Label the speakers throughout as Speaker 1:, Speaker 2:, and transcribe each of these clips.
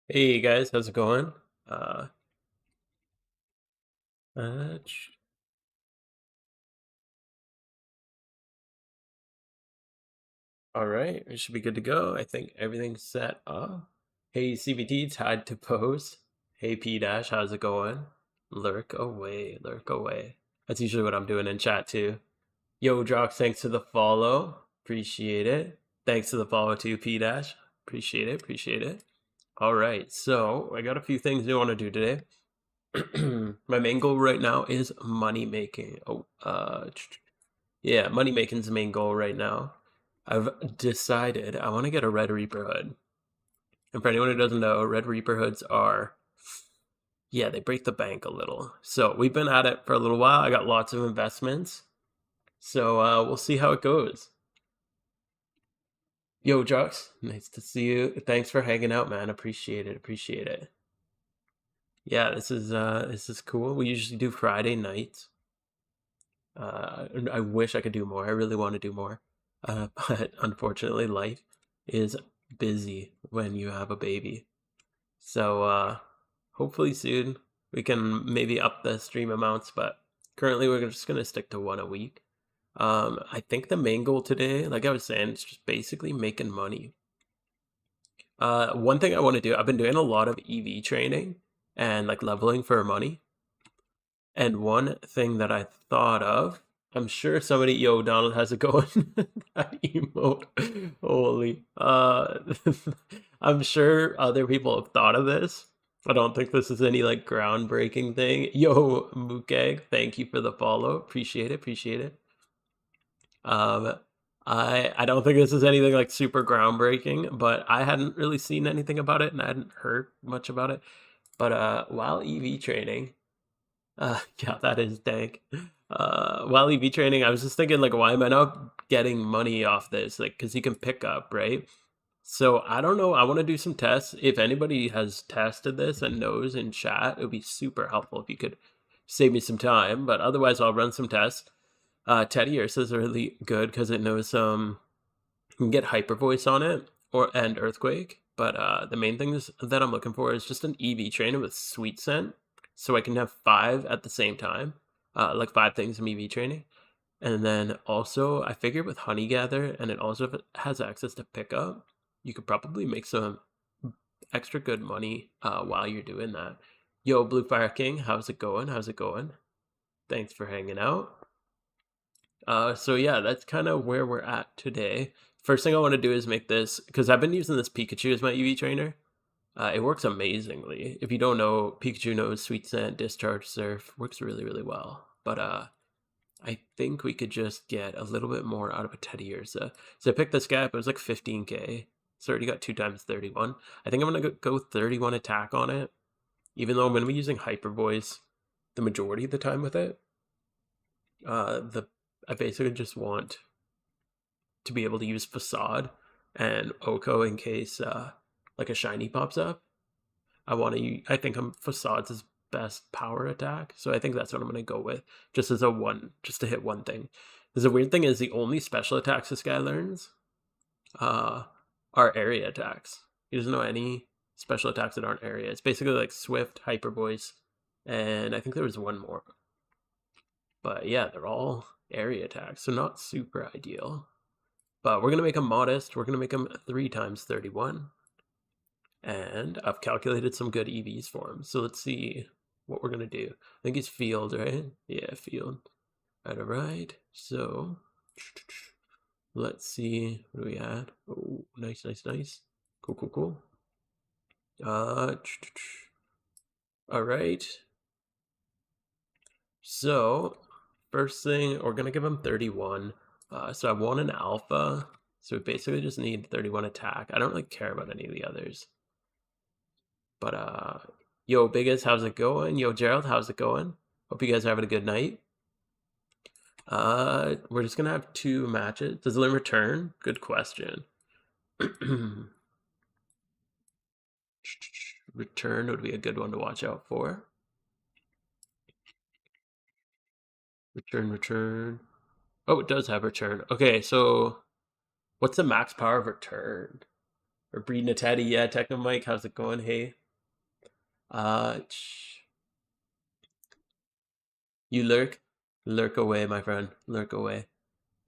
Speaker 1: Hey guys, how's it going? Uh, uh, ch- all right, we should be good to go. I think everything's set up. Hey CBT, tied to pose. Hey P Dash, how's it going? Lurk away, lurk away. That's usually what I'm doing in chat too. Yo, Jock, thanks for the follow. Appreciate it. Thanks for the follow too, P Dash. Appreciate it, appreciate it. All right, so I got a few things we want to do today. My main goal right now is money making. Yeah, money making's the main goal right now. I've decided I want to get a Red Reaper hood. And for anyone who doesn't know, Red Reaper hoods are, yeah, they break the bank a little. So we've been at it for a little while. I got lots of investments. So we'll see how it goes. Yo, Jux, nice to see you. Thanks for hanging out, man. Appreciate it. Appreciate it. Yeah, this is cool. We usually do Friday nights. I wish I could do more. I really want to do more. But unfortunately, life is busy when you have a baby. So hopefully soon we can maybe up the stream amounts, but currently we're just gonna stick to one a week. I think the main goal today, like I was saying, is just basically making money. One thing I want to do, I've been doing a lot of EV training and like leveling for money. And one thing that I thought of, I'm sure somebody, yo, Donald has it going. That emote, holy. I'm sure other people have thought of this. I don't think this is any like groundbreaking thing. Yo, Mukeg, thank you for the follow. Appreciate it. Appreciate it. Um, I don't think this is anything like super groundbreaking, but I hadn't really seen anything about it and I hadn't heard much about it. But while EV training, yeah, that is dank. While EV training, I was just thinking, like, why am I not getting money off this? Like, because you can pick up, right? So I don't know. I want to do some tests. If anybody has tested this and knows in chat, it would be super helpful if you could save me some time. But otherwise, I'll run some tests. Teddy Earth is really good because it knows you can get hyper voice on it and earthquake. But the main things that I'm looking for is just an EV trainer with sweet scent, so I can have 5 at the same time, like 5 things in EV training. And then also, I figured with Honey Gather, and it also has access to pickup, you could probably make some extra good money while you're doing that. Yo, Blue Fire King, how's it going? How's it going? Thanks for hanging out. So yeah, that's kind of where we're at today. First thing I want to do is make this, because I've been using this Pikachu as my EV trainer. It works amazingly. If you don't know, Pikachu knows Sweet Scent, Discharge Surf, works really, really well. But I think we could just get a little bit more out of a Teddy Ursa. So I picked this guy up, it was like 15k. So I already got 2 times 31. I think I'm going to go 31 attack on it, even though I'm going to be using Hyper Voice the majority of the time with it. The I basically just want to be able to use Facade and Oko in case like a shiny pops up. I think Facade's his best power attack, so I think that's what I'm gonna go with, just as a one, just to hit one thing. The weird thing is the only special attacks this guy learns uh, are area attacks. He doesn't know any special attacks that aren't area. It's basically like Swift, Hyper Voice, and I think there was one more. But yeah, they're all area attacks, so not super ideal. But we're going to make them modest. We're going to make them 3 times 31. And I've calculated some good EVs for him. So let's see what we're going to do. I think it's field, right? Yeah, field. All right. So let's see. What do we add? Oh, nice, nice, nice. Cool, cool, cool. All right. So first thing, we're going to give him 31. So I want an alpha. So we basically just need 31 attack. I don't really care about any of the others. But yo, Biggest, how's it going? Yo, Gerald, how's it going? Hope you guys are having a good night. We're just gonna have 2 matches. Does Lynn return? Good question. Return would be a good one to watch out for. Return, return. Oh, it does have return. Okay, so what's the max power of return? Or breeding a teddy. Yeah, Techno Mike, how's it going? Hey. You lurk away, my friend. Lurk away.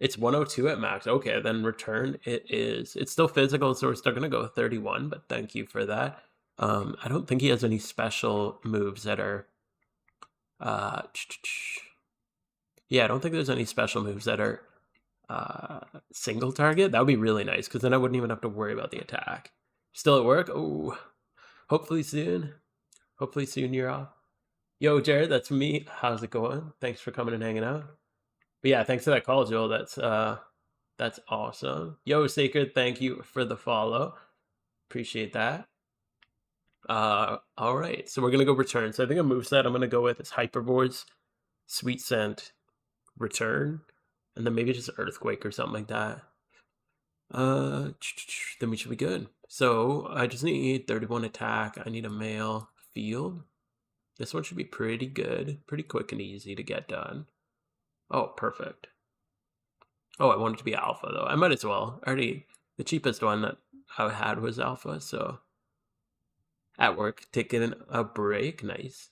Speaker 1: It's 102 at max. Okay, then return it is. It's still physical, so we're still gonna go 31. But thank you for that. I don't think he has any special moves that are. Yeah, I don't think there's any special moves that are single target. That would be really nice because then I wouldn't even have to worry about the attack. Still at work? Oh, hopefully soon. Hopefully soon you're off. Yo, Jared, that's me. How's it going? Thanks for coming and hanging out. But yeah, thanks for that call, Joel. That's awesome. Yo, Sacred, thank you for the follow. Appreciate that. All right, so we're gonna go return. So I think a moveset I'm gonna go with is Hyperbore's Sweet Scent Return, and then maybe just Earthquake or something like that. Then we should be good. So I just need 31 attack. I need a male field. This one should be pretty good, pretty quick and easy to get done. Oh, perfect. Oh, I want it to be alpha though. I might as well. Already, the cheapest one that I had was alpha, so at work, taking a break. Nice.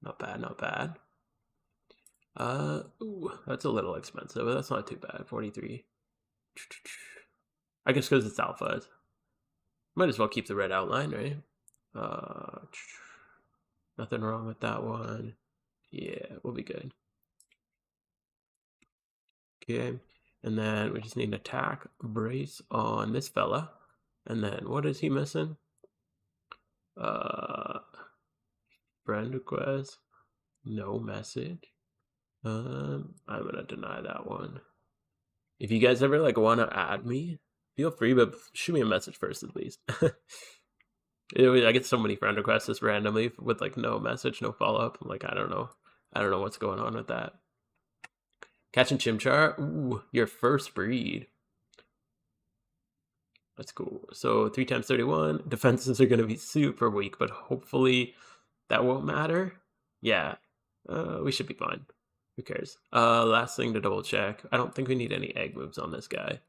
Speaker 1: Not bad, not bad. Ooh, that's a little expensive, but that's not too bad. 43. I guess because it's alpha. Might as well keep the red outline, right? Nothing wrong with that one. Yeah, we'll be good. Okay, and then we just need an attack brace on this fella. And then what is he missing? Friend request. No message. I'm gonna deny that one. If you guys ever like want to add me, feel free, but shoot me a message first at least. I get so many friend requests just randomly with like no message, no follow up. I'm like, I don't know what's going on with that. Catching Chimchar. Ooh, your first breed. That's cool. So 3 times 31. Defenses are going to be super weak, but hopefully that won't matter. Yeah, we should be fine. Who cares? Last thing to double check. I don't think we need any egg moves on this guy.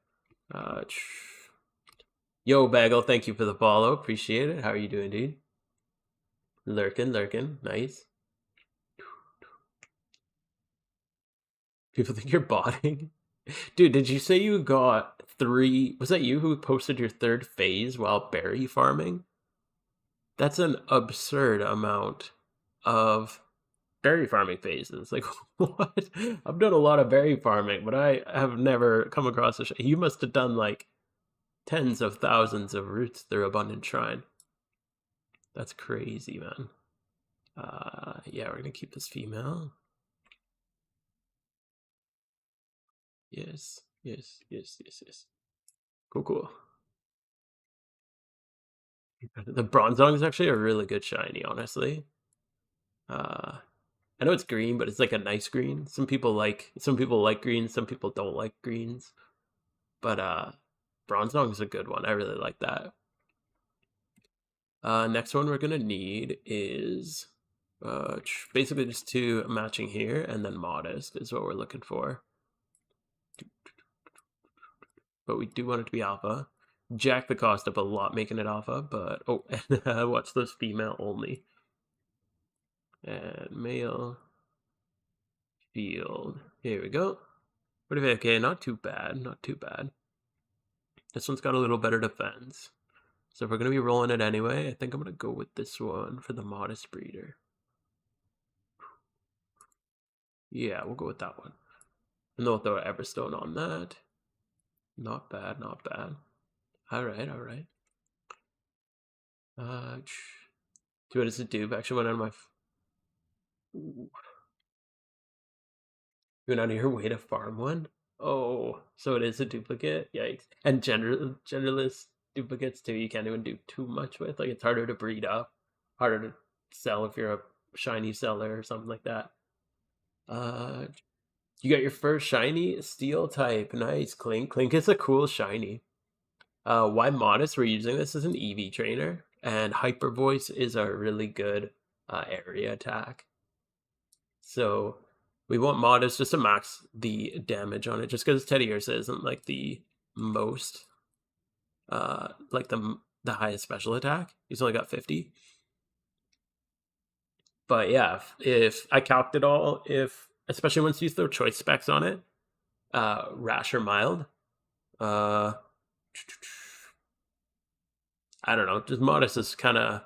Speaker 1: Yo, Bagel, thank you for the follow. Appreciate it. How are you doing, dude? Lurking. Nice. People think you're botting. Dude, did you say you got 3? Was that you who posted your 3rd phase while berry farming? That's an absurd amount of berry farming phases. Like, what? I've done a lot of berry farming, but I have never come across you must have done like tens of thousands of roots through Abundant Shrine. That's crazy, man. Yeah, we're gonna keep this female. Yes. Cool. The Bronzong is actually a really good shiny, honestly. I know it's green, but it's like a nice green. Some people like greens, some people don't like greens. But Bronzong is a good one. I really like that. Next one we're gonna need is basically just 2 matching here, and then Modest is what we're looking for. But we do want it to be alpha. Jack the cost up a lot making it alpha, but watch those female only. And male field. Here we go. 45k, not too bad. This one's got a little better defense. So if we're going to be rolling it anyway, I think I'm going to go with this one for the Modest Breeder. Yeah, we'll go with that one. And then we'll throw Everstone on that. Not bad. All right. What does it do? Actually went out of my... Ooh. You went out of your way to farm one? Oh, so it is a duplicate? Yikes. And genderless duplicates too, you can't even do too much with. Like, it's harder to breed up, harder to sell if you're a shiny seller or something like that. You got your first shiny steel type. Nice. Clink is a cool shiny. Why Modest? We're using this as an EV trainer, and Hyper Voice is a really good area attack. So we want Modest just to max the damage on it, just because Teddiursa isn't like the most like the highest special attack. He's only got 50. But yeah, if I calced it all, if especially once you throw choice specs on it, rash or mild, uh, I don't know, just modest is kind of.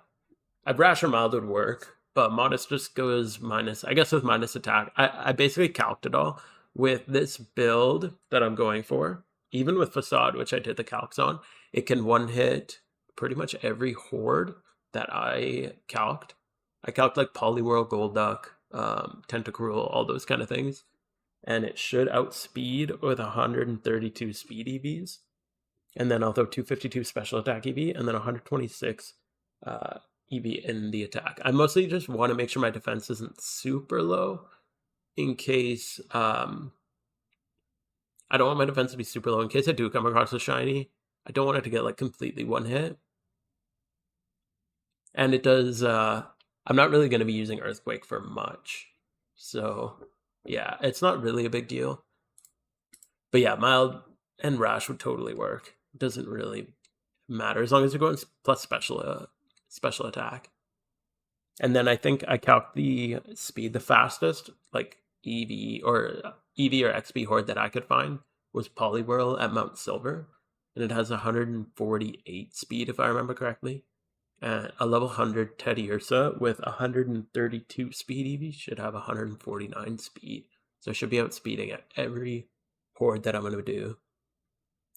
Speaker 1: I'd rash or mild would work, but modest just goes minus. I guess with minus attack, I basically calced it all with this build that I'm going for. Even with facade, which I did the calcs on, it can one hit pretty much every horde that I calced. I calced like Poliwhirl, Golduck, Tentacruel, all those kind of things, and it should outspeed with 132 speed EVs, and then I'll throw 252 special attack EV, and then 126 EV in the attack. I mostly just want to make sure my defense isn't super low in case I don't want my defense to be super low in case I do come across a shiny. I don't want it to get like completely one hit. And it does I'm not really going to be using Earthquake for much. So yeah, it's not really a big deal. But yeah, mild and rash would totally work. It doesn't really matter as long as you're going plus special attack. And then I think I calc the speed the fastest, like EV or XP horde that I could find was Poliwhirl at Mount Silver, and it has 148 speed if I remember correctly. And a level 100 Teddiursa with 132 speed EV should have 149 speed, so I should be outspeeding at every horde that I'm going to do.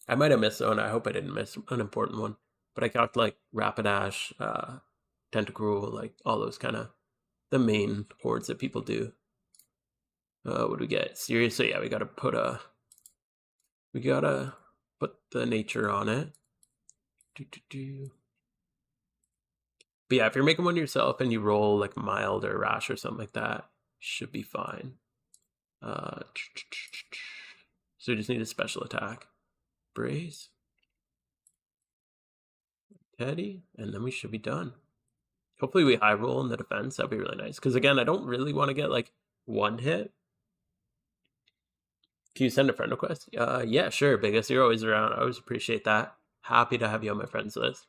Speaker 1: I might have missed one. I hope I didn't miss an important one, but I calc like Rapidash, Tentacruel, like all those kind of the main hordes that people do. What do we get? Seriously, yeah, we gotta put the nature on it. But yeah, if you're making one yourself and you roll like mild or rash or something like that, should be fine. So we just need a special attack. Brace. Teddy, and then we should be done. Hopefully we high roll in the defense. That'd be really nice. Because again, I don't really want to get like one hit. Can you send a friend request? Yeah, sure, Biggest. You're always around. I always appreciate that. Happy to have you on my friends list.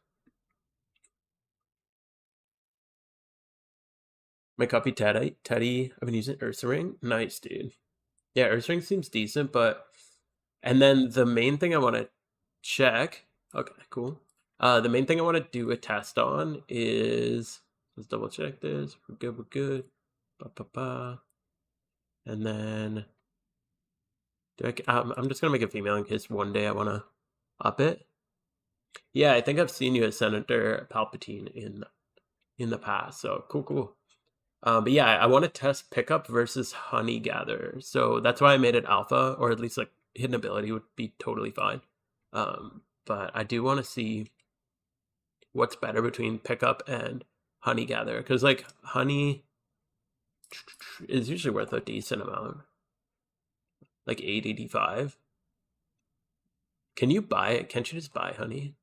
Speaker 1: My copy Teddy. I've been using Ursaring. Nice, dude. Yeah, Ursaring seems decent, but and then the main thing I want to check. Okay, cool. The main thing I want to do a test on is let's double check this. We're good. We're good. And then I'm just gonna make a female in case one day I want to up it. Yeah, I think I've seen you as Senator Palpatine in the past. So cool. But yeah, I want to test pickup versus Honey Gather. So that's why I made it alpha, or at least like hidden ability would be totally fine. But I do want to see what's better between pickup and Honey Gather, because like honey is usually worth a decent amount, like 885. Can you buy it? Can't you just buy honey?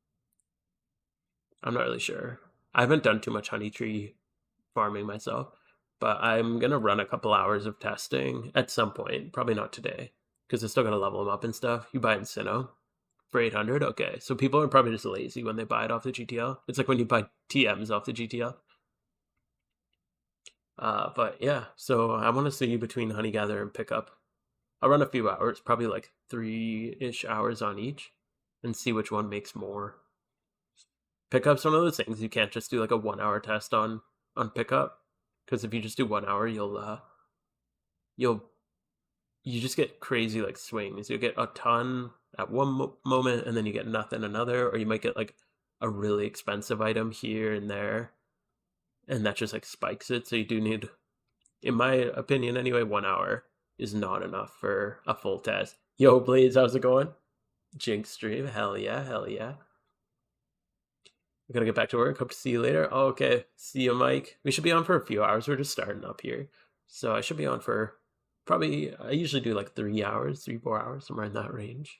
Speaker 1: I'm not really sure. I haven't done too much honey tree farming myself, but I'm gonna run a couple hours of testing at some point. Probably not today, because I still gotta level them up and stuff. You buy it in Sinnoh for 800. Okay, so people are probably just lazy when they buy it off the GTL. It's like when you buy TMs off the GTL. But yeah, so I want to see between Honey Gather and Pickup. I'll run a few hours, probably like 3-ish hours on each, and see which one makes more. Pickup's one of those things you can't just do like a 1 hour test on Pickup, because if you just do 1 hour, you just get crazy like swings. You'll get a ton at one moment, and then you get nothing another, or you might get like a really expensive item here and there, and that just like spikes it. So you do need, in my opinion anyway, 1 hour is not enough for a full test. Yo, Blades, how's it going? Jinx stream, hell yeah. I'm gonna get back to work. Hope to see you later. Oh, okay, see you, Mike. We should be on for a few hours. We're just starting up here, so I should be on for probably. I usually do like 3 hours, 3-4 hours, somewhere in that range.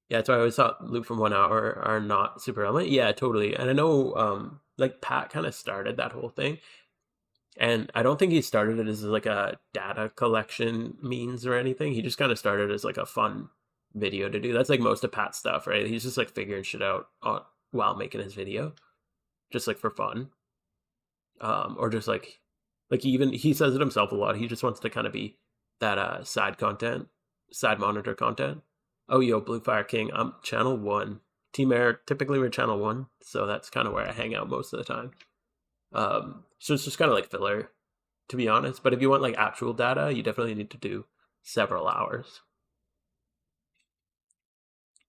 Speaker 1: Yeah, that's why I always thought loop from 1 hour are not super relevant. Yeah, totally. And I know, like Pat kind of started that whole thing, and I don't think he started it as like a data collection means or anything. He just kind of started as like a fun video to do. That's like most of Pat's stuff, right? He's just like figuring shit out while making his video, just like for fun, or just like even he says it himself a lot. He just wants to kind of be that side monitor content. Oh, yo, Blue Fire King, I'm channel 1. Team Air, typically we're channel 1, so that's kind of where I hang out most of the time. So it's just kind of like filler, to be honest. But if you want like actual data, you definitely need to do several hours.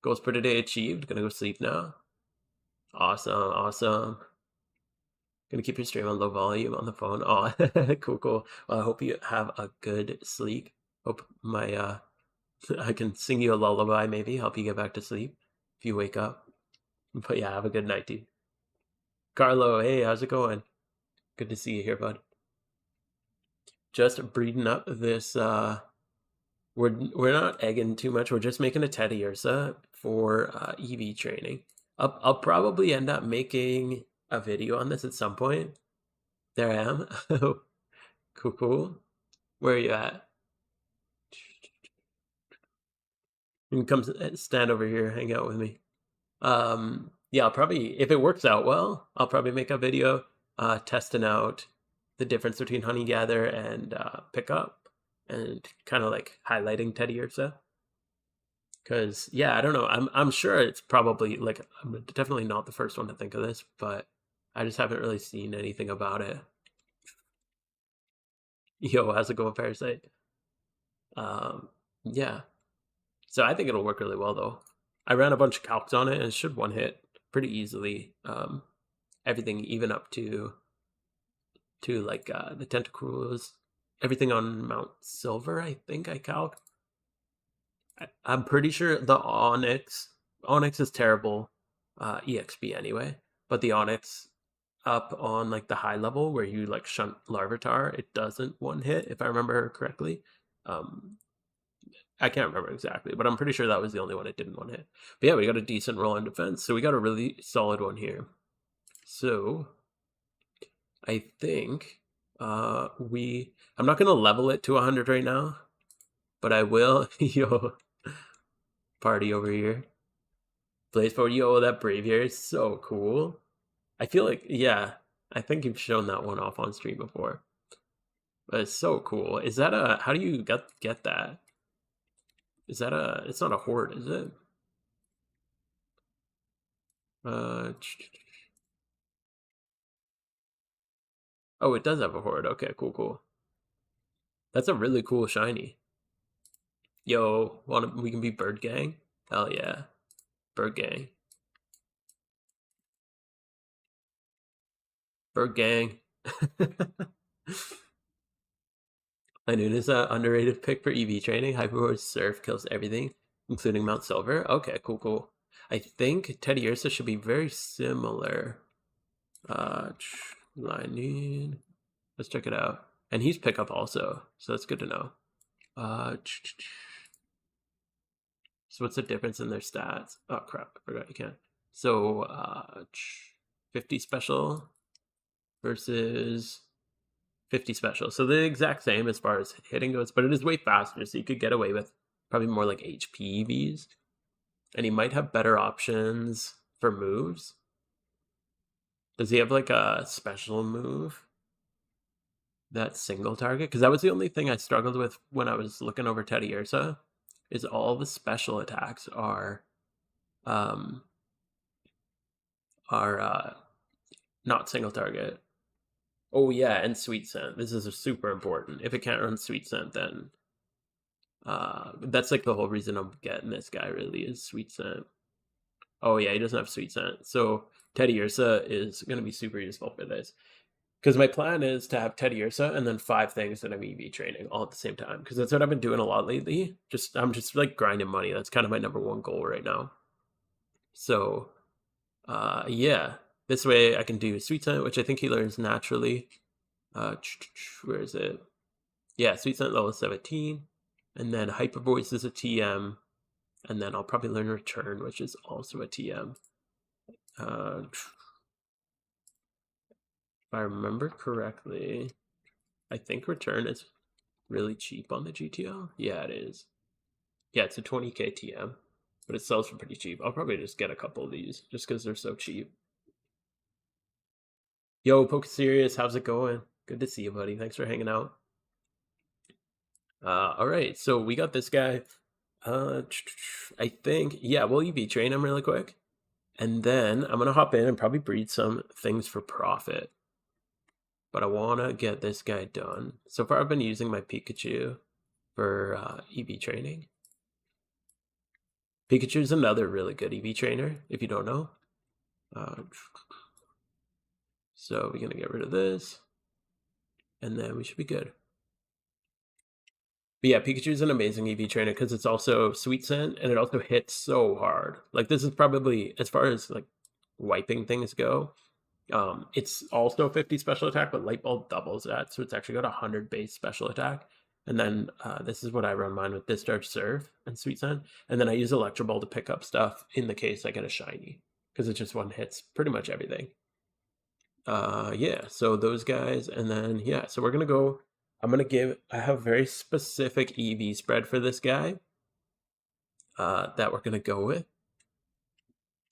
Speaker 1: Goals per day achieved. Gonna go sleep now. Awesome. Gonna keep your stream on low volume on the phone. Oh, cool. Well, I hope you have a good sleep. Hope my I can sing you a lullaby, maybe help you get back to sleep if you wake up. But yeah, have a good night, dude. Carlo, hey, how's it going? Good to see you here, bud. Just breeding up this. We're not egging too much. We're just making a Teddiursa for EV training. I'll probably end up making a video on this at some point. There I am. Cool. Where are you at? You can come stand over here, hang out with me. Yeah, I'll probably, if it works out well, I'll probably make a video testing out the difference between honey gather and pickup, and kind of like highlighting Teddiursa. Because yeah, I don't know. I'm sure it's probably like, I'm definitely not the first one to think of this, but I just haven't really seen anything about it. Yo, how's it going, Parasite? Yeah. So I think it'll work really well though. I ran a bunch of calcs on it and it should one hit pretty easily. Everything even up to like the tentacles, everything on Mount Silver. I think I calc. I'm pretty sure the Onyx is terrible EXP anyway, but the Onyx up on like the high level where you like shunt Larvitar, it doesn't one hit if I remember correctly. I can't remember exactly, but I'm pretty sure that was the only one it didn't one hit. But yeah, we got a decent roll in defense, so we got a really solid one here. So I think I'm not gonna level it to 100 right now, but I will. Yo, party over here. Blaze for yo, that Braviary is so cool. I feel like, yeah, I think you've shown that one off on stream before. But it's so cool. Is that how do you get that? Is that it's not a horde, is it? Oh, it does have a horde. Okay, cool. That's a really cool shiny. Yo, we can be Bird Gang? Hell yeah. Bird Gang. Bird Gang. I knew this underrated pick for EV training. Hyperboard Surf kills everything, including Mount Silver. Okay, cool. I think Teddiursa should be very similar. Lightning. Let's check it out. And he's pickup also, so that's good to know. So what's the difference in their stats? Oh crap, I forgot you can't. So 50 special versus 50 special. So the exact same as far as hitting goes, but it is way faster, so you could get away with probably more like HP EVs. And he might have better options for moves. Does he have like a special move that's single target? Because that was the only thing I struggled with when I was looking over Teddiursa, is all the special attacks are not single target. Oh yeah, and Sweet Scent. This is super important. If it can't run Sweet Scent, then that's like the whole reason I'm getting this guy, really, is Sweet Scent. Oh yeah, he doesn't have Sweet Scent. So Teddiursa is going to be super useful for this. Because my plan is to have Teddiursa and then 5 things that I'm EV training all at the same time. Because that's what I've been doing a lot lately. I'm just like grinding money. That's kind of my number one goal right now. So yeah, this way I can do Sweet Scent, which I think he learns naturally. Where is it? Yeah, Sweet Scent level 17. And then Hyper Voice is a TM. And then I'll probably learn Return, which is also a TM. If I remember correctly, I think Return is really cheap on the GTO. Yeah, it is. Yeah, it's a 20k TM, but it sells for pretty cheap. I'll probably just get a couple of these just because they're so cheap. Yo, Pokeserious, how's it going? Good to see you, buddy. Thanks for hanging out. All right, so we got this guy. I think, yeah, we'll EV train him really quick. And then I'm going to hop in and probably breed some things for profit. But I want to get this guy done. So far, I've been using my Pikachu for EV training. Pikachu is another really good EV trainer, if you don't know. So we're going to get rid of this. And then we should be good. But yeah, Pikachu is an amazing EV trainer because it's also Sweet Scent and it also hits so hard. Like this is probably, as far as like wiping things go, it's also 50 special attack, but Light Bulb doubles that. So it's actually got 100 base special attack. And then this is what I run mine with Discharge Surf and Sweet Scent. And then I use Electro Ball to pick up stuff in the case I get a shiny because it just one hits pretty much everything. Yeah, so those guys. And then, yeah, so we're going to go. I have a very specific EV spread for this guy that we're going to go with.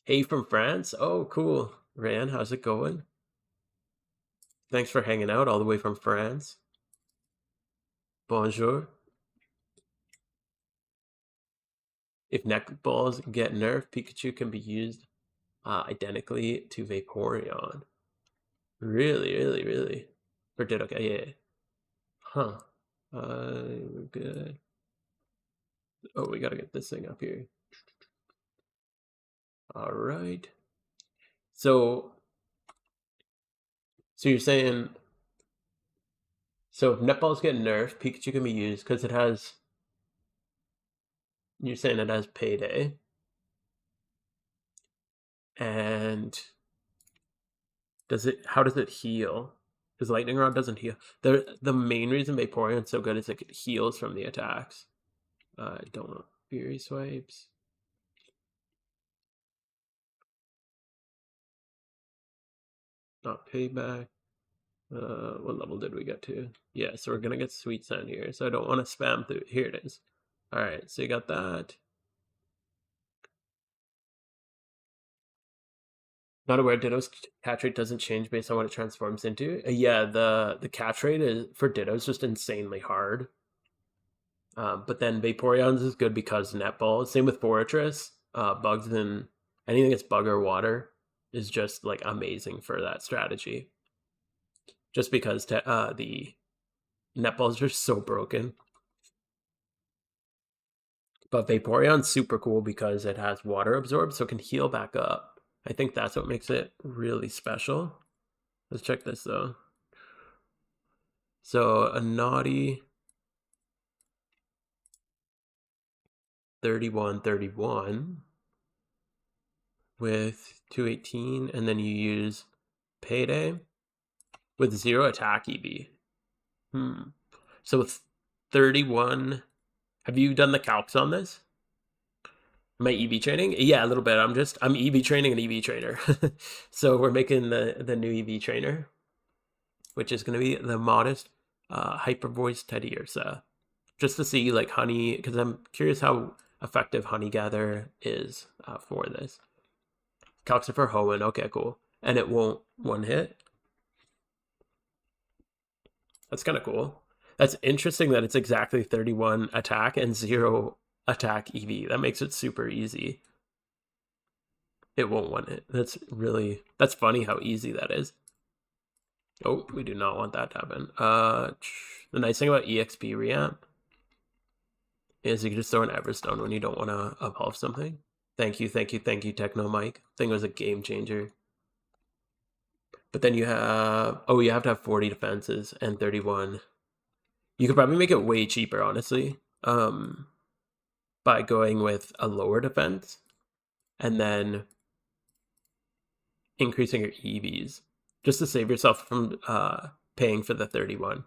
Speaker 1: Hey from France. Oh, cool. Ran, how's it going? Thanks for hanging out all the way from France. Bonjour. If neck balls get nerfed, Pikachu can be used identically to Vaporeon. Really? For Ditto, okay, yeah. Huh. We're good. Oh, we gotta get this thing up here. All right. So you're saying, so if netballs get nerfed, Pikachu can be used because it has, you're saying it has Payday. And how does it heal? Because Lightning Rod doesn't heal. The main reason Vaporeon's so good is it heals from the attacks. I don't know. Fury Swipes. Not Payback. What level did we get to? Yeah, so we're gonna get Sweet Scent here. So I don't want to spam through. Here it is. All right, so you got that. Not aware Ditto's catch rate doesn't change based on what it transforms into. Yeah, the catch rate is for Ditto's just insanely hard. But then Vaporeon's is good because Netball. Same with Fortress. Bugs and anything that's bug or water is just like amazing for that strategy. Just because the Netballs are so broken. But Vaporeon's super cool because it has water absorb, so it can heal back up. I think that's what makes it really special. Let's check this though. So a naughty 31 with 218, and then you use Payday with 0 attack EV. So with 31, have you done the calcs on this? Am I EV training? Yeah, a little bit. I'm EV training an EV trainer. So we're making the new EV trainer, which is going to be the modest Hyper Voice Teddiursa. Just to see like honey, because I'm curious how effective Honey Gather is for this. Calcs are for Hoenn. Okay, cool. And it won't one hit. That's kind of cool. That's interesting that it's exactly 31 attack and 0 attack EV. That makes it super easy. It won't one hit. That's funny how easy that is. Oh, we do not want that to happen. The nice thing about EXP Reamp is you can just throw an Everstone when you don't want to evolve something. Thank you, Techno Mike. I think it was a game changer. But then you have, you have to have 40 defenses and 31. You could probably make it way cheaper, honestly, by going with a lower defense and then increasing your EVs just to save yourself from paying for the 31.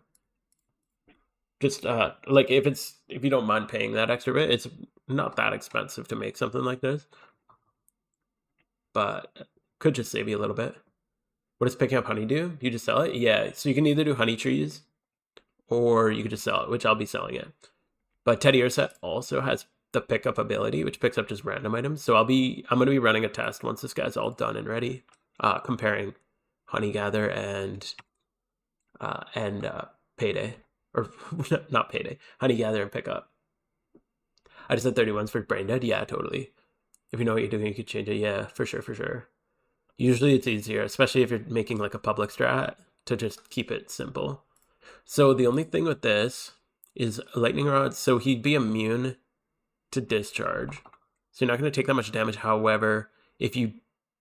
Speaker 1: Just like if you don't mind paying that extra bit, it's not that expensive to make something like this, but could just save you a little bit. What does picking up honey do? You just sell it? Yeah, so you can either do honey trees or you could just sell it, which I'll be selling it. But Teddiursa also has the pickup ability, which picks up just random items. So I'm going to be running a test once this guy's all done and ready, comparing Honey Gather and Payday, or not Payday, Honey Gather and Pickup. I just said 31s for Brain Dead. Yeah, totally. If you know what you're doing, you could change it. Yeah, for sure, for sure. Usually it's easier, especially if you're making like a public strat, to just keep it simple. So the only thing with this is Lightning Rod. So he'd be immune to discharge. So you're not going to take that much damage. However, if you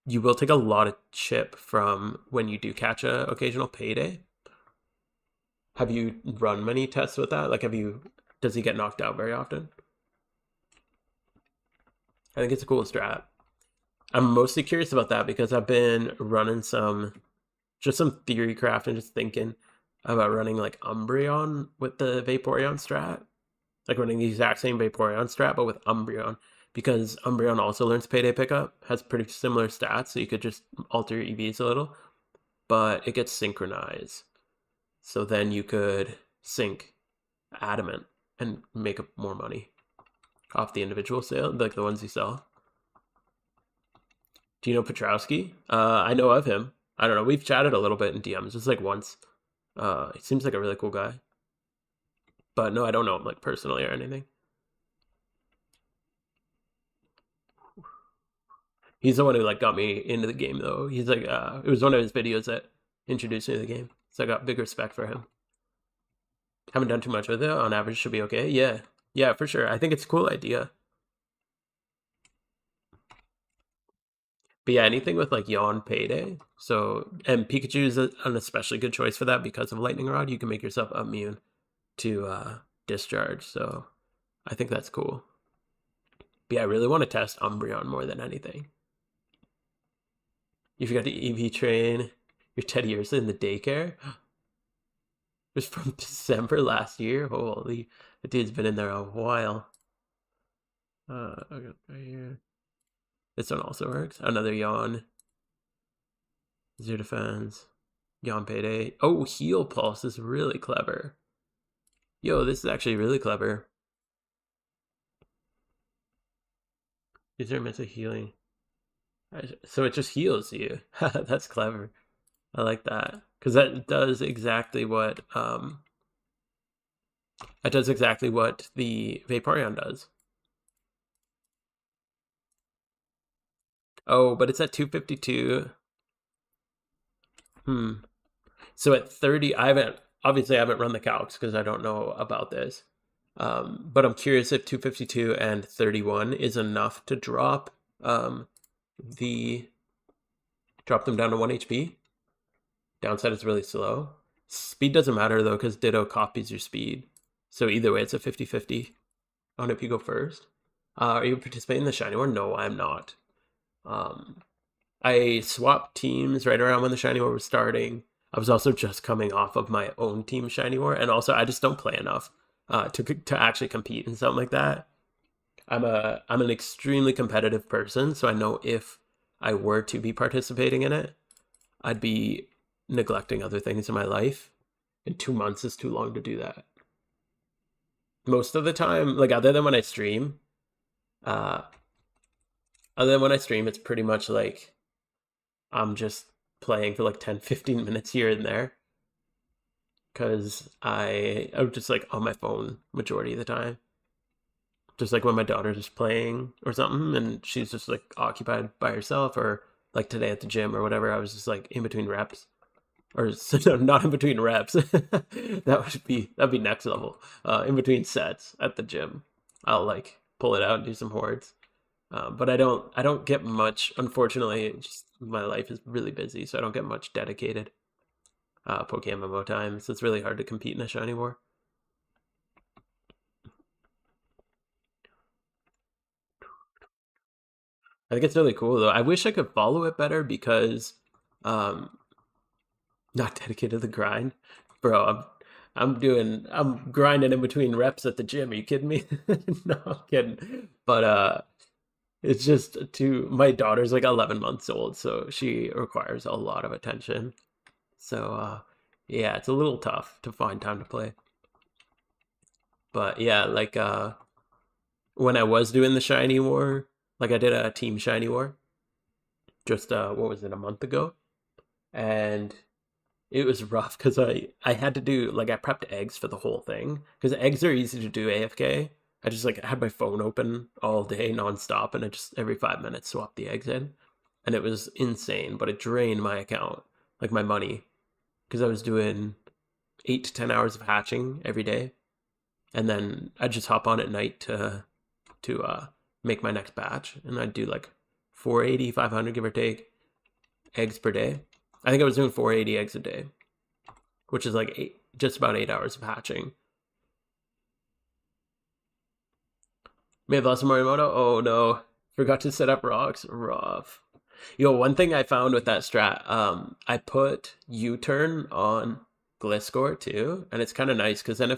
Speaker 1: will take a lot of chip from when you do catch a occasional Payday. Have you run many tests with that? Like, does he get knocked out very often? I think it's a cool strat. I'm mostly curious about that because I've been running some theory craft and just thinking about running like Umbreon with the Vaporeon strat. Like running the exact same Vaporeon strat, but with Umbreon. Because Umbreon also learns Payday Pickup, has pretty similar stats, so you could just alter your EVs a little. But it gets synchronized. So then you could sync Adamant and make more money off the individual sale, like the ones you sell. Do you know Petrowski? I know of him. I don't know. We've chatted a little bit in DMs, just like once. He seems like a really cool guy. But no, I don't know him like personally or anything. He's the one who like got me into the game though. He's like, it was one of his videos that introduced me to the game. So I got big respect for him. Haven't done too much with it. On average, should be okay. Yeah. Yeah, for sure. I think it's a cool idea. But yeah, anything with like Yawn Payday. So, and Pikachu is an especially good choice for that because of Lightning Rod. You can make yourself immune to discharge. So I think that's cool. But yeah, I really want to test Umbreon more than anything. You forgot to EV train your Teddy Ursa in the daycare? It was from December last year. Holy, the dude's been in there a while. Okay, right here. This one also works. Another Yawn. Zero defense. Yawn Payday. Oh, Heal Pulse is really clever. Yo, this is actually really clever. Is there a healing? So it just heals you. That's clever. I like that. Because that does exactly what the Vaporeon does. Oh, but it's at 252. So at 30, I haven't run the calcs because I don't know about this. But I'm curious if 252 and 31 is enough to drop them down to 1 HP. Downside is really slow. Speed doesn't matter though because Ditto copies your speed. So either way, it's a 50-50 on if you go first. Are you participating in the Shiny War? No, I'm not. I swapped teams right around when the Shiny War was starting. I was also just coming off of my own team Shiny War, and also I just don't play enough to actually compete in something like that. I'm an extremely competitive person, so I know if I were to be participating in it, I'd be neglecting other things in my life, and 2 months is too long to do that. Most of the time, like other than when I stream, it's pretty much like I'm just playing for like 10-15 minutes here and there because I'm just like on my phone majority of the time. Just like when my daughter's just playing or something and she's just like occupied by herself, or like today at the gym or whatever, I was just like in between reps. Or no, not in between reps. That'd be next level. In between sets at the gym, I'll like pull it out and do some hordes. But I don't get much. Unfortunately, just my life is really busy, so I don't get much dedicated PokeMMO time. So it's really hard to compete in a Shiny War. I think it's really cool though. I wish I could follow it better because not dedicated to the grind. Bro, I'm grinding in between reps at the gym. Are you kidding me? No, I'm kidding. But it's just my daughter's like 11 months old, so she requires a lot of attention. So yeah, it's a little tough to find time to play. But yeah, like when I was doing the shiny war, like I did a team shiny war just what was it, a month ago, and it was rough because I had to do like I prepped eggs for the whole thing because eggs are easy to do AFK. I just like had my phone open all day nonstop, and I just every 5 minutes swapped the eggs in, and it was insane. But it drained my account, like my money, because I was doing 8 to 10 hours of hatching every day, and then I'd just hop on at night to make my next batch, and I'd do like 480, 500 give or take eggs per day. I think I was doing 480 eggs a day, which is like just about 8 hours of hatching. May have lost Morimoto. Oh no, forgot to set up rocks. Rough. One thing I found with that strat, I put U-turn on Gliscor too, and it's kind of nice because then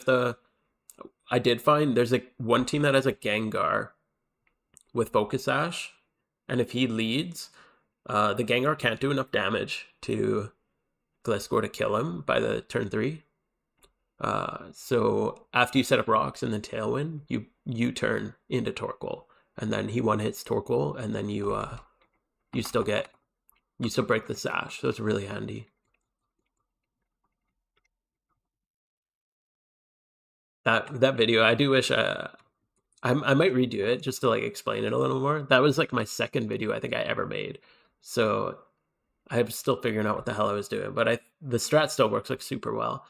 Speaker 1: I did find there's like one team that has a Gengar with Focus Sash, and if he leads, the Gengar can't do enough damage to Gliscor to kill him by the turn 3. So after you set up rocks and then Tailwind, you turn into Torkoal, and then he one hits Torkoal, and then you still break the Sash. So it's really handy. That video, I do wish I might redo it just to like explain it a little more. That was like my second video I think I ever made, so I'm still figuring out what the hell I was doing. But the strat still works like super well.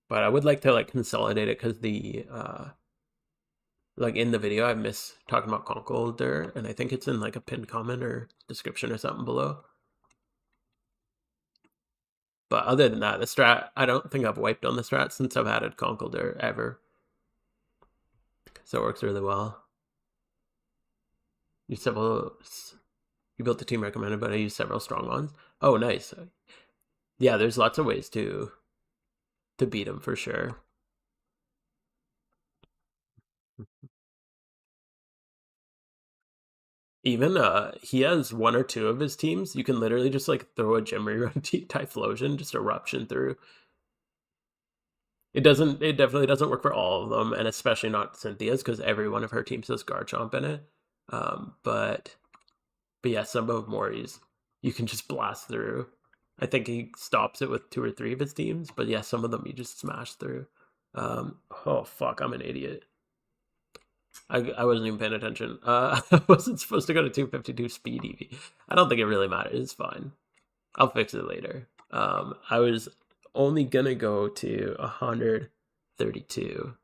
Speaker 1: But I would like to like consolidate it because the like in the video I miss talking about Conkeldurr, and I think it's in like a pinned comment or description or something below. But other than that, the strat, I don't think I've wiped on the strat since I've added Conkeldurr ever. So it works really well. You built the team recommended, but I used several strong ones. Oh, nice. Yeah, there's lots of ways to beat him for sure. Even he has one or two of his teams. You can literally just like throw a Gem Rerun Typhlosion, just eruption through. It definitely doesn't work for all of them, and especially not Cynthia's because every one of her teams has Garchomp in it. But yeah, some of Mori's you can just blast through. I think he stops it with 2 or 3 of his teams, but yeah, some of them you just smash through. Oh fuck, I'm an idiot. I wasn't even paying attention. I wasn't supposed to go to 252 speed EV. I don't think it really matters. It's fine. I'll fix it later. I was only gonna go to 132.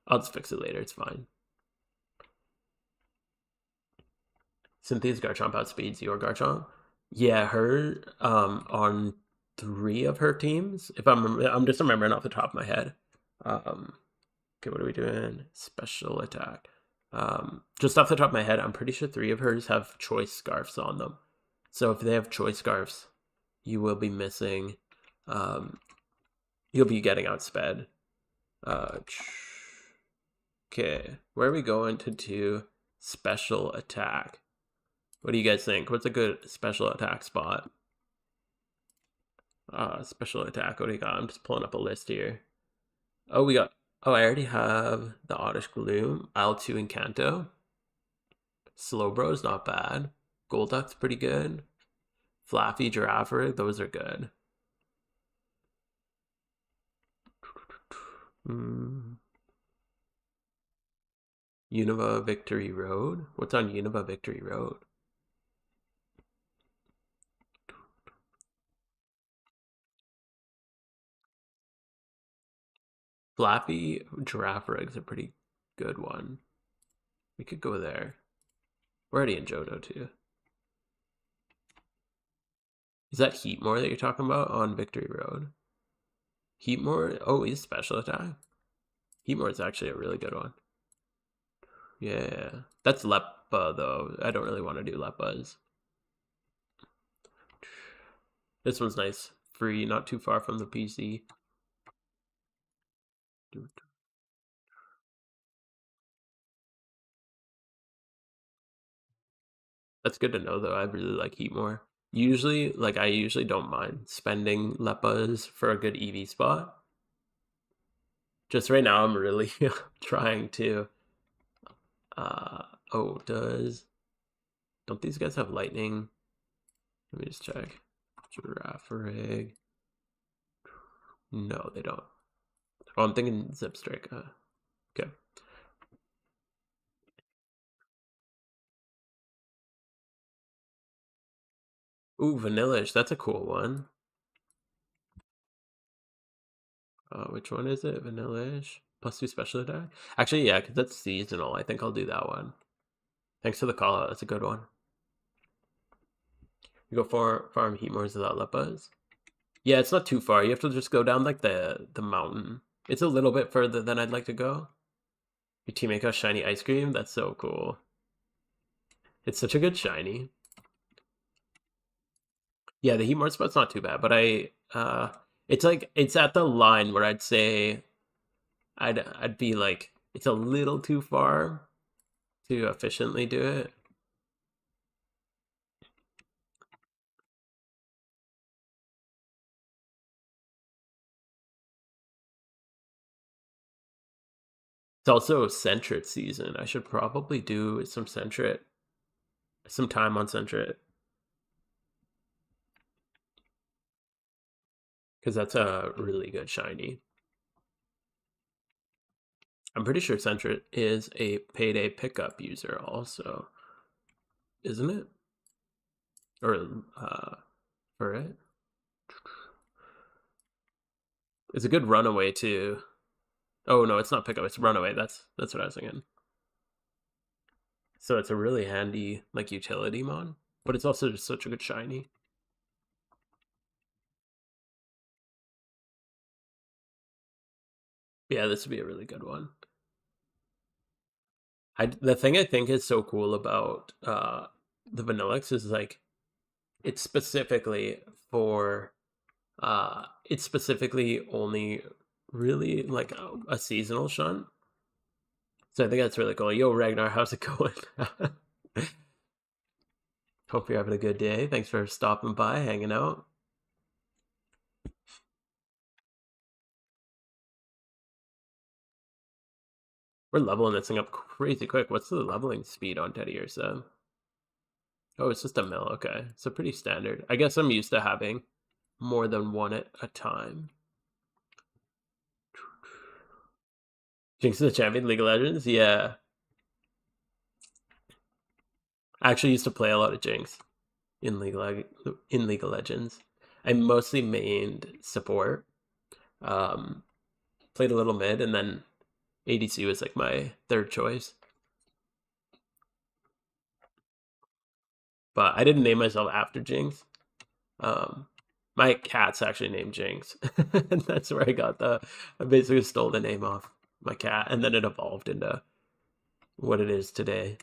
Speaker 1: I'll just fix it later. It's fine. Cynthia's Garchomp outspeeds your Garchomp. Yeah, her on 3 of her teams. If I'm just remembering off the top of my head. Okay, what are we doing? Special attack. Just off the top of my head, I'm pretty sure 3 of hers have choice scarfs on them. So if they have choice scarfs, you will be missing. You'll be getting outsped. Okay, where are we going to do special attack? What do you guys think? What's a good special attack spot? Special attack. What do you got? I'm just pulling up a list here. Oh, I already have the Oddish Gloom, Isle-2 and Kanto. Slowbro's not bad. Golduck's pretty good. Flaffy, Girafarig, those are good. Unova Victory Road? What's on Unova Victory Road? Flappy Giraffarig's a pretty good one. We could go there. We're already in Johto too. Is that Heatmore that you're talking about on Victory Road? Heatmore? Oh, he's special attack. Heatmore is actually a really good one. Yeah, that's Leppa though. I don't really want to do Leppas. This one's nice. Free, not too far from the PC. That's good to know though. I really like Heatmore. Usually, I usually don't mind spending Leppas for a good EV spot. Just right now, I'm really trying to. Oh, don't these guys have lightning? Let me just check. Girafarig. No, they don't. Oh, I'm thinking Zipstrike. Okay. Ooh, Vanillish. That's a cool one. Which one is it? Vanillish? +2 special attack? Actually, yeah, because that's seasonal. I think I'll do that one. Thanks for the call out. That's a good one. You go farm Heatmores without Leppas? Yeah, it's not too far. You have to just go down like the mountain. It's a little bit further than I'd like to go. Your teammate got shiny ice cream? That's so cool. It's such a good shiny. Yeah, the Heatmore spot's not too bad, but it's like it's at the line where I'd say I'd be like it's a little too far to efficiently do it. It's also Sentret season. I should probably do some Sentret, some time on Sentret. Because that's a really good shiny. I'm pretty sure Sentret is a payday pickup user also. Isn't it? Or for it? It's a good runaway too. Oh no, it's not pickup, it's runaway. That's what I was thinking. So it's a really handy like utility mon, but it's also just such a good shiny. Yeah, this would be a really good one. The thing I think is so cool about the Vanillix is like it's specifically for it's specifically only really like a seasonal shunt. So I think that's really cool. Yo, Ragnar, how's it going? Hope you're having a good day. Thanks for stopping by, hanging out. We're leveling this thing up crazy quick. What's the leveling speed on Teddy Ursa? Oh, it's just a mill. Okay, so pretty standard. I guess I'm used to having more than one at a time. Jinx is the champion League of Legends? Yeah. I actually used to play a lot of Jinx in League of Legends. I mostly mained support. Played a little mid, and then ADC was like my third choice. But I didn't name myself after Jinx. My cat's actually named Jinx. And that's where I basically stole the name off my cat, and then it evolved into what it is today.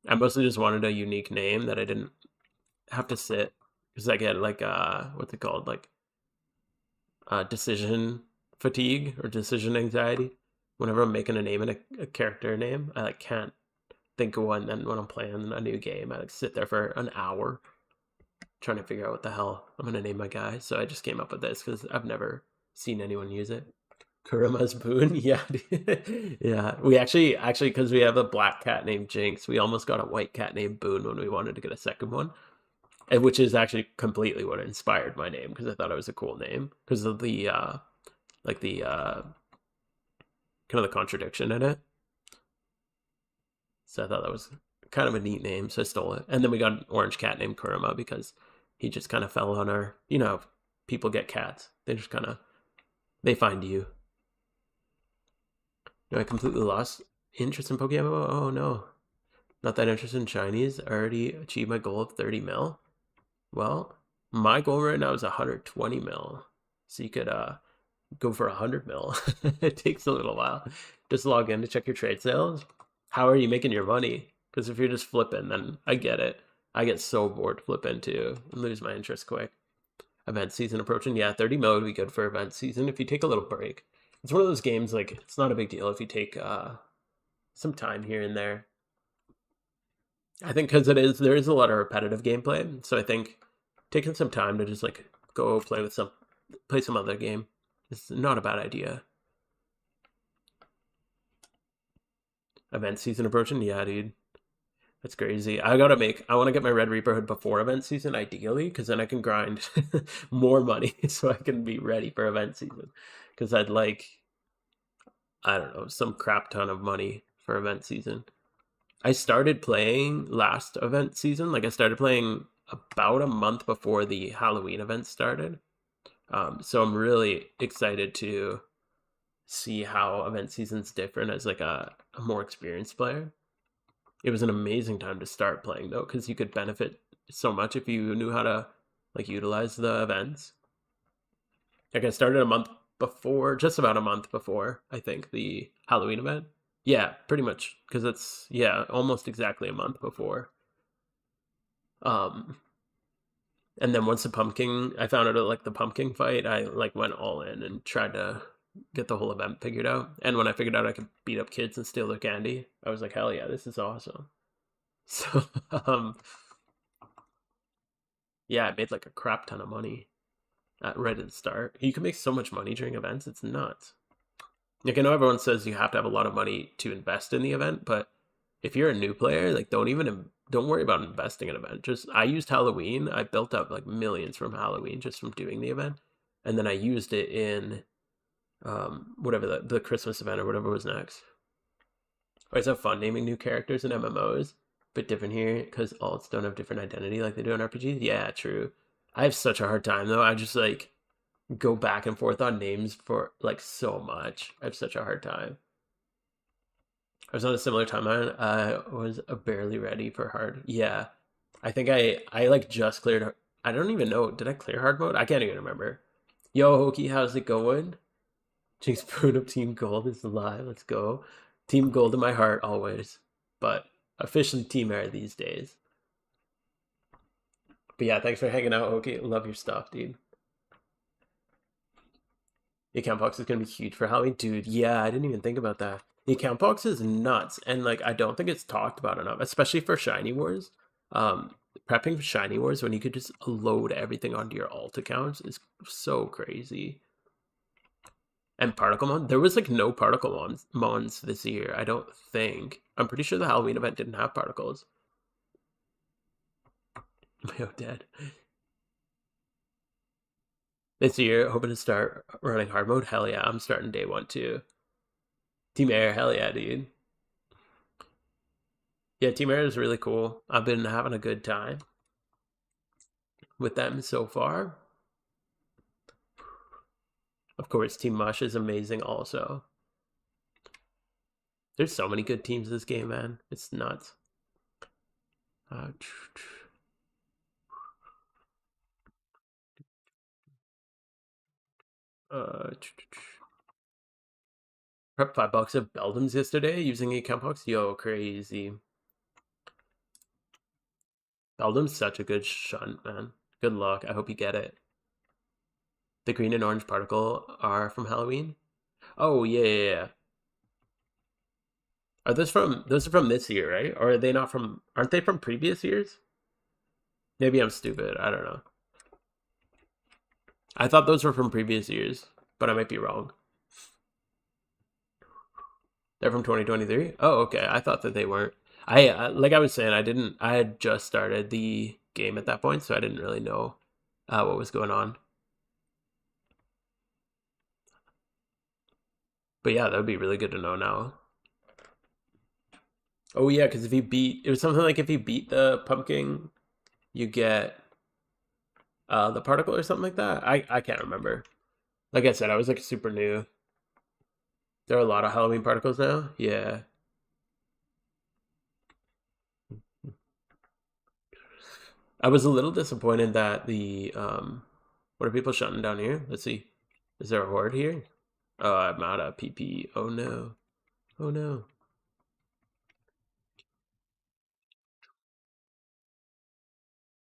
Speaker 1: I mostly just wanted a unique name that I didn't have to sit, because I get like what's it called, like decision fatigue or decision anxiety whenever I'm making a name and a character name. I like can't think of one. Then when I'm playing a new game, I like sit there for an hour trying to figure out what the hell I'm gonna name my guy. So I just came up with this because I've never seen anyone use it. Kuruma's Boon, yeah, yeah. We actually, because we have a black cat named Jinx, we almost got a white cat named Boon when we wanted to get a second one, and which is actually completely what inspired my name, because I thought it was a cool name because of the like the kind of the contradiction in it. So I thought that was kind of a neat name, so I stole it. And then we got an orange cat named Kuruma because he just kind of fell on our, people get cats. They just kind of, they find you. No, I completely lost interest in Pokemon. Oh no, not that interested in Chinese. I already achieved my goal of 30 mil. Well, my goal right now is 120 mil. So you could go for 100 mil. It takes a little while. Just log in to check your trade sales. How are you making your money? Because if you're just flipping, then I get it. I get so bored flipping too and lose my interest quick. Event season approaching. Yeah, 30 mil would be good for event season if you take a little break. It's one of those games, like, it's not a big deal if you take some time here and there. I think because there is a lot of repetitive gameplay, so I think taking some time to just like go play some other game is not a bad idea. Event season approaching? Yeah, dude. That's crazy. I want to get my Red Reaper hood before event season, ideally, because then I can grind more money so I can be ready for event season. Because I'd like, I don't know, some crap ton of money for event season. I started playing last event season. Like I started playing about a month before the Halloween event started. So I'm really excited to see how event season's different as like a more experienced player. It was an amazing time to start playing though, because you could benefit so much if you knew how to like utilize the events. Like I started a month before, just about a month before, I think, the Halloween event. Yeah, pretty much, because it's almost exactly a month before. Um, and then once I found out like the pumpkin fight, I like went all in and tried to get the whole event figured out. And when I figured out I could beat up kids and steal their candy, I was like, hell yeah, this is awesome. So, yeah, I made like a crap ton of money right at the start. You can make so much money during events, it's nuts. Like I know everyone says you have to have a lot of money to invest in the event, but if you're a new player, like don't worry about investing in an event. Just I used Halloween. I built up like millions from Halloween just from doing the event, and then I used it in whatever the Christmas event or whatever was next. It's so fun naming new characters in MMOs, but different here because alts don't have different identity like they do in RPGs. Yeah, true. I have such a hard time though. I just like go back and forth on names for like so much. I have such a hard time. I was on a similar timeline. I was barely ready for hard. Yeah, I think I like just cleared. I don't even know. Did I clear hard mode? I can't even remember. Yo, Hokie, how's it going? Jinx put up Team Gold is alive. Let's go. Team Gold in my heart always, but officially Team Air these days. But yeah, thanks for hanging out, Hokie. Love your stuff, dude. The account box is gonna be huge for Halloween, dude. Yeah, I didn't even think about that. The account box is nuts, and like I don't think it's talked about enough, especially for Shiny Wars. Prepping for Shiny Wars when you could just load everything onto your alt accounts is so crazy. And Particle Mon, there was like no Particle Mons this year. I don't think. I'm pretty sure the Halloween event didn't have particles. Mayo dead. This year, hoping to start running hard mode. Hell yeah, I'm starting day one too. Team Air, hell yeah, dude. Yeah, Team Air is really cool. I've been having a good time with them so far. Of course, Team Mush is amazing also. There's so many good teams this game, man. It's nuts. Prep $5 of Beldums yesterday using account box. Yo, crazy. Beldum's such a good shunt, man. Good luck. I hope you get it. The green and orange particle are from Halloween. Oh yeah. Are those are from this year, right? Or are they not from? Aren't they from previous years? Maybe I'm stupid. I don't know. I thought those were from previous years, but I might be wrong. They're from 2023. Oh, okay. I thought that they weren't. I like I was saying, I had just started the game at that point, so I didn't really know what was going on. But yeah, that would be really good to know now. Oh yeah, because if you beat, it was something like if you beat the pumpkin, you get the particle or something like that. I can't remember. Like I said, I was like super new. There are a lot of Halloween particles now. Yeah. I was a little disappointed that the what are people shutting down here? Let's see. Is there a horde here? Oh, I'm out of PP. Oh no. Oh no.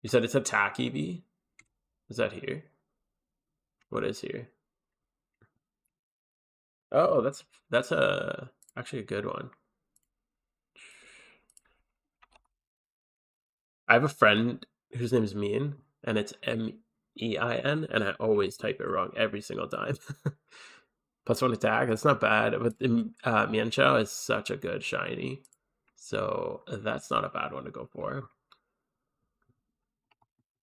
Speaker 1: You said it's attack EV? Is that here? What is here? Oh, that's a actually a good one. I have a friend whose name is Mean, and it's MEIN, and I always type it wrong every single time. +1 attack. That's not bad. But Mian Chao is such a good shiny. So that's not a bad one to go for.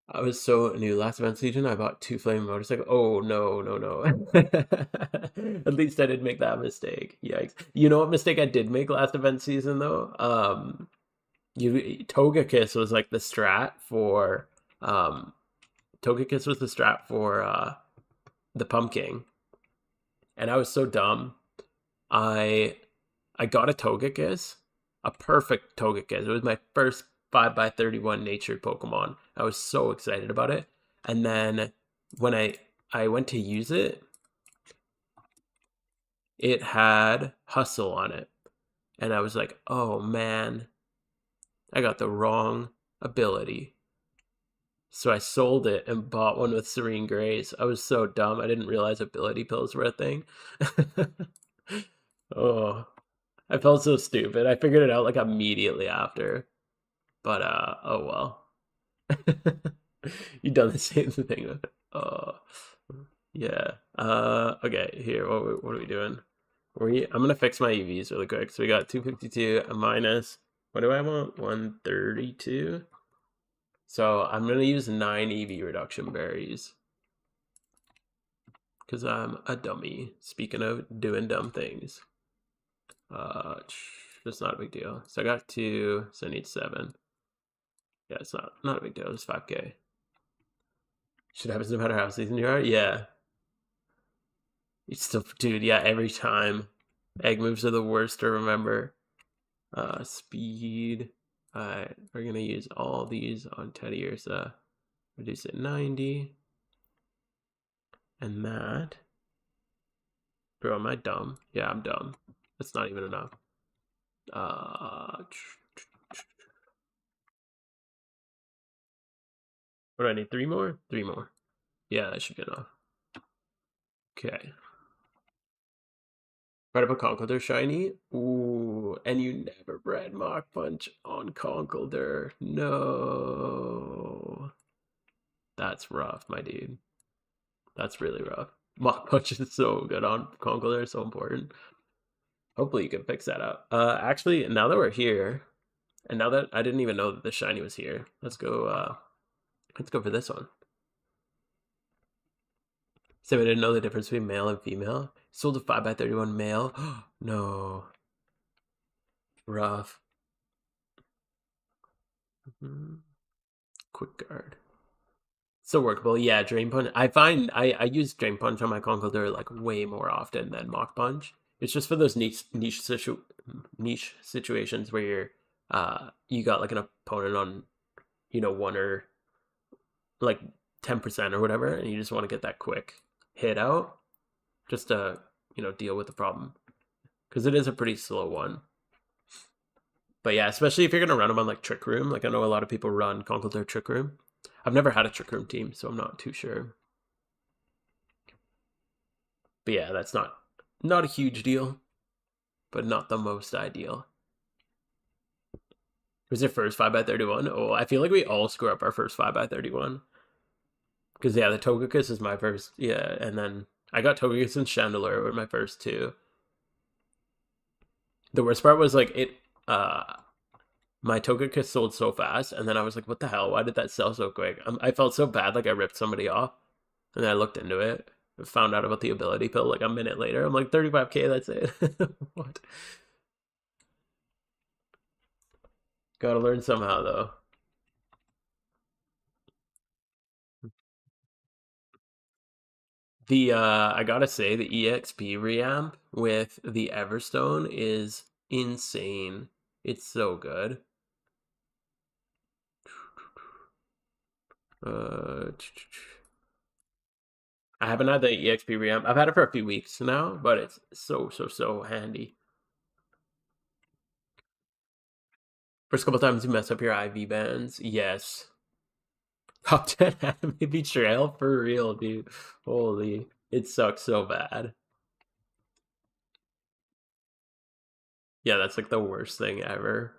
Speaker 1: I was so new last event season. I bought 2 flame motorcycle. Oh no, no, no. At least I didn't make that mistake. Yikes. You know what mistake I did make last event season though? Togekiss was like the strat for Togekiss was the strat for the Pumpkin. And I was so dumb. I got a Togekiss, a perfect Togekiss. It was my first 5x31 nature Pokemon. I was so excited about it. And then when I went to use it, it had Hustle on it. And I was like, oh man, I got the wrong ability. So I sold it and bought one with Serene Grace. I was so dumb. I didn't realize ability pills were a thing. Oh, I felt so stupid. I figured it out like immediately after. But oh well. You done the same thing with it. Oh yeah. Okay, here, what are we doing? I'm gonna fix my EVs really quick. So we got 252 a minus. What do I want? 132. So I'm gonna use 9 EV reduction berries. Because I'm a dummy. Speaking of doing dumb things. That's not a big deal. So I got 2, so I need 7. Yeah, it's not a big deal. It's 5k. Should happen no matter how seasoned you are. Yeah. It's still, dude. Yeah, every time. Egg moves are the worst to remember. Speed. Alright, we're gonna use all these on Teddy Ursa. Reduce it 90. And that. Bro, am I dumb? Yeah, I'm dumb. That's not even enough. What do I need? 3 more? 3 more. Yeah, that should be enough. Okay. Try to put Conkeldurr shiny. Ooh, and you never bred Mach Punch on Conkeldurr. No. That's rough, my dude. That's really rough. Mach Punch is so good on Conkeldurr, so important. Hopefully you can fix that up. Actually, now that we're here, and now that I didn't even know that the shiny was here, let's go for this one. So I didn't know the difference between male and female. Sold a 5x31 male. No. Rough. Quick guard. Still workable. Yeah, Drain Punch. I find I use Drain Punch on my Conkeldurr like way more often than Mach Punch. It's just for those niche situations where you're you got like an opponent on 1 or like 10% or whatever, and you just want to get that quick hit out just to deal with the problem, because it is a pretty slow one. But yeah, especially if you're gonna run them on like Trick Room. Like I know a lot of people run Conkeldurr Trick Room. I've never had a Trick Room team, so I'm not too sure. But yeah, that's not a huge deal, but not the most ideal. Was your first 5x31? Oh, I feel like we all screw up our first 5x31. Because yeah, the Togekiss is my first. Yeah, and then I got Togekiss and Chandelure were my first 2. The worst part was like my Togekiss sold so fast, and then I was like, what the hell? Why did that sell so quick? I felt so bad, like I ripped somebody off. And then I looked into it, found out about the ability pill like a minute later. I'm like, 35k, that's it. What? Gotta learn somehow, though. I gotta say, the EXP reamp with the Everstone is insane. It's so good. I haven't had the EXP reamp. I've had it for a few weeks now, but it's so handy. First couple times you mess up your IV bands, yes. Top 10 anime betrayal for real, dude. Holy, it sucks so bad. Yeah, that's like the worst thing ever.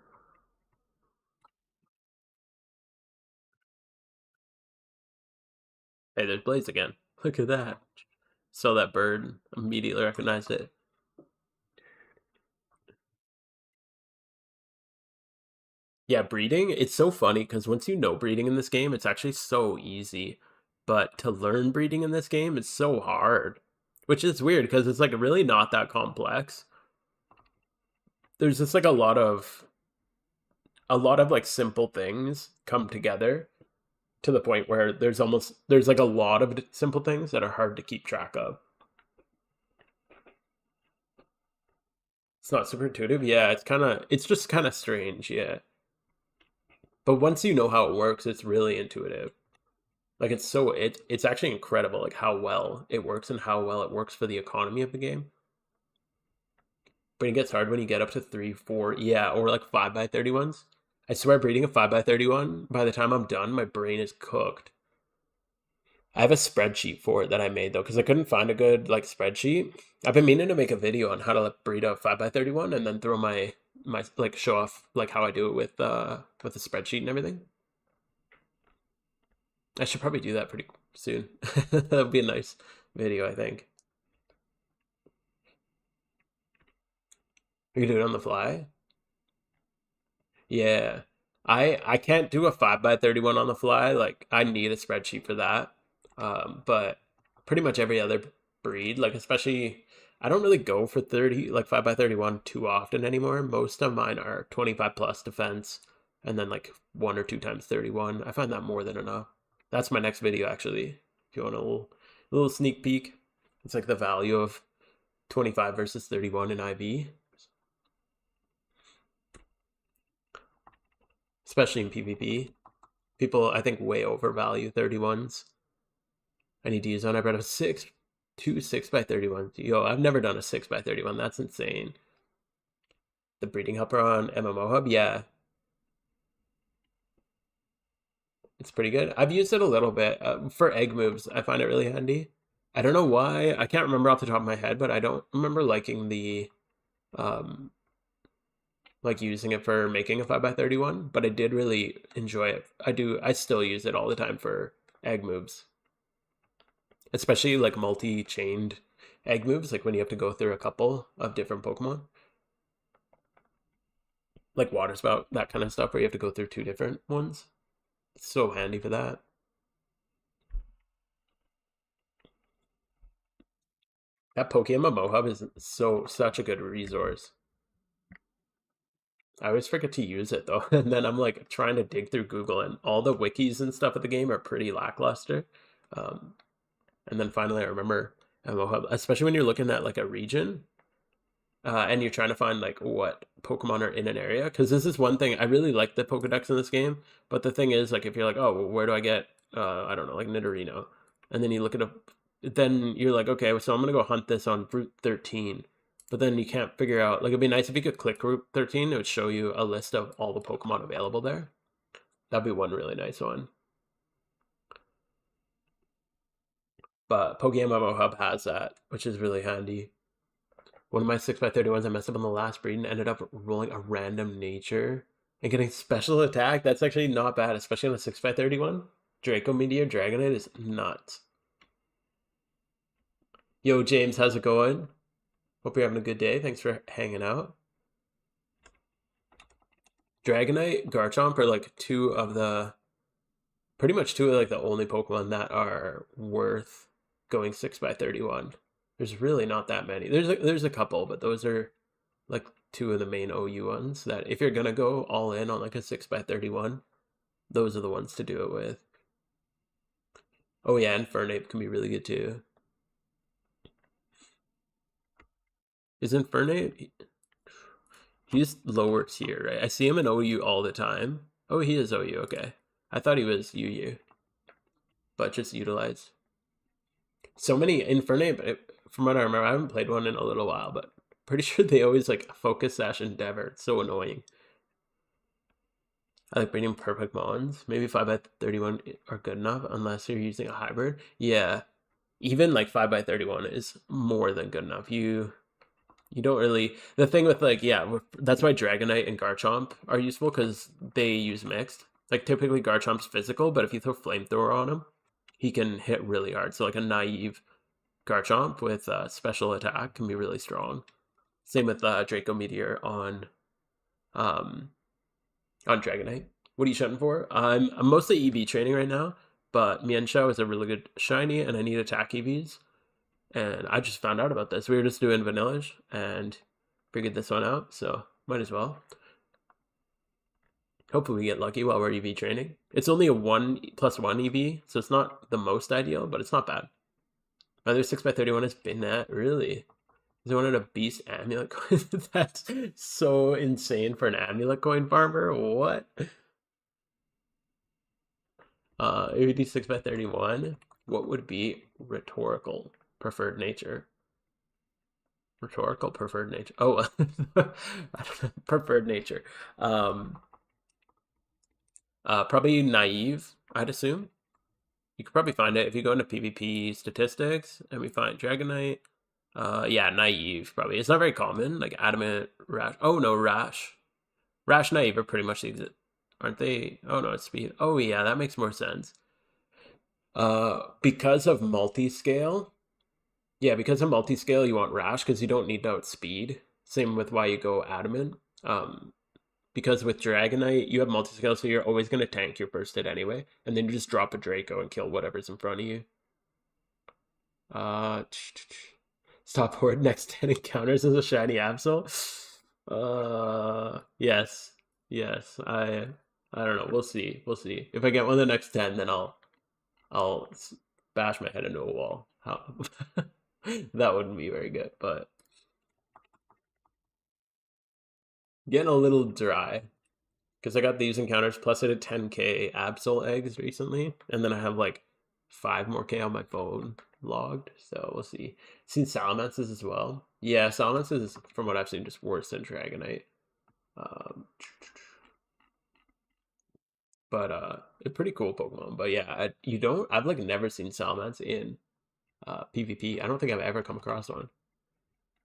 Speaker 1: Hey, there's Blaze again. Look at that. Saw that bird, immediately recognized it. Yeah, breeding, it's so funny because once you know breeding in this game, it's actually so easy. But to learn breeding in this game, it's so hard. Which is weird because it's like really not that complex. There's just like a lot of like simple things come together to the point where there's like a lot of simple things that are hard to keep track of. It's not super intuitive. Yeah, it's just kind of strange, yeah. But once you know how it works, it's really intuitive. Like it's actually incredible like how well it works and how well it works for the economy of the game. But it gets hard when you get up to 3, 4, yeah, or like 5x31s. I swear breeding a 5x31, by the time I'm done, my brain is cooked. I have a spreadsheet for it that I made though, because I couldn't find a good like spreadsheet. I've been meaning to make a video on how to like, breed a 5x31 and then throw my like show off like how I do it with the spreadsheet and everything. I should probably do that pretty soon. That would be a nice video, I think. You can do it on the fly. Yeah. I can't do a 5x31 on the fly. Like I need a spreadsheet for that. But pretty much every other breed, like especially I don't really go for 30 like 5x31 too often anymore. Most of mine are 25 plus defense and then like 1 or 2 times 31. I find that more than enough. That's my next video actually. If you want a little sneak peek. It's like the value of 25 versus 31 in IV. Especially in PvP. People, I think, way overvalue 31s. I need to use one. I brought a 6x31. Yo, I've never done a 6x31. That's insane. The breeding helper on MMO Hub, yeah. It's pretty good. I've used it a little bit. For egg moves, I find it really handy. I don't know why. I can't remember off the top of my head, but I don't remember liking the um like using it for making a 5x31, but I did really enjoy it. I still use it all the time for egg moves. Especially like multi-chained egg moves, like when you have to go through a couple of different Pokemon. Like Water Spout, that kind of stuff where you have to go through 2 different ones. It's so handy for that. That Pokemon Mohub is such a good resource. I always forget to use it though, and then I'm like trying to dig through Google, and all the wikis and stuff of the game are pretty lackluster. Um, and then finally, I remember MMO especially when you're looking at like a region, and you're trying to find like what Pokemon are in an area. Because this is one thing I really like the Pokedex in this game, but the thing is like if you're like, oh, well, where do I get I don't know, like Nidorino, and then you look at then you're like, okay, so I'm gonna go hunt this on Route 13. But then you can't figure out, like, it'd be nice if you could click Route 13, it would show you a list of all the Pokemon available there. That'd be one really nice one. But Pokemon Hub has that, which is really handy. One of my 6x31s, I messed up on the last breed and ended up rolling a random nature and getting special attack. That's actually not bad, especially on a 6x31. Draco Meteor Dragonite is nuts. Yo, James, how's it going? Hope you're having a good day. Thanks for hanging out. Dragonite, Garchomp are like pretty much two of like the only Pokemon that are worth going 6x31. There's really not that many. There's a couple, but those are like two of the main OU ones that if you're gonna go all in on like a 6x31, those are the ones to do it with. Oh yeah, and Fernape can be really good too. Isn't Fernape? He's lower tier, right? I see him in OU all the time. Oh, he is OU, okay. I thought he was UU. But just utilize. So many Infernape, from what I remember, I haven't played one in a little while, but pretty sure they always like Focus Sash Endeavor. It's so annoying. I like breeding perfect Mons. Maybe 5x31 are good enough unless you're using a hybrid. Yeah. Even like 5x31 is more than good enough. You don't really, the thing with like, yeah, that's why Dragonite and Garchomp are useful because they use mixed. Like typically Garchomp's physical, but if you throw Flamethrower on him, he can hit really hard. So like a naive Garchomp with special attack can be really strong. Same with Draco Meteor on Dragonite. What are you shutting for? I'm mostly EV training right now, but Mienshao is a really good shiny, and I need attack EVs. And I just found out about this. We were just doing Vanillage and figured this one out, so might as well. Hopefully we get lucky while we're EV training. It's only a 1+1 EV, so it's not the most ideal, but it's not bad. Either 6x31 has been that, really? Is it wanted a beast amulet coin? That's so insane for an amulet coin farmer. What? It would be 6x31. What would be rhetorical preferred nature? Rhetorical preferred nature. Oh, I don't know. Preferred nature. Probably naive, I'd assume. You could probably find it if you go into PvP statistics and we find Dragonite. Yeah, naive, probably. It's not very common, like adamant, rash. Oh, no, rash. Rash, naive are pretty much the exit. Aren't they? Oh, no, it's speed. Oh, yeah, that makes more sense. Because of multi-scale. Yeah, because of multi-scale, you want rash because you don't need to outspeed. Same with why you go adamant. Because with Dragonite, you have multi-scale, so you're always going to tank your first hit anyway. And then you just drop a Draco and kill whatever's in front of you. Stop horde next 10 encounters as a shiny Absol. Yes. Yes. I don't know. We'll see. We'll see. If I get one of the next 10, then I'll bash my head into a wall. That wouldn't be very good, but getting a little dry because I got these encounters plus I did 10k Absol eggs recently, and then I have like 5 more K on my phone logged, so we'll see. Seen Salamances as well. Yeah, Salamances is, from what I've seen, just worse than Dragonite. But a pretty cool Pokemon. But yeah, I've like never seen Salamence in PvP. I don't think I've ever come across one.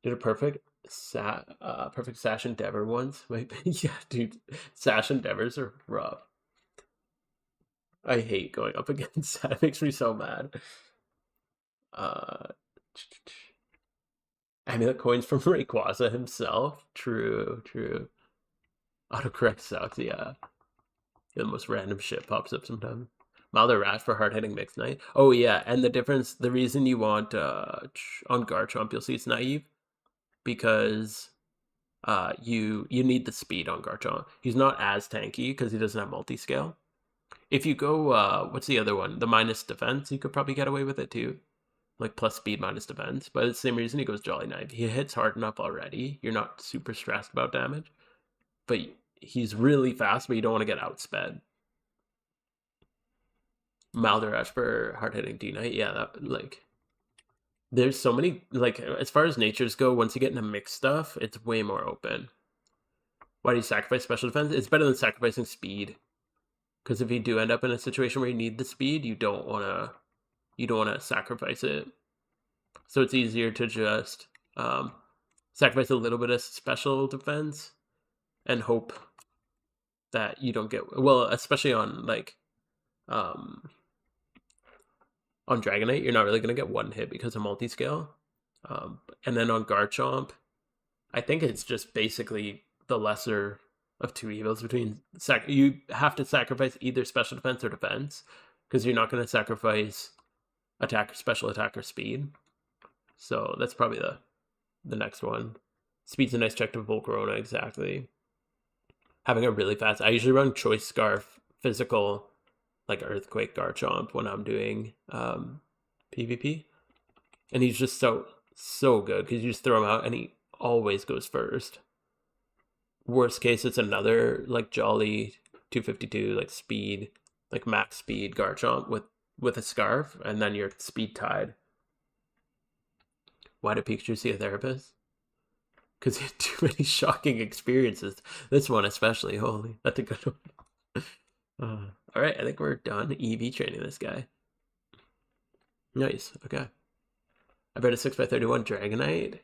Speaker 1: Did a perfect Sash Endeavor once. Yeah, dude, Sash Endeavors are rough. I hate going up against that. It makes me so mad. Amulet coins from Rayquaza himself. True, true. Autocorrect sucks, yeah. The most random shit pops up sometimes. Milder Rash for hard-hitting Mixed Knight. Oh yeah, and the reason you want on Garchomp, you'll see it's naive, because you need the speed on Garchomp. He's not as tanky because he doesn't have multi-scale. If you go, what's the other one? The minus defense, you could probably get away with it too. Like plus speed minus defense. But it's the same reason he goes Jolly Knife. He hits hard enough already. You're not super stressed about damage. But he's really fast, but you don't want to get outsped. Maldorash for hard-hitting D-Knight. Yeah, that, like, there's so many, like, as far as natures go, once you get into mixed stuff, it's way more open. Why do you sacrifice special defense? It's better than sacrificing speed. Because if you do end up in a situation where you need the speed, you don't want to sacrifice it. So it's easier to just sacrifice a little bit of special defense and hope that you don't get, well, especially on like on Dragonite, you're not really going to get one hit because of multi-scale. And then on Garchomp, I think it's just basically the lesser of two evils between you have to sacrifice either special defense or defense, because you're not going to sacrifice attack, special attack, or speed. So that's probably the next one. Speed's a nice check to Volcarona, exactly. Having a really fast, I usually run Choice Scarf, physical, like Earthquake Garchomp when I'm doing PvP. And he's just so good, because you just throw him out and he always goes first. Worst case, it's another like Jolly 252, like speed, like max speed Garchomp with a scarf, and then you're speed tied. Why did Pikachu see a therapist? Because he had too many shocking experiences. This one especially. Holy, that's a good one. All right, I think we're done EV training this guy. Nice. Okay. I bet a 6x31 Dragonite.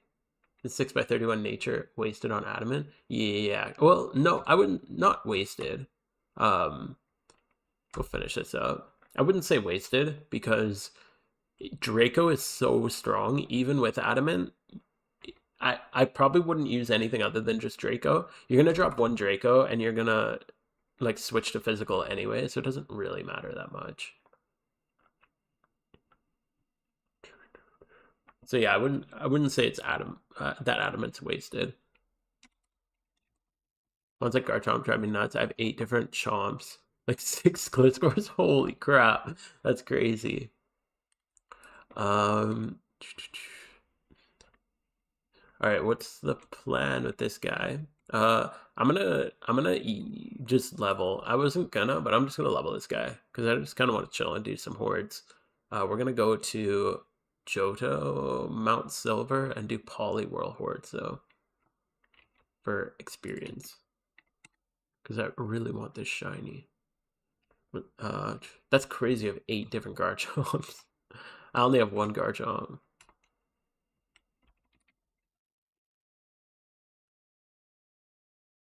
Speaker 1: The 6x31 nature wasted on adamant. Yeah. Well, no, I wouldn't. Not wasted. We'll finish this up. I wouldn't say wasted, because Draco is so strong, even with Adamant. I probably wouldn't use anything other than just Draco. You're gonna drop one Draco and you're gonna like switch to physical anyway, so it doesn't really matter that much. So yeah, I wouldn't say it's that Adamant's wasted. One's like Garchomp drive me nuts. I have 8 different Chomps, like 6 Gliscors. Holy crap, that's crazy. Um, all right, what's the plan with this guy? I'm gonna just level. I wasn't gonna, but I'm just gonna level this guy because I just kind of want to chill and do some hordes. We're gonna go to Johto, Mount Silver, and do Poliwhirl hordes though for experience because I really want this shiny. That's crazy. I have 8 different Garchomps. I only have 1 Garchomp.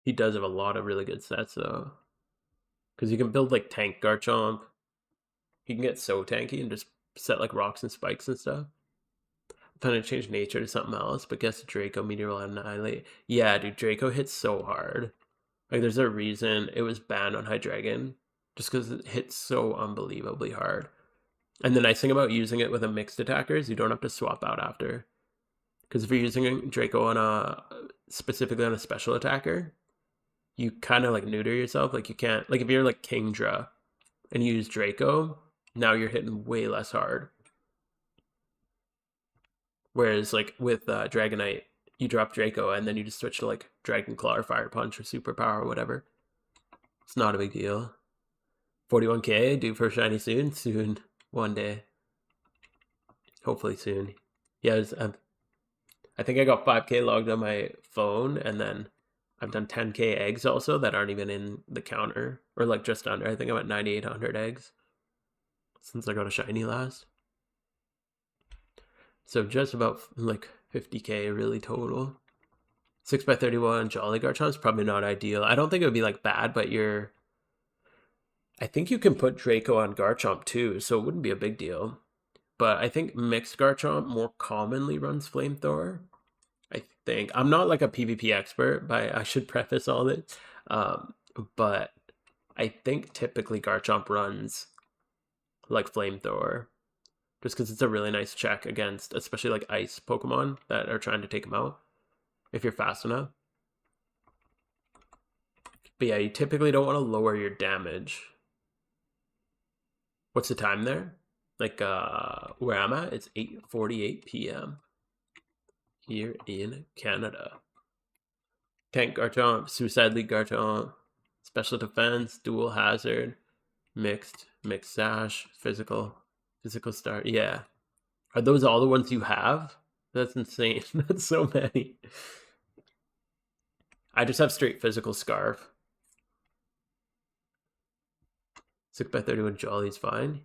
Speaker 1: He does have a lot of really good sets though, because you can build like tank Garchomp. He can get so tanky and just set like rocks and spikes and stuff. I'm trying to change nature to something else, but guess Draco Meteor will annihilate. Yeah, dude, Draco hits so hard. Like, there's a reason it was banned on Hydreigon, just because it hits so unbelievably hard. And the nice thing about using it with a mixed attacker is you don't have to swap out after. Because if you're using Draco on specifically on a special attacker, you kind of like neuter yourself. Like you can't, like if you're like Kingdra and you use Draco, now you're hitting way less hard. Whereas like with Dragonite, you drop Draco and then you just switch to like Dragon Claw or Fire Punch or Superpower or whatever. It's not a big deal. 41k, due for shiny soon? Soon. One day. Hopefully soon. Yeah, I think I got 5k logged on my phone, and then I've done 10k eggs also that aren't even in the counter, or like just under. I think I'm at 9,800 eggs since I got a shiny last. So just about like 50k really total. 6x31 Jolly Garchomp's probably not ideal. I don't think it would be like bad, but I think you can put Draco on Garchomp too, so it wouldn't be a big deal. But I think mixed Garchomp more commonly runs Flamethrower. I think. I'm not like a PvP expert, but I should preface all this. But I think typically Garchomp runs like Flamethrower, just because it's a really nice check against, especially like ice Pokemon that are trying to take them out, if you're fast enough. But yeah, you typically don't want to lower your damage. What's the time there? Like where I'm at, it's 8:48 p.m. here in Canada. Tank Garchomp, Suicide League Garchomp, Special Defense, Dual Hazard, Mixed Sash, Physical Start. Yeah. Are those all the ones you have? That's insane. That's so many. I just have straight Physical Scarf. 6x31 Jolly's fine.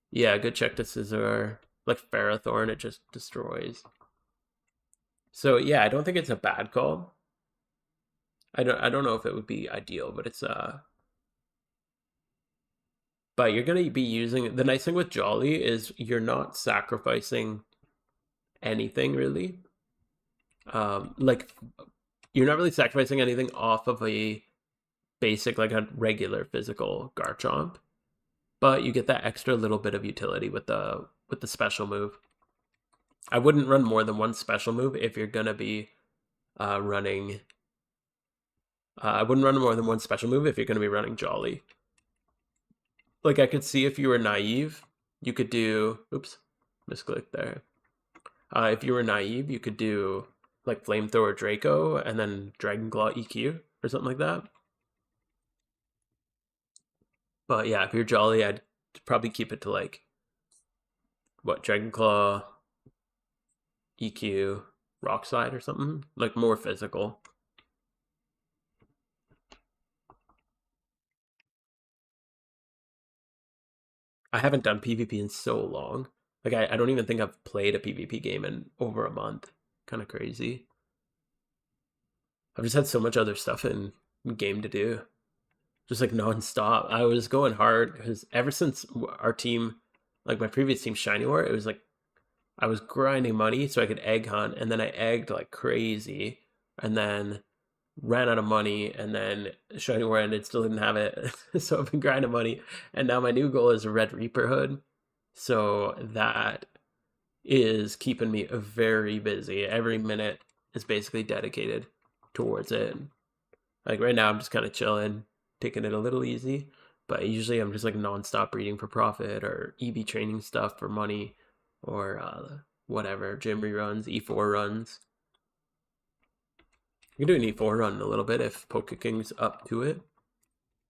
Speaker 1: Yeah, good check to Scizor. Like Ferrothorn, it just destroys. So yeah, I don't think it's a bad call. I don't know if it would be ideal, but it's but you're gonna be using, the nice thing with Jolly is you're not sacrificing anything really. Like you're not really sacrificing anything off of a basic, like a regular physical Garchomp, but you get that extra little bit of utility with the special move. I wouldn't run more than one special move if you're gonna be running. I wouldn't run more than one special move if you're gonna be running Jolly. Like I could see if you were naive, you could do. Oops, misclicked there. If you were naive, you could do like Flamethrower Draco and then Dragon Claw EQ or something like that. But yeah, if you're Jolly, I'd probably keep it to like what, Dragon Claw, EQ, Rock Slide or something, like more physical. I haven't done PvP in so long. Like I don't even think I've played a PvP game in over a month. Kind of crazy. I've just had so much other stuff in game to do. Just like non-stop. I was going hard because ever since our team like my previous team, Shiny War, it was like I was grinding money so I could egg hunt, and then I egged like crazy, and then ran out of money, and then Shiny War ended, still didn't have it. So I've been grinding money, and now my new goal is a Red Reaper hood. So that is keeping me very busy. Every minute is basically dedicated towards it. Like right now, I'm just kind of chilling, taking it a little easy. But usually, I'm just like nonstop reading for profit or EV training stuff for money, or whatever, gym reruns, E4 runs. We can do an E4 run in a little bit if PokeKing's up to it.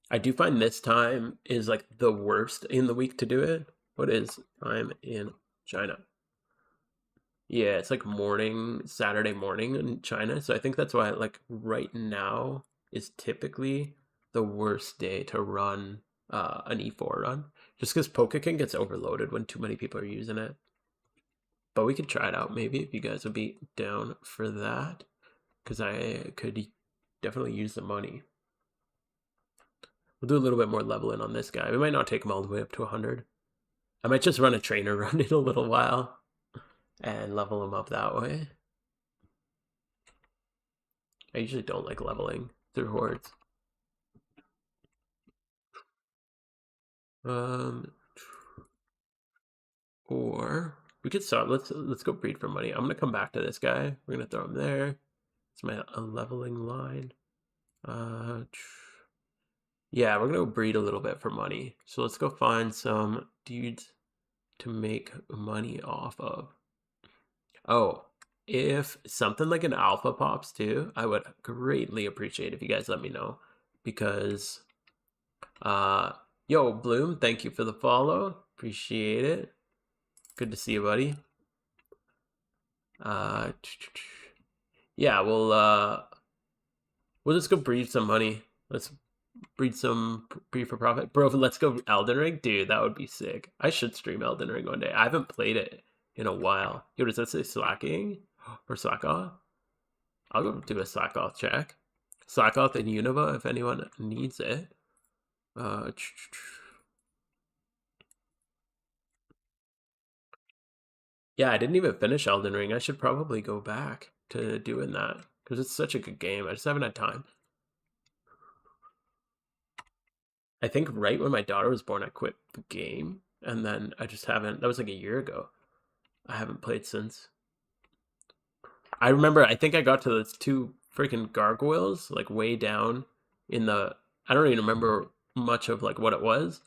Speaker 1: I do find this time is like the worst in the week to do it. What is time in China? Yeah, it's like morning, Saturday morning in China. So I think that's why like right now is typically the worst day to run an E4 run. Just because PokeKing gets overloaded when too many people are using it. But we could try it out maybe if you guys would be down for that. Because I could definitely use the money. We'll do a little bit more leveling on this guy. We might not take him all the way up to 100. I might just run a trainer run in a little while and level him up that way. I usually don't like leveling through hordes. Or we could start. Let's go breed for money. I'm gonna come back to this guy. We're gonna throw him there. It's my leveling line. Yeah, we're gonna breed a little bit for money. So let's go find some dudes to make money off of. Oh, if something like an alpha pops too, I would greatly appreciate if you guys let me know. Because yo, Bloom, thank you for the follow. Appreciate it. Good to see you, buddy. Yeah, we'll just go breed some money. Let's breed for profit. Bro, let's go Elden Ring. Dude, that would be sick. I should stream Elden Ring one day. I haven't played it in a while. Yo, does that say slacking? Or slack off? I'll go do a slack off check. Slack off in Unova if anyone needs it. Yeah, I didn't even finish Elden Ring. I should probably go back to doing that because it's such a good game. I just haven't had time. I think right when my daughter was born, I quit the game, and then I just haven't. That was like a year ago. I haven't played since. I remember. I think I got to those two freaking gargoyles like way down in the. I don't even remember much of like what it was.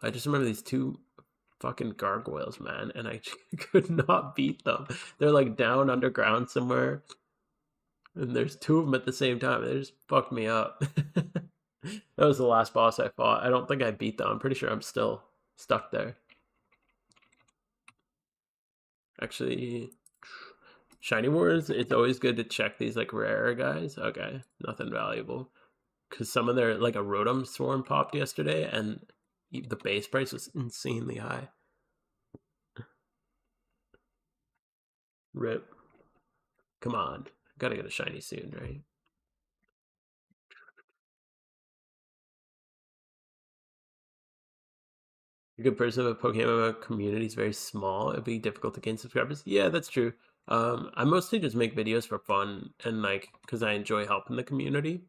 Speaker 1: I just remember these two fucking gargoyles, man, and I could not beat them. They're like down underground somewhere, and there's two of them at the same time. They just fucked me up. That was the last boss I fought. I don't think I beat them. I'm pretty sure I'm still stuck there. Actually, Shiny Wars, it's always good to check these like rare guys. Okay, nothing valuable. Because some of their, like a Rotom Swarm popped yesterday, and the base price was insanely high. Rip. Come on. Gotta get a shiny soon, right? A good person, but Pokemon community is very small. It'd be difficult to gain subscribers. Yeah, that's true. I mostly just make videos for fun and like because I enjoy helping the community.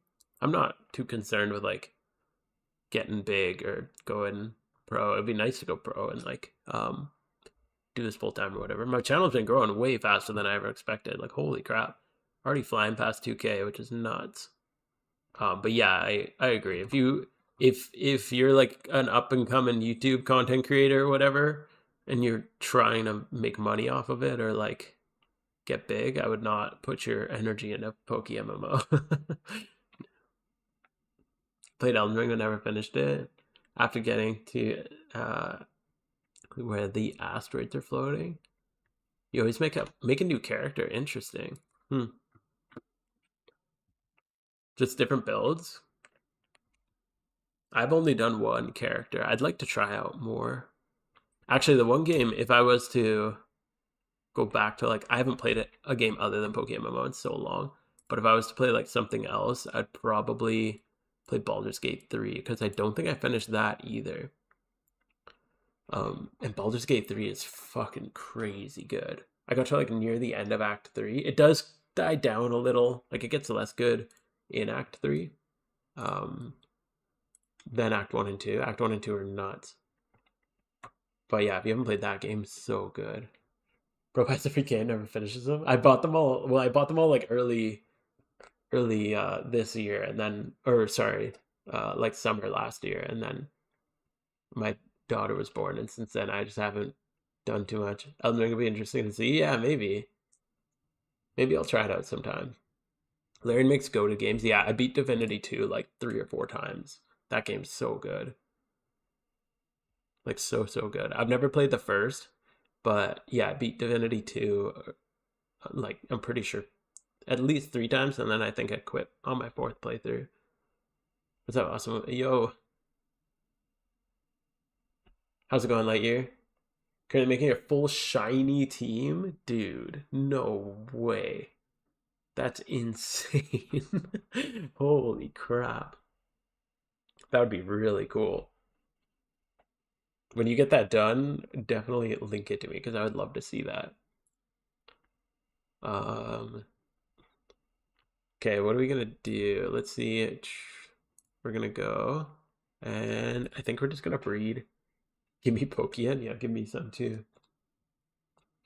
Speaker 1: I'm not too concerned with like getting big or going pro. It'd be nice to go pro and like do this full time or whatever. My channel's been growing way faster than I ever expected. Like holy crap, already flying past 2K, which is nuts. But yeah, I agree. If you're like an up and coming YouTube content creator or whatever, and you're trying to make money off of it or like get big, I would not put your energy into Poke MMO. Played Elden Ring, but never finished it. After getting to where the asteroids are floating, you always make a new character. Interesting. Just different builds. I've only done one character. I'd like to try out more. Actually, the one game, if I was to go back to like, I haven't played a game other than Pokemon MMO in so long, but if I was to play like something else, I'd probably play Baldur's Gate 3 because I don't think I finished that either. And Baldur's Gate 3 is fucking crazy good. I got to like near the end of Act 3. It does die down a little. Like it gets less good in Act 3. Then Act 1 and 2. Act 1 and 2 are nuts. But yeah, if you haven't played that game, so good. Bro buys every game, never finishes them. I bought them all. Well, I bought them all like early this year, and then, or sorry, like summer last year, and then my daughter was born, and since then I just haven't done too much. Elden Ring will be interesting to see. Yeah, maybe I'll try it out sometime. Larry makes go-to games. Yeah, I beat Divinity 2 like 3 or 4 times. That game's so good. Like so good. I've never played the first, but yeah, I beat Divinity 2 like I'm pretty sure at least 3 times, and then I think I quit on my 4th playthrough. What's up, awesome? Yo, how's it going, Lightyear? Currently making a full shiny team? Dude, no way. That's insane. Holy crap. That would be really cool. When you get that done, definitely link it to me because I would love to see that. Okay, what are we gonna do? Let's see. We're gonna go, and I think we're just gonna breed. Give me Pokeon, yeah, give me some too.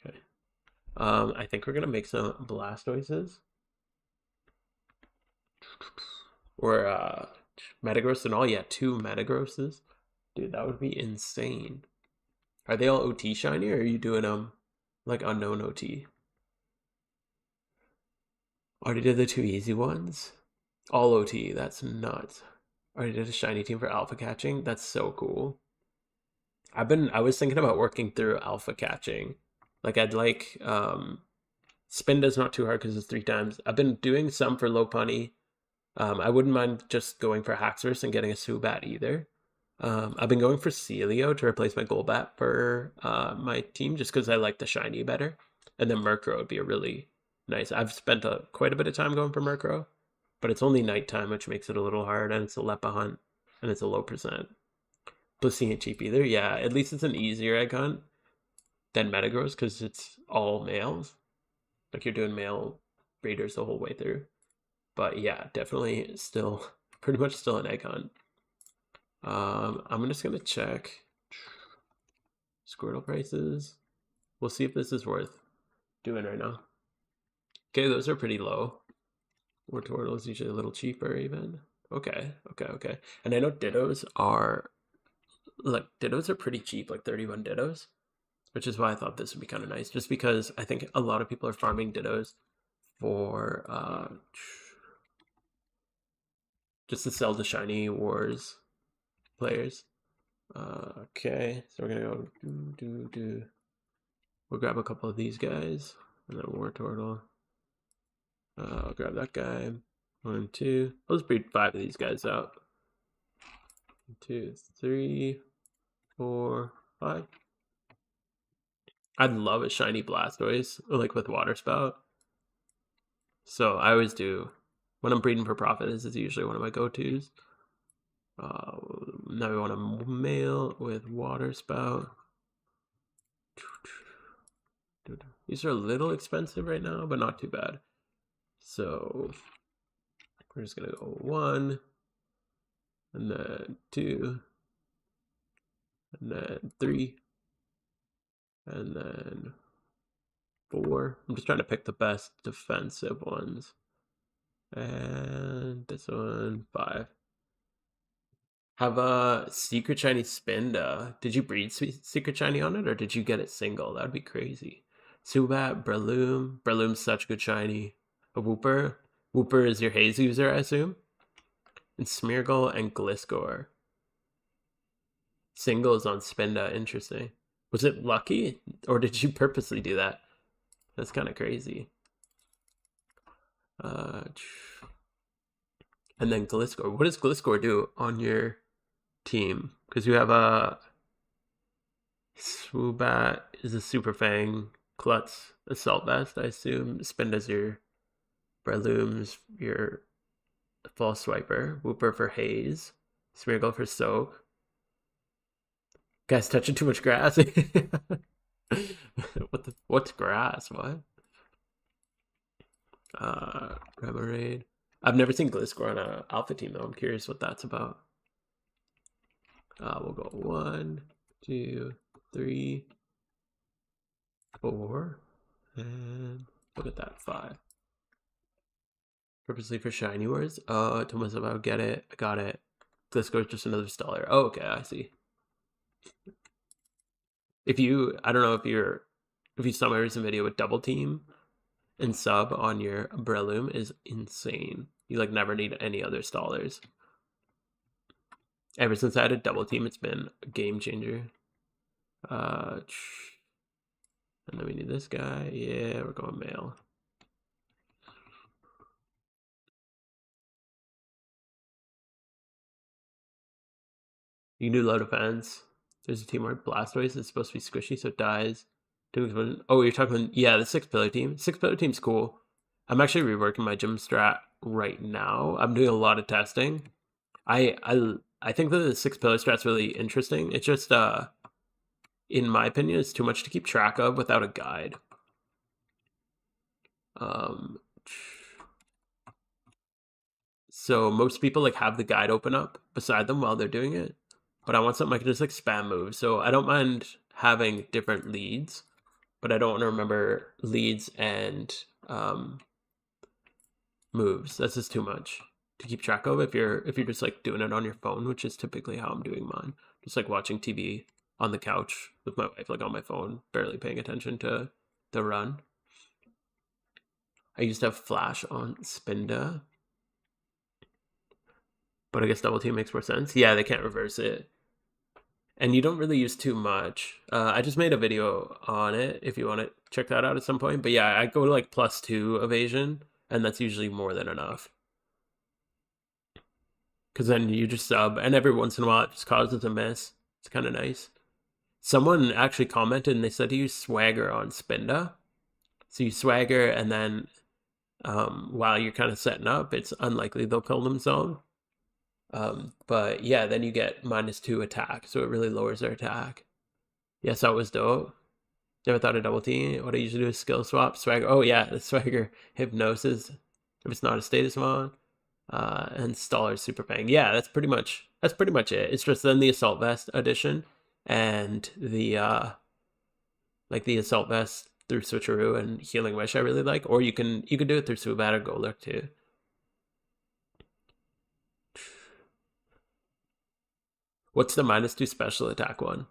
Speaker 1: Okay. I think we're gonna make some Blastoises. Or Metagross and all. Yeah, 2 Metagrosses. Dude, that would be insane. Are they all OT shiny, or are you doing them like unknown OT? Already did the 2 easy ones. All OT, that's nuts. Already did a shiny team for alpha catching. That's so cool. I was thinking about working through alpha catching. Like I'd like spin does not too hard because it's 3 times. I've been doing some for Lopunny. I wouldn't mind just going for Haxorus and getting a Zubat either. I've been going for Celio to replace my Golbat for my team just because I like the shiny better. And then Murkrow would be a really nice. I've spent quite a bit of time going for Murkrow, but it's only nighttime, which makes it a little hard, and it's a Lepa hunt, and it's a low percent. Plus, ain't cheap either. Yeah, at least it's an easier egg hunt than Metagross because it's all males. Like you're doing male breeders the whole way through. But yeah, definitely still pretty much still an egg hunt. I'm just gonna check Squirtle prices. We'll see if this is worth doing right now. Okay, those are pretty low. Wartortle is usually a little cheaper even. Okay. And I know Dittos are pretty cheap, like 31 Dittos, which is why I thought this would be kind of nice, just because I think a lot of people are farming Dittos for just to sell to Shiny Wars players. Okay, so we're gonna go We'll grab a couple of these guys, and then Wartortle. I'll grab that guy. 1, 2. I'll just breed 5 of these guys out. 1, 2, 3, 4, 5. I'd love a shiny Blastoise, like with Water Spout. So I always do. When I'm breeding for profit, this is usually one of my go-tos. Now we want a male with Water Spout. These are a little expensive right now, but not too bad. So we're just gonna go 1, and then 2, and then 3, and then 4. I'm just trying to pick the best defensive ones. And this one, 5. Have a Secret Shiny Spinda. Did you breed Secret Shiny on it, or did you get it single? That'd be crazy. Zubat, Breloom. Breloom's such good shiny. A Wooper. Wooper is your Haze user, I assume. And Smeargle and Gliscor. Singles on Spinda. Interesting. Was it lucky, or did you purposely do that? That's kind of crazy. And then Gliscor. What does Gliscor do on your team? Because you have a Swoobat is a Super Fang, Klutz, Assault Vest, I assume. Spinda's your Breloom's your False Swiper, Wooper for Haze, Smeargle for Soak. Guys touching too much grass. What's grass? What? Remoraid. I've never seen Gliscor on a alpha team though. I'm curious what that's about. We'll go 1, 2, 3, 4, and look at that 5. Purposely for shiny words. Oh, told myself I would get it. I got it. Gliscor's just another stellar. Oh, okay, I see. If you, I don't know if you saw my recent video with double team and sub on your Breloom is insane. You like never need any other stallers. Ever since I had a double team, it's been a game changer. And then we need this guy. Yeah, we're going male. You can do low defense. There's a team where Blastoise is supposed to be squishy, so it dies. Oh, you're talking, yeah, the 6-pillar team. 6-pillar team's cool. I'm actually reworking my gym strat right now. I'm doing a lot of testing. I think that the 6-pillar strat's really interesting. It's just, in my opinion, it's too much to keep track of without a guide. So most people like have the guide open up beside them while they're doing it, but I want something I can just like spam move. So I don't mind having different leads, but I don't want to remember leads and moves. That's just too much to keep track of if you're just like doing it on your phone, which is typically how I'm doing mine. Just like watching TV on the couch with my wife, like on my phone, barely paying attention to the run. I used to have Flash on Spinda, but I guess double team makes more sense. Yeah, they can't reverse it. And you don't really use too much. I just made a video on it if you want to check that out at some point. But yeah, I go to like +2 evasion, and that's usually more than enough. Because then you just sub, and every once in a while it just causes a miss. It's kind of nice. Someone actually commented and they said to use Swagger on Spinda. So you Swagger, and then while you're kind of setting up, it's unlikely they'll kill themselves. But yeah, then you get -2 attack, so it really lowers their attack. Yes, that was dope. Never thought of double team. What I usually do is skill swap, Swagger. Oh yeah, the Swagger Hypnosis if it's not a status mod. And Staller Super Fang. Yeah, that's pretty much it. It's just then the Assault Vest edition and the like the Assault Vest through Switcheroo and Healing Wish I really like. Or you can do it through Zubat or Golurk too. What's the -2 special attack one?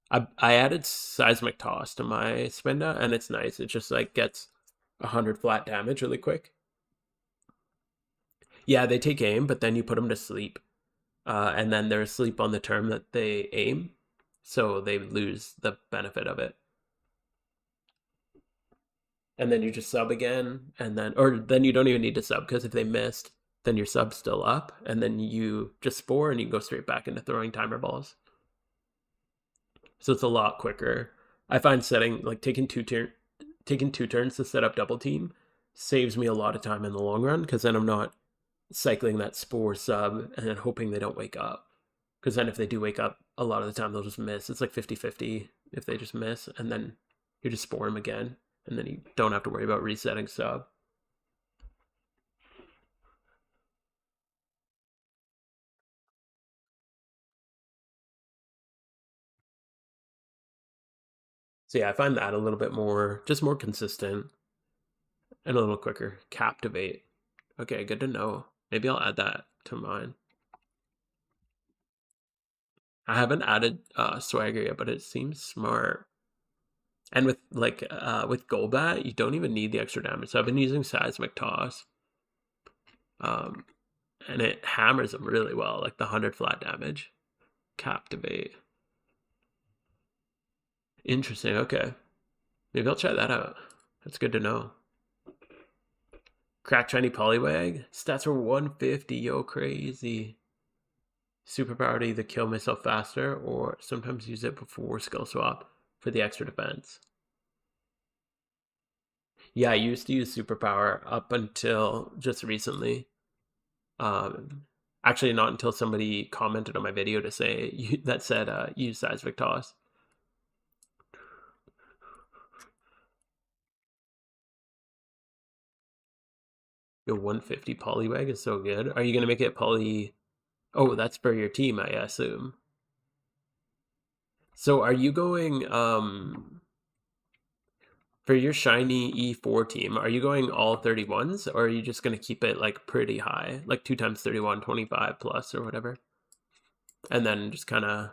Speaker 1: I added Seismic Toss to my Spinda, and it's nice. It just like gets 100 flat damage really quick. Yeah, they take aim, but then you put them to sleep. And then they're asleep on the turn that they aim, so they lose the benefit of it. And then you just sub again, and then you don't even need to sub, because if they missed, then your sub's still up, and then you just spore and you can go straight back into throwing timer balls. So it's a lot quicker. I find taking two turns to set up double team saves me a lot of time in the long run, because then I'm not cycling that spore sub and then hoping they don't wake up. Because then if they do wake up, a lot of the time they'll just miss. It's like 50-50 if they just miss, and then you just spore them again, and then you don't have to worry about resetting sub. So yeah, I find that a little bit more, just more consistent and a little quicker. Captivate. Okay, good to know. Maybe I'll add that to mine. I haven't added Swagger yet, but it seems smart. And with with Golbat, you don't even need the extra damage. So I've been using Seismic Toss. And it hammers them really well, like the 100 flat damage. Captivate. Interesting, okay. Maybe I'll try that out. That's good to know. Crack Shiny Poliwag. Stats were 150, yo, crazy. Superpower to either kill myself faster or sometimes use it before skill swap for the extra defense. Yeah, I used to use superpower up until just recently. I Actually, not until somebody commented on my video to say that said use seismic toss. Yo, 150 Poliwag is so good. Are you gonna make it poly? Oh, that's for your team, I assume. So are you going for your shiny E4 team, are you going all 31s, or are you just gonna keep it like pretty high, like 2 times 31, 25 plus or whatever? And then just kind of...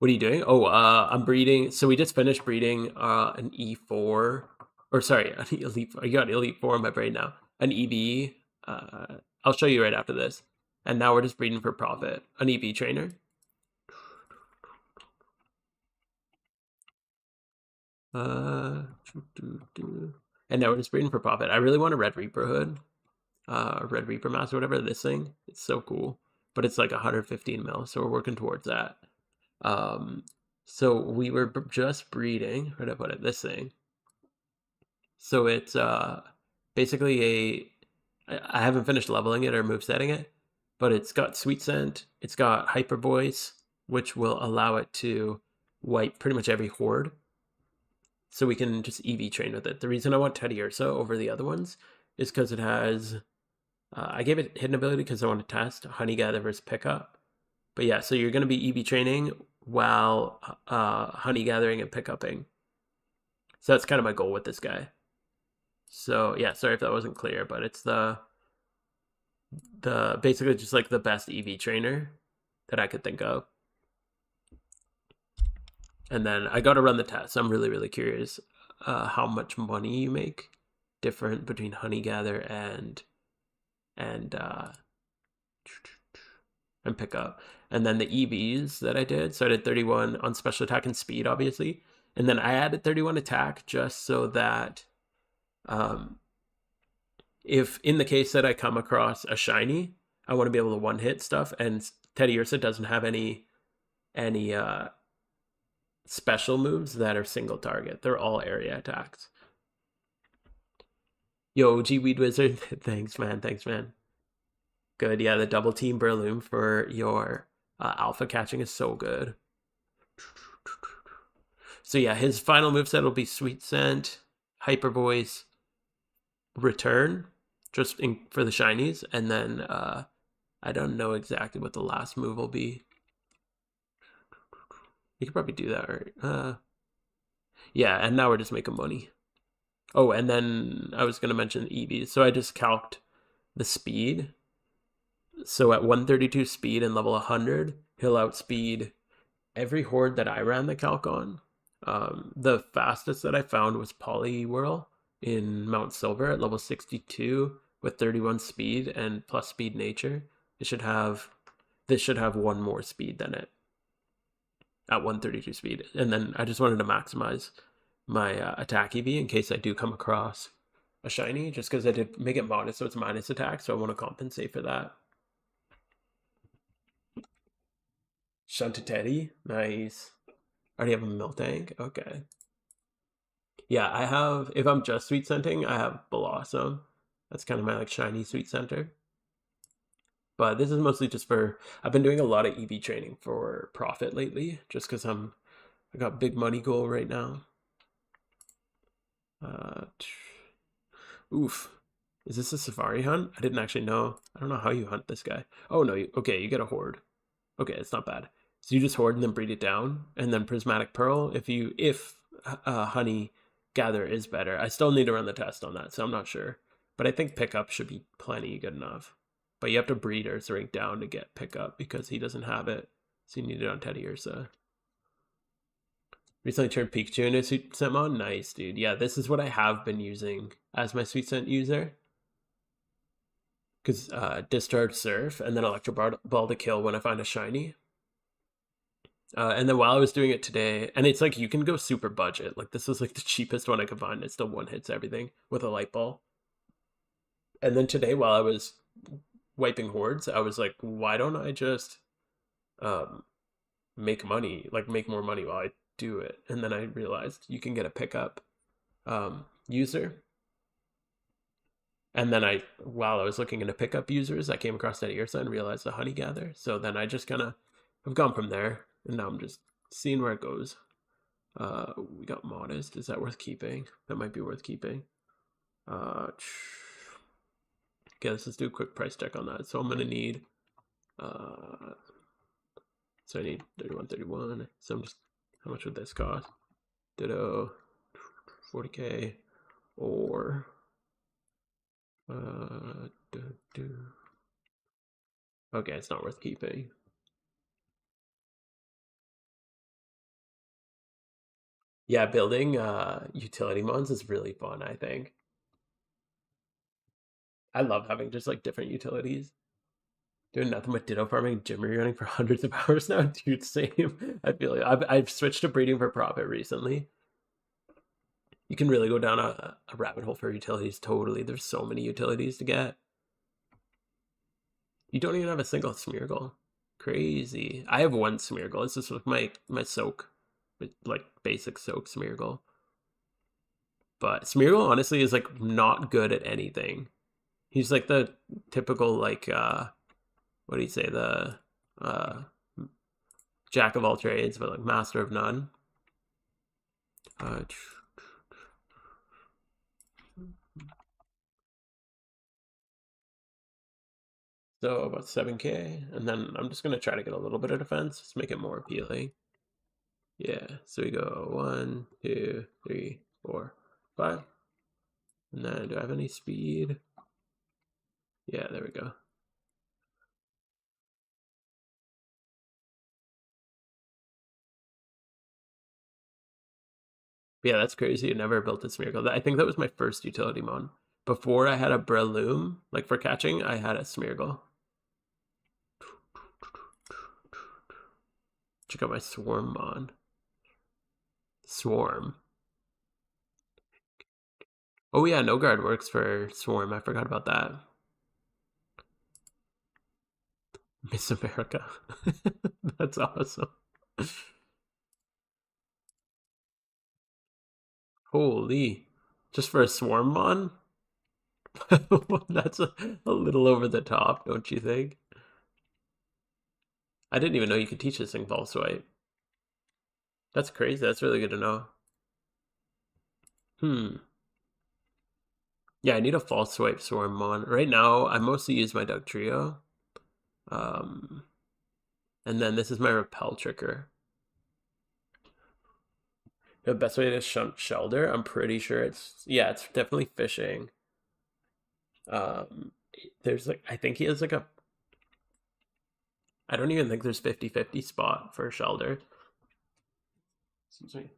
Speaker 1: What are you doing? Oh, I'm breeding. So we just finished breeding an E4, or sorry, an Elite. I got Elite 4 in my brain now. An EV. I'll show you right after this. And now we're just breeding for profit. An EV trainer. And now we're just breeding for profit. I really want a Red Reaper hood. Red Reaper mask or whatever. This thing. It's so cool. But it's like 115 mil, so we're working towards that. So we were just breeding, where did I put it? This thing. So it's basically I haven't finished leveling it or movesetting it, but it's got Sweet Scent, it's got Hyper Voice, which will allow it to wipe pretty much every horde. So we can just EV train with it. The reason I want Teddiursa over the other ones is because it has, I gave it hidden ability because I want to test Honey Gather versus Pickup. But yeah, so you're going to be EV training while honey gathering and pickuping. So that's kind of my goal with this guy. So yeah, sorry if that wasn't clear, but it's the basically just like the best EV trainer that I could think of. And then I got to run the test. I'm really curious how much money you make different between honey gather and pick up. And then the EVs that I did, so I did 31 on special attack and speed, obviously. And then I added 31 attack just so that if in the case that I come across a shiny, I want to be able to one-hit stuff. And Teddiursa doesn't have any special moves that are single target. They're all area attacks. Yo, G Weed Wizard, thanks man. Good, yeah, the double team Breloom for your alpha catching is so good. So yeah, his final moveset will be Sweet Scent, Hyper Voice, Return, just for the shinies, and then I don't know exactly what the last move will be. You could probably do that, right? Yeah, and now we're just making money. Oh, and then I was going to mention EVs. So I just calced the speed. So at 132 speed and level 100, he'll outspeed every horde that I ran the calc on. The fastest that I found was Poliwhirl in Mount Silver at level 62 with 31 speed and plus speed nature. This should have one more speed than it at 132 speed. And then I just wanted to maximize my attack EV in case I do come across a shiny, just because I did make it modest, so it's minus attack, so I want to compensate for that. Shantateddy, nice. I already have a Miltank, okay. Yeah, I have, if I'm just Sweet Scenting, I have Blossom. That's kind of my like shiny Sweet Center. But this is mostly just for, I've been doing a lot of EV training for profit lately, just because I got big money goal right now. Oof. Is this a safari hunt? I didn't actually know. I don't know how you hunt this guy. Oh no, okay, you get a horde. Okay, it's not bad. So you just horde and then breed it down, and then Prismatic Pearl. If honey gather is better, I still need to run the test on that, so I'm not sure. But I think pickup should be plenty good enough. But you have to breed Ursaring down to get pickup because he doesn't have it, so you need it on Teddiursa. Recently turned Pikachu into Sweet Scent mod. Nice, dude. Yeah, this is what I have been using as my Sweet Scent user. Because Discharge Surf and then Electro Ball to kill when I find a shiny. And then while I was doing it today, and it's like you can go super budget. Like this was like the cheapest one I could find. It still one hits everything with a light ball. And then today, while I was wiping hordes, I was like, why don't I just make money, like make more money while I do it? And then I realized you can get a pickup user. And then while I was looking into pickup users, I came across that Ursa and realized the honey gather. So then I just kind of have gone from there, and now I'm just seeing where it goes. We got modest. Is that worth keeping? That might be worth keeping. Okay, let's just do a quick price check on that. So I'm gonna need, so I need 31. So I'm just, how much would this cost? Ditto, 40k, or okay, it's not worth keeping. Yeah, building utility mons is really fun, I think. I love having just like different utilities. Doing nothing but ditto farming, gym rerunning for hundreds of hours now, dude. Same. I feel like I've switched to breeding for profit recently. You can really go down a rabbit hole for utilities. Totally, there's so many utilities to get. You don't even have a single Smeargle. Crazy. I have one Smeargle. It's just like my soak, like basic soak Smeargle. But Smeargle honestly is like not good at anything. He's like the typical like what do you say, the jack of all trades but like master of none. So about 7k, and then I'm just gonna try to get a little bit of defense, just make it more appealing. Yeah, so we go 1, 2, 3, 4, 5. And then do I have any speed? Yeah, there we go. Yeah, that's crazy. I never built this Smeargle. I think that was my first utility mon. Before I had a Breloom, like for catching, I had a Smeargle. Check out my Swarm mon. Swarm. Oh yeah, No Guard works for Swarm. I forgot about that. Miss America. That's awesome. Holy. Just for a Swarm mon? That's a little over the top, don't you think? I didn't even know you could teach this thing False Swipe. That's crazy. That's really good to know. Yeah, I need a False Swipe Swarm mon. Right now, I mostly use my Dugtrio. And then this is my Repel Tricker. The best way to shunt Shelder, I'm pretty sure it's definitely fishing. There's like, I think he has like I don't even think there's 50-50 spot for Shelder. Excuse me.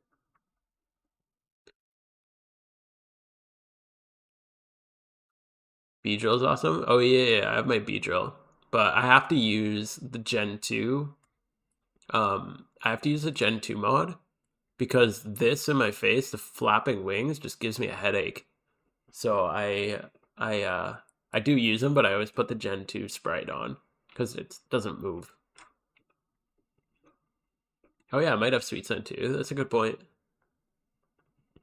Speaker 1: Beedrill is awesome. Oh yeah, I have my Beedrill, but I have to use the Gen 2. I have to use the Gen 2 mod because this in my face, the flapping wings, just gives me a headache. So I do use them, but I always put the Gen 2 sprite on because it doesn't move. Oh yeah, I might have Sweet Scent too. That's a good point.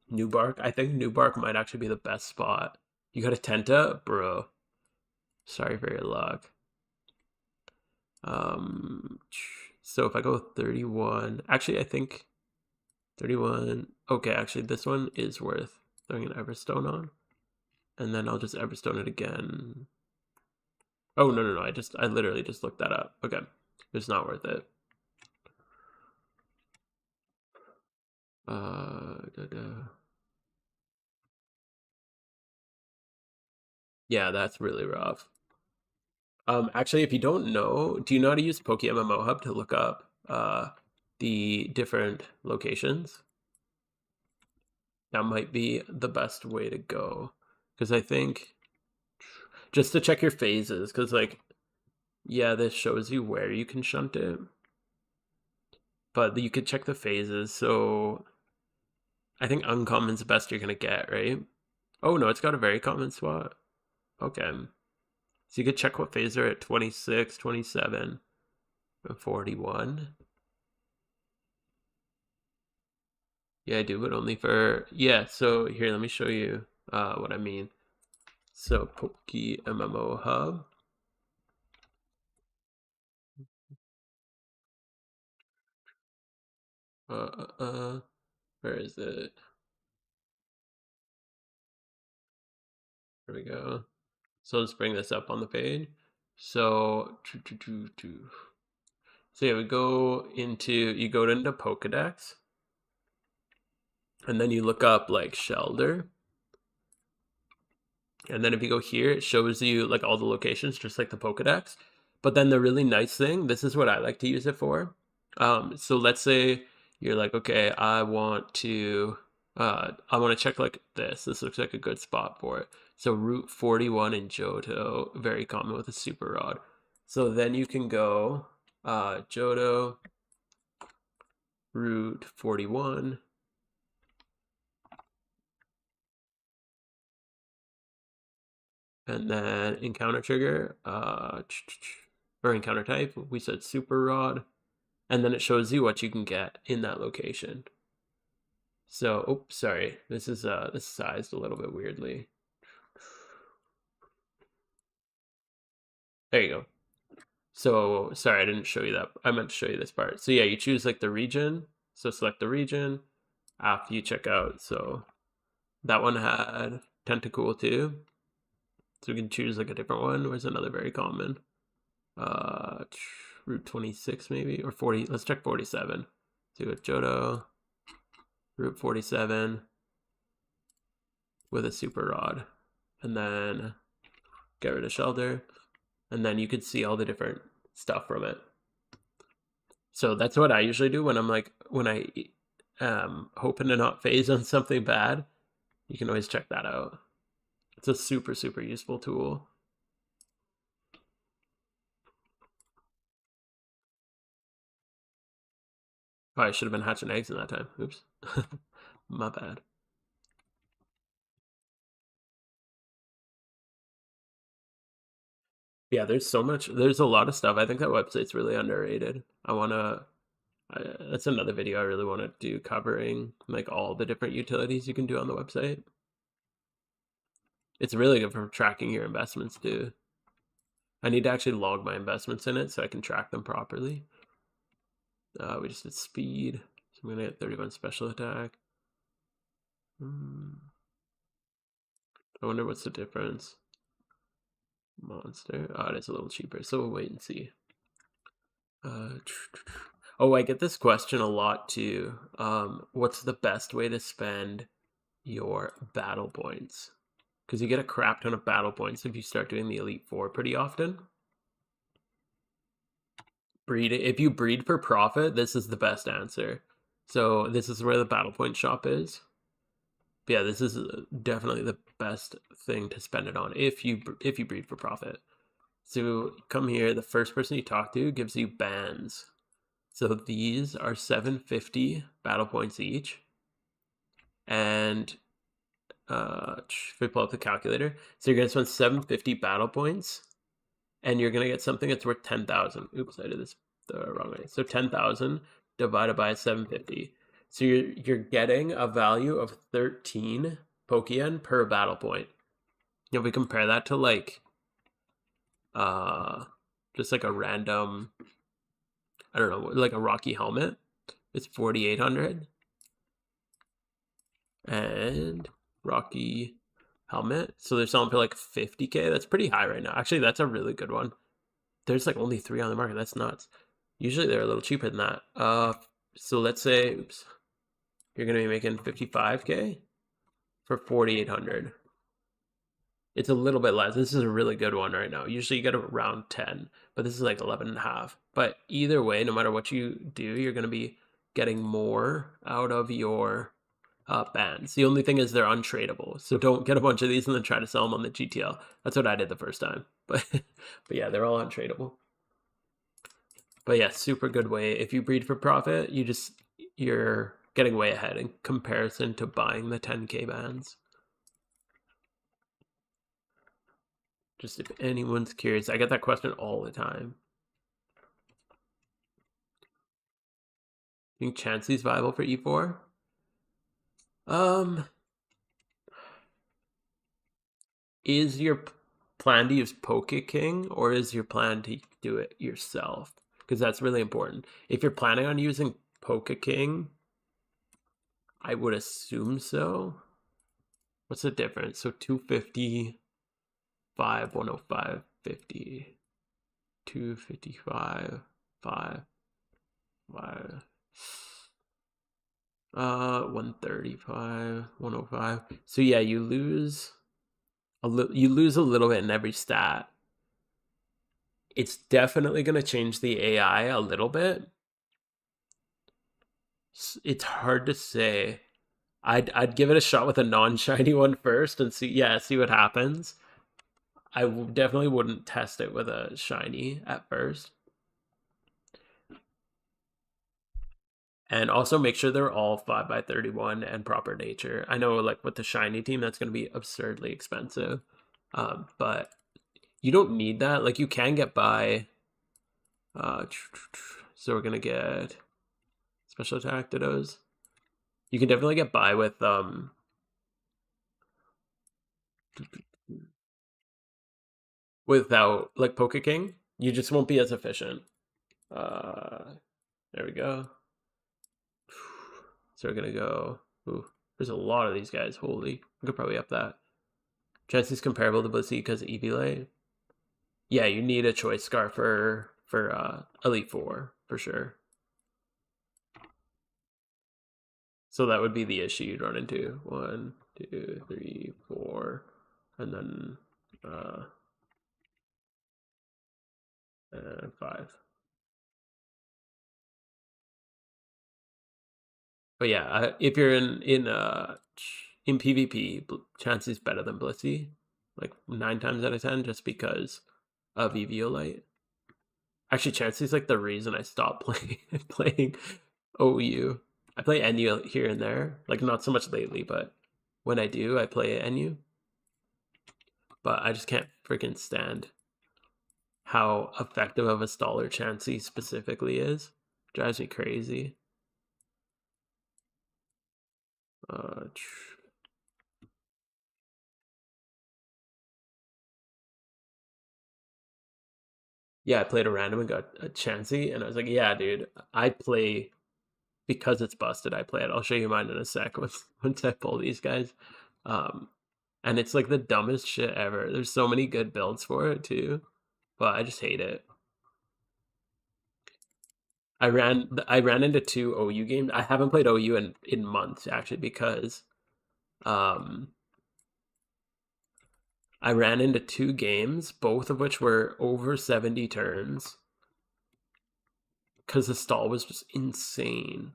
Speaker 1: New Bark. I think New Bark might actually be the best spot. You got a Tenta? Bro. Sorry for your luck. So if I go 31, actually I think 31. Okay, actually this one is worth throwing an Everstone on. And then I'll just Everstone it again. Oh, no. I literally just looked that up. Okay. It's not worth it. Yeah, that's really rough. Actually, if you don't know, do you know how to use PokeMMO Hub to look up the different locations? That might be the best way to go. Because I think just to check your phases, because like, yeah, this shows you where you can shunt it. But you could check the phases, so I think uncommon's the best you're gonna get, right? Oh no, it's got a very common spot. Okay. So you could check what phase they're at 26, 27, and 41. Yeah, I do, but only for, yeah, so here, let me show you what I mean. So Poke MMO Hub. Where is it? There we go. So let's bring this up on the page. So, so yeah, you go into Pokedex, and then you look up like Shellder. And then if you go here, it shows you like all the locations, just like the Pokedex. But then the really nice thing, this is what I like to use it for. So let's say you're like, okay, I want to check like this. This looks like a good spot for it. So Route 41 in Johto, very common with a super rod. So then you can go Johto, Route 41. And then encounter trigger, or encounter type, we said super rod. And then it shows you what you can get in that location. So, oops, sorry. This is sized a little bit weirdly. There you go. So, sorry, I didn't show you that. I meant to show you this part. So yeah, you choose like the region. So select the region after you check out. So that one had Tentacool too. So we can choose like a different one. Where's another very common? Route 26 maybe, or 40. Let's check 47. So with Johto, Route 47 with a super rod, and then get rid of Shellder, and then you could see all the different stuff from it. So that's what I usually do when I'm like, when I hoping to not phase on something bad. You can always check that out. It's a super, super useful tool. Oh, I should have been hatching eggs in that time. Oops. My bad. Yeah, there's a lot of stuff. I think that website's really underrated. That's another video I really want to do, covering like all the different utilities you can do on the website. It's really good for tracking your investments too. I need to actually log my investments in it so I can track them properly. We just did speed, so I'm gonna get 31 special attack. I wonder what's the difference. Monster. Oh, it is a little cheaper, so we'll wait and see. Oh, I get this question a lot too. What's the best way to spend your battle points? Because you get a crap ton of battle points if you start doing the Elite Four pretty often. If you breed for profit, this is the best answer. So this is where the battle point shop is. But yeah, this is definitely the best thing to spend it on if you breed for profit. So come here, the first person you talk to gives you bands. So these are 750 battle points each. And if we pull up the calculator, so you're gonna spend 750 battle points, and you're gonna get something that's worth 10,000. Oops, I did this the wrong way. So 10,000 divided by 750. So you're getting a value of 13 Pokeyen per battle point. If we compare that to like just like a random, I don't know, like a Rocky Helmet, it's 4,800. And Rocky Helmet, so they're selling for like 50K. That's pretty high right now. Actually, that's a really good one. There's like only 3 on the market. That's nuts. Usually they're a little cheaper than that. So let's say, oops, you're gonna be making 55K for 4,800. It's a little bit less. This is a really good one right now. Usually you get around 10, but this is like 11 and a half. But either way, no matter what you do, you're gonna be getting more out of your bands. The only thing is they're untradeable, so don't get a bunch of these and then try to sell them on the GTL. That's what I did the first time, but yeah, they're all untradeable. But yeah, super good way. If you breed for profit, you're getting way ahead in comparison to buying the 10K bands. Just if anyone's curious, I get that question all the time. You think Chansey's viable for E4? is your plan to use Pokeking, or is your plan to do it yourself? Because that's really important. If you're planning on using Pokeking, I would assume so. What's the difference? So 255, 105, 50, 255, 5, 5. 135, 105. So yeah, you lose a little bit in every stat. It's definitely going to change the AI a little bit. It's hard to say. I'd give it a shot with a non-shiny one first and see what happens. I definitely wouldn't test it with a shiny at first. And also make sure they're all 5x31 and proper nature. I know, like, with the shiny team, that's going to be absurdly expensive. But you don't need that. Like, you can get by. So we're going to get special attack Dittos. You can definitely get by with without, like, Pokeking. You just won't be as efficient. There we go. So we're gonna go. Ooh, there's a lot of these guys. Holy, I could probably up that. Chances comparable to Blissey because of Eevee. Yeah, you need a choice scarf for Elite Four for sure. So that would be the issue you'd run into. 1, 2, 3, 4, and then 5. But yeah, if you're in PvP, Chansey's better than Blissey, like 9 times out of 10, just because of Eviolite. Actually, Chansey's like the reason I stopped playing OU. I play NU here and there, like not so much lately, but when I do, I play NU. But I just can't freaking stand how effective of a staller Chansey specifically is. Drives me crazy. Yeah, I played a random and got a Chansey, and I was like, yeah, dude, I play because it's busted. I play it. I'll show you mine in a sec once I pull these guys. And it's like the dumbest shit ever. There's so many good builds for it too, but I just hate it. I ran into 2 OU games. I haven't played OU in months actually because I ran into 2 games, both of which were over 70 turns. Because the stall was just insane.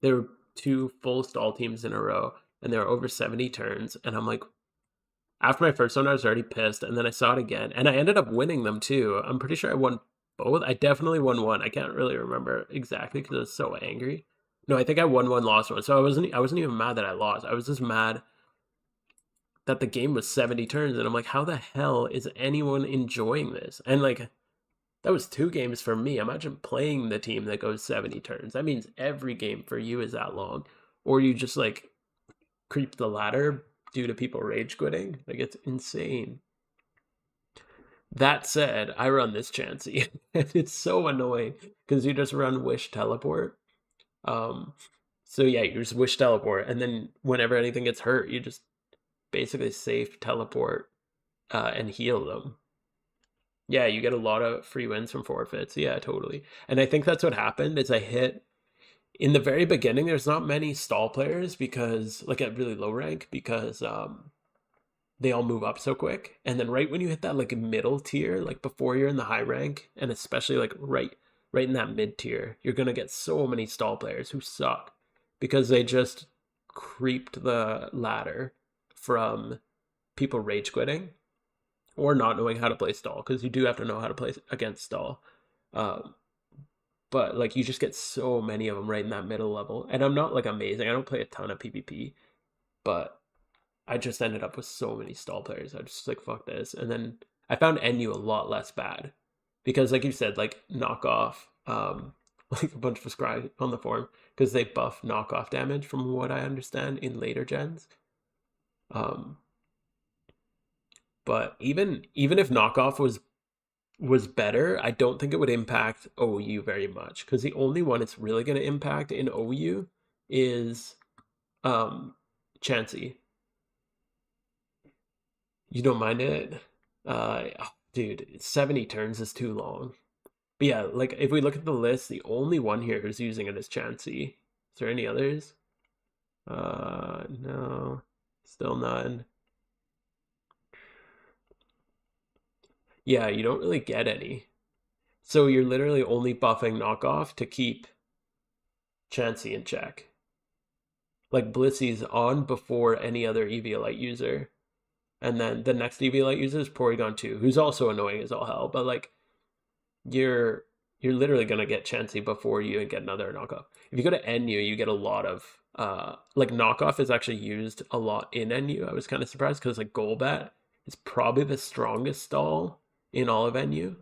Speaker 1: There were 2 full stall teams in a row, and they were over 70 turns. And I'm like, after my first one, I was already pissed, and then I saw it again, and I ended up winning them too. I'm pretty sure I won both. I definitely won one. I can't really remember exactly because I was so angry. No, I think I won one, lost one. So I wasn't even mad that I lost. I was just mad that the game was 70 turns, and I'm like, how the hell is anyone enjoying this? And like, that was 2 games for me. Imagine playing the team that goes 70 turns. That means every game for you is that long. Or you just like creep the ladder due to people rage quitting. Like, it's insane. That said, I run this Chansey. And it's so annoying because you just run Wish Teleport. So yeah, you just Wish Teleport, and then whenever anything gets hurt, you just basically safe teleport and heal them. Yeah, you get a lot of free wins from forfeits. Yeah, totally. And I think that's what happened is I hit in the very beginning, there's not many stall players because like at really low rank because they all move up so quick. And then right when you hit that like middle tier, like before you're in the high rank, and especially like right in that mid tier, you're gonna get so many stall players who suck because they just creeped the ladder from people rage quitting or not knowing how to play stall, because you do have to know how to play against stall. But like you just get so many of them right in that middle level. And I'm not like amazing. I don't play a ton of PvP, but I just ended up with so many stall players. I just like, fuck this. And then I found NU a lot less bad because like you said, like knockoff, like a bunch of subscribe on the forum because they buff knockoff damage from what I understand in later gens. But even if knockoff was better, I don't think it would impact OU very much because the only one it's really going to impact in OU is Chansey. You don't mind it? Dude, 70 turns is too long. But yeah, like if we look at the list, the only one here who's using it is Chansey. Is there any others? No, still none. Yeah, you don't really get any. So you're literally only buffing knockoff to keep Chansey in check. Like Blissey's on before any other Eviolite user. And then the next Eviolite user is Porygon 2, who's also annoying as all hell, but like you're you're literally gonna get Chansey before you and get another knockoff. If you go to NU, you get a lot of like knockoff is actually used a lot in NU. I was kind of surprised because like Golbat is probably the strongest stall in all of NU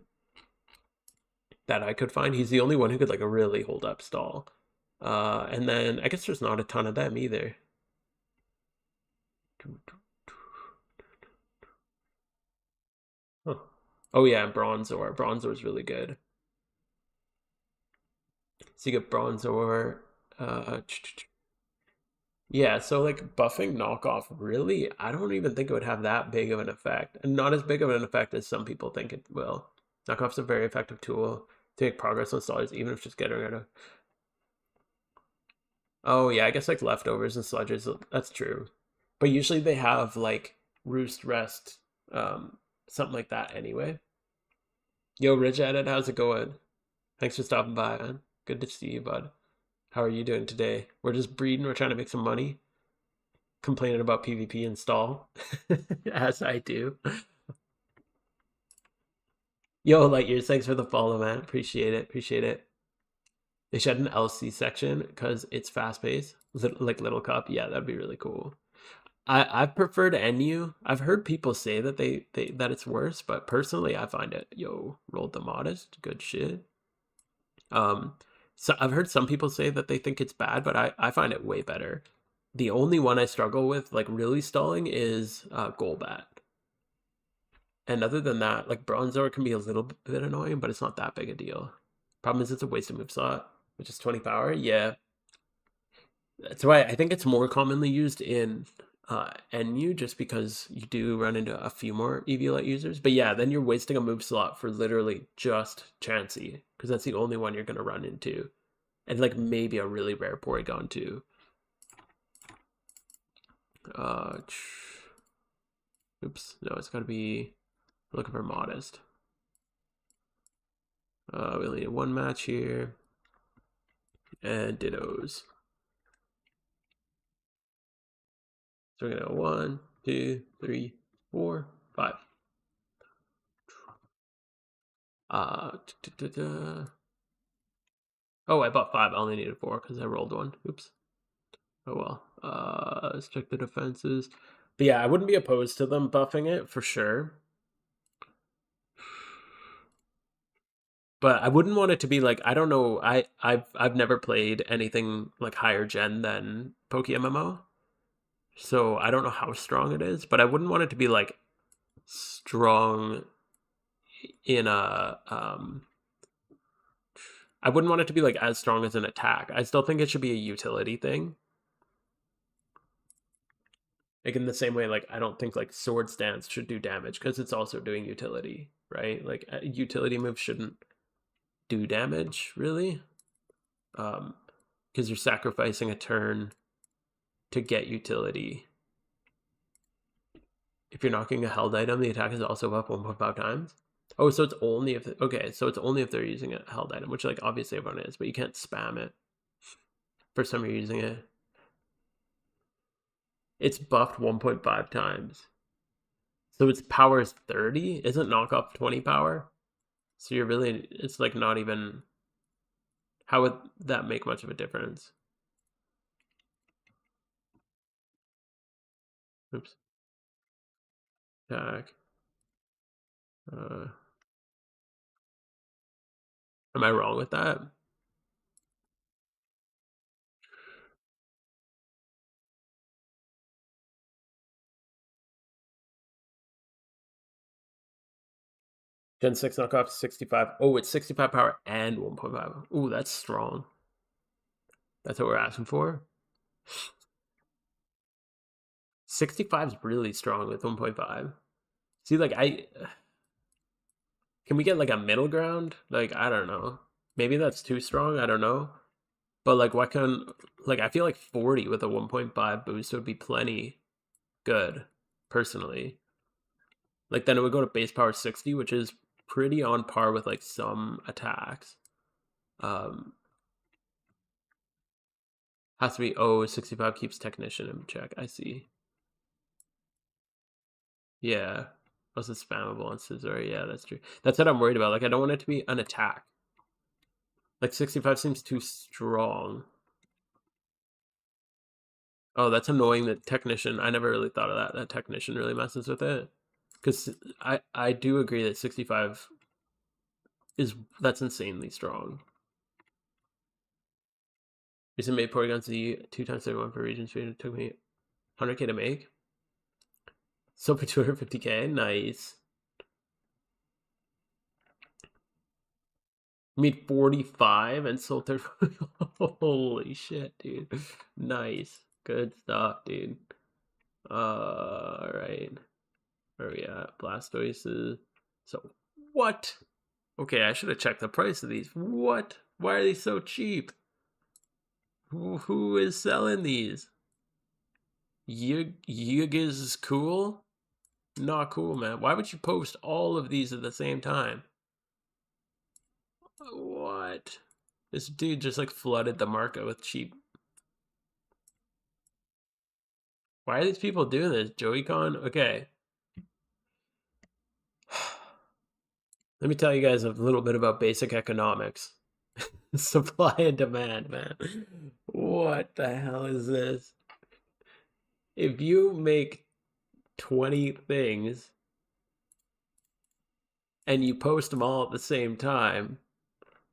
Speaker 1: that I could find. He's the only one who could like really hold up stall. And then I guess there's not a ton of them either. Huh. Oh yeah, Bronzor. Bronzor's really good. So you get Bronzor. Uh, yeah, so like buffing knockoff, really, I don't even think it would have that big of an effect. And not as big of an effect as some people think it will. Knockoff's a very effective tool to make progress on stars, even if just getting rid of. Oh yeah, I guess like leftovers and sludges, that's true. But usually they have like roost, rest, something like that anyway. Yo, Rich Edit, how's it going? Thanks for stopping by, man. Good to see you, bud. How are you doing today? We're just breeding, we're trying to make some money, complaining about PvP install, as I do. Yo, Lightyears, thanks for the follow, man. Appreciate it, appreciate it. They should have an LC section because it's fast paced, like Little Cup. Yeah, that'd be really cool. I've preferred NU. I've heard people say that they that it's worse, but personally I find it rolled the modest, good shit. Um so I've heard some people say that they think it's bad, but I find it way better. The only one I struggle with like really stalling is Golbat. And other than that, like Bronzor can be a little bit annoying, but it's not that big a deal. Problem is it's a wasted move slot, which is 20 power. Yeah, that's why I think it's more commonly used in NU just because you do run into a few more Eviolite users. But yeah, then you're wasting a move slot for literally just Chansey because that's the only one you're going to run into. And like maybe a really rare Porygon too. Uh, oops, no, it's got to be looking for modest. We only need one match here. And dittos. So we're gonna go 1, 2, 3, 4, 5. Oh, I bought 5. I only needed 4 because I rolled 1. Oops. Oh well. Let's check the defenses. But yeah, I wouldn't be opposed to them buffing it for sure. But I wouldn't want it to be like I don't know. I've never played anything like higher gen than Poke MMO, so I don't know how strong it is. But I wouldn't want it to be like strong in a I wouldn't want it to be like as strong as an attack. I still think it should be a utility thing. Like in the same way, like I don't think like Swords Dance should do damage because it's also doing utility, right? Like a utility move shouldn't do damage really, because you're sacrificing a turn to get utility. If you're knocking a held item, the attack is also up 1.5 times. Oh, so it's only if okay, so it's only if they're using a held item, which like obviously everyone is, but you can't spam it. First time you're using it, it's buffed 1.5 times. So its power is 30. Isn't knockoff 20 power? So you're really, it's like not even, how would that make much of a difference? Oops. Attack. Uh, am I wrong with that? Gen 6 knockoff 65. Oh, it's 65 power and 1.5. Ooh, that's strong. That's what we're asking for. 65 is really strong with 1.5. See, like, can we get like a middle ground? Like, I don't know. Maybe that's too strong. I don't know. But like, why can't, like, I feel like 40 with a 1.5 boost would be plenty good, personally. Like, then it would go to base power 60, which is pretty on par with like some attacks. Has to be, oh, 65 keeps technician in check. I see. Yeah. Also spammable on Scizor. Yeah, that's true. That's what I'm worried about. Like, I don't want it to be an attack. Like, 65 seems too strong. Oh, that's annoying. That technician. I never really thought of that. That technician really messes with it. Because I do agree that 65 that's insanely strong. Recent made Porygon Z 2 times 31 for region speed. It took me 100k to make. So for 250k, nice. Made 45 and sold 30. Holy shit, dude. Nice. Good stuff, dude. Alright. Where are we at? Blastoises. So, what? Okay, I should have checked the price of these. What? Why are they so cheap? Who is selling these? Yug is cool? Not cool, man. Why would you post all of these at the same time? What? This dude just like flooded the market with cheap. Why are these people doing this? Joey-Con? Okay. Let me tell you guys a little bit about basic economics. Supply and demand, man. What the hell is this? If you make 20 things and you post them all at the same time,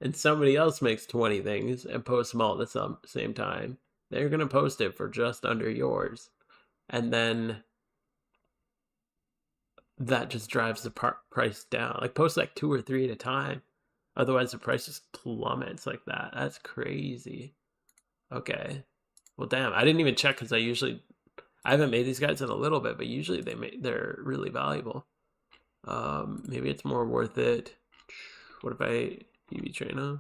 Speaker 1: and somebody else makes 20 things and posts them all at the same time, they're going to post it for just under yours. And then that just drives the price down. Like, post like 2 or 3 at a time. Otherwise, the price just plummets like that. That's crazy. Okay. Well, damn. I didn't even check because I haven't made these guys in a little bit, but usually they're really valuable. Maybe it's more worth it. What if I EV Trainer?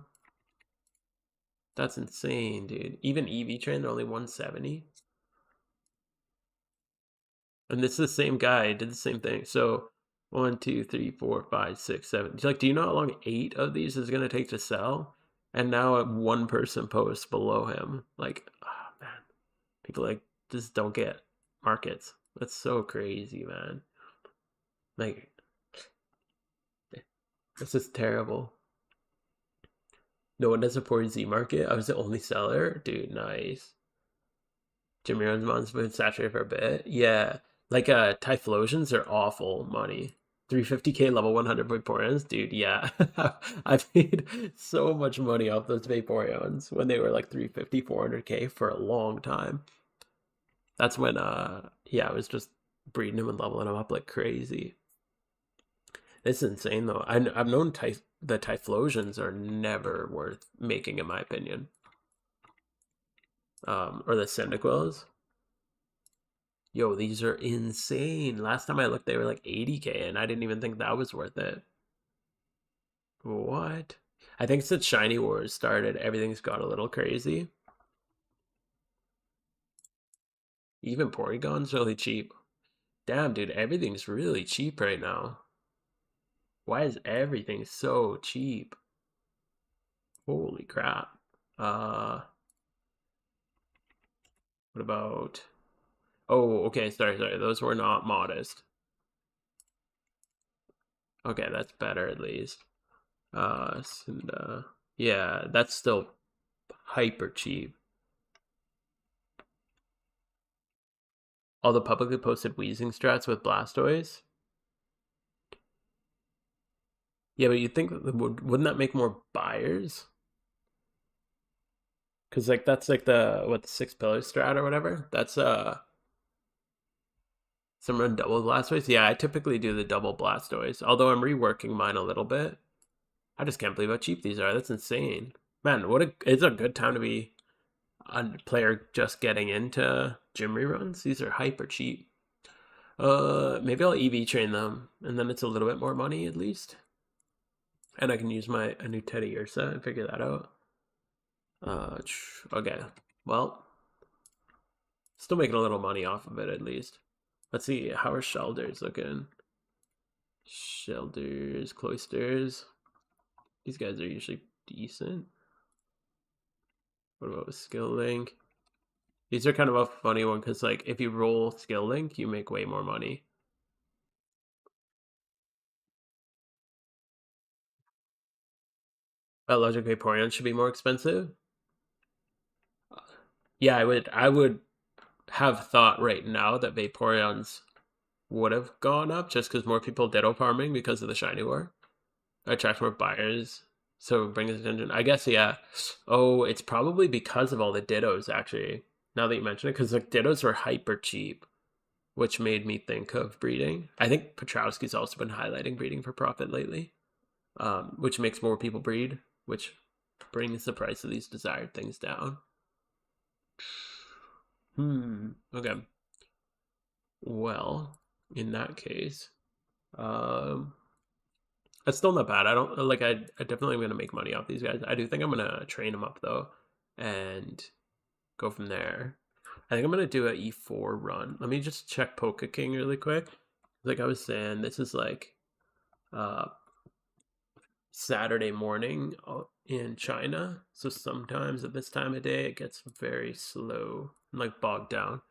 Speaker 1: That's insane, dude. Even EV Train, they're only 170. And this is the same guy, did the same thing. So 1, 2, 3, 4, 5, 6, 7. Like, do you know how long 8 of these is gonna take to sell? And now one person posts below him. Like, oh man. People like just don't get markets. That's so crazy, man. Like, this is terrible. No one does support Z market. I was the only seller. Dude, nice. Jimmy runs mon's been saturated for a bit. Yeah. Like Typhlosions are awful money. 350k level 100 Vaporeons, dude. Yeah, I've made so much money off those Vaporeons when they were like 350, 400k for a long time. That's when yeah, I was just breeding them and leveling them up like crazy. It's insane though. I've known the Typhlosions are never worth making in my opinion. Or the Cyndaquils. Yo, these are insane. Last time I looked, they were like 80k, and I didn't even think that was worth it. What? I think since Shiny Wars started, everything's got a little crazy. Even Porygon's really cheap. Damn, dude, everything's really cheap right now. Why is everything so cheap? Holy crap. What about... Oh, okay, sorry. Those were not modest. Okay, that's better at least. Yeah, that's still hyper cheap. All the publicly posted Weezing strats with Blastoise. Yeah, but you think wouldn't that make more buyers? Because like that's like the 6 pillar strat or whatever. That's Some run double Blastoise. Yeah, I typically do the double Blastoise, although I'm reworking mine a little bit. I just can't believe how cheap these are. That's insane. Man, it's a good time to be a player just getting into gym reruns. These are hyper cheap. Maybe I'll EV train them, and then it's a little bit more money at least. And I can use a new Teddiursa and figure that out. Okay. Well, still making a little money off of it at least. Let's see, how are Shelders looking? Shelders, Cloisters. These guys are usually decent. What about Skill Link? These are kind of a funny one because, like, if you roll Skill Link, you make way more money. Logic Vaporeon should be more expensive. Yeah, I would have thought right now that Vaporeons would have gone up just because more people ditto farming because of the shiny war. Attract more buyers, so bring attention. I guess, yeah. Oh, it's probably because of all the dittos, actually. Now that you mention it, because like dittos are hyper cheap, which made me think of breeding. I think Petrowski's also been highlighting breeding for profit lately, which makes more people breed, which brings the price of these desired things down. Okay. Well, in that case, that's still not bad. I don't like. I definitely am gonna make money off these guys. I do think I'm gonna train them up though, and go from there. I think I'm gonna do a E4 run. Let me just check Pokeking really quick. Like I was saying, this is like uh Saturday morning in China, so sometimes at this time of day it gets very slow and like bogged down.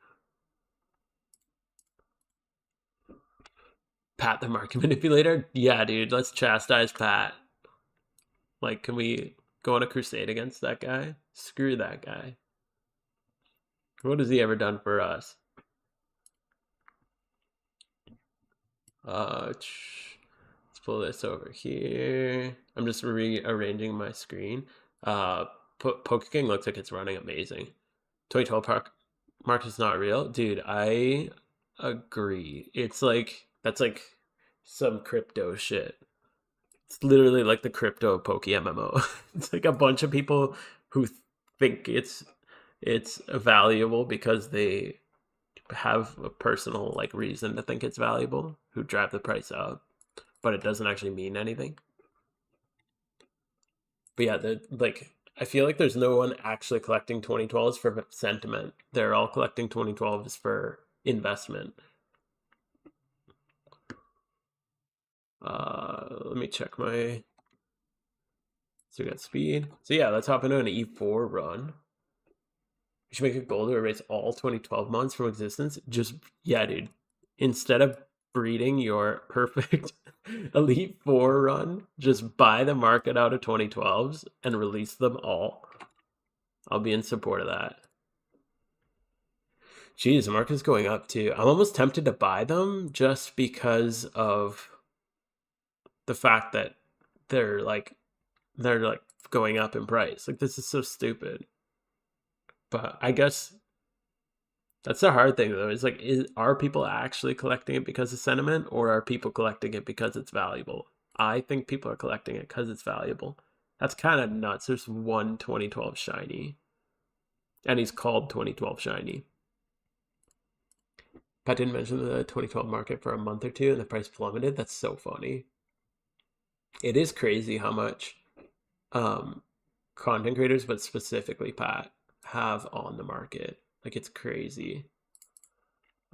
Speaker 1: Pat the market manipulator? Yeah, dude, let's chastise Pat. Like, can we go on a crusade against that guy? Screw that guy. What has he ever done for us? Let's pull this over here. I'm just rearranging my screen. Pokeking looks like it's running amazing. 2012 Mark is not real. Dude, I agree. It's like, that's like some crypto shit. It's literally like the crypto Poke MMO. It's like a bunch of people who think it's valuable because they have a personal like reason to think it's valuable, who drive the price up, but it doesn't actually mean anything. But yeah, like I feel like there's no one actually collecting 2012s for sentiment. They're all collecting 2012s for investment. Let me check my. So we got speed. So yeah, let's hop into an E4 run. We should make a goal to erase all 2012 months from existence. Just, yeah, dude. Instead of breeding your perfect Elite Four run, just buy the market out of 2012s and release them all. I'll be in support of that. Geez, the market's going up too. I'm almost tempted to buy them just because of the fact that they're like going up in price. Like, this is so stupid. But I guess that's the hard thing though. Is like, are people actually collecting it because of sentiment, or are people collecting it because it's valuable? I think people are collecting it because it's valuable. That's kind of nuts. There's one 2012 shiny, and he's called 2012 shiny. Pat didn't mention the 2012 market for a month or two, and the price plummeted. That's so funny. It is crazy how much content creators, but specifically Pat, have on the market. Like, it's crazy.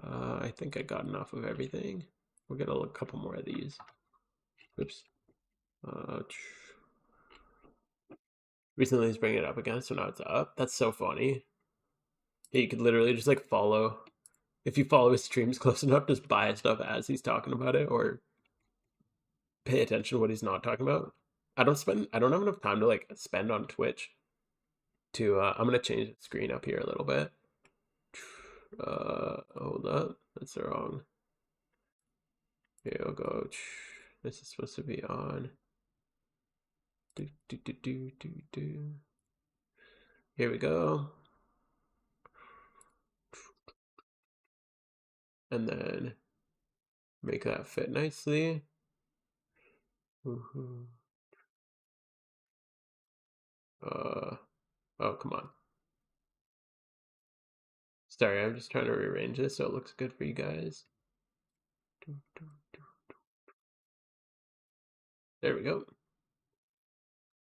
Speaker 1: I think I got enough of everything. We'll get a couple more of these. Oops. Recently he's bringing it up again, so now it's up. That's so funny. Yeah, you could literally just like follow. If you follow his streams close enough, just buy stuff as he's talking about it, or pay attention to what he's not talking about. I don't have enough time to like spend on Twitch to I'm gonna change the screen up here a little bit. Hold up, that's wrong. Here we'll go. This is supposed to be on. Here we go. And then Make that fit nicely. Oh, come on. Sorry, I'm just trying to rearrange this so it looks good for you guys. There we go.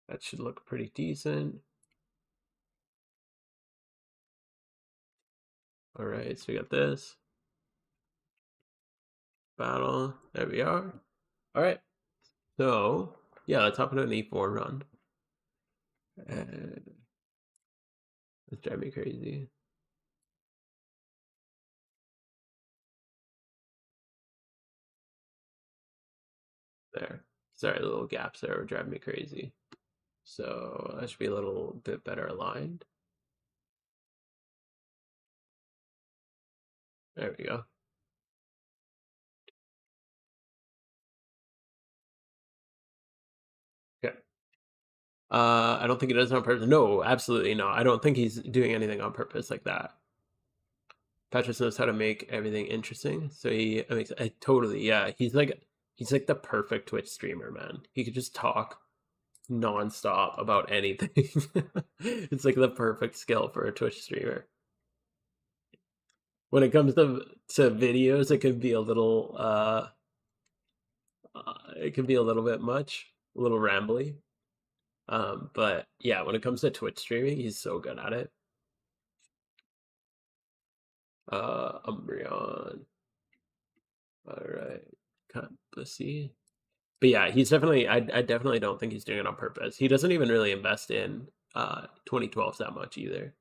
Speaker 1: That should look pretty decent. All right, so we got this. Battle. There we are. All right. So, yeah, let's hop into an E4 run. And it's driving me crazy. There. Sorry, the little gaps there were driving me crazy. So that should be a little bit better aligned. There we go. Okay. I don't think he does it on purpose. No, absolutely no. I don't think he's doing anything on purpose like that. Patrick knows how to make everything interesting. So he makes totally, yeah. He's like the perfect Twitch streamer, man. He could just talk nonstop about anything. It's like the perfect skill for a Twitch streamer. When it comes to videos, it could be a little it can be a little bit much, a little rambly. But yeah, when it comes to Twitch streaming, he's so good at it. Umbreon. All right, kind of see. But yeah, he's definitely. I definitely don't think he's doing it on purpose. He doesn't even really invest in 2012s that much either.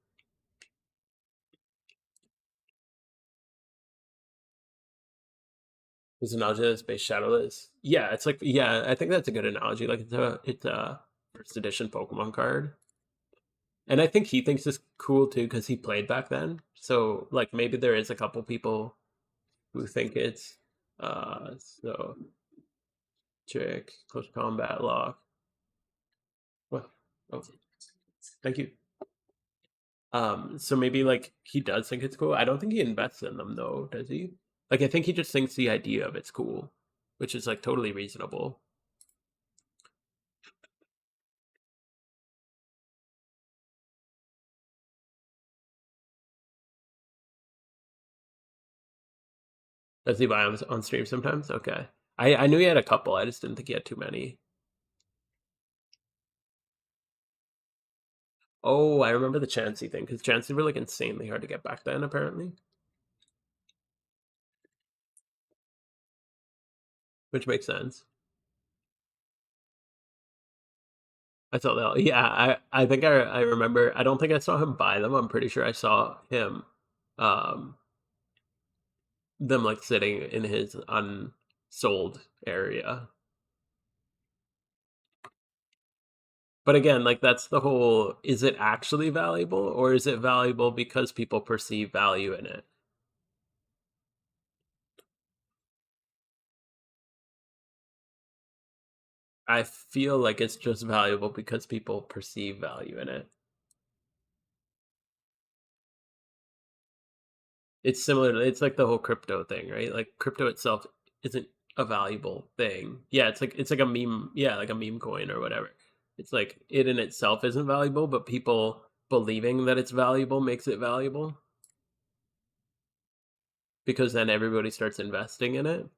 Speaker 1: His analogy is based shadowless. Yeah, it's like yeah, I think that's a good analogy. Like it's a first edition Pokemon card. And I think he thinks it's cool too because he played back then. So like maybe there is a couple people who think it's so trick, close combat lock. What? Oh, thank you. So maybe like he does think it's cool. I don't think he invests in them though, does he? Like I think he just thinks the idea of it's cool, which is like totally reasonable. Does he buy on stream sometimes? Okay. I knew he had a couple. I just didn't think he had too many. Oh, I remember the Chansey thing because Chansey were like insanely hard to get back then, apparently. Which makes sense. I saw that. Yeah, I think I remember. I don't think I saw him buy them. I'm pretty sure I saw him, um, them like sitting in his unsold area. But again, like that's the whole, is it actually valuable or is it valuable because people perceive value in it? I feel like it's just valuable because people perceive value in it. It's similar to, it's like the whole crypto thing, right? Like crypto itself isn't a valuable thing. Yeah, it's like a meme, yeah, like a meme coin or whatever. It's like it in itself isn't valuable, but people believing that it's valuable makes it valuable because then everybody starts investing in it.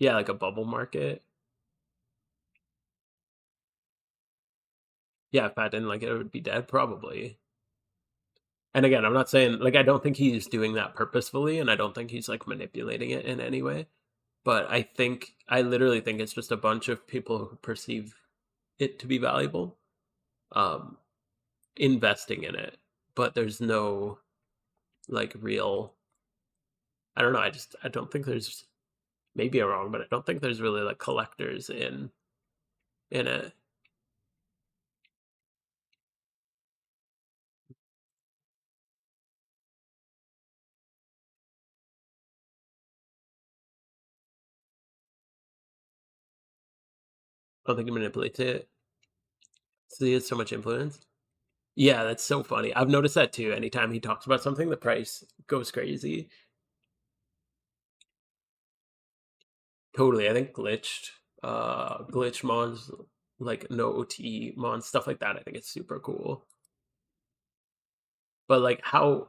Speaker 1: Yeah, like a bubble market. Yeah, if Pat didn't like it, it would be dead probably. And again, I'm not saying like I don't think he's doing that purposefully, and I don't think he's like manipulating it in any way. But I literally think it's just a bunch of people who perceive it to be valuable, um, investing in it. But there's no like real. I don't know. I don't think there's. Maybe I'm wrong, but I don't think there's really like collectors in it. I don't think he manipulates it. So he has so much influence. Yeah, that's so funny. I've noticed that too. Anytime he talks about something, the price goes crazy. Totally. I think glitch mons, like no OT mons, stuff like that. I think it's super cool. But like how,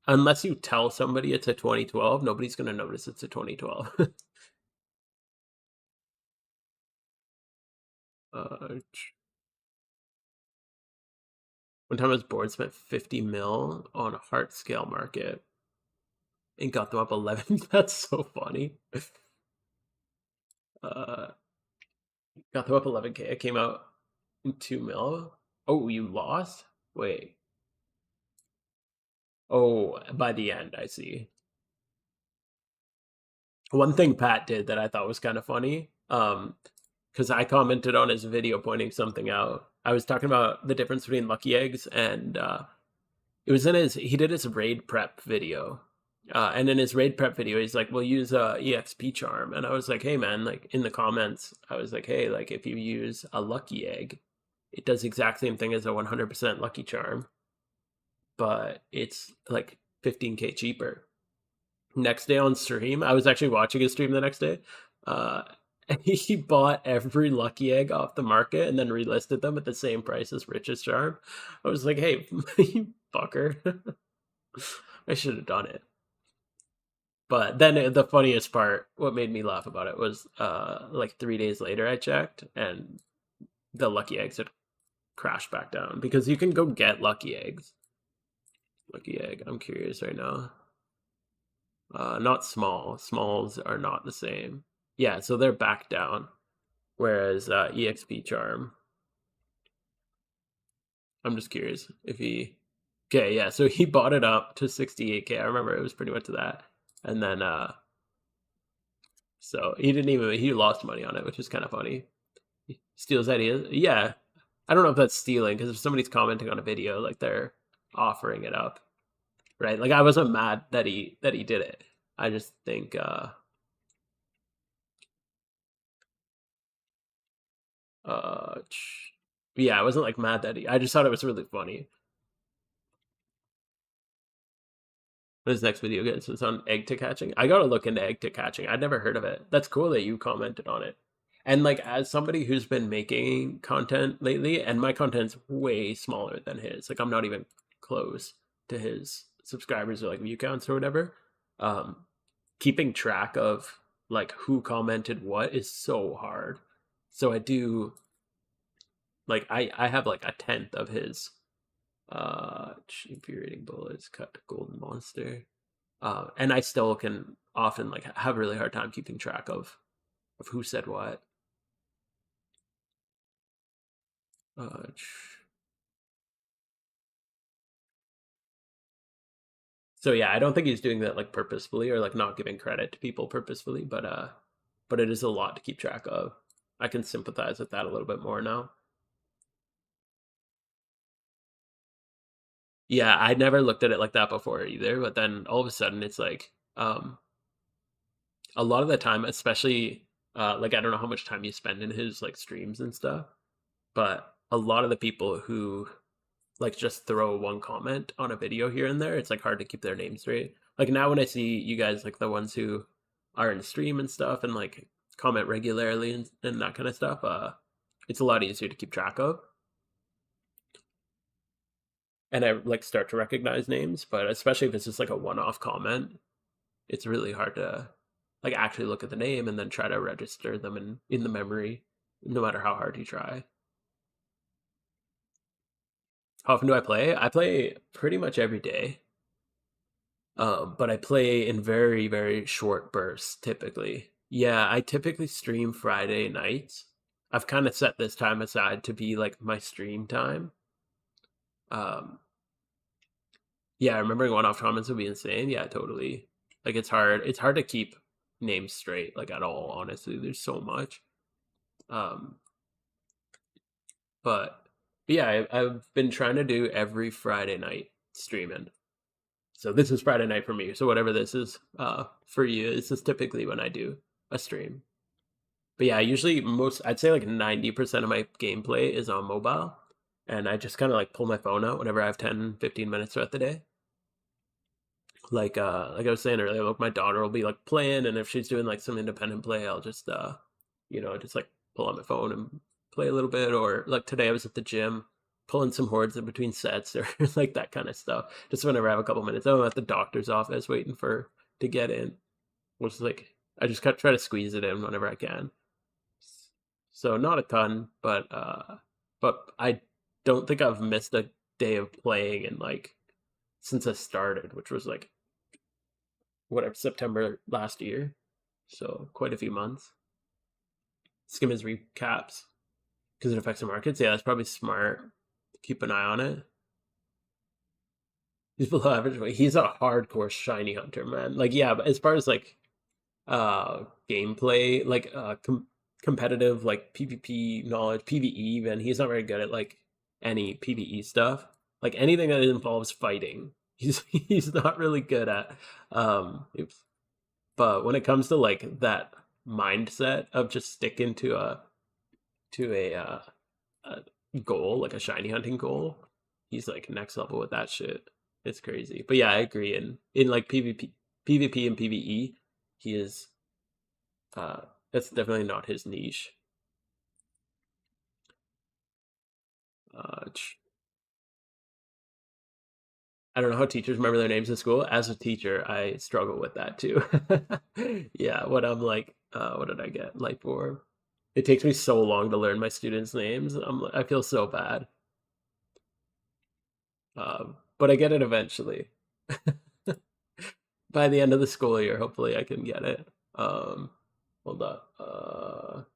Speaker 1: unless you tell somebody it's a 2012, nobody's gonna notice it's a 2012. uh, One time I was bored, spent 50 mil on a heart scale market and got them up 11. That's so funny. Uh, got them up 11K. I came out in 2 mil. Oh, you lost? Wait. Oh, by the end, I see. One thing Pat did that I thought was kind of funny, because I commented on his video pointing something out. I was talking about the difference between lucky eggs and it was in he did his raid prep video. And in his raid prep video, he's like, we'll use EXP charm. And I was like, hey man, like in the comments, I was like, hey, like if you use a lucky egg, it does the exact same thing as a 100% lucky charm, but it's like 15K cheaper. Next day on stream, I was actually watching his stream the next day. Uh, he bought every lucky egg off the market and then relisted them at the same price as Rich's charm. I was like, hey, you fucker. I should have done it. But then the funniest part, what made me laugh about it was like 3 days later I checked and the lucky eggs had crashed back down because you can go get lucky eggs. Lucky egg, I'm curious right now. Not small. Smalls are not the same. Yeah, so they're back down. Whereas EXP charm, I'm just curious if he. Okay, yeah, so he bought it up to 68K. I remember it was pretty much that. And then so he lost money on it, which is kind of funny. He steals ideas. Yeah. I don't know if that's stealing because if somebody's commenting on a video, like they're offering it up. Right? Like I wasn't mad that he did it. I just think yeah, I wasn't like mad that I just thought it was really funny. His next video gets is on egg tick hatching. I gotta look into egg tick hatching. I'd never heard of it. That's cool that you commented on it. And like as somebody who's been making content lately, and my content's way smaller than his. Like I'm not even close to his subscribers or like view counts or whatever. Um, Keeping track of like who commented what is so hard. So I do like I have like a tenth of his infuriating bullets, cut to golden monster. And I still can often like have a really hard time keeping track of who said what. So yeah, I don't think he's doing that like purposefully or like not giving credit to people purposefully, but it is a lot to keep track of. I can sympathize with that a little bit more now. Yeah, I never looked at it like that before either, but then all of a sudden it's like a lot of the time, especially like I don't know how much time you spend in his like streams and stuff, but a lot of the people who like just throw one comment on a video here and there, it's like hard to keep their name straight. Like now when I see you guys like the ones who are in stream and stuff and like comment regularly and that kind of stuff, it's a lot easier to keep track of. And I like start to recognize names, but especially if it's just like a one-off comment, it's really hard to like actually look at the name and then try to register them in the memory, no matter how hard you try. How often do I play? I play pretty much every day. But I play in very, very short bursts typically. Yeah, I typically stream Friday nights. I've kind of set this time aside to be like my stream time. Um, yeah, remembering one-off comments would be insane. Yeah, totally. Like it's hard. It's hard to keep names straight, like at all. Honestly, there's so much. Um, but yeah, I've been trying to do every Friday night streaming. So this is Friday night for me. So whatever this is for you, this is typically when I do a stream. But yeah, usually I'd say like 90% of my gameplay is on mobile. And I just kind of like pull my phone out whenever I have 10, 15 minutes throughout the day. like I was saying earlier, like my daughter will be like playing, and if she's doing like some independent play, I'll just just like pull out my phone and play a little bit. Or like today I was at the gym pulling some hordes in between sets or like that kind of stuff. Just whenever I have a couple minutes. I'm at the doctor's office waiting for to get in, which is like I just try to squeeze it in whenever I can. So not a ton, but I don't think I've missed a day of playing in like since I started, which was like whatever September last year. So quite a few months. Skim his recaps because it affects the markets. Yeah, that's probably smart. Keep an eye on it. He's below average, but he's a hardcore shiny hunter, man. Like, yeah, but as far as like gameplay, like competitive, like PvP knowledge, PvE, even he's not very good at like any PvE stuff. Like anything that involves fighting, he's not really good at. Oops. But when it comes to like that mindset of just sticking to a goal, like a shiny hunting goal, he's like next level with that shit. It's crazy. But yeah, I agree. In like PvP and PvE, he is uh that's definitely not his niche. Uh I don't know how teachers remember their names in school. As a teacher, I struggle with that too. Yeah, when I'm like, what did I get? Light orb. It takes me so long to learn my students' names. I feel so bad. But I get it eventually. By the end of the school year, hopefully I can get it. Hold up.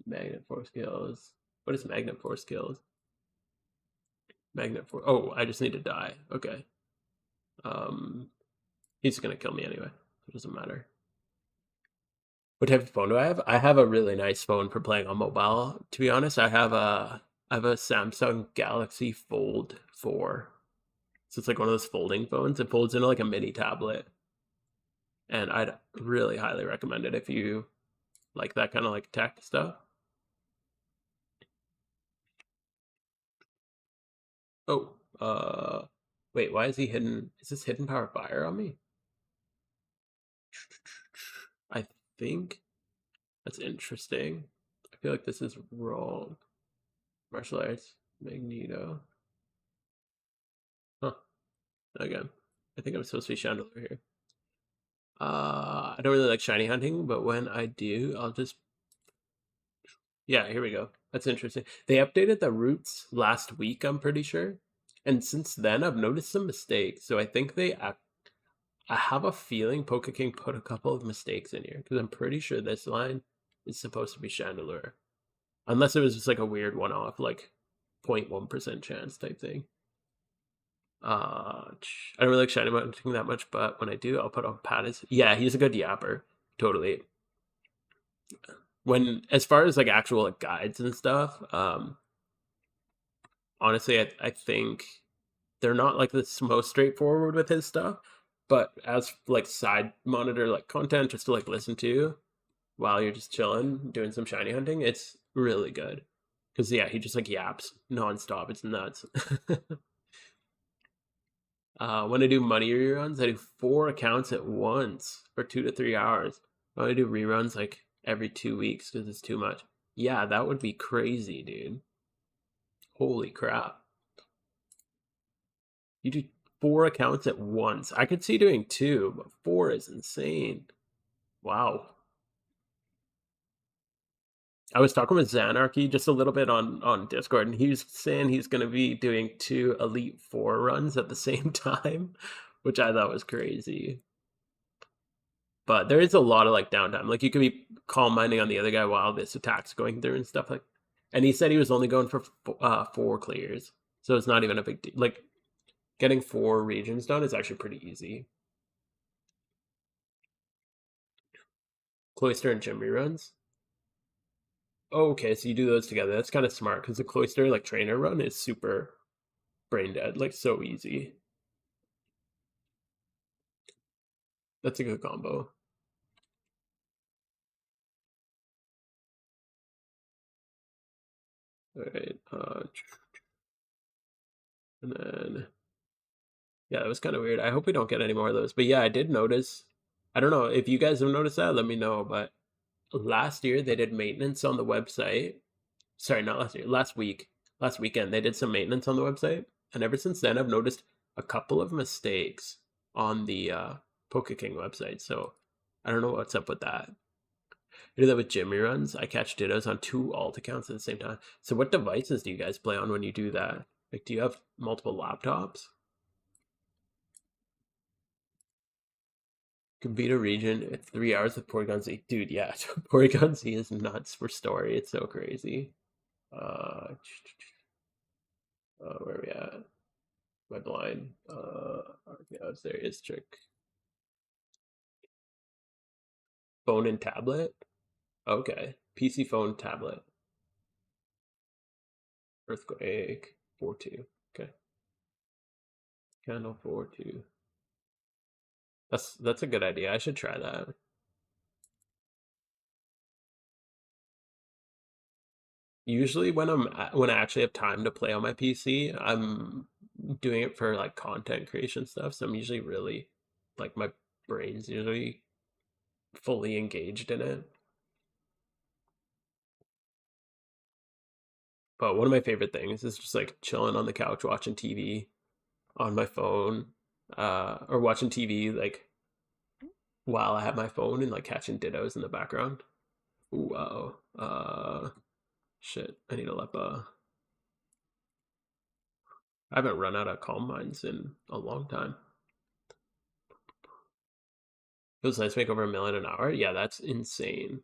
Speaker 1: Magnet force skills. What is magnet force skills? Magnet force. Oh, I just need to die. Okay. Um, he's gonna kill me anyway. It doesn't matter. What type of phone do I have? I have a really nice phone for playing on mobile. To be honest, I have a Samsung Galaxy Fold 4. So it's like one of those folding phones. It folds into like a mini tablet. And I'd really highly recommend it if you like that kind of like tech stuff. Oh, wait, why is he hidden? Is this hidden power fire on me? I think that's interesting. I feel like this is wrong. Martial arts, Magneto. Huh. Again, I think I'm supposed to be Chandelier here. I don't really like shiny hunting, but when I do, I'll just yeah. Here we go. That's interesting. They updated the routes last week, I'm pretty sure, and since then I've noticed some mistakes. So I think I have a feeling Poke King put a couple of mistakes in here because I'm pretty sure this line is supposed to be Chandelure, unless it was just like a weird one-off, like 0.1% chance type thing. I don't really like shiny hunting that much, but when I do, I'll put on Pattis. Yeah, he's a good yapper, totally. When as far as like actual like guides and stuff, honestly, I think they're not like the most straightforward with his stuff. But as like side monitor like content just to like listen to while you're just chilling doing some shiny hunting, it's really good. Because yeah, he just like yaps nonstop. It's nuts. When I do money reruns, I do 4 accounts at once for 2 to 3 hours. When I do reruns like every 2 weeks because it's too much. Yeah, that would be crazy, dude. Holy crap. You do 4 accounts at once. I could see doing two, but four is insane. Wow. I was talking with Xanarchy just a little bit on Discord, and he was saying he's going to be doing 2 Elite 4 runs at the same time, which I thought was crazy. But there is a lot of like downtime. Like you could be calm minding on the other guy while this attack's going through and stuff like. And he said he was only going for 4 clears, so it's not even a big deal. Like getting 4 regions done is actually pretty easy. Cloister and gym reruns. Oh, okay, so you do those together. That's kind of smart because the Cloister like trainer run is super brain dead, like so easy. That's a good combo. All right, and then Yeah, that was kind of weird. I hope we don't get any more of those. But yeah, I did notice. I don't know if you guys have noticed that. Let me know. But last year they did maintenance on the website. Sorry, not last year. Last week, last weekend they did some maintenance on the website, and ever since then I've noticed a couple of mistakes on the PokeKing website. So I don't know what's up with that. I do that with Jimmy runs. I catch dittos on two alt accounts at the same time. So what devices do you guys play on when you do that? Like, do you have multiple laptops? Computer region, 3 hours with Porygon Z. Dude, yeah, Porygon Z is nuts for story. It's so crazy. Where are we at? Am I blind? Yeah, there is trick. Phone and tablet? Okay. PC, phone, tablet. Earthquake, 4-2. Okay. Candle 4-2. That's a good idea. I should try that. Usually when I actually have time to play on my PC, I'm doing it for like content creation stuff. So I'm usually really like my brain's usually fully engaged in it. But one of my favorite things is just like chilling on the couch watching TV on my phone, or watching TV like while I have my phone and like catching dittos in the background. Ooh, wow. Shit. I need a Lepa. I haven't run out of calm mines in a long time. Feels nice to make over 1 million an hour. Yeah, that's insane.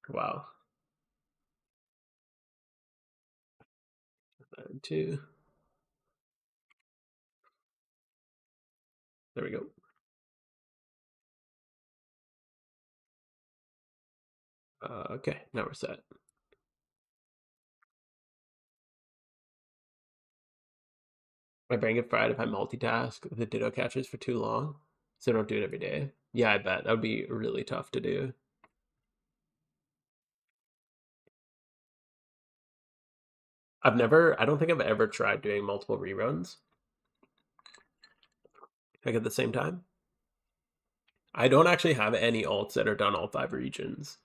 Speaker 1: Wow. Two. There we go. Okay, now we're set. My brain get fried if I multitask the ditto catches for too long, so don't do it every day. Yeah, I bet that would be really tough to do. I don't think I've ever tried doing multiple reruns like at the same time. I don't actually have any alts that are done all 5 regions.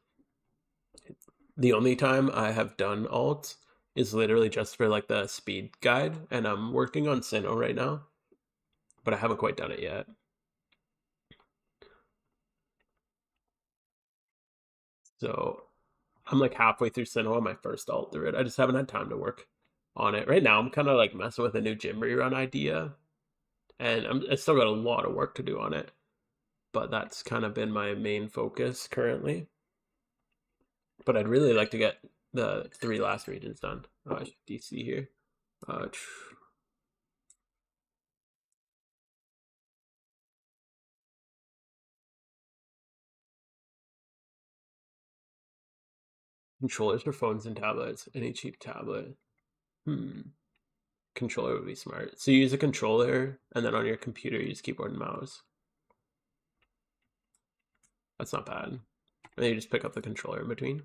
Speaker 1: The only time I have done alts is literally just for like the speed guide, and I'm working on Sinnoh right now, but I haven't quite done it yet. So I'm like halfway through Sinnoh on my first alt through it. I just haven't had time to work on it. Right now, I'm kind of like messing with a new gym rerun idea, and I still got a lot of work to do on it, but that's kind of been my main focus currently. But I'd really like to get the 3 last regions done. DC here. Uh, Controllers for phones and tablets. Any cheap tablet. Hmm. Controller would be smart. So you use a controller, and then on your computer you use keyboard and mouse. That's not bad. And then you just pick up the controller in between.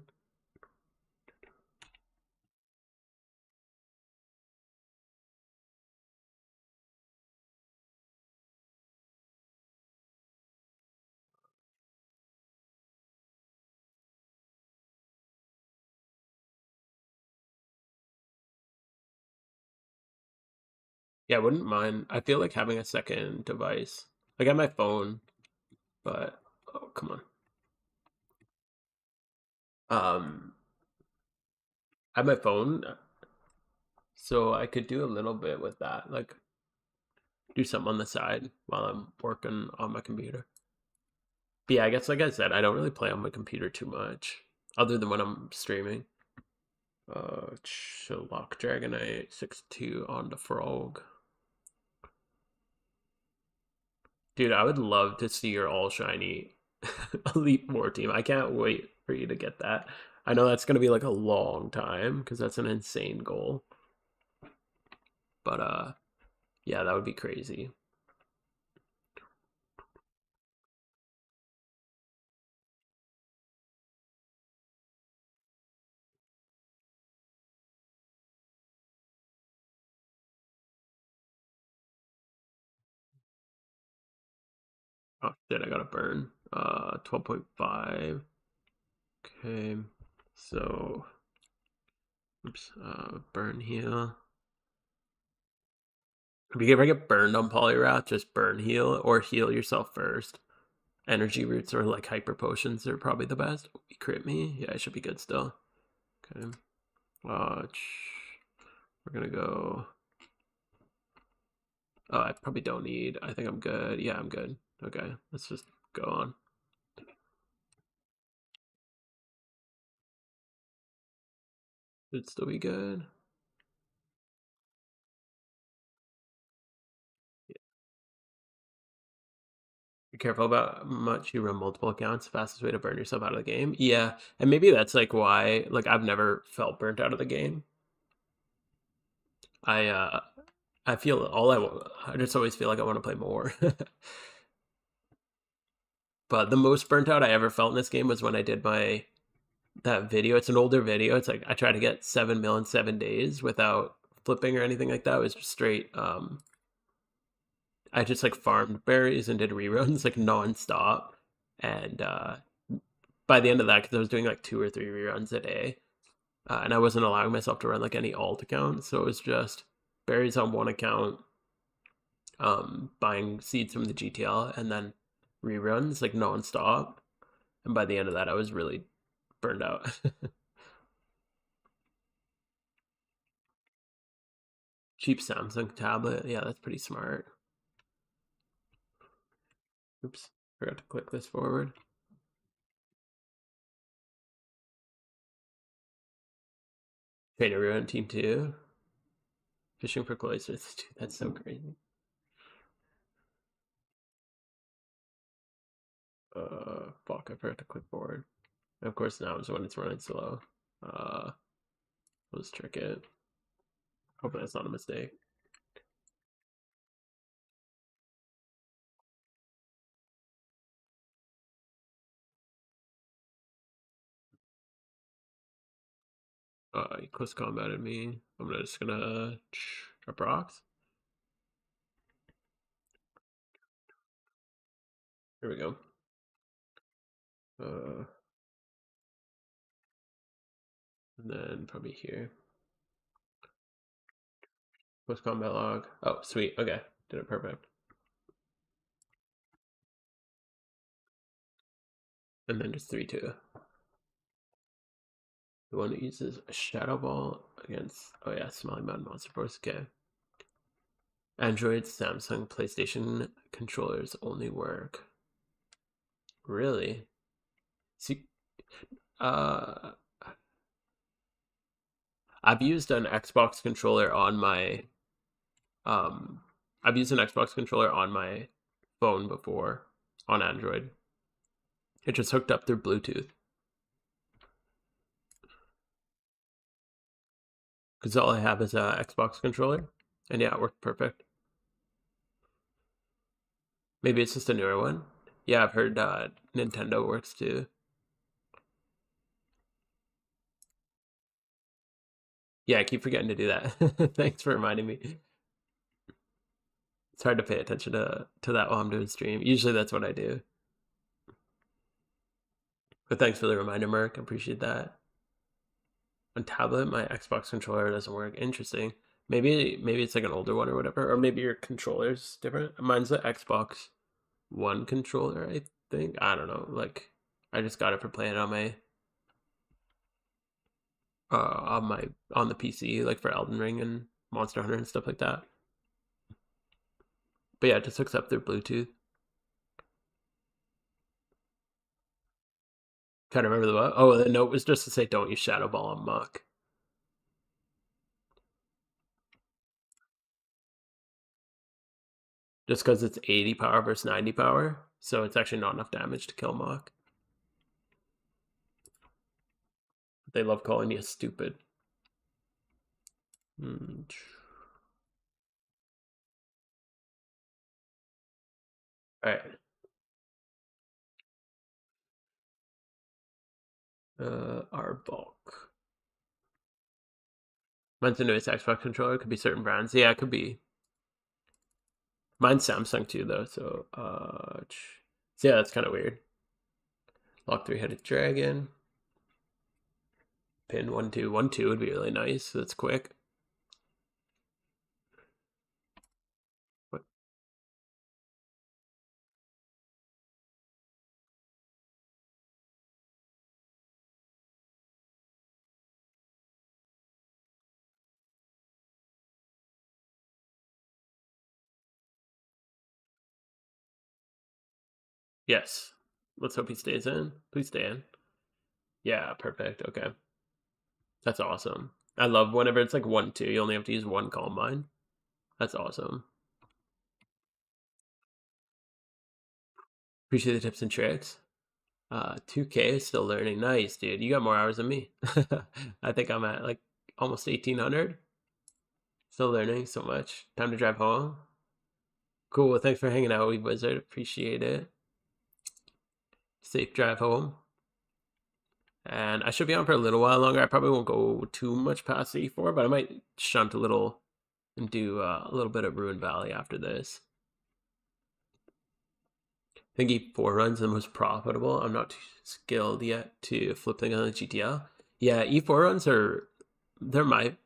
Speaker 1: Yeah, I wouldn't mind. I feel like having a second device. I got my phone, but oh come on. I have my phone, so I could do a little bit with that. Like do something on the side while I'm working on my computer. But yeah, I guess like I said, I don't really play on my computer too much, other than when I'm streaming. Sherlock Dragonite 6-2 on the frog. Dude, I would love to see your all shiny Elite Four team. I can't wait for you to get that. I know that's gonna be like a long time because that's an insane goal. But yeah, that would be crazy. Oh shit, I gotta burn. 12.5. Okay, so oops, burn heal. If you ever get burned on Poliwrath, just burn heal or heal yourself first. Energy roots or like hyper potions are probably the best. He crit me. Yeah, I should be good still. Okay. Watch. We're gonna go. Oh, I probably don't need. I think I'm good. Yeah, I'm good. Okay, let's just go on. Should still be good. Be careful about much you run multiple accounts. Fastest way to burn yourself out of the game. Yeah, and maybe that's like why. Like I've never felt burnt out of the game. I feel I just always feel like I want to play more. But the most burnt out I ever felt in this game was when I did that video. It's an older video. It's like I tried to get 7 mil in 7 days without flipping or anything like that. It was just straight. I just like farmed berries and did reruns like nonstop. And by the end of that, because I was doing like 2 or 3 reruns a day, and I wasn't allowing myself to run like any alt account, so it was just berries on one account, buying seeds from the GTL, and then reruns like nonstop. And by the end of that, I was really burned out. Cheap Samsung tablet. Yeah, that's pretty smart. Oops, forgot to click this forward. Trainer Ruin Team 2. Fishing for cloisters. Dude, that's so crazy. Fuck, I forgot to click forward. And of course, now is when it's running slow. Let's trick it. Hopefully that's not a mistake. He close combated me. I'm just gonna drop rocks. Here we go. And then probably here. Close combat log. Oh, sweet. Okay, did it perfect. And then just 3-2. The one that uses a Shadow Ball against. Oh yeah, Smiling Mountain Monster Force. Okay. Android, Samsung, PlayStation controllers only work. Really? See, uh, I've used an Xbox controller on my um I've used an Xbox controller on my phone before on Android. It just hooked up through Bluetooth. Because all I have is a Xbox controller. And yeah, it worked perfect. Maybe it's just a newer one. Yeah, I've heard Nintendo works too. Yeah, I keep forgetting to do that. Thanks for reminding me. It's hard to pay attention to that while I'm doing stream. Usually that's what I do. But thanks for the reminder, Merc. I appreciate that. On tablet, my Xbox controller doesn't work. Interesting. Maybe it's like an older one or whatever, or maybe your controller's different. Mine's the Xbox One controller, I think. I don't know. Like, I just got it for playing on my on the PC, like for Elden Ring and Monster Hunter and stuff like that. But yeah, it just hooks up through Bluetooth. Can't remember the what. Oh, the note was just to say don't use Shadow Ball on Muck. Just because it's 80 power versus 90 power, so it's actually not enough damage to kill Muck. They love calling you stupid. Alright. Arbok. Mine's the newest Xbox controller. Could be certain brands. Yeah, it could be. Mine's Samsung too, though. So, So yeah, that's kind of weird. Lock three-headed dragon. Pin 1-2. 1-2 would be really nice. That's quick. What? Yes. Let's hope he stays in. Please stay in. Yeah, perfect. Okay. That's awesome. I love whenever it's like 1-2, you only have to use one Calm Mind. That's awesome. Appreciate the tips and tricks. 2K is still learning. Nice, dude. You got more hours than me. I think I'm at like almost 1800. Still learning so much. Time to drive home. Cool. Well, thanks for hanging out with Wizard. Appreciate it. Safe drive home. And I should be on for a little while longer. I probably won't go too much past E4, but I might shunt a little and do a little bit of Ruin Valley after this. I think E4 runs the most profitable. I'm not too skilled yet to flip things on the GTL. Yeah, E4 runs they're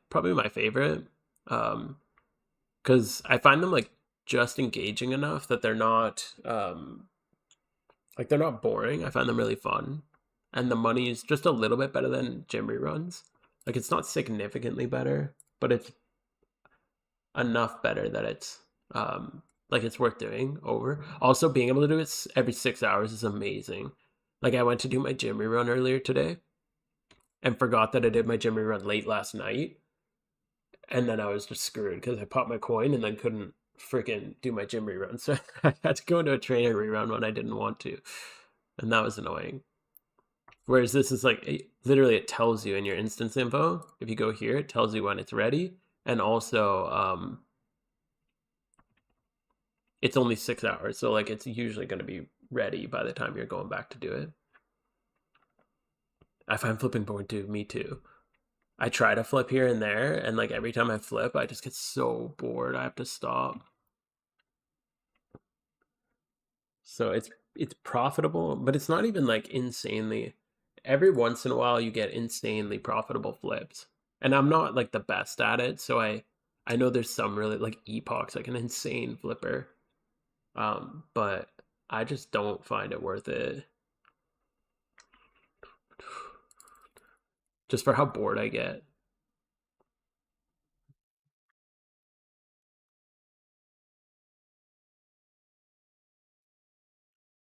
Speaker 1: probably my favorite. Because I find them like just engaging enough that they're not like they're not boring. I find them really fun. And the money is just a little bit better than gym reruns. Like it's not significantly better, but it's enough better that it's like it's worth doing over. Also, being able to do it every 6 hours is amazing. Like I went to do my gym rerun earlier today and forgot that I did my gym rerun late last night. And then I was just screwed because I popped my coin and then couldn't freaking do my gym rerun. So I had to go into a trainer rerun when I didn't want to. And that was annoying. Whereas this is like, literally it tells you in your instance info. If you go here, it tells you when it's ready. And also, it's only 6 hours. So like it's usually going to be ready by the time you're going back to do it. I find flipping bored too. Me too. I try to flip here and there, and like every time I flip, I just get so bored. I have to stop. So it's profitable, but it's not even like insanely. Every once in a while, you get insanely profitable flips, and I'm not like the best at it. So I know there's some really like Epoch's like an insane flipper, but I just don't find it worth it. Just for how bored I get.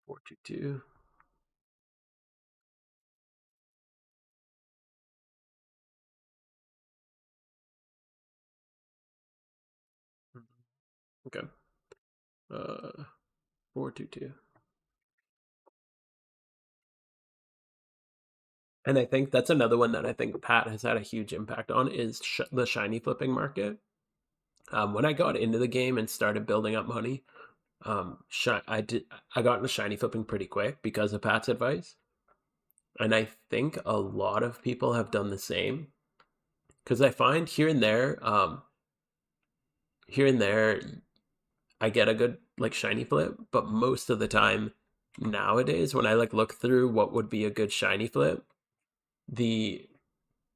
Speaker 1: 422. Okay. 422. And I think that's another one that I think Pat has had a huge impact on is the shiny flipping market. When I got into the game and started building up money, I got into shiny flipping pretty quick because of Pat's advice, and I think a lot of people have done the same. Because I find here and there, I get a good like shiny flip, but most of the time nowadays, when I like look through what would be a good shiny flip, the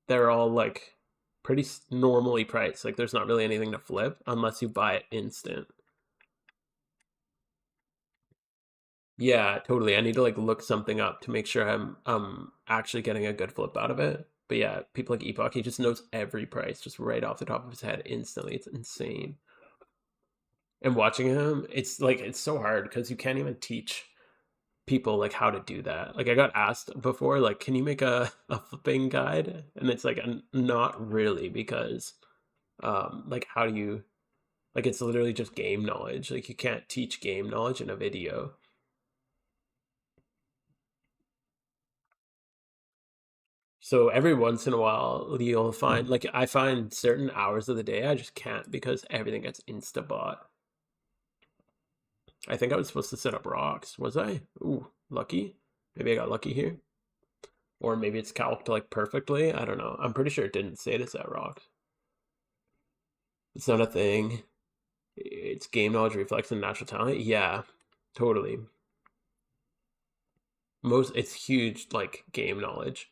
Speaker 1: they're all like pretty normally priced. Like there's not really anything to flip unless you buy it instant. Yeah, totally. I need to like look something up to make sure I'm actually getting a good flip out of it. But yeah, people like Epoch, he just knows every price just right off the top of his head instantly. It's insane. And watching him, it's like it's so hard because you can't even teach people like how to do that. Like I got asked before, like, can you make a flipping guide? And it's like not really because like how do you like it's literally just game knowledge. Like you can't teach game knowledge in a video. So every once in a while you'll find like I find certain hours of the day I just can't because everything gets insta bought. I think I was supposed to set up rocks, was I? Ooh, lucky. Maybe I got lucky here. Or maybe it's calced like perfectly. I don't know. I'm pretty sure it didn't say to set rocks. It's not a thing. It's game knowledge, reflex, and natural talent. Yeah, totally. It's huge, like, game knowledge.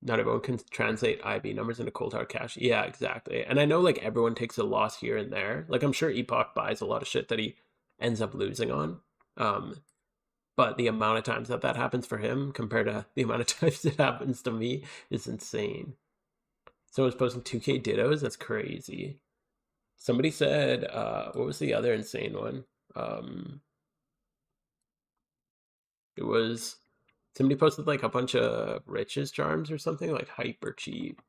Speaker 1: Not everyone can translate IB numbers into cold hard cash. Yeah, exactly. And I know like everyone takes a loss here and there. Like I'm sure Epoch buys a lot of shit that he ends up losing on. Um, but the amount of times that that happens for him compared to the amount of times it happens to me is insane. Someone's posting 2K dittos. That's crazy. Somebody said, what was the other insane one? It was somebody posted like a bunch of riches charms or something like hyper cheap.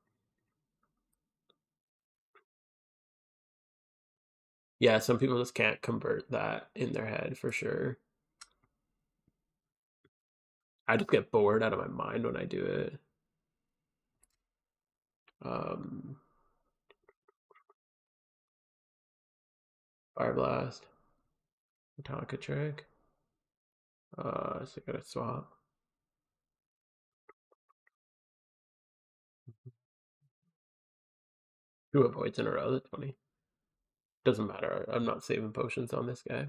Speaker 1: Yeah, some people just can't convert that in their head for sure. I just get bored out of my mind when I do it. Um, Fire Blast, Metallica trick. So I gotta swap. Two avoids in a row. That's funny. Doesn't matter. I'm not saving potions on this guy.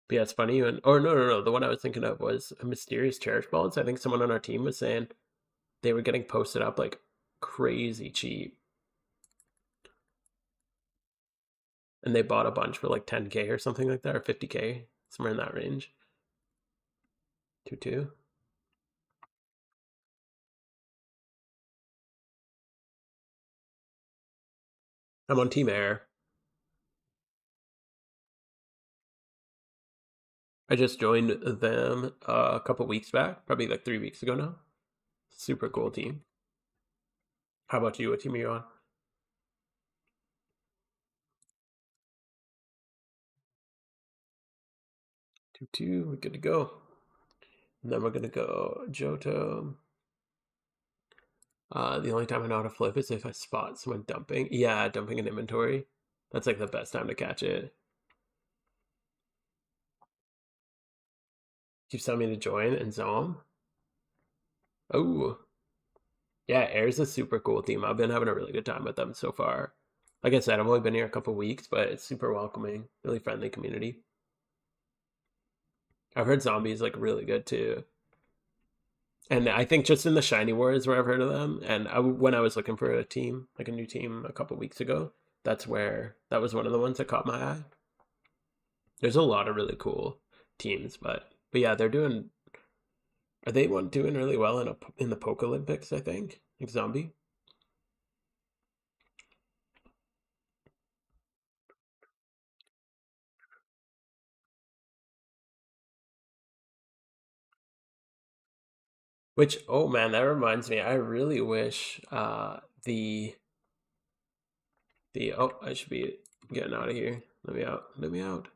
Speaker 1: But yeah, it's funny. Or no. The one I was thinking of was a mysterious cherish balls. I think someone on our team was saying they were getting posted up like crazy cheap, and they bought a bunch for like 10K or something like that, or 50K, somewhere in that range. 2-2. I'm on Team Air. I just joined them a couple weeks back, probably like 3 weeks ago now. Super cool team. How about you? What team are you on? 2-2. We're good to go. And then we're gonna go Johto. The only time I know how to flip is if I spot someone dumping. Yeah, dumping an inventory. That's like the best time to catch it. Keeps telling me to join and Zom. Oh, yeah, Air's a super cool team. I've been having a really good time with them so far. Like I said, I've only been here a couple weeks, but it's super welcoming, really friendly community. I've heard Zombies like really good too. And I think just in the Shiny Wars where I've heard of them, and when I was looking for a team, like a new team a couple weeks ago, that was one of the ones that caught my eye. There's a lot of really cool teams, but yeah, they're doing. Are they one doing really well in the Poke Olympics? I think like Zombie. Which oh man, that reminds me. I really wish the oh I should be getting out of here. Let me out. Let me out.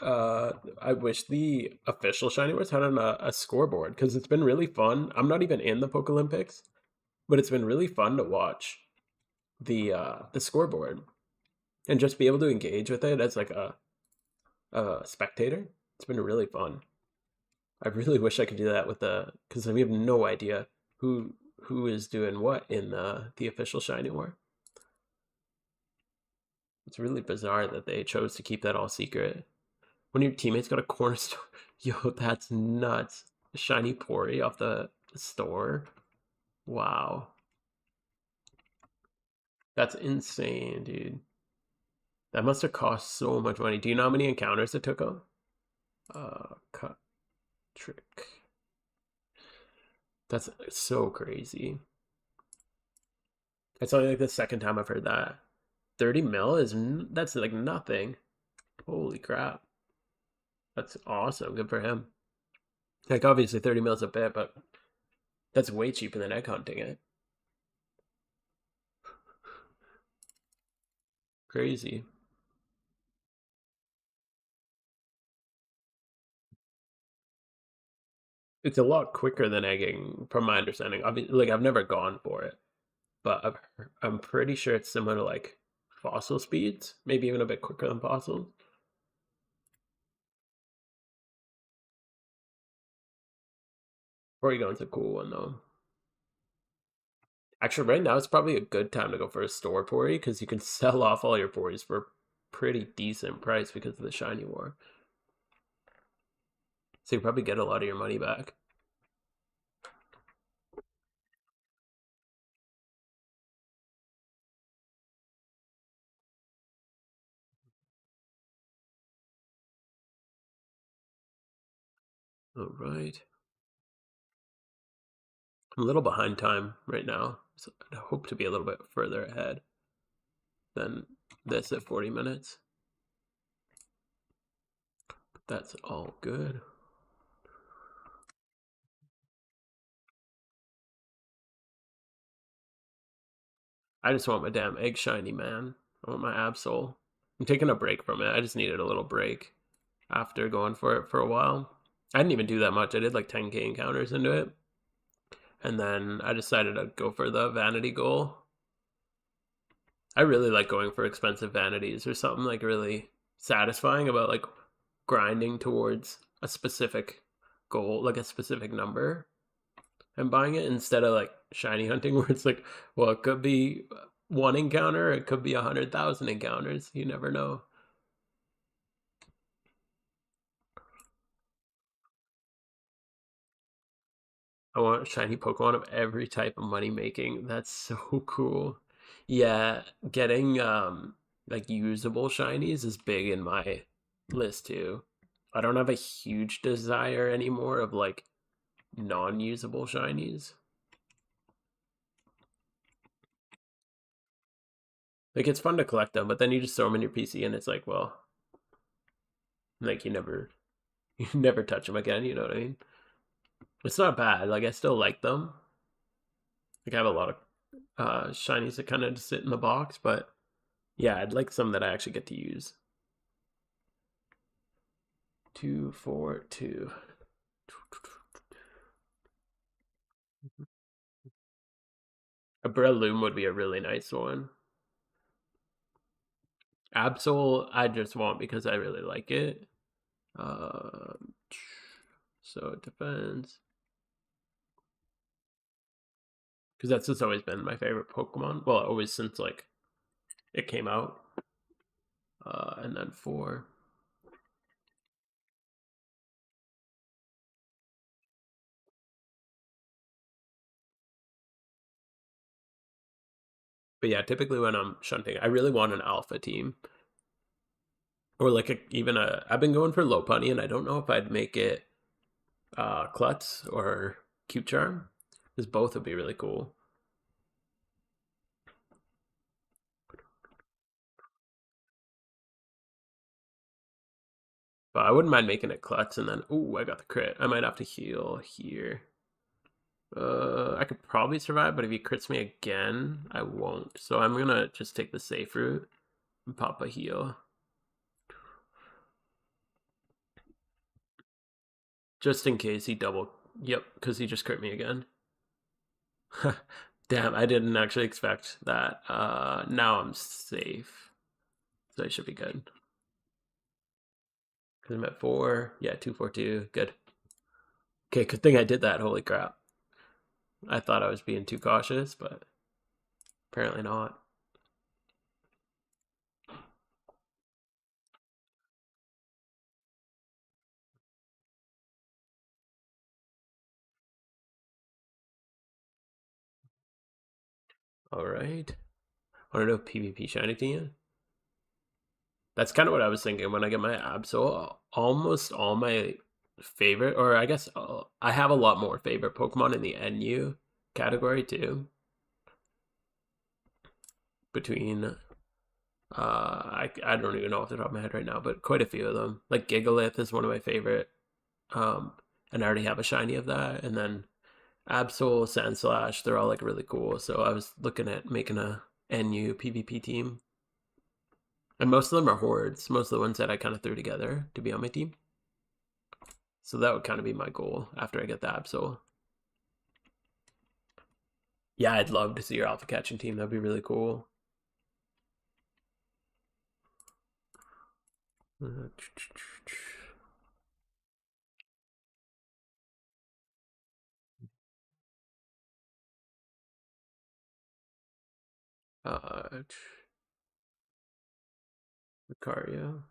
Speaker 1: I wish the official Shiny Wars had a scoreboard because it's been really fun. I'm not even in the Poke Olympics, but it's been really fun to watch the scoreboard and just be able to engage with it as like a spectator. It's been really fun. I really wish I could do that with the because we have no idea who is doing what in the official Shiny War. It's really bizarre that they chose to keep that all secret. When your teammate's got a corner store, yo, that's nuts. Shiny Pori off the store. Wow. That's insane, dude. That must have cost so much money. Do you know how many encounters it took him? Cut trick. That's so crazy. It's only like the second time I've heard that. 30 mil that's like nothing. Holy crap. That's awesome. Good for him. Like obviously 30 mil is a bit, but that's way cheaper than egg hunting it. Crazy. It's a lot quicker than egging, from my understanding. Like I've never gone for it, but I'm pretty sure it's similar to like fossil speeds, maybe even a bit quicker than fossils. Porygon's a cool one though. Actually, right now it's probably a good time to go for a store Pori because you can sell off all your Poris for a pretty decent price because of the shiny war. So you probably get a lot of your money back. All right. I'm a little behind time right now, so I hope to be a little bit further ahead than this at 40 minutes. But that's all good. I just want my damn egg shiny, man. I want my Absol. I'm taking a break from it. I just needed a little break after going for it for a while. I didn't even do that much. I did like 10k encounters into it. And then I decided I'd go for the vanity goal. I really like going for expensive vanities. There's something like really satisfying about like grinding towards a specific goal, like a specific number, and buying it instead of like shiny hunting where it's like, well, it could be one encounter, it could be 100,000 encounters. You never know. I want shiny Pokemon of every type of money making. That's so cool. Yeah, getting like usable shinies is big in my list too. I don't have a huge desire anymore of like non-usable shinies. Like it's fun to collect them, but then you just throw them in your PC and it's like, well, like you never you never touch them again, you know what I mean? It's not bad. Like I still like them. Like I have a lot of shinies that kind of just sit in the box, but yeah, I'd like some that I actually get to use. 242. A Breloom would be a really nice one. Absol, I just want because I really like it. Um, so it depends. Because that's just always been my favorite Pokemon. Well, always since like it came out. And then 4. But yeah, typically when I'm shunting, I really want an alpha team. Or like even a. I've been going for Lopunny, and I don't know if I'd make it Klutz or Cute Charm. Because both would be really cool. But I wouldn't mind making it Klutz and then, ooh, I got the crit. I might have to heal here. I could probably survive, but if he crits me again, I won't. So I'm gonna just take the safe route and pop a heal. Just in case he double... Yep, because he just crit me again. Damn, I didn't actually expect that. Now I'm safe. So I should be good. Because I'm at 4. Yeah, 242. Good. Okay, good thing I did that. Holy crap. I thought I was being too cautious, but apparently not. All right. Want to know PvP shiny to you? That's kind of what I was thinking when I get my Absol. Almost all my favorite, or I guess I have a lot more favorite Pokemon in the NU category too. Between, I don't even know off the top of my head right now, but quite a few of them. Like Gigalith is one of my favorite, um, and I already have a shiny of that. And then Absol, Sandslash, they're all like really cool. So I was looking at making a NU PvP team. And most of them are hordes. Most of the ones that I kind of threw together to be on my team. So that would kind of be my goal after I get the Absol. Yeah, I'd love to see your alpha catching team. That'd be really cool. Lucario.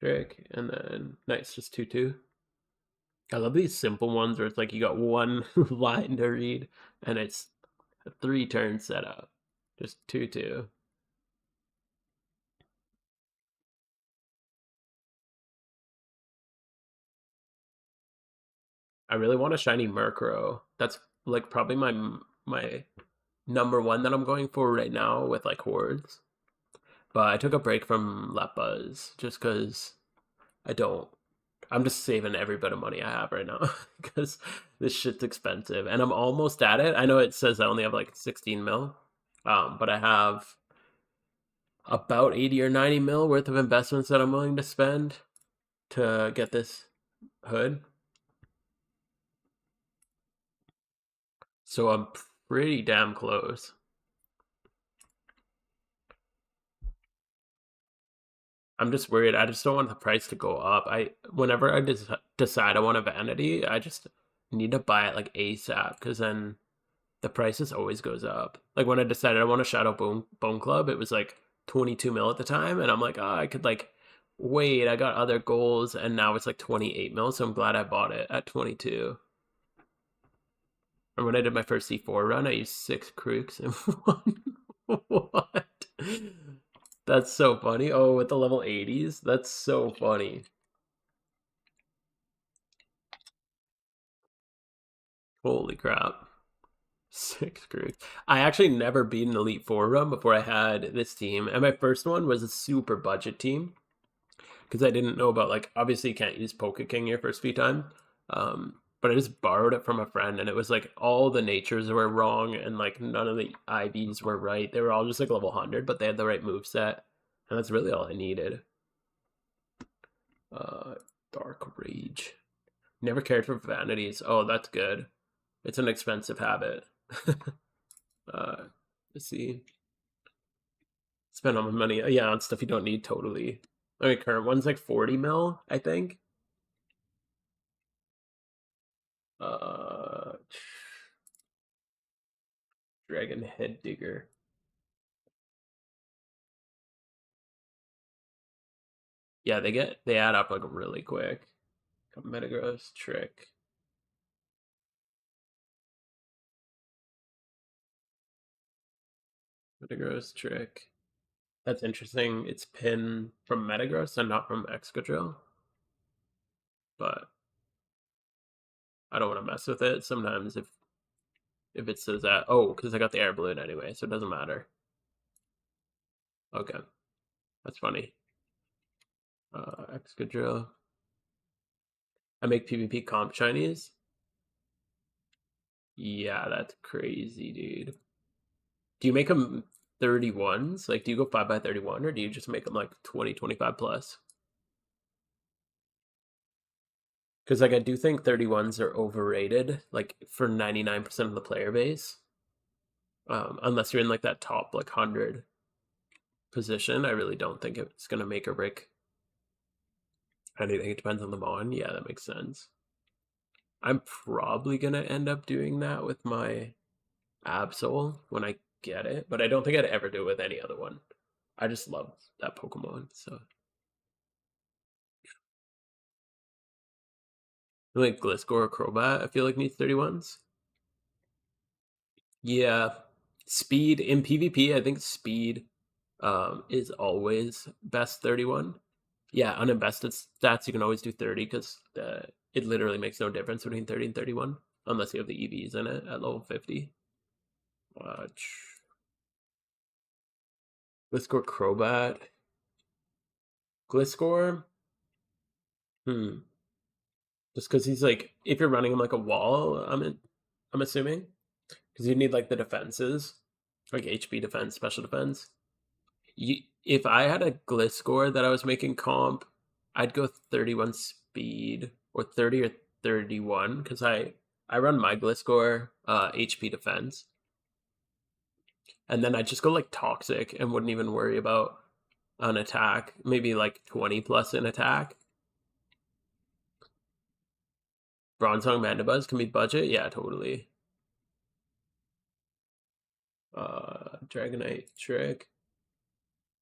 Speaker 1: Trick, and then nice, just 2/2. I love these simple ones where it's like you got one line to read, and it's a 3-turn setup. Just 2/2. I really want a shiny Murkrow. That's like probably my number one that I'm going for right now with like hordes. But I took a break from Leppas just because I don't. I'm just saving every bit of money I have right now because this shit's expensive, and I'm almost at it. I know it says I only have like 16 mil, but I have about 80 or 90 mil worth of investments that I'm willing to spend to get this hood. So I'm pretty damn close. I'm just worried. I just don't want the price to go up. Whenever I decide I want a vanity, I just need to buy it like ASAP because then the prices always goes up. Like when I decided I want a Shadow Bone Club, it was like 22 mil at the time, and I'm like, oh, I could like wait. I got other goals, and now it's like 28 mil. So I'm glad I bought it at 22. And when I did my first C4 run, I used 6 Krooks and one. What? That's so funny. Oh, with the level 80s? That's so funny. Holy crap. 6 Krooks. I actually never beat an Elite 4 run before I had this team. And my first one was a super budget team. Because I didn't know about, like, obviously you can't use Pokeking your first few times. But I just borrowed it from a friend, and it was like all the natures were wrong, and like none of the IVs were right. They were all just like level 100, but they had the right move set, and that's really all I needed. Dark Rage. Never cared for vanities. Oh, that's good. It's an expensive habit. Let's see. Spend all my money. Yeah, on stuff you don't need. Totally. I mean, current one's like 40 mil, I think. Dragon Head Digger. Yeah, they add up like really quick. Metagross, Trick. Metagross, Trick. That's interesting. It's pin from Metagross and not from Excadrill. But I don't want to mess with it. Sometimes if it says that, oh, because I got the air balloon anyway, so it doesn't matter. Okay, that's funny. Excadrill. I make PvP comp Chinese. Yeah, that's crazy, dude. Do you make them 31s? Like, do you go 5x31, or do you just make them like 20, 25 plus? Because like I do think 31s are overrated, like for 99% of the player base. Unless you're in like that top like 100 position, I really don't think it's gonna make or break anything. It depends on the mon. Yeah, that makes sense. I'm probably gonna end up doing that with my Absol when I get it, but I don't think I'd ever do it with any other one. I just love that Pokemon. So like Gliscor or Crobat, I feel like needs 31s. Yeah, speed in PvP. I think speed is always best 31. Yeah, uninvested stats you can always do 30 because it literally makes no difference between 30 and 31 unless you have the EVs in it at level 50. Watch. Gliscor Crobat. Gliscor. Just because he's like, if you're running him like a wall, I'm assuming, because you need like the defenses, like HP defense, special defense. If I had a Gliscor that I was making comp, I'd go 31 speed or 30 or 31 because I run my Gliscor HP defense, and then I'd just go like toxic and wouldn't even worry about an attack, maybe like 20 plus an attack. Bronzong Mandibuzz can be budget? Yeah, totally. Dragonite Trick.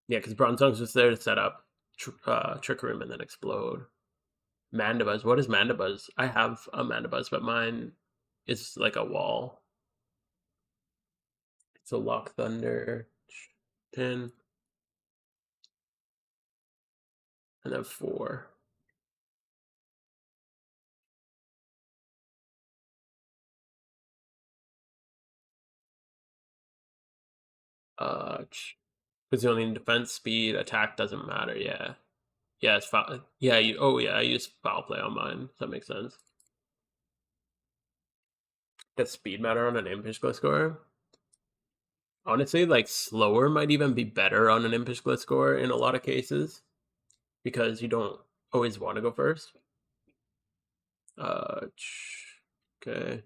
Speaker 1: Yeah, because Bronzong's just there to set up Trick Room and then explode. Mandibuzz. What is Mandibuzz? I have a Mandibuzz, but mine is like a wall. So Lock Thunder, 10, and then 4. Because you only need defense, speed, attack doesn't matter. Yeah, yeah, it's foul. Yeah, I use foul play on mine. Does that make sense? Does speed matter on an Impish Gliscor? Honestly, like slower might even be better on an Impish Gliscor in a lot of cases because you don't always want to go first. Okay.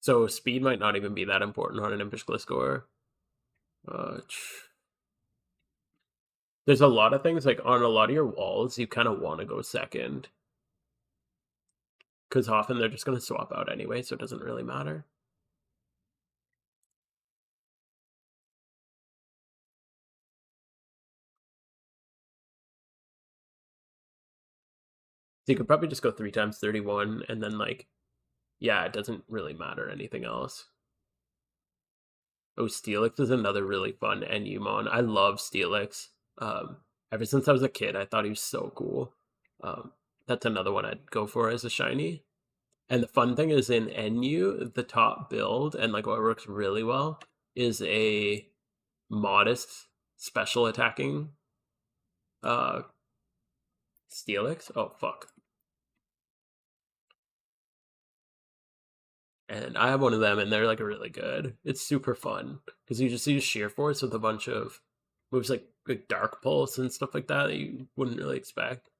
Speaker 1: So speed might not even be that important on an Impish Gliscor. There's a lot of things, like on a lot of your walls, you kind of want to go second. Because often they're just going to swap out anyway, so it doesn't really matter. So you could probably just go 3 times 31, and then like, yeah, it doesn't really matter anything else. Oh, Steelix is another really fun NUmon. I love Steelix. Ever since I was a kid, I thought he was so cool. That's another one I'd go for as a shiny. And the fun thing is in NU, the top build, and like what works really well, is a modest special attacking Steelix. Oh, fuck. And I have one of them, and they're like really good. It's super fun because you just use Sheer Force with a bunch of moves like Dark Pulse and stuff like that you wouldn't really expect.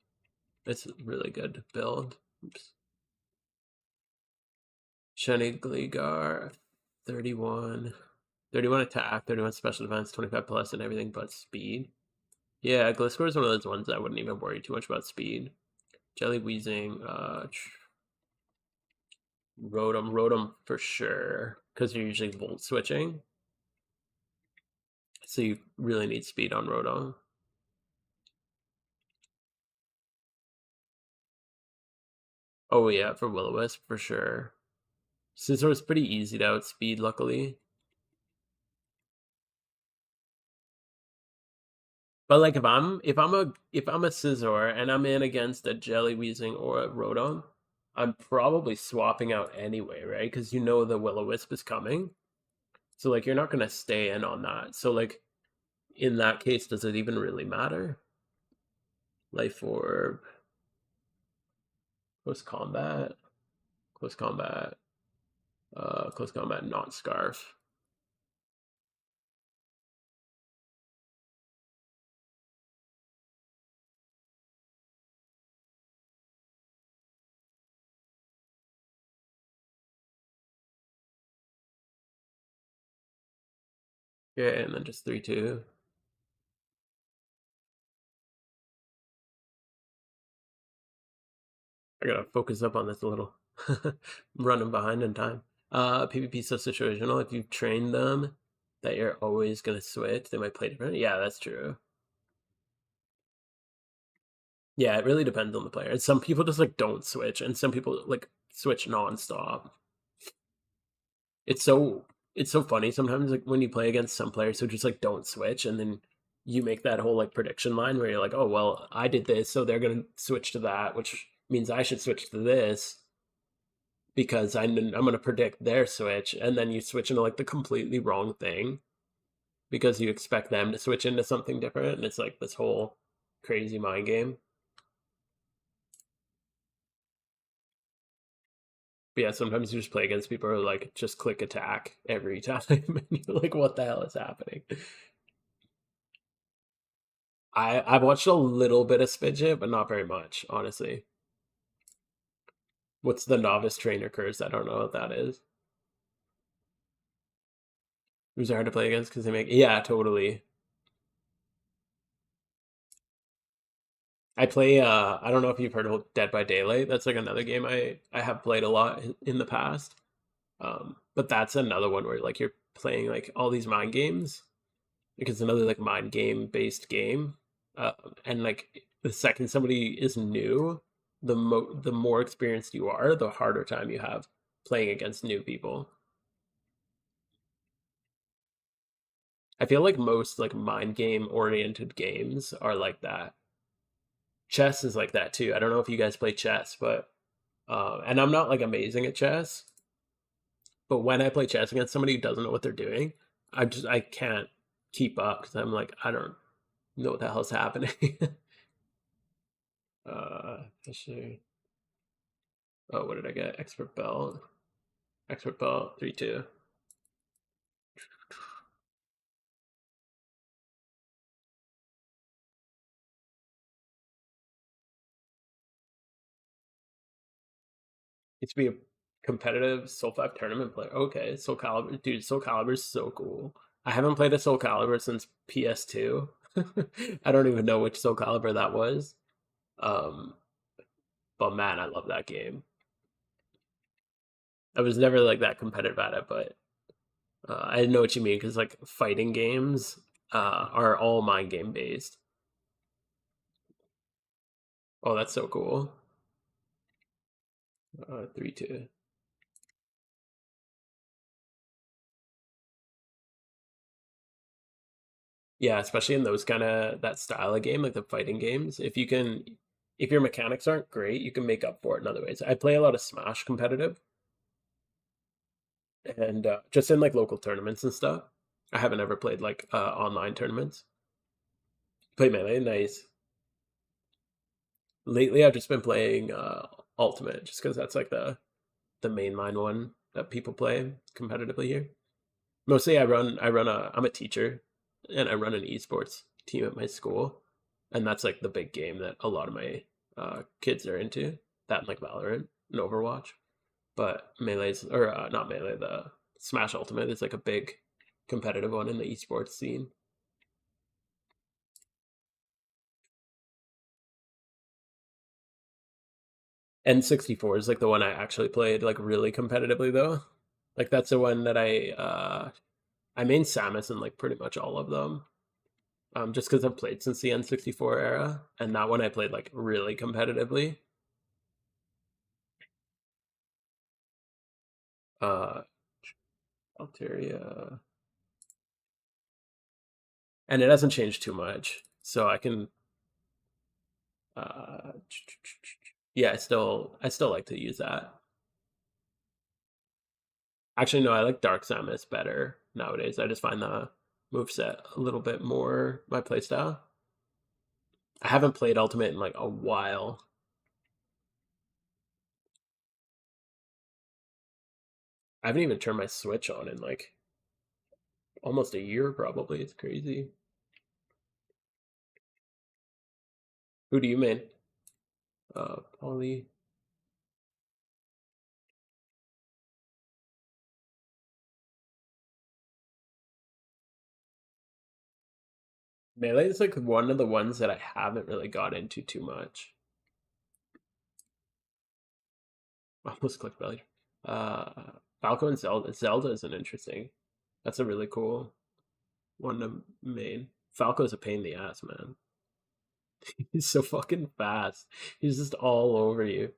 Speaker 1: It's a really good build. Oops. Shiny Gligar, 31. 31 attack, 31 special defense, 25 plus, and everything but speed. Yeah, Gliscor is one of those ones I wouldn't even worry too much about speed. Jelly Weezing, Rotom for sure, because you're usually Volt switching. So you really need speed on Rotom. Oh yeah, for Will-O-Wisp for sure. Scizor is pretty easy to outspeed, luckily. But like if I'm a Scizor and I'm in against a Jelly Weezing or a Rotom, I'm probably swapping out anyway, right? Because you know the Will-O-Wisp is coming. So like you're not gonna stay in on that. So like in that case, does it even really matter? Life Orb, close combat, close combat, close combat, not Scarf. Yeah, and then just 3-2. I gotta focus up on this a little. Running behind in time. PvP so situational. If you train them that you're always gonna switch, they might play different. Yeah, that's true. Yeah, it really depends on the player. And some people just like don't switch, and some people like switch nonstop. It's so funny sometimes, like when you play against some players who just like don't switch, and then you make that whole like prediction line where you're like, oh well, I did this, so they're gonna switch to that, which means I should switch to this because I'm going to predict their switch, and then you switch into like the completely wrong thing because you expect them to switch into something different, and it's like this whole crazy mind game. But yeah, sometimes you just play against people who are like just click attack every time, and you're like, what the hell is happening? I've watched a little bit of Spidget, but not very much, honestly. What's the novice trainer curse? I don't know what that is. Who's hard to play against because they make, yeah, totally. I play I don't know if you've heard of Dead by Daylight. That's like another game I have played a lot in the past. But that's another one where like you're playing like all these mind games. Like it's another like mind game based game. And like the second somebody is new, the more experienced you are, the harder time you have playing against new people. I feel like most like mind game oriented games are like that. Chess is like that too. I don't know if you guys play chess, but and I'm not like amazing at chess, but when I play chess against somebody who doesn't know what they're doing, I can't keep up because I'm like I don't know what the hell's happening. Let's see. Oh, what did I get? Expert belt. Expert belt 3-2. It's to be a competitive Soul 5 tournament player. Okay, Soul Calibur, dude. Soul Calibur is so cool. I haven't played a Soul Calibur since PS2. I don't even know which Soul Calibur that was. Um, but man, I love that game. I was never like that competitive at it, but I know what you mean because like fighting games are all mind game based. Oh, that's so cool. 3-2. Yeah, especially in those kind of that style of game, like the fighting games. If your mechanics aren't great, you can make up for it in other ways. I play a lot of Smash competitive, and just in like local tournaments and stuff. I haven't ever played like online tournaments. Play Melee, nice. Lately, I've just been playing Ultimate, just because that's like the mainline one that people play competitively here. Mostly, I'm a teacher, and I run an esports team at my school, and that's like the big game that a lot of my kids are into. That and like Valorant and Overwatch, but Melee's or not Melee, the Smash Ultimate is like a big competitive one in the esports scene. N64 is like the one I actually played like really competitively though. Like that's the one that I main Samus in like pretty much all of them. Just because I've played since the N64 era, and that one I played like really competitively. Uh, Altaria, and it hasn't changed too much, so I can. Uh, yeah, I still like to use that. Actually, no, I like Dark Samus better nowadays. I just find the moveset a little bit more my playstyle. I haven't played Ultimate in like a while. I haven't even turned my Switch on in like almost a year, probably. It's crazy. Who do you main? Poly. Melee is like one of the ones that I haven't really got into too much. Almost clicked belly. Falco and Zelda. Zelda is an interesting. That's a really cool one to main. Falco's a pain in the ass, man. He's so fucking fast. He's just all over you.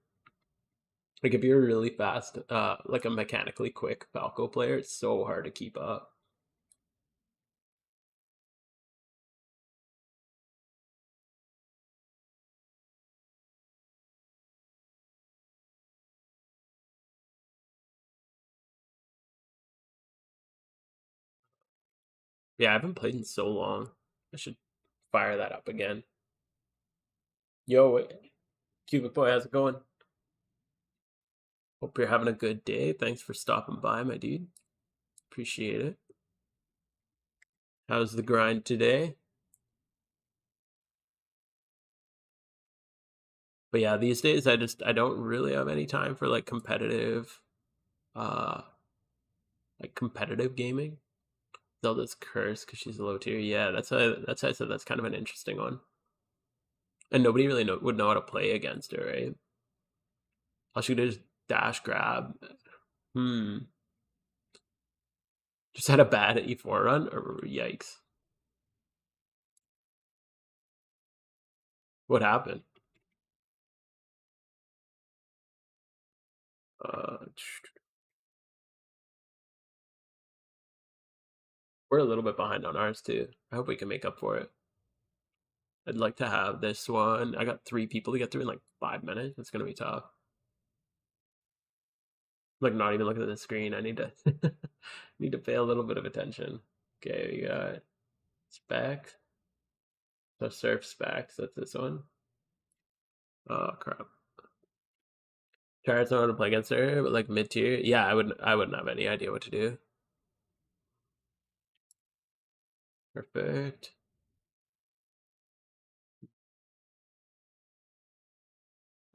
Speaker 1: Like if you're a really fast, like a mechanically quick Falco player, it's so hard to keep up. Yeah, I haven't played in so long. I should fire that up again. Yo, Cubic Boy, how's it going? Hope you're having a good day. Thanks for stopping by, my dude. Appreciate it. How's the grind today? But yeah, these days I don't really have any time for uh like competitive gaming. Zelda's cursed because she's a low tier. Yeah, that's why I said that's kind of an interesting one. And nobody really would know how to play against her, right? All she could do is dash grab. Just had a bad e4 run? Or yikes. What happened? We're a little bit behind on ours too. I hope we can make up for it. I'd like to have this one. I got 3 people to get through in like 5 minutes. It's gonna be tough. Like not even looking at the screen. I need to need to pay a little bit of attention. Okay, we got specs. So surf specs. That's this one. Oh crap. Trying to know how to play against her, but like mid tier. Yeah, I wouldn't have any idea what to do. Perfect.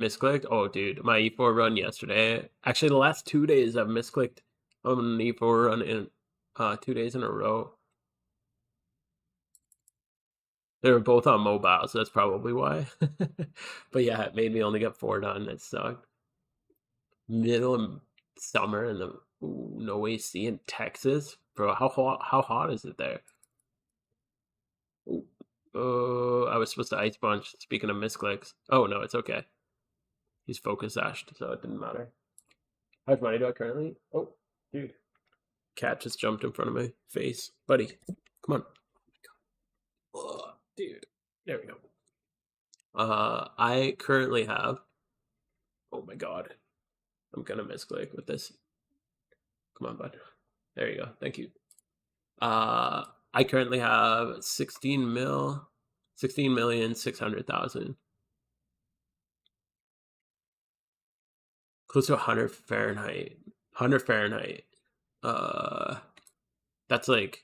Speaker 1: Misclicked? Oh, dude, my E4 run yesterday. Actually, the last 2 days I've misclicked on an E4 run in 2 days in a row. They were both on mobile, so that's probably why. But yeah, it made me only get 4 done. It sucked. Middle of summer in the no AC in Texas, bro. How hot is it there? Oh, I was supposed to ice punch. Speaking of misclicks. Oh no, it's okay. He's focus ashed, so it didn't matter. How much money do I currently? Oh, dude. Cat just jumped in front of my face. Buddy, come on. Oh, dude. There we go. I currently have. Oh my god. I'm gonna misclick with this. Come on, bud. There you go. Thank you. I currently have 16,600,000. Close to 100 Fahrenheit. 100 Fahrenheit. That's like,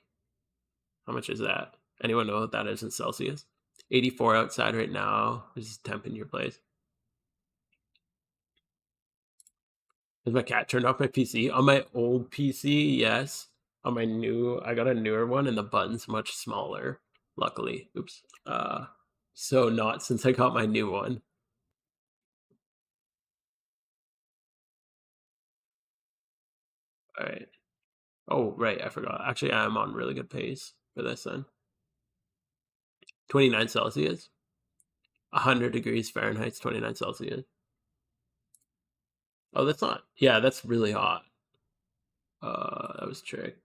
Speaker 1: how much is that? Anyone know what that is in Celsius? 84 outside right now. This is temp in your place. Has my cat turned off my PC? On my old PC, yes. On my new, I got a newer one and the button's much smaller, luckily. Oops. So not since I got my new one. All right. Oh, right, I forgot. Actually, I am on really good pace for this then. 29 Celsius. 100 degrees Fahrenheit, 29 Celsius. Oh, that's not. Yeah, that's really hot. That was trick.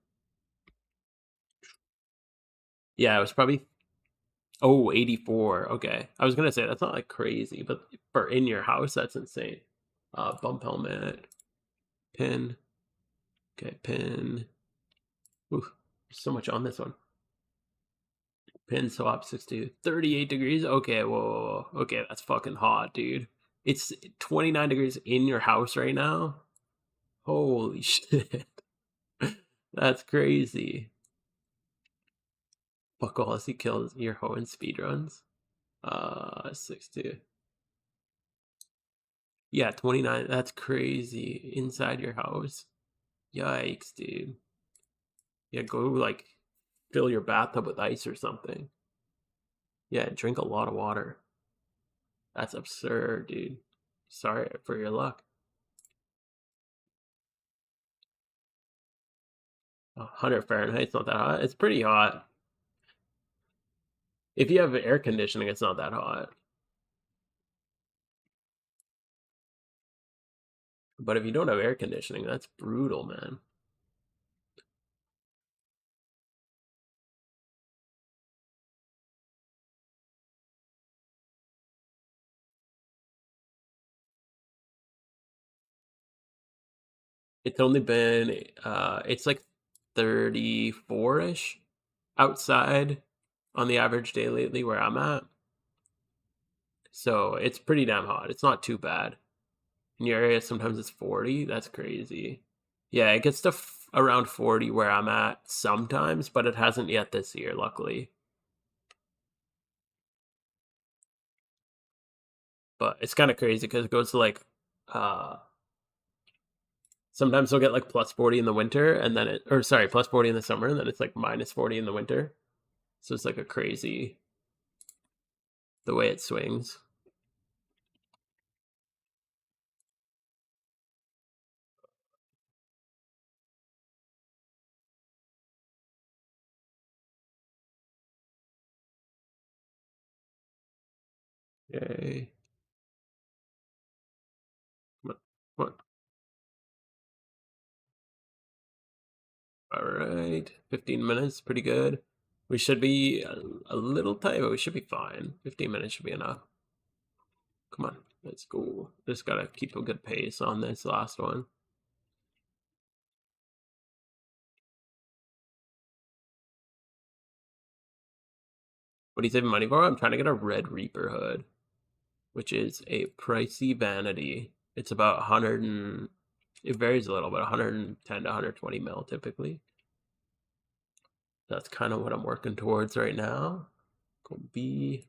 Speaker 1: Yeah, it was probably. Oh, 84. Okay. I was going to say that's not like crazy, but for in your house, that's insane. Bump helmet. Pin. Okay, pin. Ooh, there's so much on this one. Pin swap 60. 38 degrees? Okay, whoa. Okay, that's fucking hot, dude. It's 29 degrees in your house right now? Holy shit. That's crazy. Buckle as he kills your hoe in speedruns. 60. Yeah, 29. That's crazy. Inside your house. Yikes, dude. Yeah, go like fill your bathtub with ice or something. Yeah, drink a lot of water. That's absurd, dude. Sorry for your luck. 100 Fahrenheit's not that hot. It's pretty hot. If you have air conditioning, it's not that hot. But if you don't have air conditioning, that's brutal, man. It's only been it's like 34-ish outside on the average day lately where I'm at. So it's pretty damn hot. It's not too bad. In your area, sometimes it's 40. That's crazy. Yeah, it gets to around 40 where I'm at sometimes, but it hasn't yet this year, luckily. But it's kind of crazy because it goes to like sometimes they'll get like plus 40 in the winter and then plus 40 in the summer and then it's like minus 40 in the winter. So it's like a crazy the way it swings. Yay. Come on. Come on. All right. 15 minutes. Pretty good. We should be a little tight, but we should be fine. 15 minutes should be enough. Come on. Let's go. Just got to keep a good pace on this last one. What are you saving money for? I'm trying to get a Red Reaper hood, which is a pricey vanity. It's about 100 and it varies a little, but 110 to 120 mil typically. That's kind of what I'm working towards right now. Go B.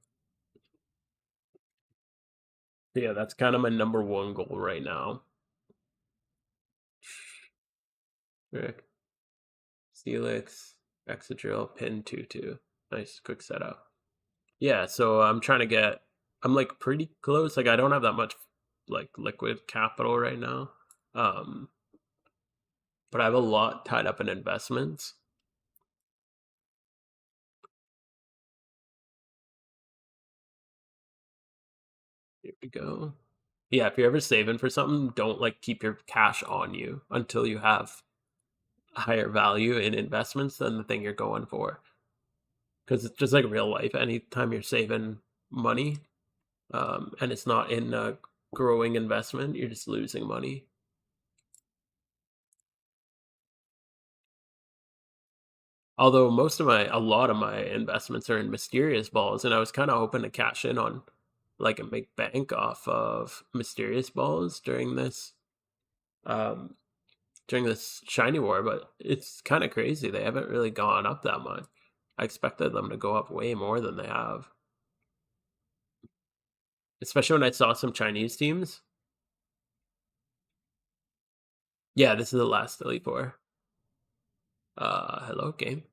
Speaker 1: Yeah, that's kind of my number one goal right now. Rick. Steelix, Excadrill, Pin 2-2. Nice quick setup. Yeah, so I'm trying to get, I'm like pretty close. Like I don't have that much like liquid capital right now. But I have a lot tied up in investments. Here we go. Yeah, if you're ever saving for something, don't like keep your cash on you until you have higher value in investments than the thing you're going for. Because it's just like real life. Anytime you're saving money, and it's not in a growing investment, you're just losing money. Although a lot of my investments are in mysterious balls, and I was kind of hoping to cash in on like a big bank off of mysterious balls um, during this shiny war, but it's kind of crazy. They haven't really gone up that much. I expected them to go up way more than they have. Especially when I saw some Chinese teams. Yeah, this is the last Elite Four. Hello, game.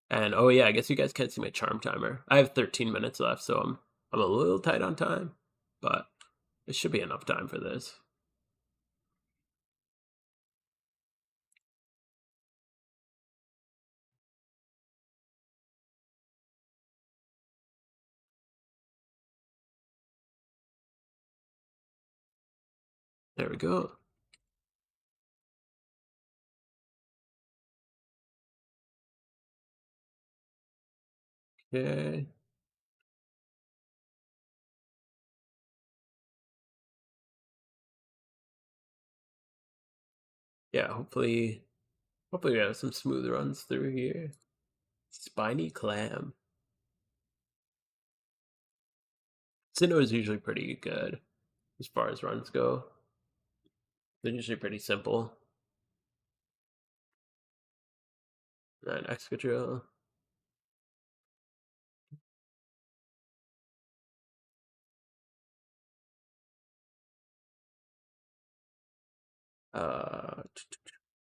Speaker 1: And oh yeah, I guess you guys can't see my charm timer. I have 13 minutes left, so I'm a little tight on time, but it should be enough time for this. There we go. Okay. Yeah, hopefully we have some smooth runs through here. Spiny Clam. Sinnoh is usually pretty good as far as runs go. They're usually pretty simple. And Excadrill.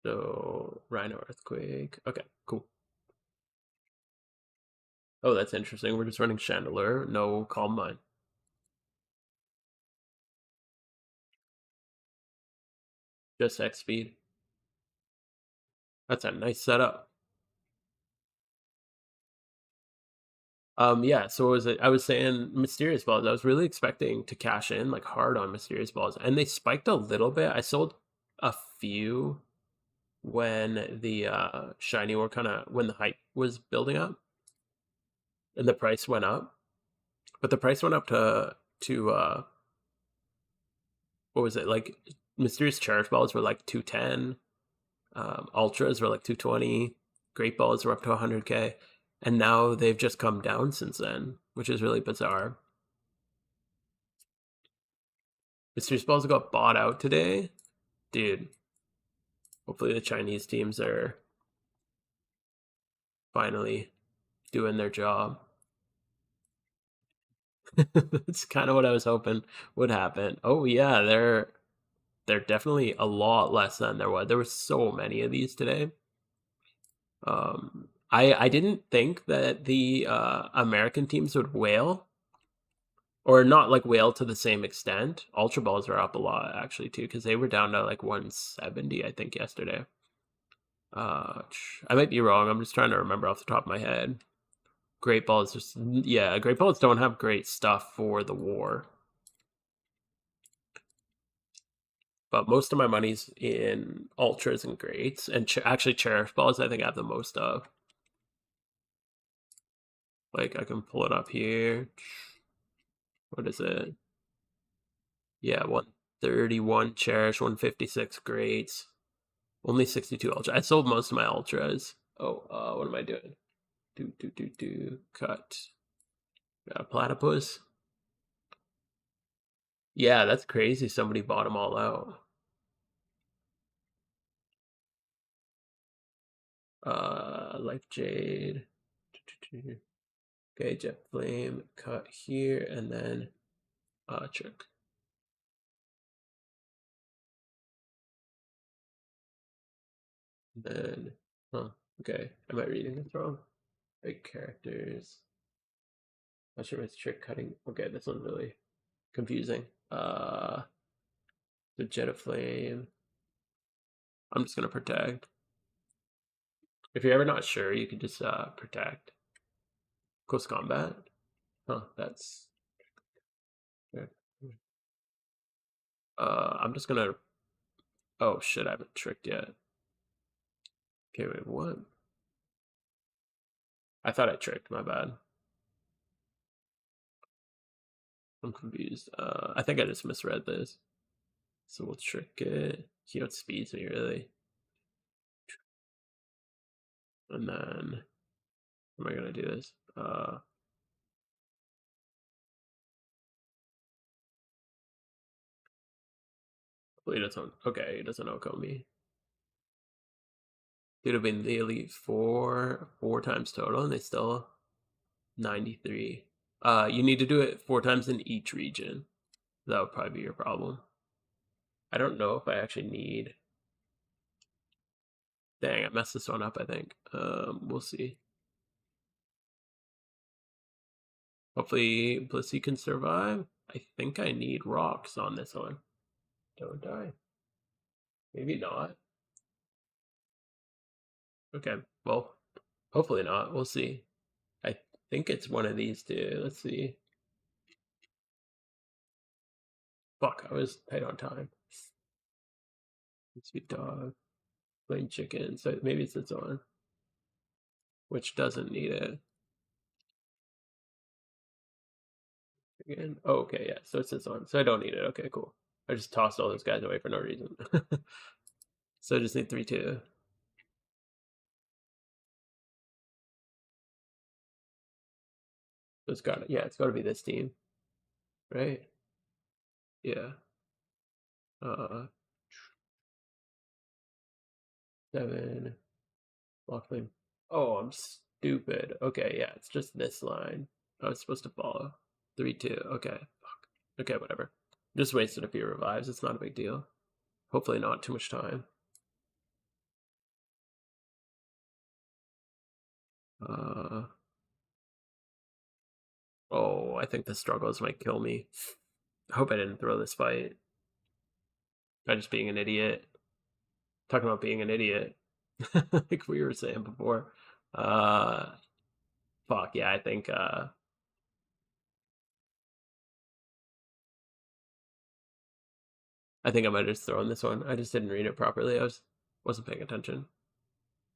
Speaker 1: So Rhino Earthquake. Okay, cool. Oh, that's interesting. We're just running Chandelure, no Calm Mind. Just X speed. That's a nice setup. Yeah, so was it I was saying Mysterious Balls. I was really expecting to cash in like hard on Mysterious Balls, and they spiked a little bit. I sold a few when the shiny were when the hype was building up and the price went up. But the price went up to what was it? Like Mysterious Charge Balls were like 210. Ultras were like 220. Great Balls were up to 100k. And now they've just come down since then, which is really bizarre. Mysterious Balls got bought out today. Dude, hopefully the Chinese teams are finally doing their job. That's kind of what I was hoping would happen. Oh yeah, they're definitely a lot less than there was. There were so many of these today. I didn't think that the American teams would whale, or not like whale to the same extent. Ultra balls are up a lot actually too, because they were down to like 170, I think, yesterday. I might be wrong. I'm just trying to remember off the top of my head. Great balls just, yeah, great balls don't have great stuff for the war. But most of my money's in ultras and greats, and actually cherish balls I think I have the most of. Like I can pull it up here. What is it? Yeah, 131 cherish, 156 greats, only 62 ultra. I sold most of my ultras. Oh, what am I doing? Cut. Got a platypus. Yeah, that's crazy. Somebody bought them all out. Life Jade. Okay, Jet Flame, cut here, and then trick. Then, okay, am I reading this wrong? Big characters. Not sure if it's trick cutting. Okay, this one's really confusing. The Jet of Flame. I'm just gonna protect. If you're ever not sure, you can just protect. Close combat. Huh, that's. I'm just gonna. Oh shit, I haven't tricked yet. Okay, wait, what? I thought I tricked, my bad. I'm confused. I think I just misread this. So we'll trick it. He outspeeds me, really. And then, how am I gonna do this? Well, he doesn't. Okay, he doesn't outgo me. It would have been the elite four times total, and they still 93. You need to do it 4 times in each region. That would probably be your problem. I don't know if I actually need. Dang, I messed this one up, I think. We'll see. Hopefully Blissey can survive. I think I need rocks on this one. Don't die. Maybe not. Okay, well, hopefully not. We'll see. I think it's one of these two. Let's see. Fuck, I was tight on time. Sweet dog. Plain chicken. So maybe it's its own, which doesn't need it. Again. Oh, okay, yeah. So it's its own. So I don't need it. Okay, cool. I just tossed all those guys away for no reason. So I just need 3-2. So it's got to, yeah, it's got to be this team, right? Yeah. 7. Lockman. Oh, I'm stupid. Okay, yeah, it's just this line. I was supposed to follow. 3-2. Okay. Fuck. Okay, whatever. Just wasted a few revives. It's not a big deal. Hopefully not too much time. Oh, I think the struggles might kill me. I hope I didn't throw this fight. By just being an idiot. Talking about being an idiot. Like we were saying before. Uh Fuck, yeah, I think I might have just thrown this one. I just didn't read it properly. Wasn't paying attention.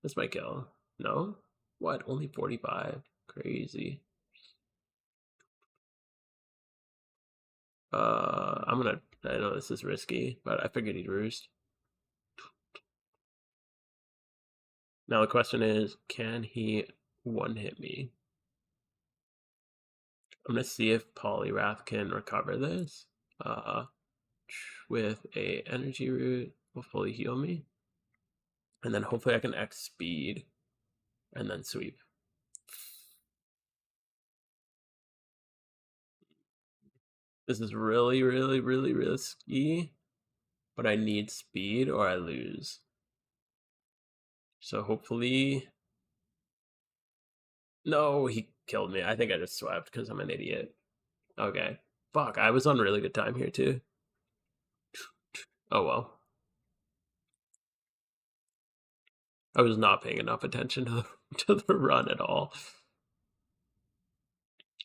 Speaker 1: This might kill. No? What? Only 45? Crazy. I know this is risky, but I figured he'd roost. Now the question is, can he one-hit me? I'm gonna see if Poliwrath can recover this. With a energy root will fully heal me. And then hopefully I can X speed and then sweep. This is really, really, really risky, but I need speed or I lose. So hopefully No, he killed me. I think I just swept because I'm an idiot. Okay. Fuck, I was on really good time here too. Oh well. I was not paying enough attention to to the run at all.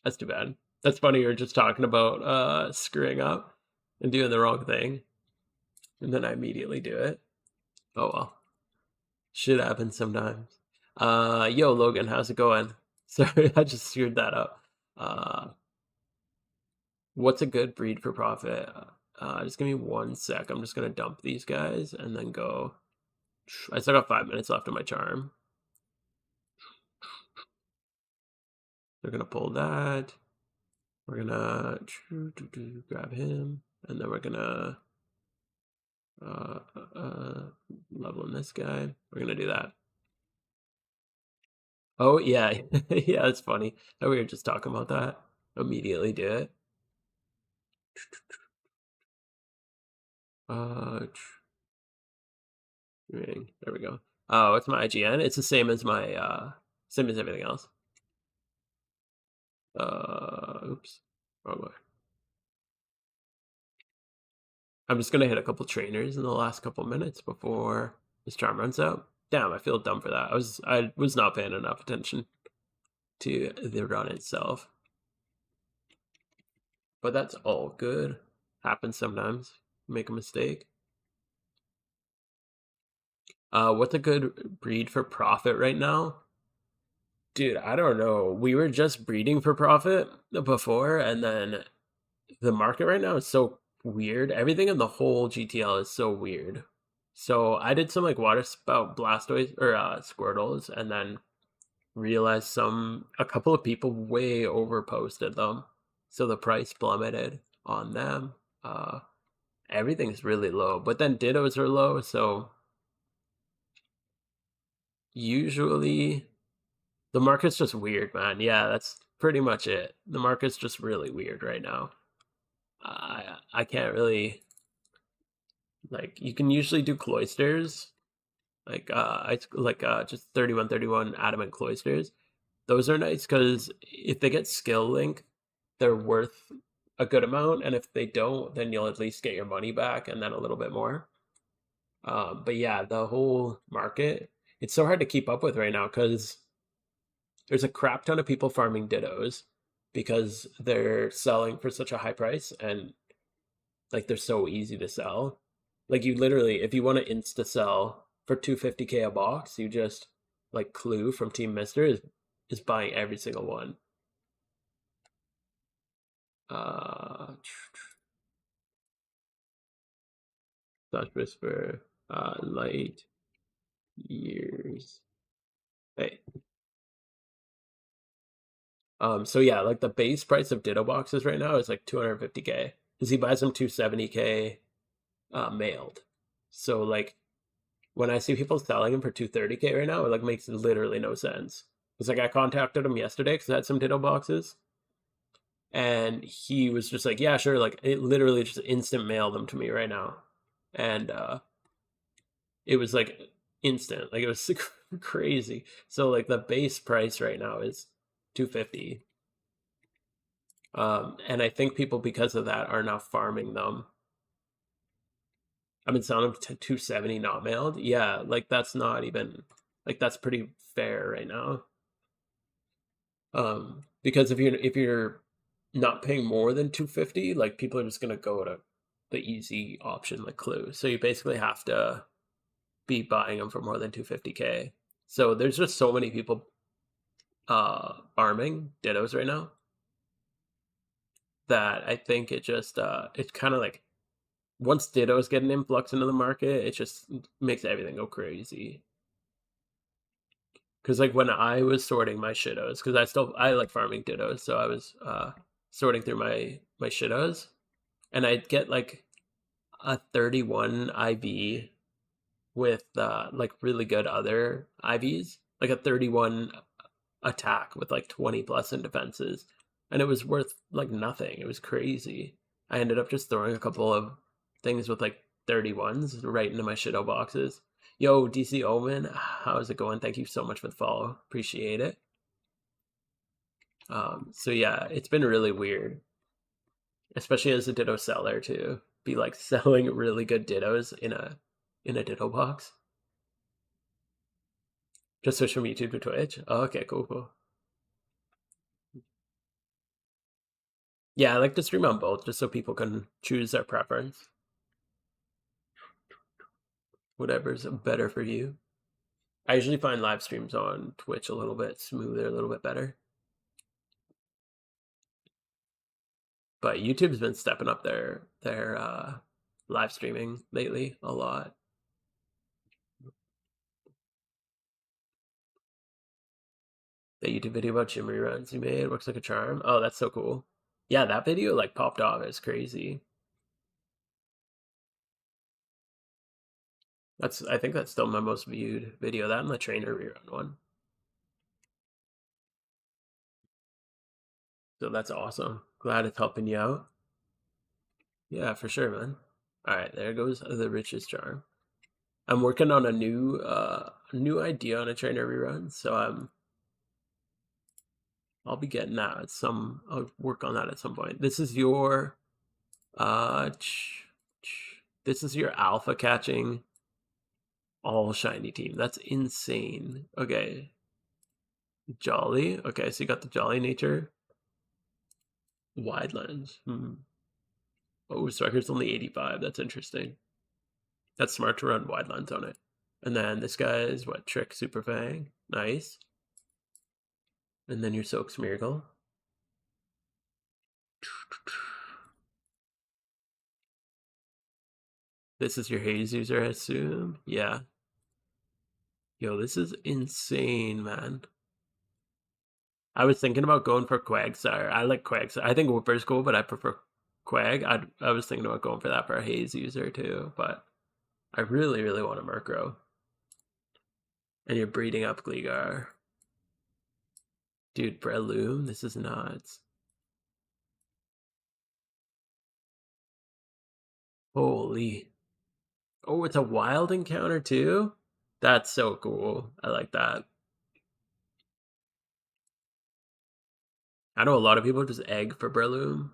Speaker 1: That's too bad. That's funny. You're just talking about screwing up and doing the wrong thing, and then I immediately do it. Oh well. Shit happens sometimes. Yo, Logan, how's it going? Sorry, I just screwed that up. Uh, what's a good breed for profit? Just give me 1 sec. I'm just gonna dump these guys and then go. I still got 5 minutes left of my charm. They're gonna pull that. We're gonna grab him, and then we're gonna uh, uh, leveling this guy. We're gonna do that. Oh yeah, yeah, it's funny. We were just talking about that. Immediately do it. There we go. Oh, it's my IGN. It's the same as my same as everything else. Oops, wrong way. I'm just gonna hit a couple trainers in the last couple minutes before this charm runs out. Damn, I feel dumb for that. I was not paying enough attention to the run itself. But that's all good. Happens sometimes. Make a mistake. What's a good breed for profit right now? Dude, I don't know. We were just breeding for profit before, and then the market right now is so weird. Everything in the whole GTL is so weird. So I did some like water spout Blastoise or Squirtles, and then realized a couple of people way overposted them, so the price plummeted on them. Everything's really low, but then Dittos are low, so usually the market's just weird, man. Yeah, that's pretty much it. The market's just really weird right now. I can't really like. You can usually do cloisters, like just 3131 adamant cloisters. Those are nice because if they get skill link, they're worth a good amount, and if they don't, then you'll at least get your money back and then a little bit more. But yeah, the whole market, it's so hard to keep up with right now because there's a crap ton of people farming Dittos because they're selling for such a high price and like they're so easy to sell. Like you literally, if you want to insta sell for 250K a box, you just like Clue from Team Mister is buying every single one. Such Whisper, Light Years. Hey. So yeah, like the base price of Ditto boxes right now is like 250K because he buys them 270K mailed. So like when I see people selling them for 230K right now, it like makes literally no sense. It's like I contacted him yesterday because I had some Ditto boxes, and he was just like, "Yeah, sure." Like it literally just instant mailed them to me right now, and it was like instant. Like it was crazy. So like the base price right now is 250. And I think people because of that are now farming them. I've been selling them to 270 not mailed. Yeah, like that's not even like that's pretty fair right now. Because if you're not paying more than 250, like people are just gonna go to the easy option like Clue. So you basically have to be buying them for more than 250K. So there's just so many people farming Dittos right now that I think it's kind of like once Dittos get an influx into the market, it just makes everything go crazy. Because like when I was sorting my Shittos, because I like farming Dittos, so I was sorting through my Shittos, and I'd get like a 31 IV with like really good other IVs, like a 31 attack with like 20 plus in defenses, and it was worth like nothing. It was crazy. I ended up just throwing a couple of things with like 31s right into my Shitto boxes. Yo, DC Omen, how's it going? Thank you so much for the follow. Appreciate it. So yeah, it's been really weird, especially as a Ditto seller to be like selling really good Dittos in a Ditto box. Just switch from YouTube to Twitch. Oh, okay, cool. Yeah, I like to stream on both just so people can choose their preference. Whatever's better for you. I usually find live streams on Twitch a little bit smoother, a little bit better. But YouTube's been stepping up their live streaming lately a lot. The YouTube video about gym reruns you made works like a charm. Oh, that's so cool. Yeah, that video like popped off. It's crazy. I think that's still my most viewed video. That and the trainer rerun one. So that's awesome. Glad it's helping you out. Yeah, for sure, man. All right, there goes the richest charm. I'm working on a new idea on a trainer rerun, so I'll be getting that at some. I'll work on that at some point. This is your this is your alpha catching all shiny team. That's insane. Okay, Jolly. Okay, so you got the Jolly nature. Wide lens. Oh, Striker's only 85. That's interesting. That's smart to run wide lens on it. And then this guy is what? Trick Super Fang. Nice. And then your Soak's Miracle. This is your Haze user, I assume. Yeah. Yo, this is insane, man. I was thinking about going for Quagsire. I like Quagsire. I think Whooper's cool, but I prefer Quag. I was thinking about going for that for a Haze user too, but I really, really want a Murkrow. And you're breeding up Gligar. Dude, Breloom, this is nuts. Holy. Oh, it's a wild encounter too? That's so cool. I like that. I know a lot of people just egg for Breloom.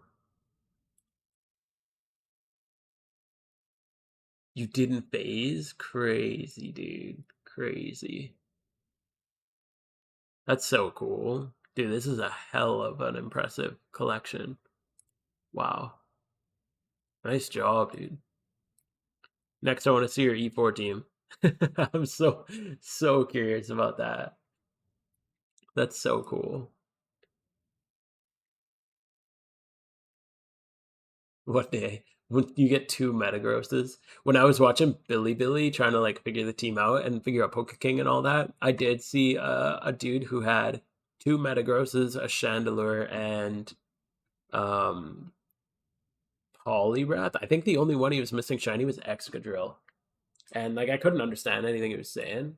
Speaker 1: You didn't phase? Crazy, dude. Crazy. That's so cool. Dude, this is a hell of an impressive collection. Wow. Nice job, dude. Next, I want to see your E4 team. I'm so curious about that. That's so cool. What day? When you get two Metagrosses. When I was watching Billy trying to like figure the team out and figure out Pokeking and all that, I did see a dude who had two Metagrosses, a Chandelure, and Poliwrath. I think the only one he was missing shiny was Excadrill. And like I couldn't understand anything he was saying,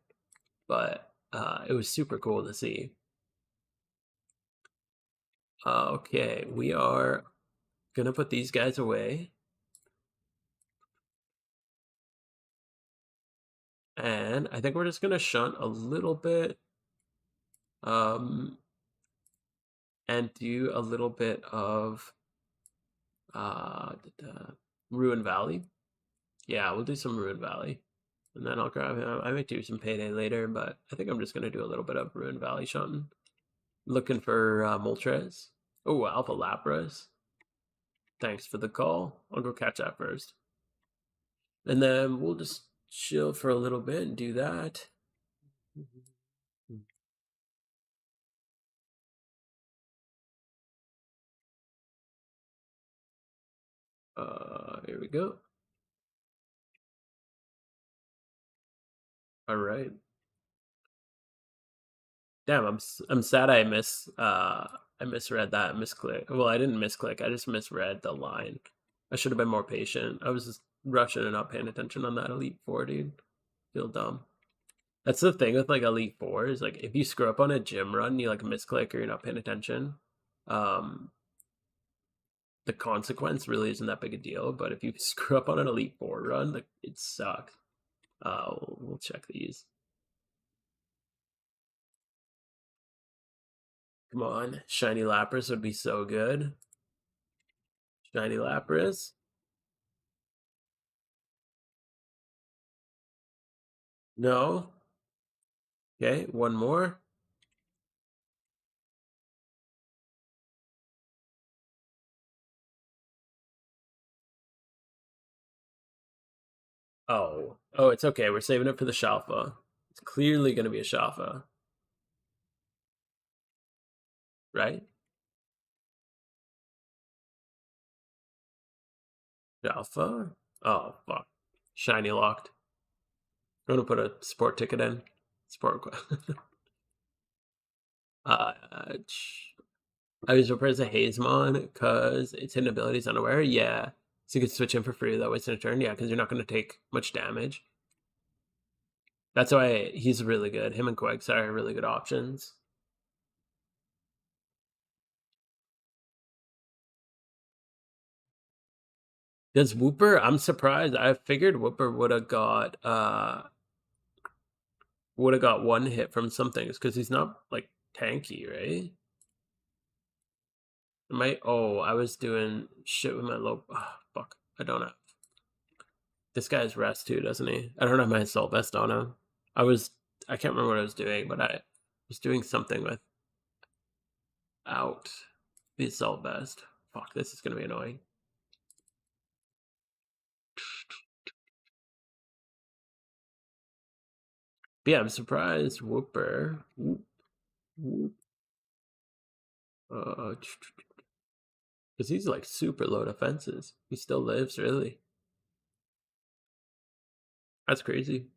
Speaker 1: but it was super cool to see. Okay, we are gonna put these guys away. And I think we're just gonna shunt a little bit. And do a little bit of Ruin Valley. Yeah, we'll do some Ruin Valley. And then I'll grab him. I might do some Payday later, but I think I'm just gonna do a little bit of Ruin Valley shunting. Looking for Moltres. Oh, Alpha Lapras. Thanks for the call. I'll go catch that first. And then we'll just chill for a little bit and do that. Here we go. All right. Damn, I'm sad I misread that misclick. Well, I didn't misclick. I just misread the line. I should have been more patient. I was just rushing and not paying attention on that Elite Four, dude. Feel dumb. That's the thing with like Elite Four is like if you screw up on a gym run, you like misclick or you're not paying attention. The consequence really isn't that big a deal. But if you screw up on an Elite Four run, like it sucks. We'll check these. Come on. Shiny Lapras would be so good. Shiny Lapras. No. Okay, one more. Oh. Oh, it's okay. We're saving it for the Shalfa. It's clearly going to be a Shalfa. Right? Shalfa? Oh, fuck. Shiny locked. I'm going to put a sport ticket in. Sport. uh, I was surprised at Hazemon because its hidden ability is unaware. Yeah. So you could switch in for free without wasting a turn. Yeah, because you're not going to take much damage. That's why he's really good. Him and Quagsire are really good options. Does Wooper? I'm surprised. I figured Wooper would have got one hit from some things because he's not like tanky, right? I was doing shit with my low. Oh, fuck. I don't have. This guy has rest too, doesn't he? I don't have my assault vest on him. I can't remember what I was doing, but I was doing something with out the assault vest. Fuck, this is gonna be annoying. But yeah, I'm surprised. Whooper. Whoop, whoop. Because he's like super low defenses. He still lives, really. That's crazy.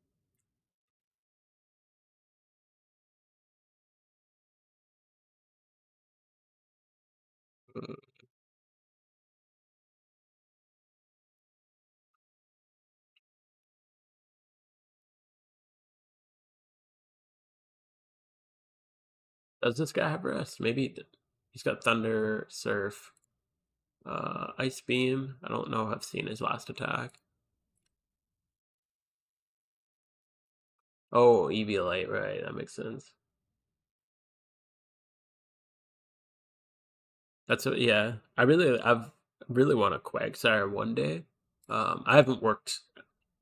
Speaker 1: Does this guy have rest? Maybe he's got Thunder, Surf, Ice Beam. I don't know if I've seen his last attack. Oh, Eviolite, right? That makes sense. That's what, yeah. I've really want a Quagsire one day. I haven't worked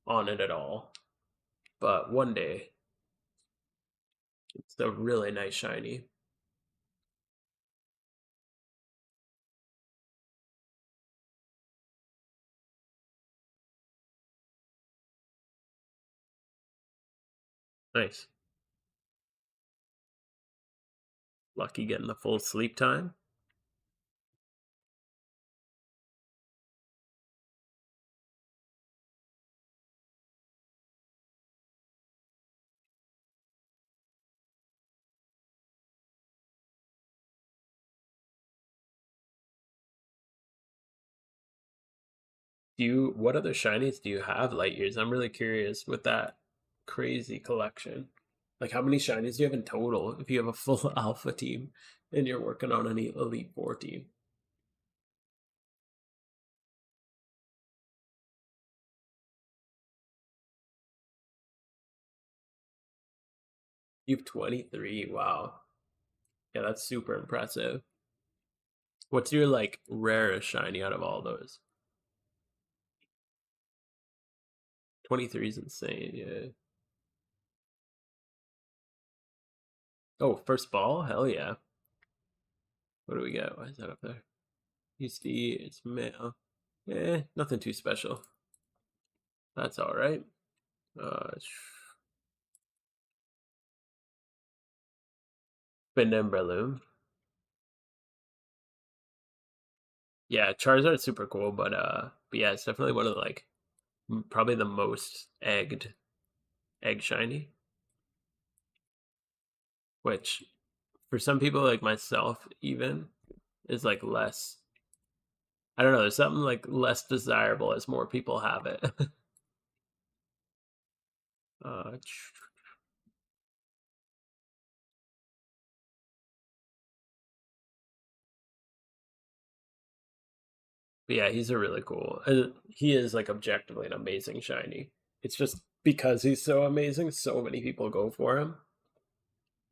Speaker 1: on it at all, but one day it's a really nice shiny. Nice. Lucky getting the full sleep time. What other shinies do you have, Light Years? I'm really curious with that crazy collection. Like, how many shinies do you have in total if you have a full alpha team and you're working on an Elite Four team? You have 23. Wow. Yeah, that's super impressive. What's your like rarest shiny out of all those? 23 is insane, yeah. Oh, first ball? Hell yeah. What do we get? Why is that up there? USD, it's mail. Nothing too special. That's alright. Breloom. Yeah, Charizard's super cool, but yeah, it's definitely one of the, like, probably the most egg shiny. Which, for some people like myself, even is like less. I don't know. There's something like less desirable as more people have it. uh, But yeah, he's a really cool. He is like objectively an amazing shiny. It's just because he's so amazing, so many people go for him.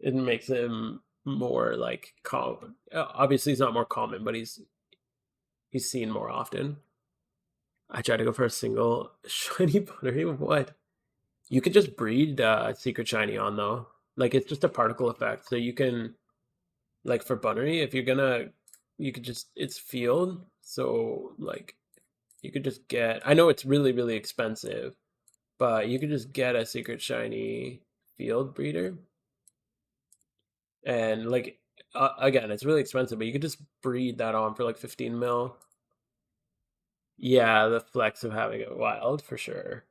Speaker 1: It makes him more like common. Obviously, he's not more common, but he's seen more often. I tried to go for a single shiny buttery. What? You could just breed secret shiny on though. Like it's just a particle effect, so you can like for buttery if you're gonna, you could just it's field. So like you could just get. I know it's really expensive, but you could just get a secret shiny field breeder, and like again, it's really expensive, but you could just breed that on for like 15 mil. Yeah, the flex of having it wild for sure.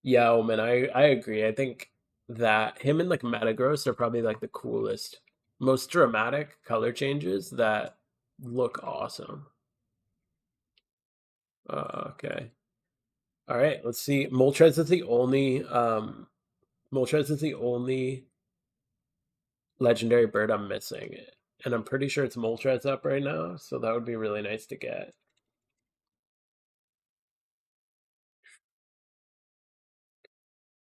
Speaker 1: Yeah, oh man, I agree. I think that him and like Metagross are probably like the coolest, most dramatic color changes that look awesome. Okay. All right, let's see. Moltres is the only legendary bird I'm missing. And I'm pretty sure it's Moltres up right now, so that would be really nice to get.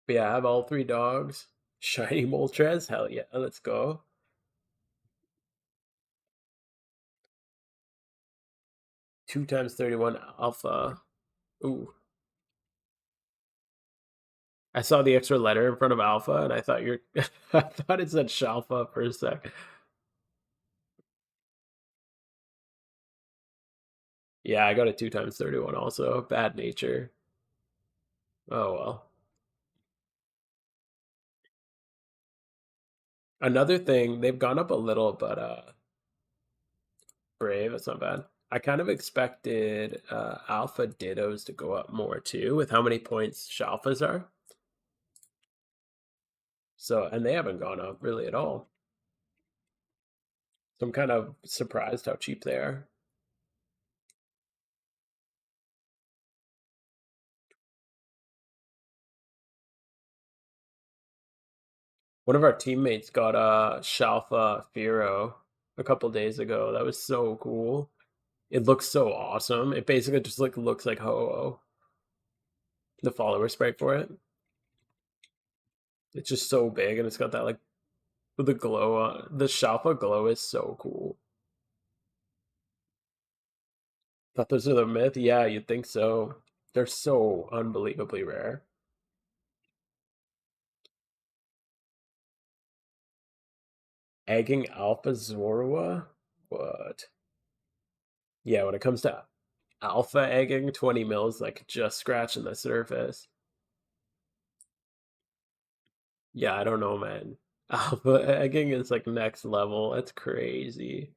Speaker 1: But yeah, I have all three dogs. Shiny Moltres, hell yeah, let's go. 2 times 31 alpha. Ooh. I saw the extra letter in front of alpha and I thought you're I thought it said Shalfa for a sec. Yeah, I got a 2 times 31 also. Bad nature. Oh well. Another thing, they've gone up a little, but Brave, that's not bad. I kind of expected Alpha Dittos to go up more too, with how many points Shalfas are. So, and they haven't gone up really at all. So I'm kind of surprised how cheap they are. One of our teammates got a Shalfa Firo a couple days ago. That was so cool. It looks so awesome. It basically just like looks like Ho-Oh. The follower sprite for it. It's just so big and it's got that like the glow on the Shalfa glow is so cool. Thought those are the myth? Yeah, you'd think so. They're so unbelievably rare. Egging Alpha Zorua? What? Yeah, when it comes to alpha egging, 20 mils like just scratching the surface. Yeah, I don't know, man. Alpha egging is like next level. That's crazy.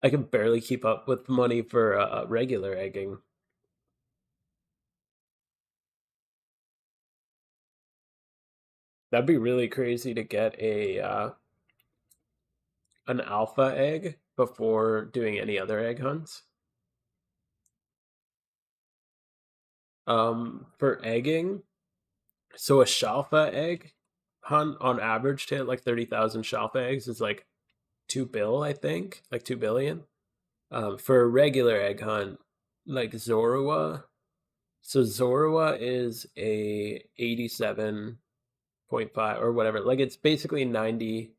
Speaker 1: I can barely keep up with money for regular egging. That'd be really crazy to get a an alpha egg before doing any other egg hunts. For egging, so a Shalfa egg hunt on average to hit like 30,000 Shalfa eggs is like 2 bill, I think, like 2 billion. For a regular egg hunt, like Zorua, so Zorua is a 87.5 or whatever. Like it's basically 90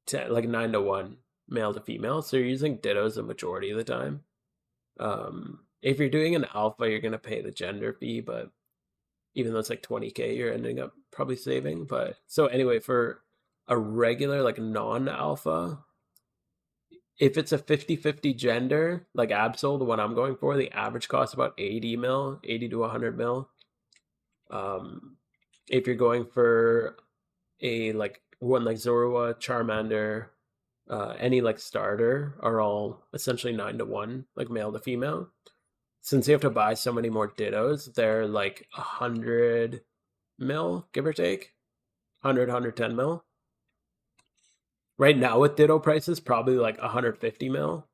Speaker 1: to like 9 to 1 male to female. So you're using dittos the majority of the time. If you're doing an alpha, you're gonna pay the gender fee, but even though it's like 20K, you're ending up probably saving. But so anyway, for a regular like non-alpha, if it's a 50-50 gender, like Absol, the one I'm going for, the average cost about 80 mil, 80 to 100 mil. Um, if you're going for a like one like Zorua, Charmander, any like starter are all essentially 9 to 1, like male to female. Since you have to buy so many more dittos, they're like 100 mil, give or take. 110 mil. Right now with ditto prices, probably like 150 mil.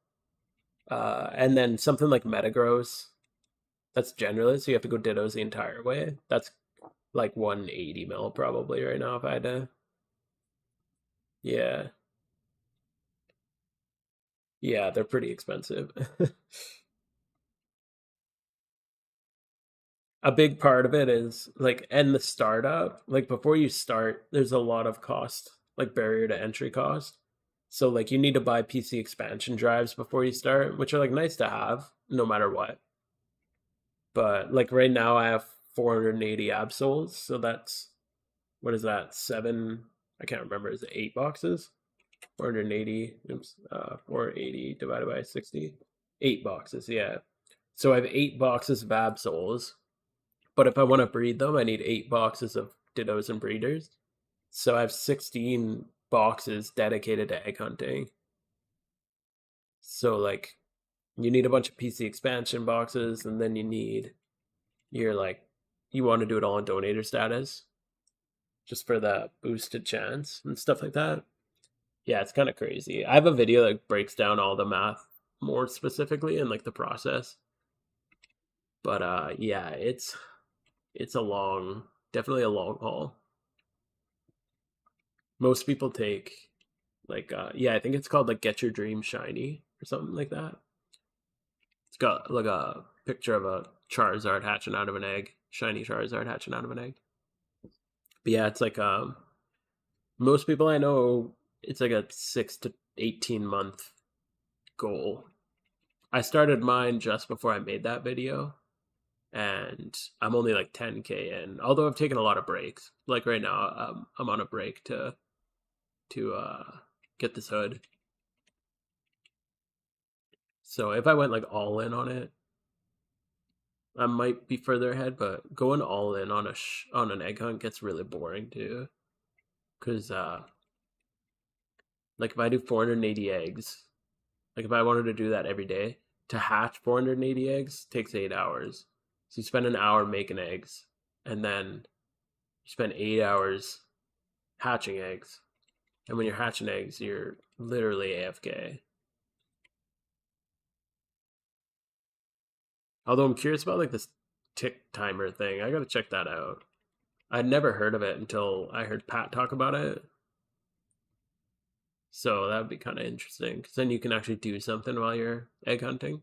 Speaker 1: And then something like Metagross, that's generally, so you have to go dittos the entire way. That's like 180 mil probably right now if I had to. Yeah. Yeah, they're pretty expensive. a big part of it is like, and the startup, like before you start, there's a lot of cost, like barrier to entry cost. So like you need to buy PC expansion drives before you start, which are like nice to have no matter what. But like right now I have 480 Absols, so that's, what is that? Seven, I can't remember, is it 8 boxes? 480, oops, 480 divided by 60. 8 boxes, yeah. So I have 8 boxes of Absols. But if I want to breed them, I need 8 boxes of Dittos and breeders. So I have 16 boxes dedicated to egg hunting. So like you need a bunch of PC expansion boxes, and then you need your like, you want to do it all in donator status just for the boosted chance and stuff like that. Yeah, it's kind of crazy. I have a video that breaks down all the math more specifically and like the process. But yeah, it's a long, definitely a long haul. Most people take like yeah, I think it's called like Get Your Dream Shiny or something like that. It's got like a picture of a Charizard hatching out of an egg, shiny Charizard hatching out of an egg. But yeah, it's like most people I know, it's like a 6 to 18 month goal. I started mine just before I made that video, and I'm only like 10K in. Although I've taken a lot of breaks. Like right now, I'm on a break to get this hood. So if I went like all in on it, I might be further ahead. But going all in on on an egg hunt gets really boring too, because like if I do 480 eggs, like if I wanted to do that every day, to hatch 480 eggs takes 8 hours. So you spend an hour making eggs, and then you spend 8 hours hatching eggs. And when you're hatching eggs, you're literally AFK. Although I'm curious about like this tick timer thing. I gotta check that out. I'd never heard of it until I heard Pat talk about it. So that would be kind of interesting because then you can actually do something while you're egg hunting.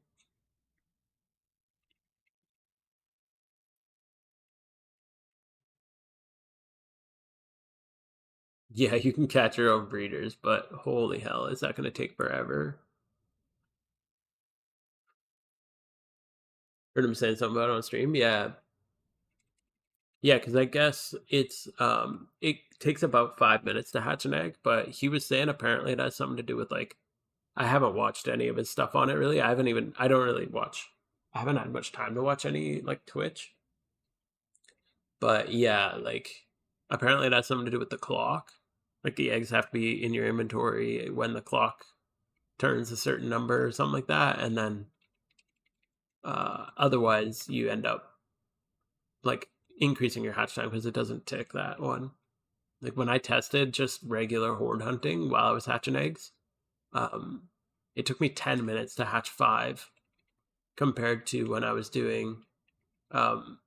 Speaker 1: Yeah, you can catch your own breeders, but holy hell, is that going to take forever? Heard him saying something about it on stream. Yeah, yeah, because I guess it takes about 5 minutes to hatch an egg, but he was saying apparently it has something to do with like, I haven't watched any of his stuff on it really. I don't really watch. I haven't had much time to watch any like Twitch, but yeah, like apparently it has something to do with the clock. Like the eggs have to be in your inventory when the clock turns a certain number or something like that, and then otherwise you end up like increasing your hatch time because it doesn't tick that one. Like when I tested just regular horde hunting while I was hatching eggs, um, it took me 10 minutes to hatch 5 compared to um,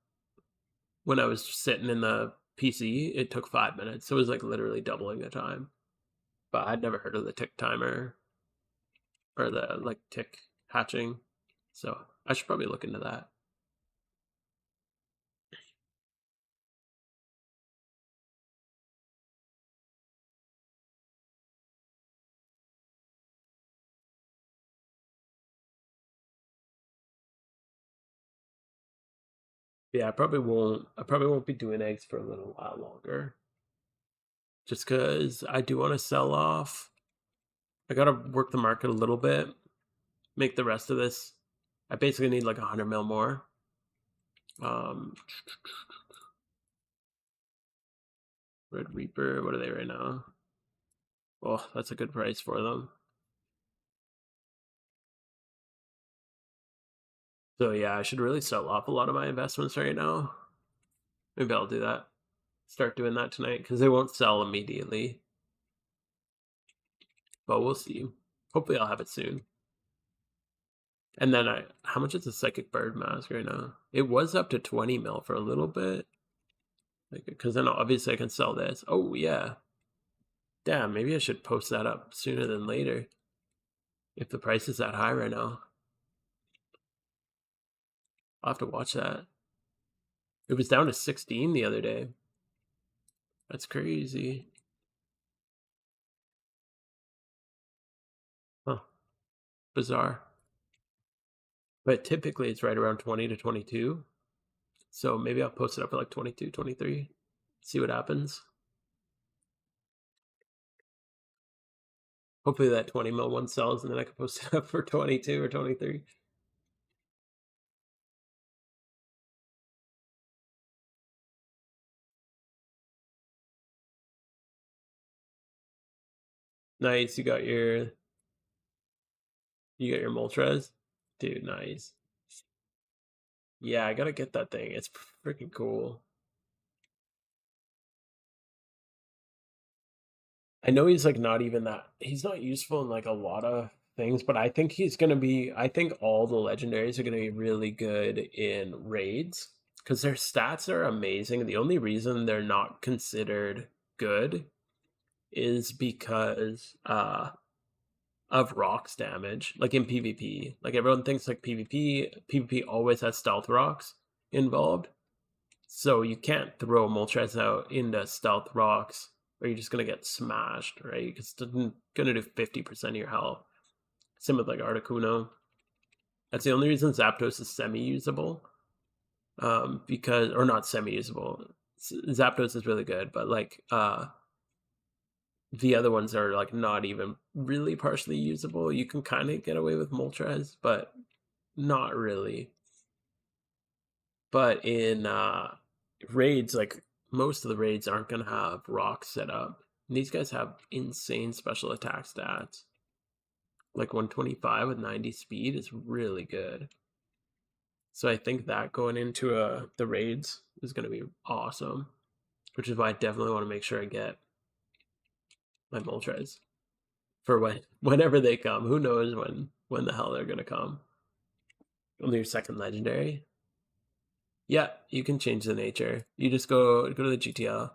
Speaker 1: when I was sitting in the PC, it took 5 minutes. So it was like literally doubling the time. But I'd never heard of the tick timer or the like tick hatching. So I should probably look into that. Yeah, I probably won't be doing eggs for a little while longer. Just because I do want to sell off. I gotta work the market a little bit, make the rest of this. I basically need like 100 mil more. Um, Red Reaper, what are they right now? Oh, that's a good price for them. So yeah, I should really sell off a lot of my investments right now. Maybe I'll do that. Start doing that tonight because they won't sell immediately. But we'll see. Hopefully I'll have it soon. And then how much is a psychic bird mask right now? It was up to 20 mil for a little bit. Like, because then obviously I can sell this. Oh yeah. Damn, maybe I should post that up sooner than later. If the price is that high right now. I'll have to watch that. It was down to 16 the other day. That's crazy. Huh. Bizarre. But typically it's right around 20 to 22. So maybe I'll post it up at like 22, 23. See what happens. Hopefully that 20 mil one sells and then I can post it up for 22 or 23. Nice. You got your Moltres? Dude, nice. Yeah, I gotta get that thing. It's freaking cool. I know he's like not even that. He's not useful in like a lot of things, but I think he's gonna be. I think all the legendaries are gonna be really good in raids because their stats are amazing. The only reason they're not considered good is because of rocks damage, like in PvP. Like everyone thinks like PvP always has stealth rocks involved. So you can't throw Moltres out into stealth rocks or you're just gonna get smashed, right? Because it's gonna do 50% of your health. Same with like Articuno. That's the only reason Zapdos is semi-usable. Because or not semi-usable. Zapdos is really good, but like the other ones are like not even really partially usable. You can kind of get away with Moltres, but not really. But in raids, like most of the raids aren't gonna have rocks set up. And these guys have insane special attack stats. Like 125 with 90 speed is really good. So I think that going into the raids is gonna be awesome. Which is why I definitely want to make sure I get my Moltres for whenever they come. Who knows when the hell they're gonna come? Only your second legendary. Yeah, you can change the nature. You just go to the GTL,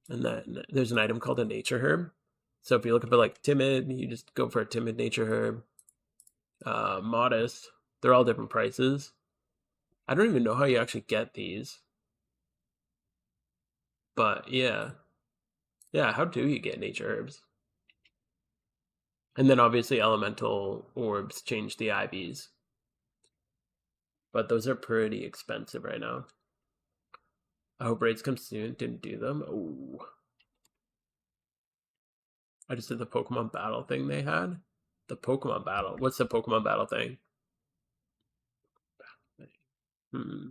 Speaker 1: and then there's an item called a nature herb. So if you're looking for like timid, you just go for a timid nature herb. Modest, they're all different prices. I don't even know how you actually get these, but yeah, yeah. How do you get nature herbs? And then obviously elemental orbs change the IVs, but those are pretty expensive right now. I hope raids come soon. Didn't do them. Oh, I just did the Pokemon battle thing they had. The Pokemon battle. What's the Pokemon battle thing? Hmm.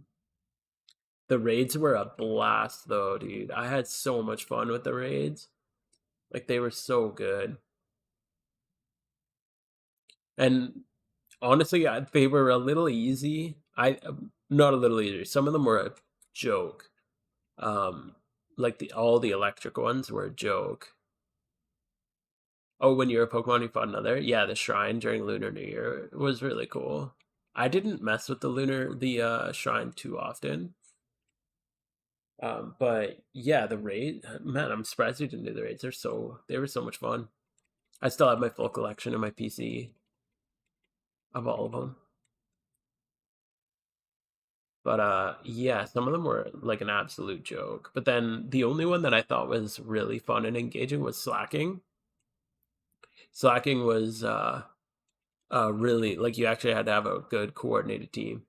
Speaker 1: The raids were a blast though, dude. I had so much fun with the raids. Like they were so good. And honestly, they were a little easy. Not a little easier. Some of them were a joke. Like all the electric ones were a joke. Oh, when you were a Pokemon, you fought another. Yeah, the shrine during Lunar New Year was really cool. I didn't mess with the shrine too often. But yeah, the raid, man, I'm surprised we didn't do the raids. They were so much fun. I still have my full collection in my PC of all of them. But yeah, some of them were like an absolute joke. But then the only one that I thought was really fun and engaging was Slacking. Slacking was really like you actually had to have a good coordinated team.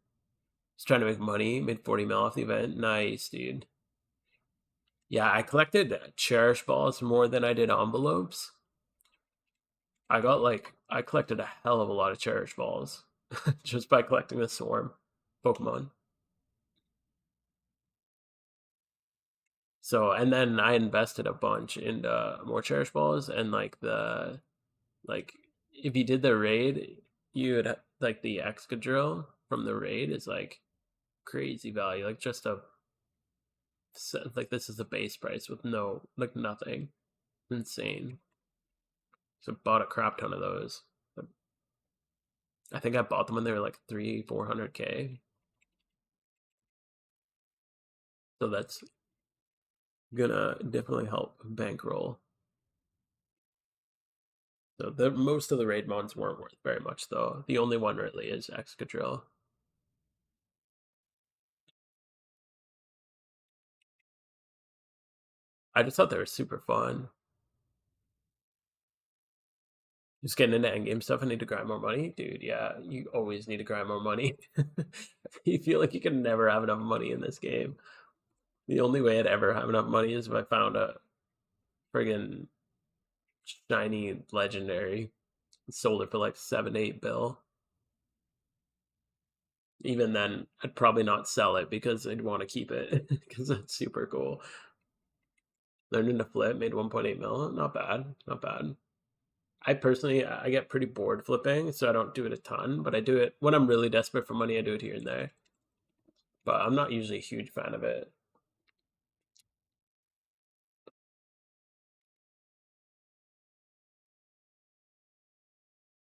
Speaker 1: Just trying to make money, made 40 mil off the event. Nice, dude. Yeah, I collected cherish balls more than I did envelopes. I collected a hell of a lot of cherish balls just by collecting the swarm Pokemon. So and then I invested a bunch into more cherish balls and like if you did the raid, you would like the Excadrill from the raid is like crazy value. Like just a like this is the base price with no like nothing. Insane. So bought a crap ton of those. I think I bought them when they were like 300-400K. So that's gonna definitely help bankroll. So the most of the raid mons weren't worth very much though. The only one really is Excadrill. I just thought they were super fun. Just getting into endgame stuff. I need to grind more money, dude. Yeah, you always need to grind more money. You feel like you can never have enough money in this game. The only way I'd ever have enough money is if I found a friggin' shiny legendary, sold it for like 7-8 bill. Even then, I'd probably not sell it because I'd want to keep it because it's super cool. Learning to flip, made 1.8 mil. Not bad, not bad. I personally, I get pretty bored flipping, so I don't do it a ton, but I do it when I'm really desperate for money. I do it here and there, but I'm not usually a huge fan of it.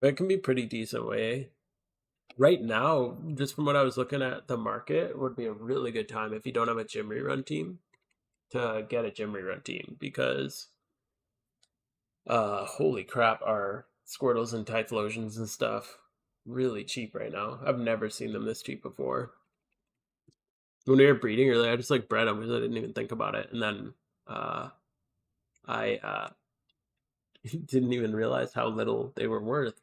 Speaker 1: But it can be pretty decent way. Right now, just from what I was looking at, the market would be a really good time if you don't have a gym rerun team to get a gym rerun team because holy crap, are Squirtles and Typhlosions and stuff really cheap right now. I've never seen them this cheap before. When we were breeding earlier, I just like bred them because I didn't even think about it. And then I didn't even realize how little they were worth.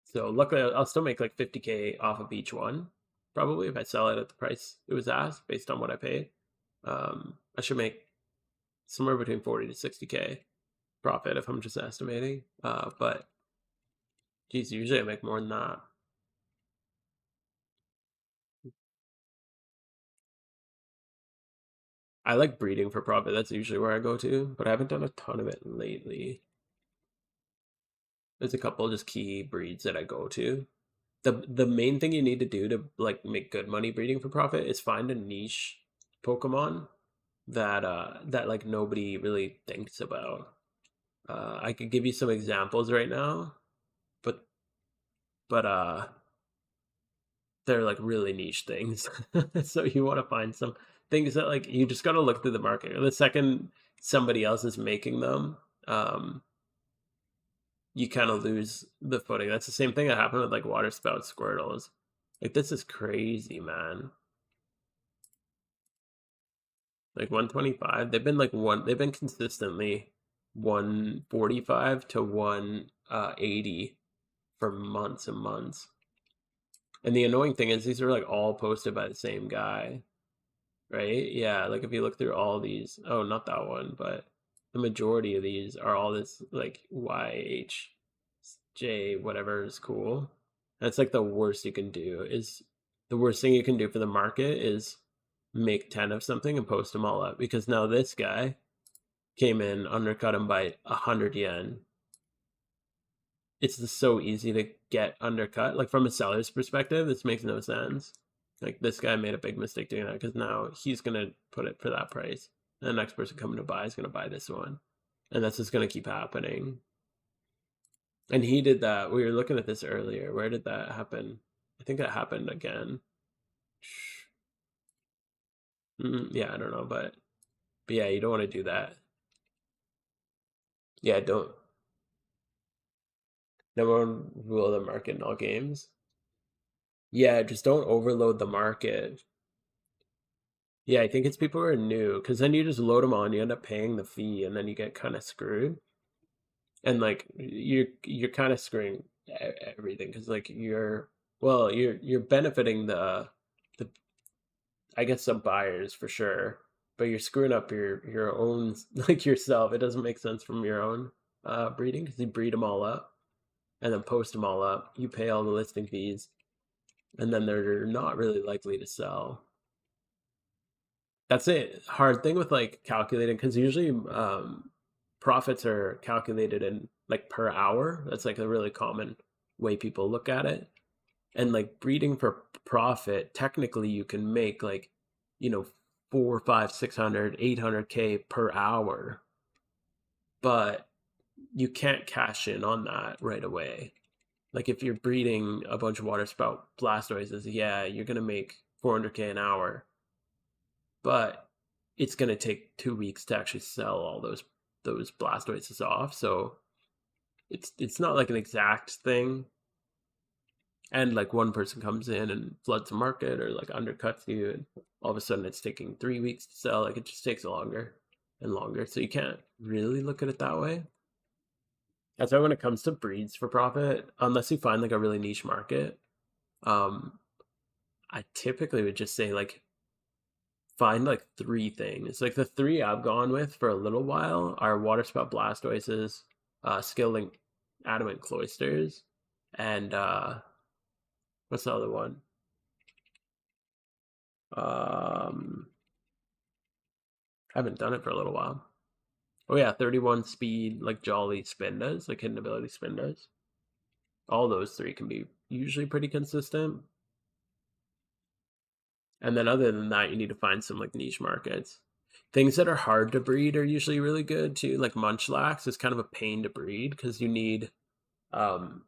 Speaker 1: So luckily, I'll still make like 50K off of each one, probably if I sell it at the price it was asked based on what I paid. I should make somewhere between 40 to 60K profit if I'm just estimating. But geez, usually I make more than that. I like breeding for profit. That's usually where I go to, but I haven't done a ton of it lately. There's a couple just key breeds that I go to. The main thing you need to do to like make good money breeding for profit is find a niche Pokemon that like nobody really thinks about. I could give you some examples right now, but but they're like really niche things. So you want to find some things that like you just got to look through the market. The second somebody else is making them, um, you kind of lose the footing. That's the same thing that happened with like water spout Squirtles. Like this is crazy, man. Like 125. They've been consistently 145 to 180 for months and months. And the annoying thing is these are like all posted by the same guy, right? Yeah, like if you look through all these, oh, not that one, but the majority of these are all this like YHJ whatever is cool. That's like the worst you can do is the worst thing you can do for the market is make 10 of something and post them all up because now this guy came in, undercut him by 100 yen. It's just so easy to get undercut. Like from a seller's perspective, this makes no sense. Like this guy made a big mistake doing that because now he's gonna put it for that price. And the next person coming to buy is gonna buy this one. And that's just gonna keep happening. And he did that. We were looking at this earlier. Where did that happen? I think that happened again. Yeah, I don't know, but yeah, you don't want to do that. Yeah, don't. Number one rule of the market in all games. Yeah, just don't overload the market. Yeah, I think it's people who are new because then you just load them on, you end up paying the fee, and then you get kind of screwed. And like you're kind of screwing everything because like you're benefiting the I guess some buyers for sure, but you're screwing up your own like yourself. It doesn't make sense from your own breeding because you breed them all up and then post them all up. You pay all the listing fees, and then they're not really likely to sell. That's it. Hard thing with like calculating because usually profits are calculated in like per hour. That's like a really common way people look at it. And like breeding for profit, technically you can make like, you know, 4, 5, 600, 800K per hour, but you can't cash in on that right away. Like if you're breeding a bunch of water spout Blastoises, yeah, you're gonna make 400K an hour, but it's going to take 2 weeks to actually sell all those Blastoises off. So it's not like an exact thing. and like one person comes in and floods the market or like undercuts you, and all of a sudden it's taking 3 weeks to sell. Like it just takes longer and longer. So you can't really look at it that way. That's why when it comes to breeds for profit, unless you find like a really niche market, um, I typically would just say like find like 3 things. Like the 3 I've gone with for a little while are waterspout blastoises, skill-link adamant cloisters, and what's the other one? I haven't done it for a little while. Oh yeah, 31 speed, like Jolly Spindas, like hidden ability Spindas. All those 3 can be usually pretty consistent. And then other than that, you need to find some like niche markets. Things that are hard to breed are usually really good too. Like Munchlax is kind of a pain to breed because um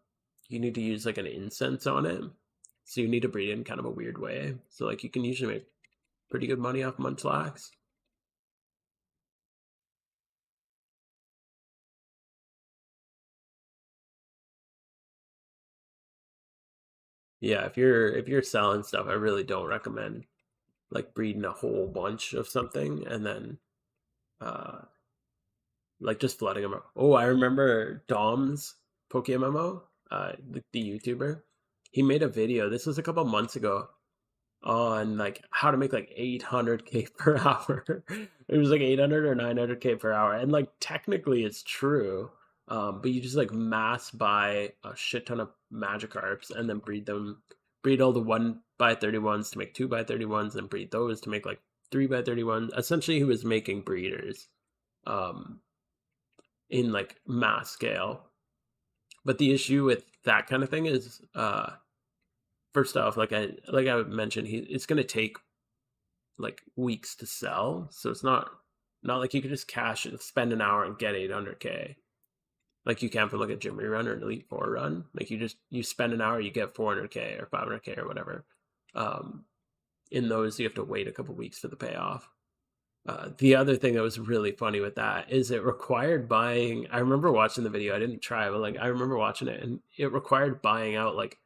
Speaker 1: you need to use like an incense on it. So you need to breed it in kind of a weird way. So like you can usually make pretty good money off Munchlax. Yeah, if you're selling stuff, I really don't recommend like breeding a whole bunch of something and then uh like just flooding them. Oh, I remember Dom's PokeMMO, the YouTuber. He made a video. This was a couple months ago on like how to make like 800k per hour. It was like 800 or 900k per hour, and like technically it's true. But you just like mass buy a shit ton of Magikarps and then breed all the 1x31s to make 2x31s, and breed those to make like 3x31s. Essentially, he was making breeders. Um, in like mass scale. But the issue with that kind of thing is, first off, like I mentioned, it's going to take like weeks to sell, so it's not like you can just cash it, spend an hour and get 800k like you can from like a gym run or an Elite Four run. Like you spend an hour, you get 400k or 500k or whatever. Um, in those, you have to wait a couple weeks for the payoff. The other thing that was really funny with that is it required buying. I remember watching the video. I didn't try, but like I remember watching it, and it required buying out like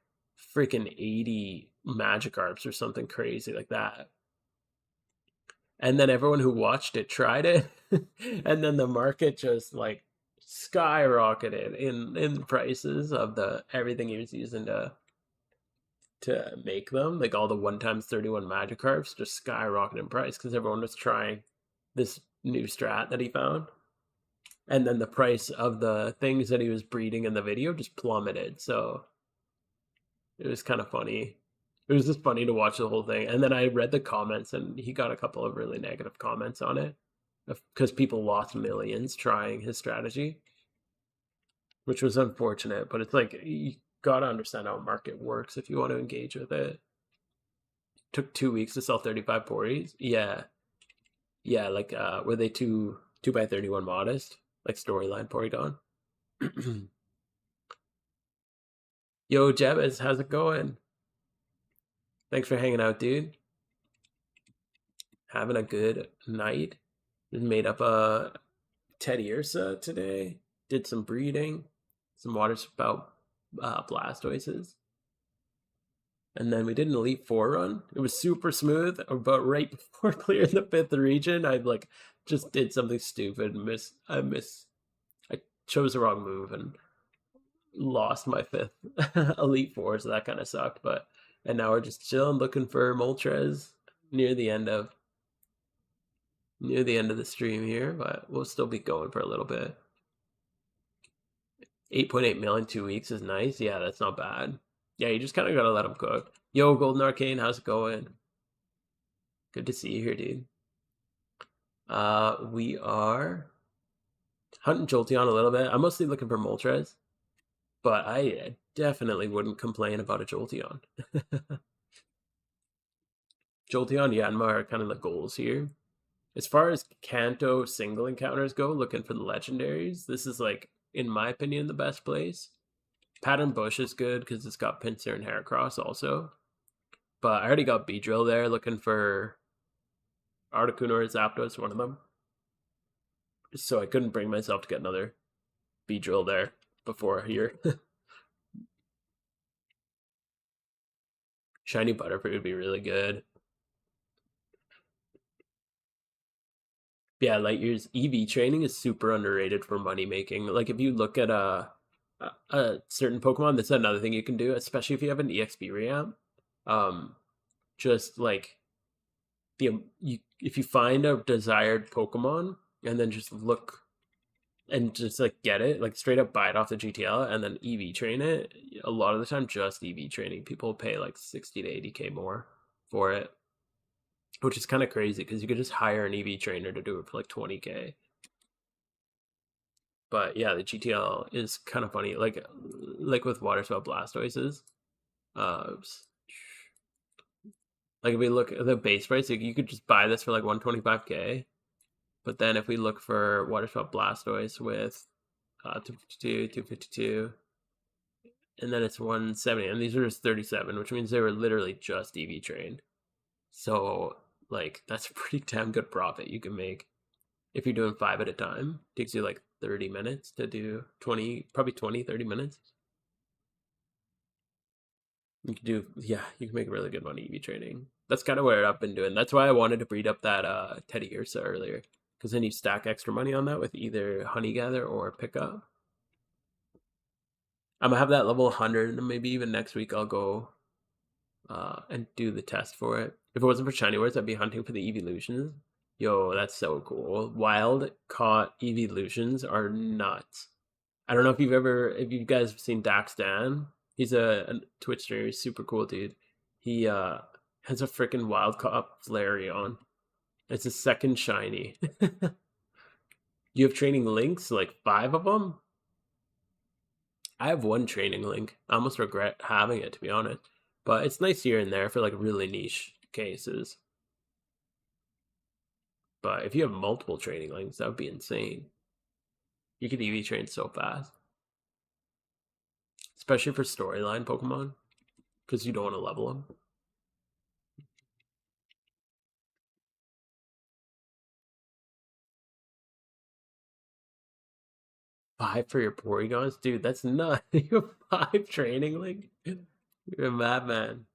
Speaker 1: freaking 80 Magikarps or something crazy like that. And then everyone who watched it tried it, and then the market just like skyrocketed in prices of the everything he was using to make them. Like all the 1x31 Magikarps just skyrocketed in price because everyone was trying this new strat that he found. And then the price of the things that he was breeding in the video just plummeted. So it was kind of funny. It was just funny to watch the whole thing. And then I read the comments, and he got a couple of really negative comments on it because people lost millions trying his strategy, which was unfortunate. But it's like you gotta understand how a market works if you want to engage with it. Took 2 weeks to sell 35 Pories. Yeah, like were they 2x31 modest? Like storyline Porygon. Yo, Jebez, how's it going? Thanks for hanging out, dude. Having a good night. Made up a Teddiursa today. Did some breeding, some water spout Blastoises. And then we did an Elite Four run. It was super smooth, but right before clearing the 5th region, I like just did something stupid. I chose the wrong move and lost my 5th Elite Four, so that kind of sucked. And now we're just chilling, looking for Moltres near the end of the stream here, but we'll still be going for a little bit. 8.8 mil in 2 weeks is nice. Yeah, that's not bad. Yeah, you just kind of gotta let them cook. Yo, Golden Arcane, how's it going? Good to see you here, dude. We are hunting Jolteon a little bit. I'm mostly looking for Moltres, but I definitely wouldn't complain about a Jolteon. Jolteon, Yanma are kind of the goals here. As far as Kanto single encounters go, looking for the legendaries, this is like, in my opinion, the best place. Pattern Bush is good because it's got Pinsir and Heracross also. But I already got Beedrill there, looking for Articuno or Zapdos, one of them. So I couldn't bring myself to get another Beedrill there before here. Shiny Butterfree would be really good. Yeah, Lightyear's EV training is super underrated for money making. Like if you look at a certain Pokemon, that's another thing you can do, especially if you have an EXP reamp. Um, just like if you find a desired Pokemon and then just look and just like get it, like straight up buy it off the GTL and then EV train it. A lot of the time, just EV training, people pay like 60 to 80K more for it, which is kind of crazy because you could just hire an EV trainer to do it for like 20K. But yeah, the GTL is kind of funny. Like with Water Spell Blastoises, uh, like if we look at the base price, like you could just buy this for like 125K. But then if we look for Water Spell Blastoise with 252, 252, and then it's 170, and these are just 37, which means they were literally just EV trained. So like that's a pretty damn good profit you can make if you're doing 5 at a time. It takes you like 30 minutes to do 20, probably 20, 30 minutes. You can do, yeah, you can make really good money EV training. That's kind of what I've been doing. That's why I wanted to breed up that Teddy Ursa earlier, because then you stack extra money on that with either Honey Gather or Pickup. I'm gonna have that level 100, and maybe even next week I'll go and do the test for it. If it wasn't for Shiny Words, I'd be hunting for the Evolutions. Yo, that's so cool. Wild caught Evolutions are nuts. I don't know if you guys have seen Dax Dan. He's a Twitch streamer. He's super cool, dude. He has a freaking wild caught Flareon. It's a second shiny. You have training links, like 5 of them? I have one training link. I almost regret having it, to be honest. But it's nice here and there for like really niche cases. But if you have multiple training links, that would be insane. You could EV train so fast. Especially for storyline Pokemon. Because you don't want to level them. 5 for your Porygons? Dude, that's nuts. You have 5 training links? You're a madman.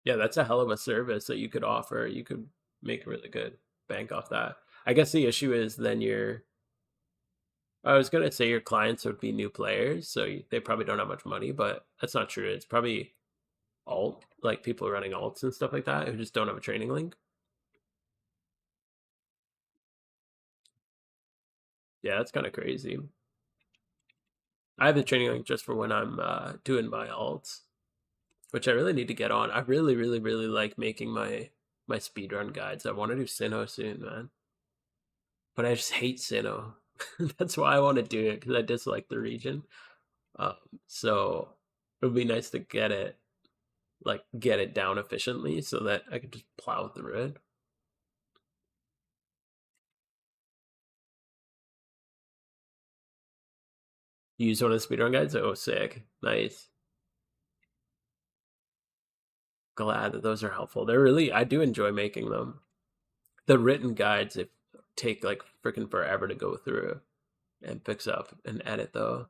Speaker 1: Yeah, that's a hell of a service that you could offer. You could make a really good bank off that. I guess the issue is then I was gonna say your clients would be new players, so they probably don't have much money, but that's not true. It's probably like people running alts and stuff like that who just don't have a training link. Yeah, that's kind of crazy. I have the training link just for when I'm doing my alts, which I really need to get on. I really, really, really like making my speedrun guides. I want to do Sinnoh soon, man. But I just hate Sinnoh. That's why I want to do it, because I dislike the region. Um, so it would be nice to get it down efficiently so that I could just plow through it. Use one of the speedrun guides. Oh, sick. Nice. Glad that those are helpful. I do enjoy making them. The written guides take like freaking forever to go through and fix up and edit though.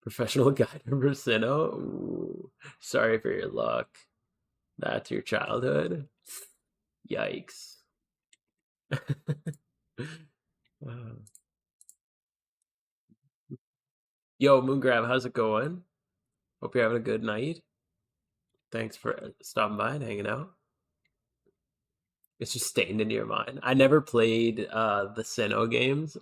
Speaker 1: Professional guide for Sinnoh. Ooh, sorry for your luck. That's your childhood. Yikes. Wow. Yo, Moongrab, how's it going? Hope you're having a good night. Thanks for stopping by and hanging out. It's just stained into your mind. I never played the Sinnoh games.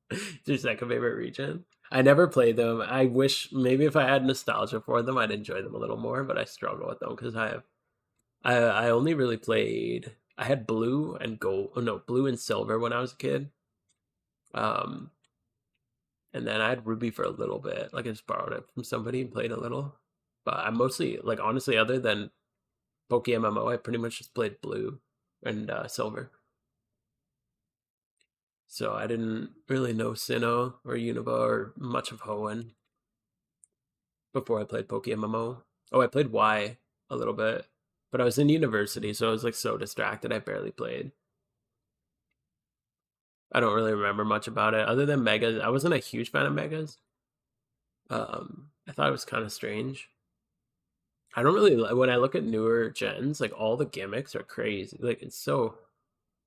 Speaker 1: It's your second favorite region. I never played them. I wish maybe if I had nostalgia for them, I'd enjoy them a little more, but I struggle with them because I only really played. I had blue and gold. Oh no, blue and silver when I was a kid. Um, and then I had ruby for a little bit. Like I just borrowed it from somebody and played a little. But I mostly like honestly, other than Poke MMO, I pretty much just played blue and silver. So I didn't really know Sinnoh or Unova or much of Hoenn before I played Poke MMO. Oh, I played Y a little bit, but I was in university, so I was like so distracted I barely played. I don't really remember much about it other than Megas. I wasn't a huge fan of Megas. I thought it was kind of strange. I don't really when I look at newer gens, like all the gimmicks are crazy. Like it's so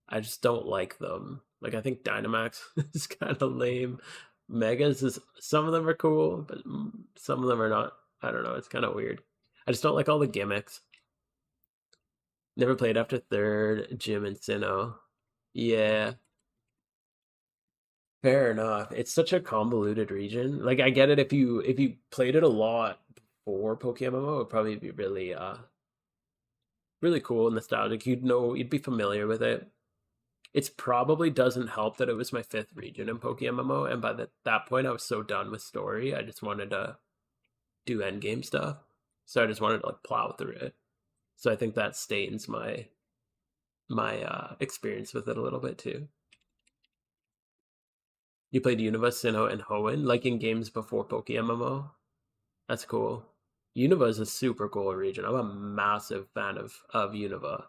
Speaker 1: I just don't like them. Like I think Dynamax is kind of lame. Megas is some of them are cool, but some of them are not. I don't know. It's kind of weird. I just don't like all the gimmicks. Never played after third, Jim and Sinnoh. Yeah, fair enough. It's such a convoluted region. Like I get it if you played it a lot before Pokemon MMO, it'd probably be really cool and nostalgic. You'd be familiar with it. It's probably doesn't help that it was my fifth region in Pokemon MMO, and by that point I was so done with story. I just wanted to do endgame stuff. So I just wanted to like plow through it. So I think that stains my experience with it a little bit too. You played Unova, Sinnoh, and Hoenn like in games before Pokemon MMO. That's cool. Unova is a super cool region. I'm a massive fan of Unova.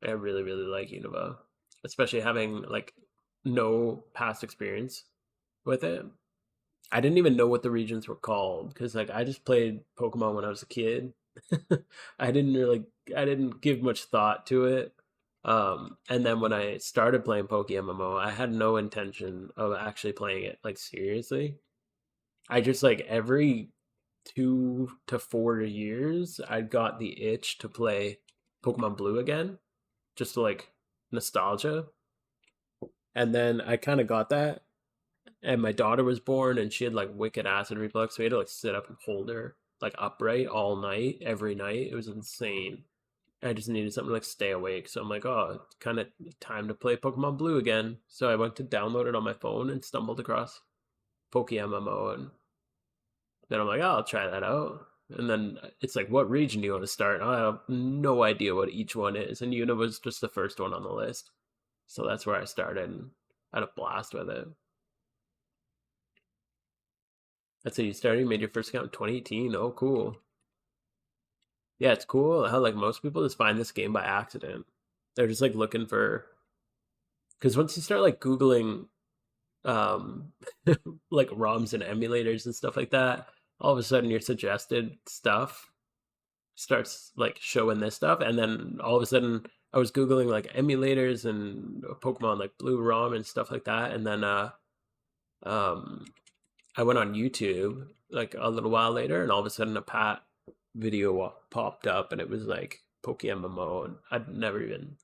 Speaker 1: I really like Unova, especially having like no past experience with it. I didn't even know what the regions were called because like I just played Pokemon when I was a kid. I didn't really I didn't give much thought to it. And then when I started playing Pokemon MMO, I had no intention of actually playing it like seriously. I just like every 2 to 4 years, I got the itch to play Pokemon Blue again, just like nostalgia. And then I kind of got that, and my daughter was born, and she had like wicked acid reflux, so we had to like sit up and hold her like upright all night, every night. It was insane. I just needed something to like stay awake. So I'm like, oh, it's kind of time to play Pokemon Blue again. So I went to download it on my phone and stumbled across Pokemon, and then I'm like, oh, I'll try that out. And then it's like, what region do you want to start? I have no idea what each one is. And Una was just the first one on the list. So that's where I started, and I had a blast with it. That's how you started. You made your first account in 2018. Oh, cool. Yeah, it's cool how like most people just find this game by accident. They're just like looking for because once you start like Googling um like ROMs and emulators and stuff like that, all of a sudden your suggested stuff starts like showing this stuff, and then all of a sudden I was googling like emulators and Pokemon like Blue ROM and stuff like that, and then um I went on YouTube like a little while later, and all of a sudden a Pat video popped up, and it was like Pokemon MMO, and I'd never even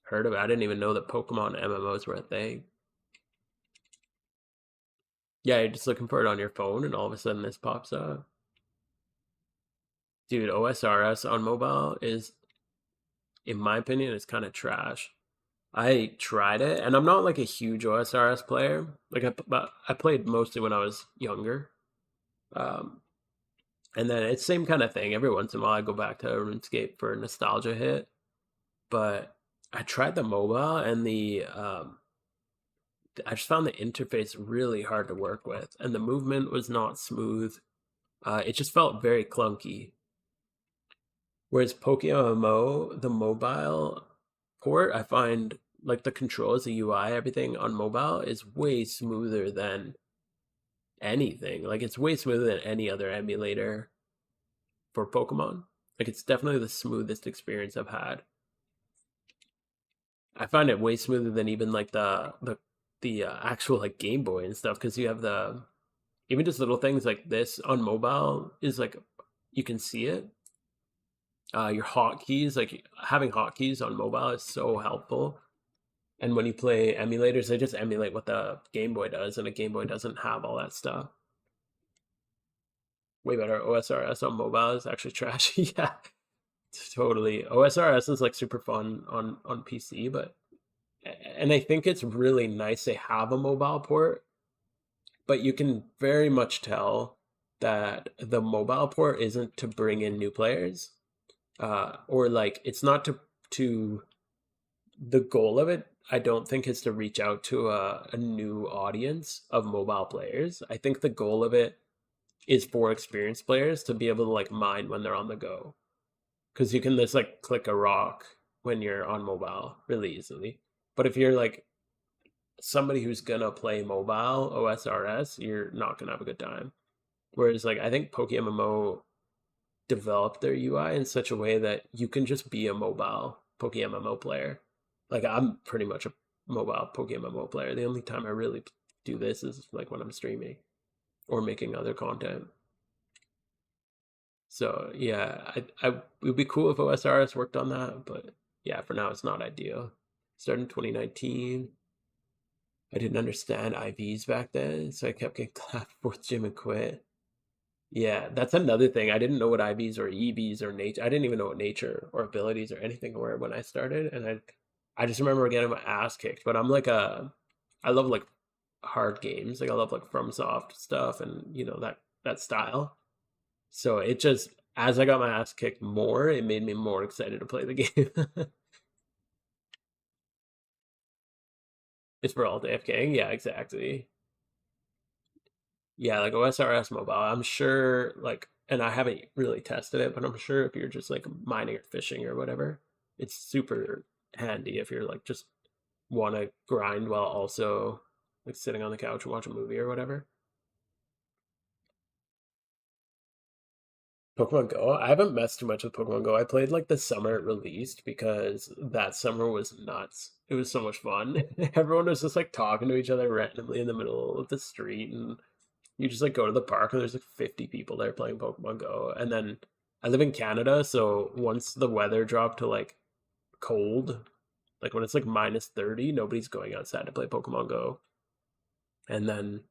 Speaker 1: heard of it. I didn't even know that Pokemon MMOs were a thing. Yeah, you're just looking for it on your phone, and all of a sudden this pops up. Dude, OSRS on mobile is, in my opinion, is kind of trash. I tried it, and I'm not like a huge OSRS player. Like I played mostly when I was younger, um, and then it's same kind of thing. Every once in a while, I go back to RuneScape for a nostalgia hit. But I tried the mobile, and the I just found the interface really hard to work with, and the movement was not smooth. It just felt very clunky. Whereas Pokemon MMO, the mobile port, I find like the controls, the UI, everything on mobile is way smoother than anything. Like it's way smoother than any other emulator for Pokemon. Like it's definitely the smoothest experience I've had. I find it way smoother than even like the actual like Game Boy and stuff, because you have the even just little things like this on mobile is like you can see it. Your hotkeys, like having hotkeys on mobile is so helpful. And when you play emulators, they just emulate what the Game Boy does, and a Game Boy doesn't have all that stuff. Way better. OSRS on mobile is actually trashy. Yeah, totally. OSRS is like super fun on PC, but and I think it's really nice they have a mobile port, but you can very much tell that the mobile port isn't to bring in new players, or like it's not to the goal of it. I don't think is to reach out to a new audience of mobile players. I think the goal of it is for experienced players to be able to like mine when they're on the go, because you can just like click a rock when you're on mobile really easily. But if you're like somebody who's gonna play mobile OSRS, you're not gonna have a good time. Whereas like I think PokeMMO developed their UI in such a way that you can just be a mobile PokeMMO player. Like I'm pretty much a mobile PokeMMO player. The only time I really do this is like when I'm streaming or making other content. So yeah, it would be cool if OSRS worked on that, but yeah, for now it's not ideal. Started in 2019. I didn't understand IVs back then, so I kept getting clapped fourth gym and quit. Yeah, that's another thing. I didn't know what IVs or EVs or nature. I didn't even know what nature or abilities or anything were when I started, and I just remember getting my ass kicked. But I'm like I love like hard games. Like I love like FromSoft stuff and that style. So it just as I got my ass kicked more, it made me more excited to play the game. It's for all AFKing. Yeah, exactly. Yeah, like OSRS mobile. I'm sure like and I haven't really tested it, but I'm sure if you're just like mining or fishing or whatever, it's super handy if you're like just want to grind while also like sitting on the couch and watch a movie or whatever. Pokemon Go. I haven't messed too much with Pokemon Go. I played like the summer it released because that summer was nuts. It was so much fun. Everyone was just like talking to each other randomly in the middle of the street, and you just like go to the park and there's like 50 people there playing Pokemon Go. And then I live in Canada, so once the weather dropped to like cold, like when it's like -30, nobody's going outside to play Pokemon Go. And then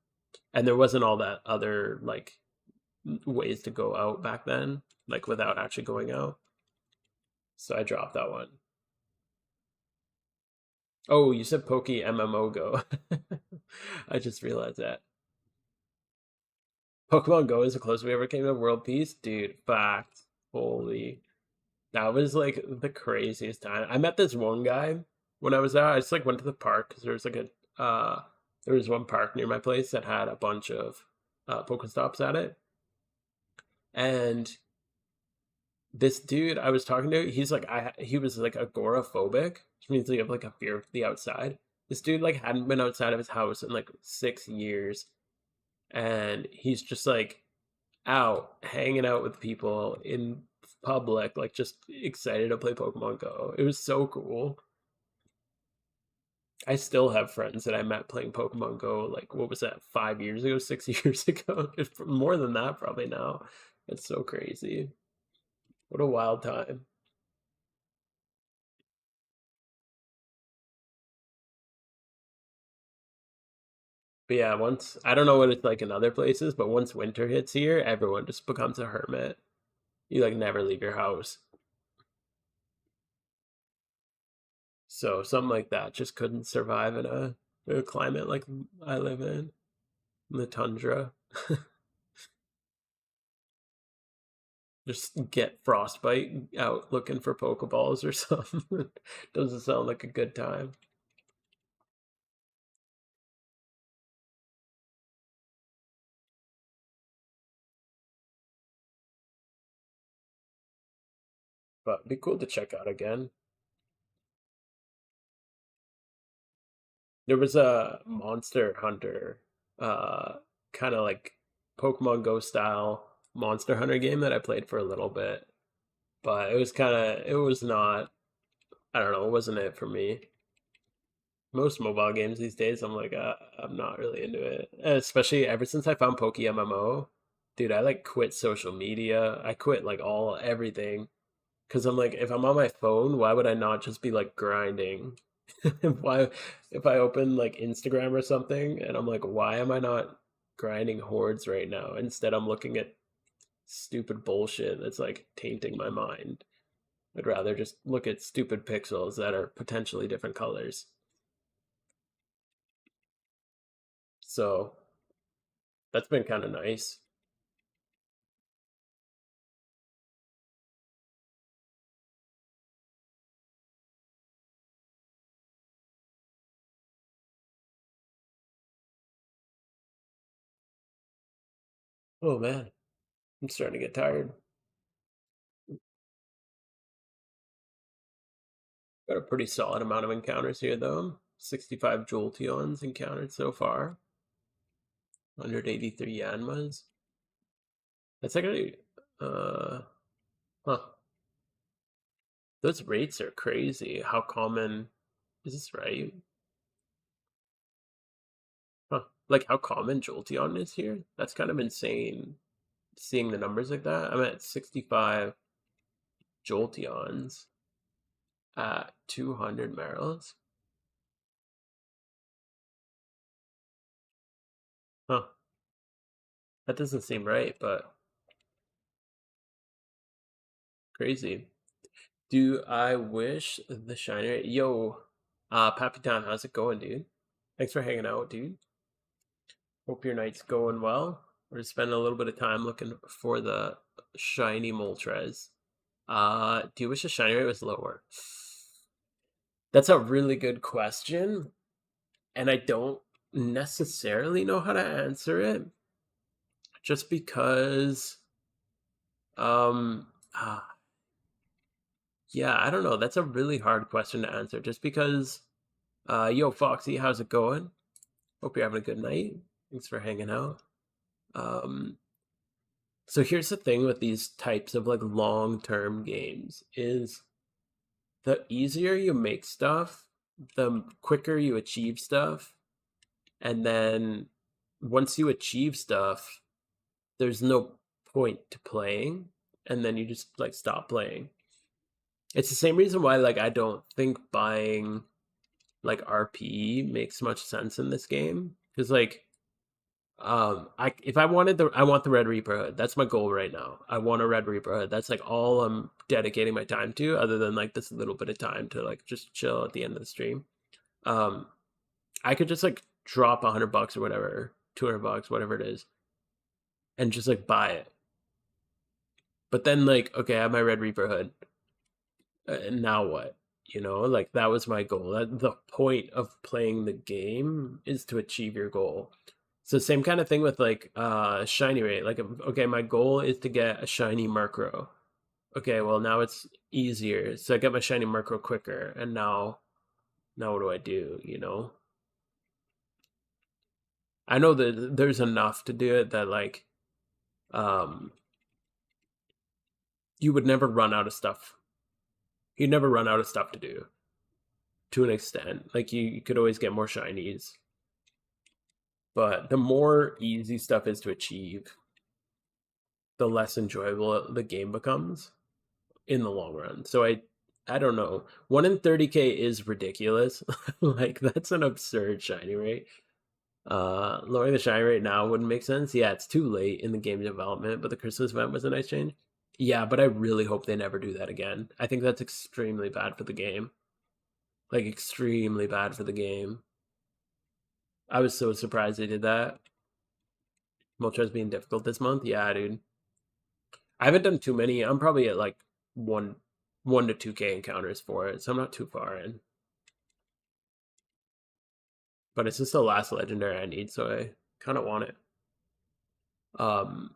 Speaker 1: and there wasn't all that other like ways to go out back then, like without actually going out. So I dropped that one. Oh, you said Poke MMO Go. I just realized that. Pokemon Go is the closest we ever came to world peace. Dude, fact. Holy. That was like the craziest time. I met this one guy when I was there. I just like went to the park because there was like there was one park near my place that had a bunch of Pokestops at it. And this dude I was talking to, he was like agoraphobic, which means you have like a fear of the outside. This dude like hadn't been outside of his house in like 6 years, and he's just like out hanging out with people in public, like just excited to play Pokemon Go. It was so cool. I still have friends that I met playing Pokemon Go. Like what was that? 5 years ago, 6 years ago, it's more than that probably now. It's so crazy. What a wild time. But yeah, once I don't know what it's like in other places, but once winter hits here, everyone just becomes a hermit. You like never leave your house. So something like that just couldn't survive in a climate like I live in the tundra. Just get frostbite out looking for Pokeballs or something. Doesn't sound like a good time. But it'd be cool to check out again. There was a Monster Hunter, uh, kind of like Pokemon Go style Monster Hunter game that I played for a little bit, but it was not, I don't know, it wasn't it for me. Most mobile games these days, I'm like, I'm not really into it. And especially ever since I found Poke MMO, dude, I like quit social media. I quit like everything. Because I'm like, if I'm on my phone, why would I not just be like grinding? Why, if I open like Instagram or something and I'm like, why am I not grinding hordes right now? Instead, I'm looking at stupid bullshit that's like tainting my mind. I'd rather just look at stupid pixels that are potentially different colors. So that's been kind of nice. Oh man, I'm starting to get tired. Got a pretty solid amount of encounters here though. 65 Jolteons encountered so far. 183 Yanmas. That's actually, uh, huh. Those rates are crazy. How common is this right? Huh. Like how common Jolteon is here? That's kind of insane seeing the numbers like that. I'm at 65 Jolteons at 200 Marilis. Huh. That doesn't seem right, but crazy. Do I wish the shiner? Yo, Pappy Time, how's it going, dude? Thanks for hanging out, dude. Hope your night's going well. We're spending a little bit of time looking for the shiny Moltres. Do you wish the shiny rate was lower? That's a really good question, and I don't necessarily know how to answer it, just because, um, ah, yeah, I don't know. That's a really hard question to answer, just because, yo, Foxy, how's it going? Hope you're having a good night. Thanks for hanging out. Um, so here's the thing with these types of like long-term games is the easier you make stuff, the quicker you achieve stuff, and then once you achieve stuff, there's no point to playing, and then you just like stop playing. It's the same reason why like I don't think buying like RP makes much sense in this game, because like I if I wanted the I want the Red Reaper hood. That's my goal right now. I want a Red Reaper hood. That's like all I'm dedicating my time to, other than like this little bit of time to like just chill at the end of the stream. Um I could just like drop $100 or whatever, $200, whatever it is, and just like buy it. But then like, okay, I have my Red Reaper hood. Now what? You know, like that was my goal. The point of playing the game is to achieve your goal. So same kind of thing with like shiny rate. Like okay, my goal is to get a shiny Murkrow. Okay, well now it's easier. So I get my shiny Murkrow quicker, and now what do I do, you know? I know that there's enough to do it that like um you would never run out of stuff. You'd never run out of stuff to do to an extent. Like you could always get more shinies. But the more easy stuff is to achieve, the less enjoyable the game becomes in the long run. So I don't know. 1 in 30K is ridiculous. Like that's an absurd shiny rate. Lowering the shiny rate now wouldn't make sense. Yeah, it's too late in the game development, but the Christmas event was a nice change. Yeah, but I really hope they never do that again. I think that's extremely bad for the game. Like extremely bad for the game. I was so surprised they did that. Moltres being difficult this month. Yeah, dude. I haven't done too many. I'm probably at like one to 2K encounters for it, so I'm not too far in. But it's just the last legendary I need, so I kind of want it. Um,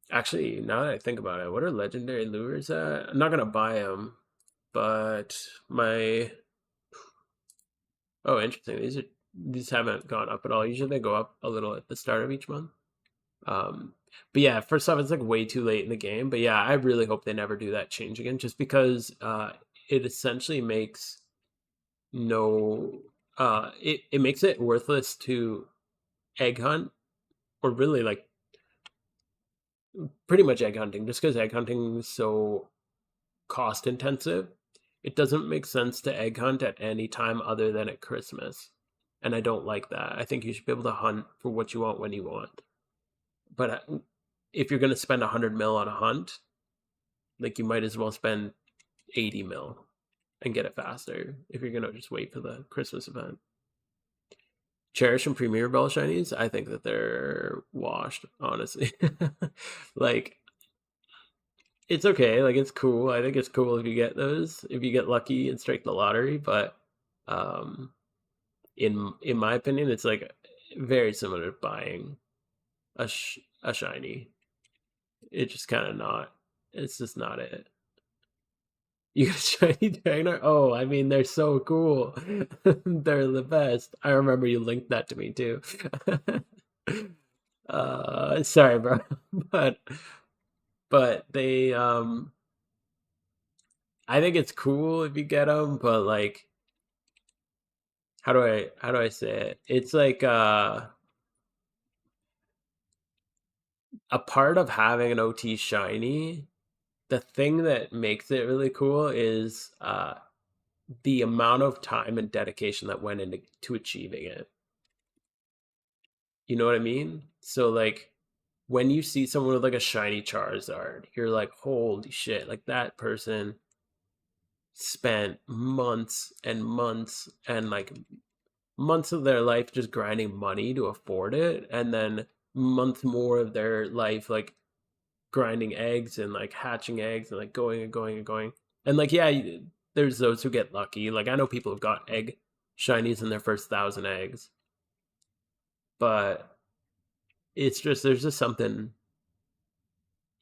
Speaker 1: Actually, now that I think about it, what are legendary lures at? I'm not gonna buy them, but my oh, interesting. These haven't gone up at all. Usually they go up a little at the start of each month. But yeah, first off, it's like way too late in the game. But yeah, I really hope they never do that change again, just because it essentially makes no it makes it worthless to egg hunt, or really like pretty much egg hunting, just because egg hunting is so cost intensive. It doesn't make sense to egg hunt at any time other than at Christmas. And I don't like that. I think you should be able to hunt for what you want when you want. But if you're going to spend 100 mil on a hunt, like you might as well spend 80 mil and get it faster if you're going to just wait for the Christmas event. Cherish and Premier Bell Shinies, I think that they're washed, honestly. Like, it's okay. Like, it's cool. I think it's cool if you get those, if you get lucky and strike the lottery. But um, in my opinion, it's like very similar to buying a shiny. It's just kind of not. It's just not it. You got a shiny Dragonite? Oh, I mean, they're so cool. They're the best. I remember you linked that to me too. Sorry, bro. but they I think it's cool if you get them, but like how do I say it? It's like a part of having an OT shiny. The thing that makes it really cool is the amount of time and dedication that went into to achieving it. You know what I mean? So like when you see someone with like a shiny Charizard, you're like, holy shit, like that person spent months and months and like months of their life just grinding money to afford it, and then months more of their life like grinding eggs and like hatching eggs and like going and going and going. And like yeah, there's those who get lucky. Like I know people who've got egg shinies in their first 1,000 eggs, but it's just there's just something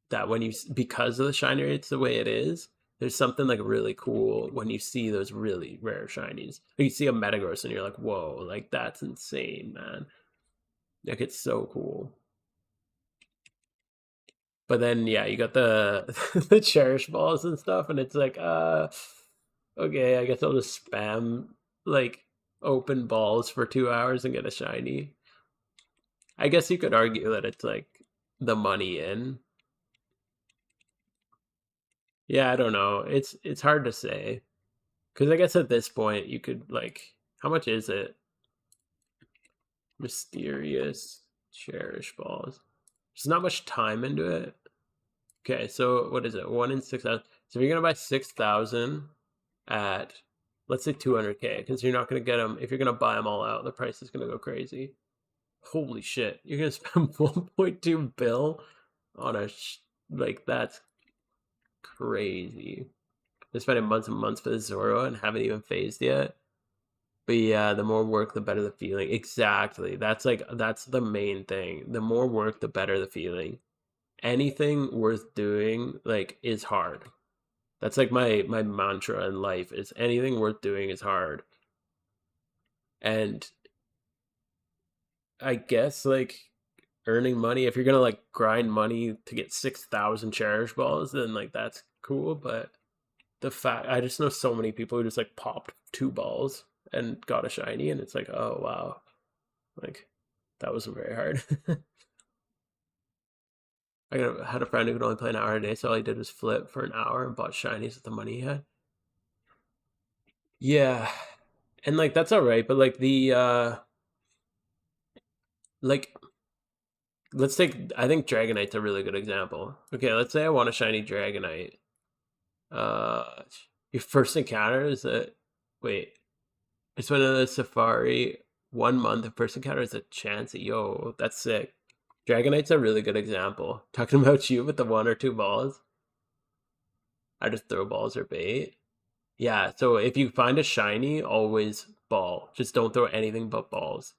Speaker 1: that when you because of the shiny rates the way it is, there's something like really cool when you see those really rare shinies. Like you see a Metagross and you're like, whoa, like that's insane, man. Like it's so cool. But then yeah, you got the the cherish balls and stuff, and it's like, okay, I guess I'll just spam like open balls for 2 hours and get a shiny. I guess you could argue that it's like the money in. Yeah, I don't know. It's hard to say. Because I guess at this point you could like, how much is it? Mysterious cherish balls. There's not much time into it. Okay, so what is it? 1 in 6,000. So if you're gonna buy 6,000 at, let's say 200K, because you're not gonna get them if you're gonna buy them all out. The price is gonna go crazy. Holy shit! You're gonna spend 1.2 bill on a like that's crazy. They're spending months and months for the Zoro and haven't even phased yet. But yeah, the more work, the better the feeling. Exactly. That's the main thing. The more work, the better the feeling. Anything worth doing like is hard. That's like my mantra in life is anything worth doing is hard. And I guess like earning money, if you're gonna like grind money to get 6,000 cherish balls, then like that's cool. But the fact I just know so many people who just like popped 2 balls and got a shiny, and it's like, oh wow, like that wasn't very hard. Had a friend who could only play an hour a day, so all he did was flip for an hour and bought shinies with the money he had. Yeah, and like that's all right, but like the like let's take, I think Dragonite's a really good example. Okay, let's say I want a shiny Dragonite. Uh, your first encounter is that, wait, it's when in the Safari 1 month of first encounter is a chance. Yo, that's sick. Dragonite's a really good example. Talking about you with the 1 or 2 balls. I just throw balls or bait. Yeah, so if you find a shiny, always ball. Just don't throw anything but balls.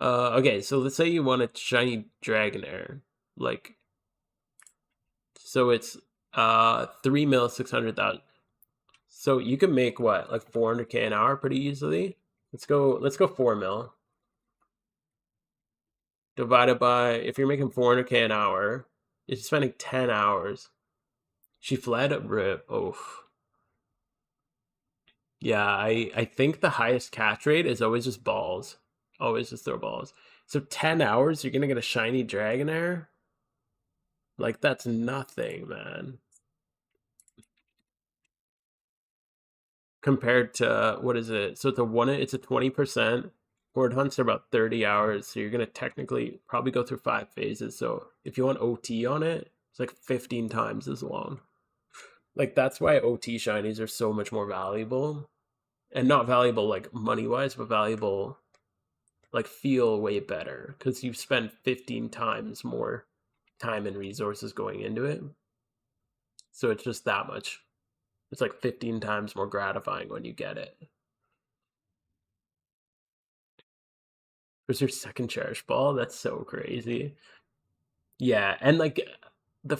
Speaker 1: Okay, so let's say you want a shiny Dragonair. Like, so it's 3 mil 600,000. So you can make what, like 400K an hour pretty easily. Let's go 4 mil. Divided by, if you're making 400K an hour, you're spending 10 hours. She fled a rip. Oh. Yeah, I think the highest catch rate is always just balls. Always just throw balls. So 10 hours, you're gonna get a shiny Dragonair? Like that's nothing, man. Compared to what is it? So it's a 20%. Horde hunts are about 30 hours, so you're gonna technically probably go through 5 phases. So if you want OT on it, it's like 15 times as long. Like that's why OT shinies are so much more valuable. And not valuable like money wise, but valuable like feel way better because you've spent 15 times more time and resources going into it. So it's just that much. It's like 15 times more gratifying when you get it. Where's your second cherish ball? That's so crazy. Yeah, and like the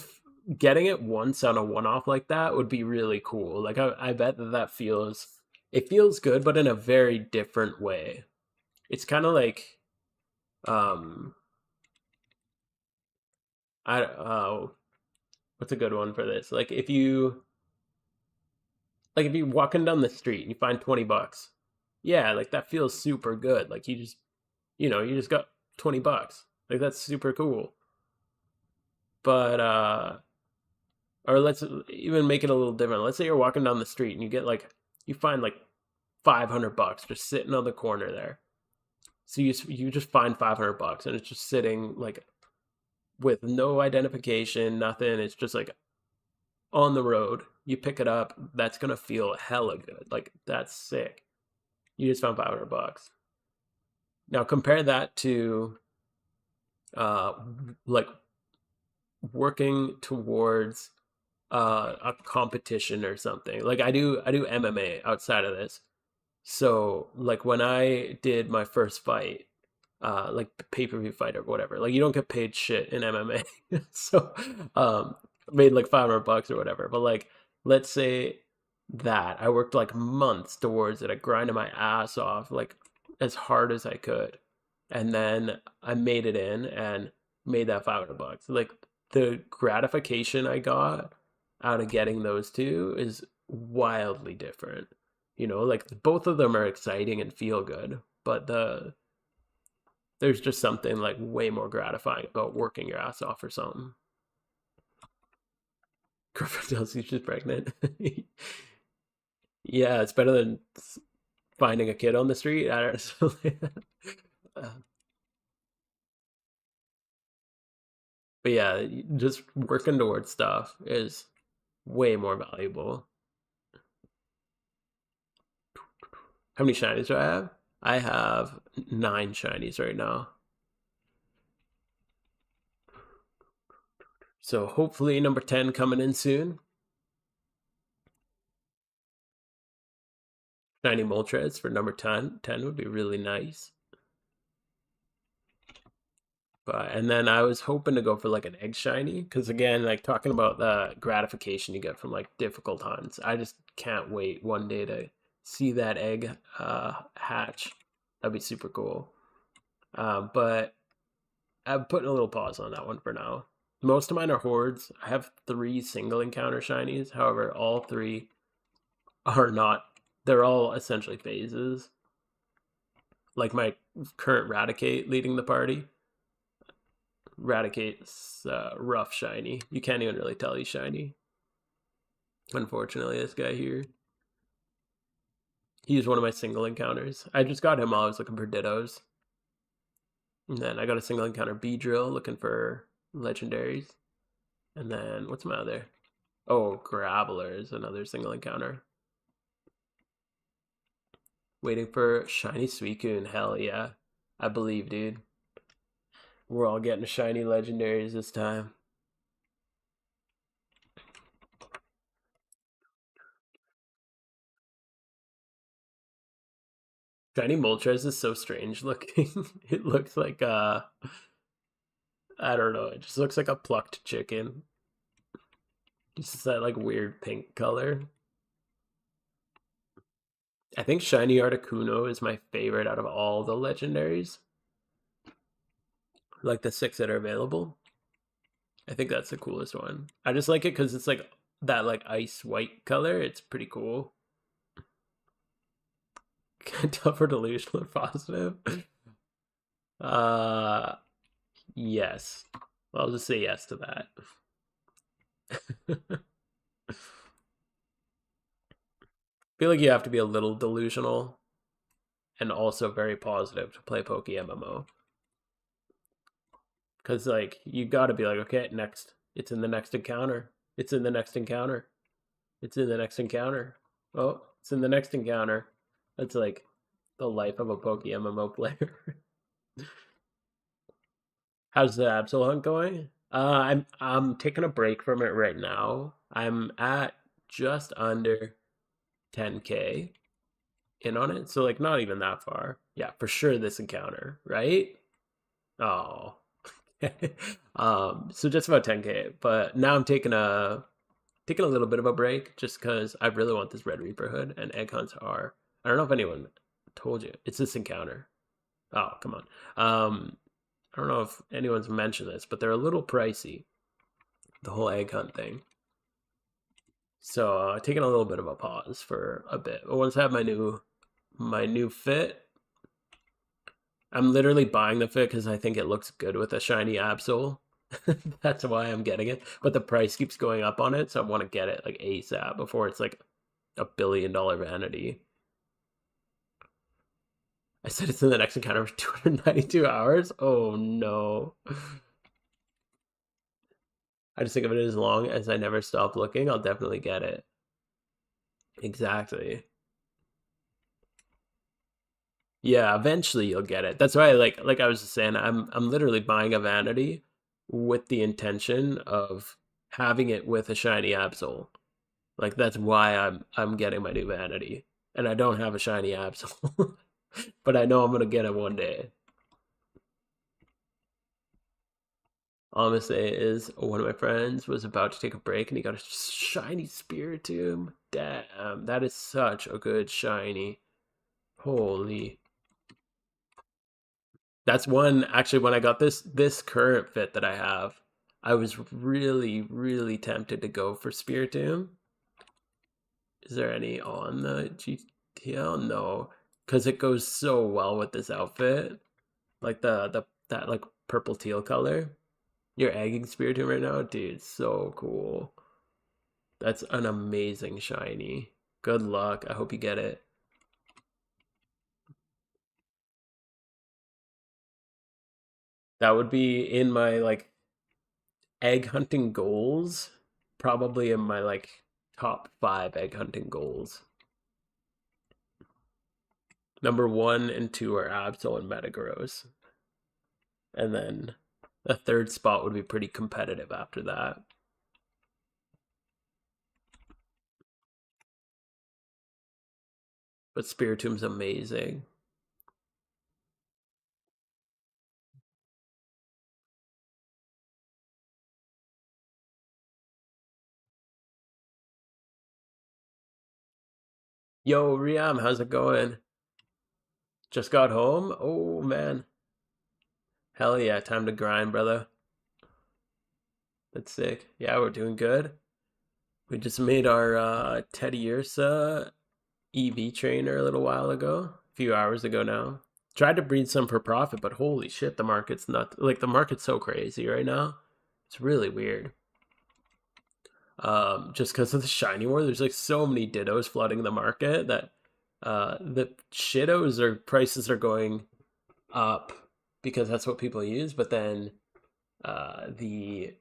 Speaker 1: getting it once on a one-off like that would be really cool. Like I bet that feels, it feels good, but in a very different way. It's kind of like um What's a good one for this? Like if you're walking down the street and you find 20 bucks. Yeah, like that feels super good. Like you just got 20 bucks. Like that's super cool. But or let's even make it a little different. Let's say you're walking down the street and you find like 500 bucks just sitting on the corner there. So you just find 500 bucks and it's just sitting like with no identification, nothing. It's just like on the road. You pick it up, that's gonna feel hella good. Like that's sick. You just found 500 bucks. Now compare that to uh like working towards a competition or something. Like I do MMA outside of this. So like when I did my first fight, like pay-per-view fight or whatever, like you don't get paid shit in MMA. So made like 500 bucks or whatever. But like let's say that I worked like months towards it. I grinded my ass off like as hard as I could. And then I made it in and made that 500 bucks. Like the gratification I got out of getting those two is wildly different. Like both of them are exciting and feel good, but there's just something like way more gratifying about working your ass off for something. Girlfriend tells you she's pregnant. Yeah, it's better than finding a kid on the street. I don't know. Uh, but yeah, just working towards stuff is way more valuable. How many shinies do I have? I have 9 shinies right now. So hopefully number 10 coming in soon. Shiny Moltres for number 10. 10 would be really nice. And then I was hoping to go for like an egg shiny, because again, like talking about the gratification you get from like difficult hunts, I just can't wait one day to see that egg hatch. That'd be super cool. But I'm putting a little pause on that one for now. Most of mine are hordes. I have 3 single encounter shinies. However, all 3 are not. They're all essentially phases. Like my current Raticate leading the party. Raticate's rough shiny. You can't even really tell he's shiny. Unfortunately, this guy here. He's one of my single encounters. I just got him while I was looking for Dittos. And then I got a single encounter Beedrill looking for legendaries. And then what's my other? Oh, Graveler is another single encounter. Waiting for shiny Suicune. Hell yeah. I believe, dude. We're all getting shiny legendaries this time. Shiny Moltres is so strange looking. It looks like I don't know, it just looks like a plucked chicken. Just that like weird pink color. I think Shiny Articuno is my favorite out of all the legendaries. Like the 6 that are available. I think that's the coolest one. I just like it because it's like that like ice white color. It's pretty cool. Can't tell for delusional or positive. Yes. I'll just say yes to that. Feel like you have to be a little delusional and also very positive to play Poke MMO. Because, like, you gotta be like, okay, next. It's in the next encounter. It's in the next encounter. It's in the next encounter. Oh, it's in the next encounter. That's like the life of a Poke MMO player. How's the Absol hunt going? I'm taking a break from it right now. I'm at just under 10K in on it, so like not even that far. Yeah, for sure this encounter, right? Oh. So just about 10K, but now I'm taking a little bit of a break just because I really want this Red Reaper hood, and egg hunts are. I don't know if anyone told you it's this encounter. Oh, come on. I don't know if anyone's mentioned this, but they're a little pricey. the whole egg hunt thing. So taking a little bit of a pause for a bit. But once I have my new fit, I'm literally buying the fit because I think it looks good with a shiny Absol. That's why I'm getting it. But the price keeps going up on it, so I want to get it like ASAP before it's like $1 billion vanity. I said it's in the next encounter for 292 hours. Oh no. I just think of it as long as I never stop looking, I'll definitely get it. Exactly. Yeah, eventually you'll get it. That's why like I was just saying, I'm literally buying a vanity with the intention of having it with a shiny Absol. Like that's why I'm getting my new vanity. And I don't have a shiny Absol. But I know I'm gonna get it one day. All I'm gonna say is one of my friends was about to take a break and he got a shiny Spiritomb. Damn, that is such a good shiny. Holy. That's one actually when I got this current fit that I have, I was really, really tempted to go for Spiritomb. Is there any on the GTL? No. Because it goes so well with this outfit. Like that like purple teal color. You're egging Spiritomb right now? Dude, so cool. That's an amazing shiny. Good luck. I hope you get it. That would be in my like egg hunting goals. Probably in my like top 5 egg hunting goals. Number 1 and 2 are Absol and Metagross. And then the third spot would be pretty competitive after that. But Spiritomb's amazing. Yo, Riam, how's it going? Just got home? Oh, man. Hell yeah, time to grind, brother. That's sick. Yeah, we're doing good. We just made our Teddy Ursa EV trainer a little while ago, a few hours ago now. Tried to breed some for profit, but holy shit, the market's not like the market's so crazy right now. It's really weird. Just because of the shiny war, there's like so many dittos flooding the market that the shittos or prices are going up because that's what people use, but then the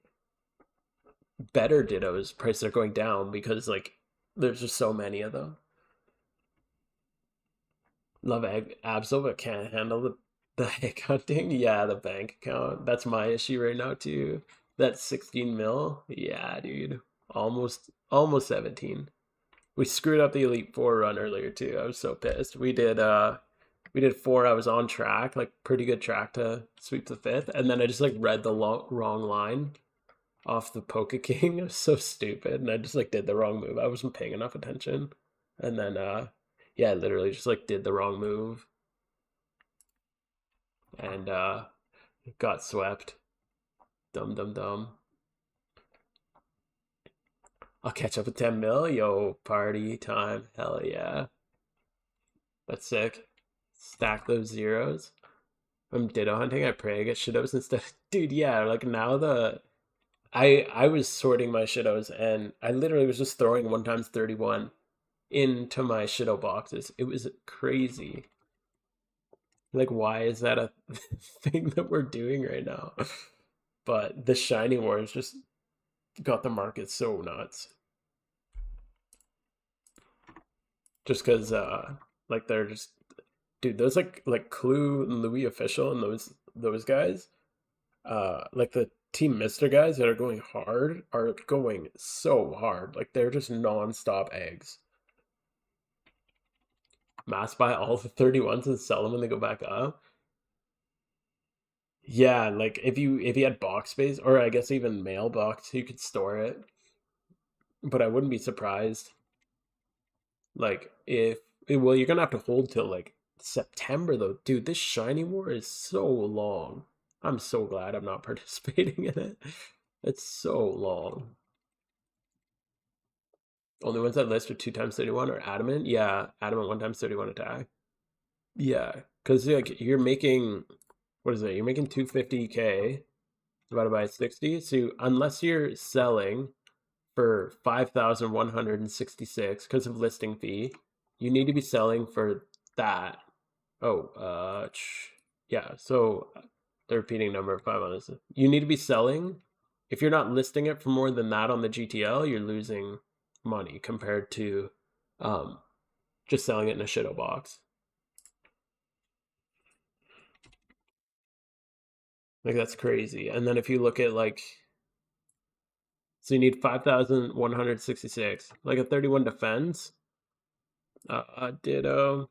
Speaker 1: better dittos prices are going down because like there's just so many of them. Love egg Absol, but can't handle the egg hunting. Yeah, the bank account. That's my issue right now too. That's 16 mil. Yeah, dude. Almost 17. We screwed up the Elite Four run earlier too. I was so pissed. We did 4. I was on track, like pretty good track to sweep the 5th, and then I just like read the wrong line off the Poke King. It was so stupid, and I just like did the wrong move. I wasn't paying enough attention, and then yeah, I literally just like did the wrong move, and got swept. Dumb, dumb, dumb. I'll catch up with 10 mil. Yo, party time. Hell yeah. That's sick. Stack those zeros. I'm ditto hunting. I pray I get shittos instead. Dude, yeah, like now I was sorting my shittos and I literally was just throwing 1 times 31 into my shitto boxes. It was crazy. Like, why is that a thing that we're doing right now? But the shiny wars just got the market so nuts. Just because, like, they're just, dude, those like Clue and Louis Official and those guys, like the Team Mister guys that are going hard are going so hard. Like they're just non-stop eggs. Mass buy all the 31s and sell them when they go back up. Yeah, like if you had box space or I guess even mailbox, you could store it. But I wouldn't be surprised. Like if well, you're gonna have to hold till like September though. Dude, this shiny war is so long. I'm so glad I'm not participating in it. It's so long. Only ones that list are 2 times 31 or adamant. Yeah, adamant 1 times 31 attack. Yeah, because like you're making, what is it? You're making 250k divided by 60. So unless you're selling for 5,166 because of listing fee, you need to be selling for that. Oh, yeah. So the repeating number of 5 on this. You need to be selling. If you're not listing it for more than that on the GTL, you're losing money compared to just selling it in a shadow box. Like that's crazy. And then if you look at like, so you need 5,166, like a 31 defense. Ditto.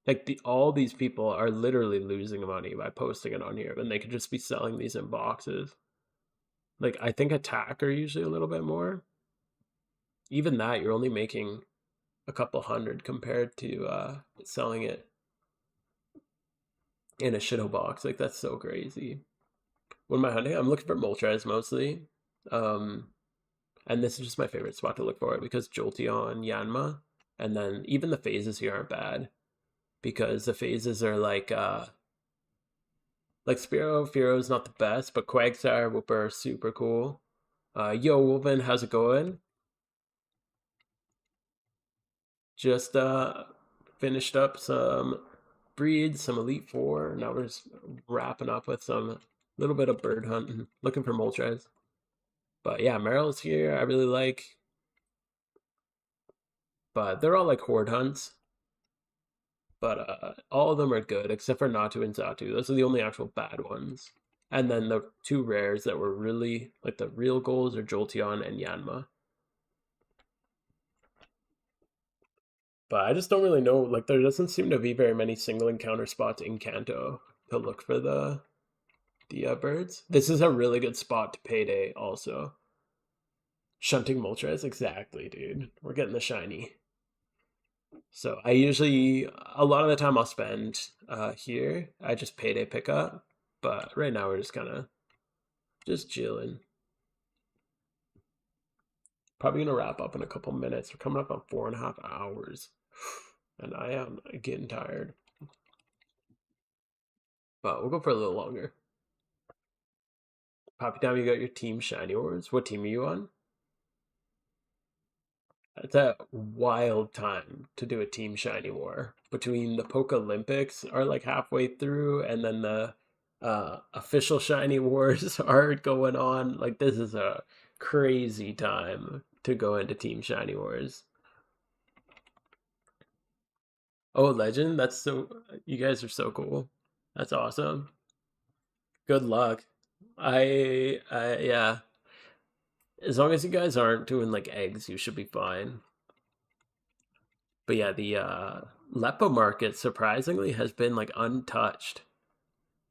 Speaker 1: Like all these people are literally losing money by posting it on here, and they could just be selling these in boxes. Like I think attack are usually a little bit more. Even that, you're only making a couple hundred compared to selling it in a shitto box. Like that's so crazy. When am I hunting? I'm looking for Moltres mostly. And this is just my favorite spot to look for it because Jolteon, Yanma, and then even the phases here aren't bad because the phases are like Spearow, Fearo's not the best, but Quagsire, Wooper are super cool. Yo, Wolven, how's it going? Just finished up some breeds, some Elite Four. Now we're just wrapping up with some little bit of bird hunting, looking for Moltres. But yeah, Meryl's here. I really like. But they're all like horde hunts. But all of them are good except for Natu and Xatu. Those are the only actual bad ones. And then the 2 rares that were really like the real goals are Jolteon and Yanma. But I just don't really know. Like there doesn't seem to be very many single encounter spots in Kanto to look for the birds. This is a really good spot to payday also. Shunting Moltres, exactly, dude. We're getting the shiny. So I usually, a lot of the time I'll spend here. I just payday pick up. But right now we're just kind of just chilling. Probably gonna wrap up in a couple minutes. We're coming up on 4.5 hours. And I am getting tired. But we'll go for a little longer. Poppy Dom, you got your team Shiny Wars. What team are you on? It's a wild time to do a team Shiny War. Between the Poke Olympics are like halfway through, and then the official Shiny Wars are going on. Like this is a crazy time to go into team Shiny Wars. Oh, Legend, that's so. You guys are so cool. That's awesome. Good luck. Yeah. As long as you guys aren't doing like eggs, you should be fine. But yeah, the Lepo market surprisingly has been like untouched.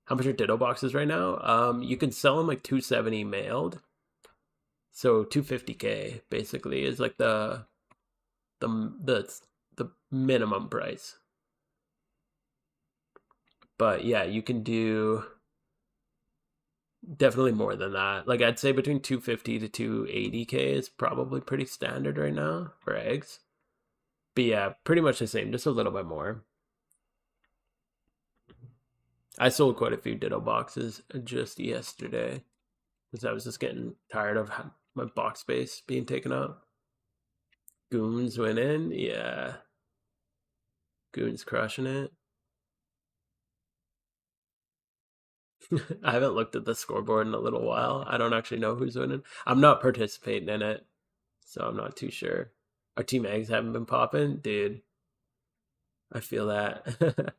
Speaker 1: How much are Ditto boxes right now? You can sell them like 270 mailed. So 250k basically is like the minimum price. But yeah, you can do definitely more than that. Like I'd say between 250 to 280k is probably pretty standard right now for eggs. But yeah, pretty much the same, just a little bit more. I sold quite a few Ditto boxes just yesterday because I was just getting tired of my box space being taken up. Goons went in, yeah. Goons crushing it. I haven't looked at the scoreboard in a little while. I don't actually know who's winning. I'm not participating in it, so I'm not too sure. Our team eggs haven't been popping, dude. I feel that.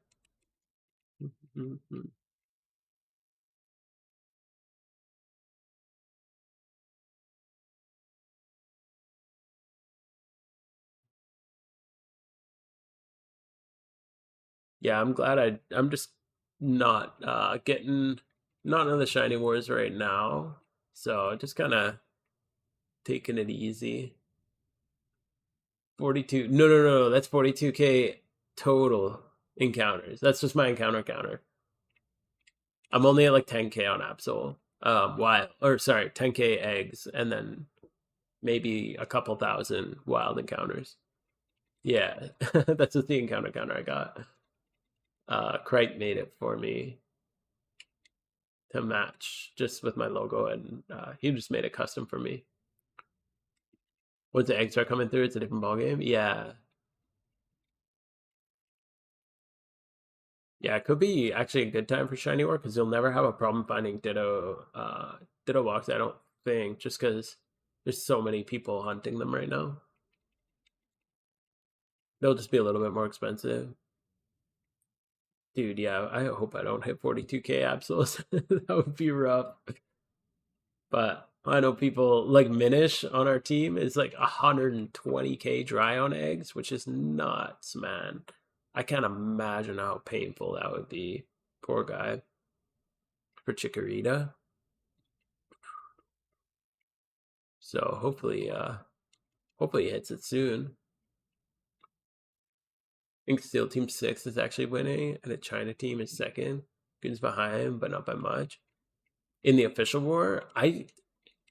Speaker 1: Yeah, I'm glad I'm just not getting not in the shiny wars right now. So just kind of taking it easy. 42. No. That's 42k total encounters. That's just my encounter counter. I'm only at like 10k on Absol. wild, or sorry, 10k eggs, and then maybe a couple thousand wild encounters. Yeah, that's just the encounter counter I got. Crate made it for me to match just with my logo, and he just made it custom for me. Once the eggs are coming through, it's a different ballgame. Yeah. Yeah, it could be actually a good time for Shiny War because you'll never have a problem finding Ditto walks, I don't think, just because there's so many people hunting them right now. They'll just be a little bit more expensive. Dude, yeah, I hope I don't hit 42k Absols. That would be rough. But I know people like Minish on our team is like 120k dry on eggs, which is nuts, man. I can't imagine how painful that would be. Poor guy. For Chikorita. So hopefully he hits it soon. I think Steel Team 6 is actually winning, and the China team is second. Goon's behind, but not by much. In the official war, I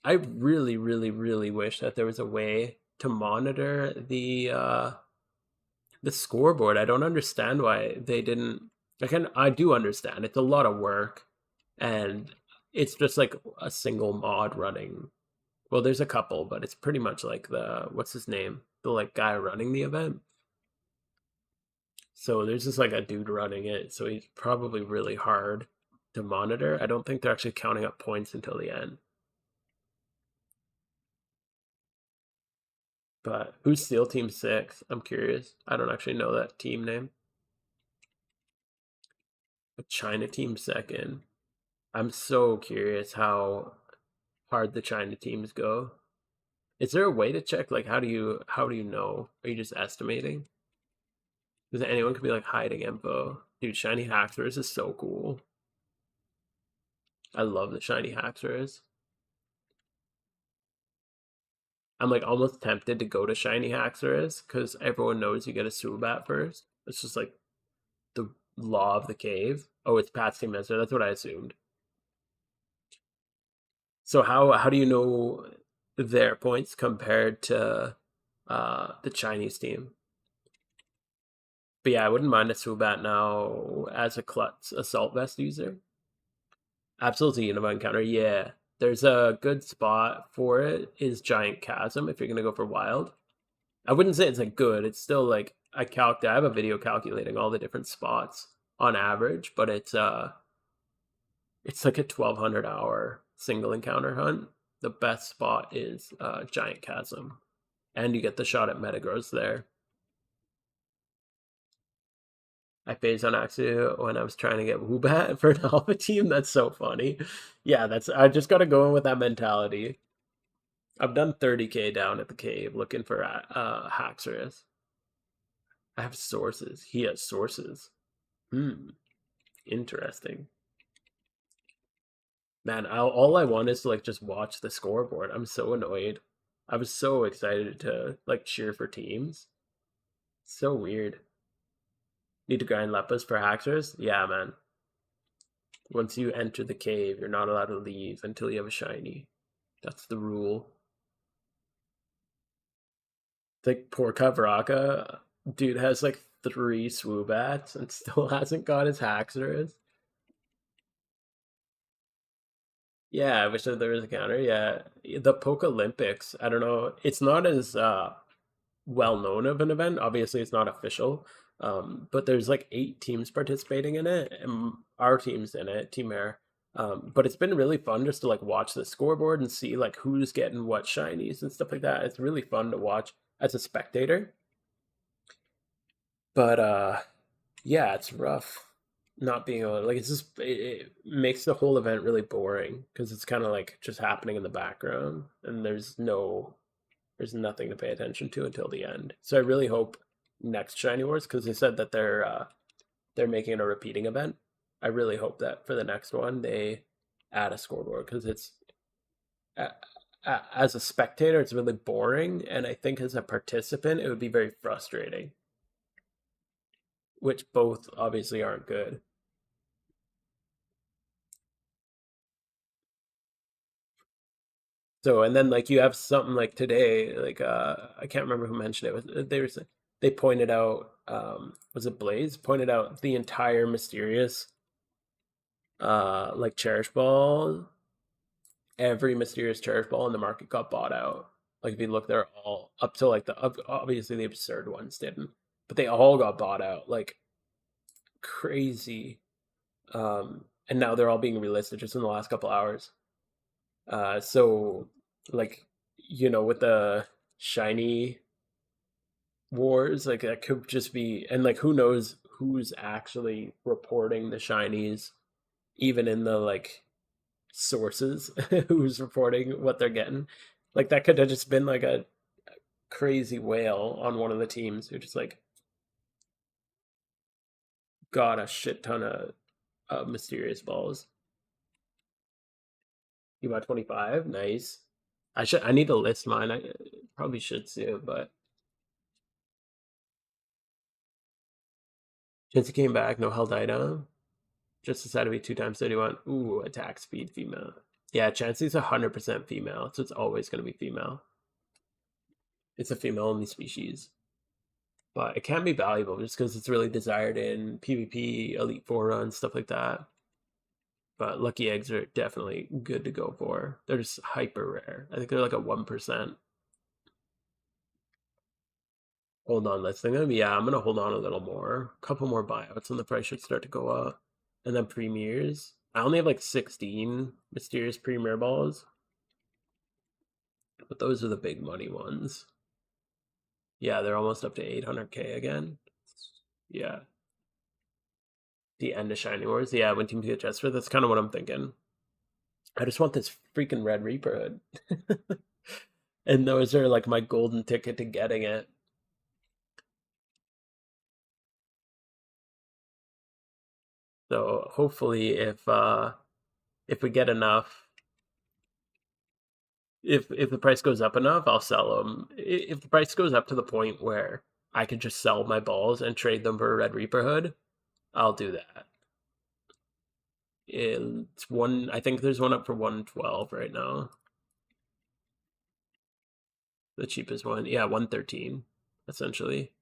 Speaker 1: really, really, really wish that there was a way to monitor the scoreboard. I don't understand why they didn't. I do understand. It's a lot of work, and it's just like a single mod running. Well, there's a couple, but it's pretty much like the what's his name? The like guy running the event. So there's just like a dude running it, so he's probably really hard to monitor. I don't think they're actually counting up points until the end. But who's Steel Team 6? I'm curious. I don't actually know that team name. But China Team second. I'm so curious how hard the China teams go. Is there a way to check like how do you know? Are you just estimating? Because anyone could be like hiding info. Dude, Shiny Haxorus is so cool. I love the Shiny Haxorus. I'm like almost tempted to go to Shiny Haxorus because everyone knows you get a Zubat first. It's just like the law of the cave. Oh, it's Pat's Team Master. That's what I assumed. So how do you know their points compared to the Chinese team? But yeah, I wouldn't mind a Zubat now as a Klutz Assault Vest user. Absolutely Unova encounter, yeah. There's a good spot for it is Giant Chasm if you're gonna go for wild. I wouldn't say it's like good. It's still like I have a video calculating all the different spots on average, but it's like a 1200-hour single encounter hunt. The best spot is Giant Chasm, and you get the shot at Metagross there. I phased on accident when I was trying to get Woobat for an alpha team. That's so funny. Yeah, I just got to go in with that mentality. I've done 30k down at the cave looking for Haxorus. I have sources. He has sources. Interesting. Man, all I want is to like just watch the scoreboard. I'm so annoyed. I was so excited to like cheer for teams. So weird. Need to grind Leppas for Haxorus? Yeah, man. Once you enter the cave, you're not allowed to leave until you have a shiny. That's the rule. Like poor Cabraka, dude has like 3 Swoobats and still hasn't got his Haxorus. Yeah, I wish that there was a counter. Yeah, the Poke Olympics. I don't know. It's not as well known of an event. Obviously, it's not official. But there's like 8 teams participating in it, and our team's in it, Team Air. But it's been really fun just to like watch the scoreboard and see like who's getting what shinies and stuff like that. It's really fun to watch as a spectator. But yeah, it's rough not being able to, like it's just it makes the whole event really boring because it's kind of like just happening in the background and there's nothing to pay attention to until the end. So I really hope next Shiny Wars, because they said that they're making it a repeating event. I really hope that for the next one they add a scoreboard because it's as a spectator it's really boring, and I think as a participant it would be very frustrating, which both obviously aren't good. So, and then like you have something like today, like I can't remember who mentioned it. They pointed out, was it Blaze? Pointed out the entire Mysterious, like Cherish Ball, every Mysterious Cherish Ball in the market got bought out. Like if you look, they're all up to like obviously the absurd ones didn't, but they all got bought out like crazy. And now they're all being relisted just in the last couple hours. So like with the shiny wars, like that could just be, and like who knows who's actually reporting the shinies, even in the like sources, who's reporting what they're getting. Like that could have just been like a crazy whale on one of the teams who just like got a shit ton of mysterious balls. You bought 25? Nice. I need to list mine. I probably should soon, but since he came back, no held item. Just decided to be 2 times 31. Ooh, attack speed female. Yeah, Chansey's 100% female, so it's always going to be female. It's a female only species. But it can be valuable just because it's really desired in PvP, Elite Four runs, stuff like that. But lucky eggs are definitely good to go for. They're just hyper rare. I think they're like a 1%. Hold on, listing them. Yeah, I'm gonna hold on a little more. A couple more buyouts, and the price should start to go up. And then premieres. I only have like 16 mysterious premier balls, but those are the big money ones. Yeah, they're almost up to 800k again. Yeah. The end of Shining Wars. Yeah, when teams get Jesper, that's kind of what I'm thinking. I just want this freaking Red Reaper hood. And those are like my golden ticket to getting it. So hopefully if we get enough, if the price goes up enough, I'll sell them. If the price goes up to the point where I could just sell my balls and trade them for a Red Reaper hood, I'll do that. It's one. I think there's one up for 112 right now. The cheapest one, yeah, 113 essentially.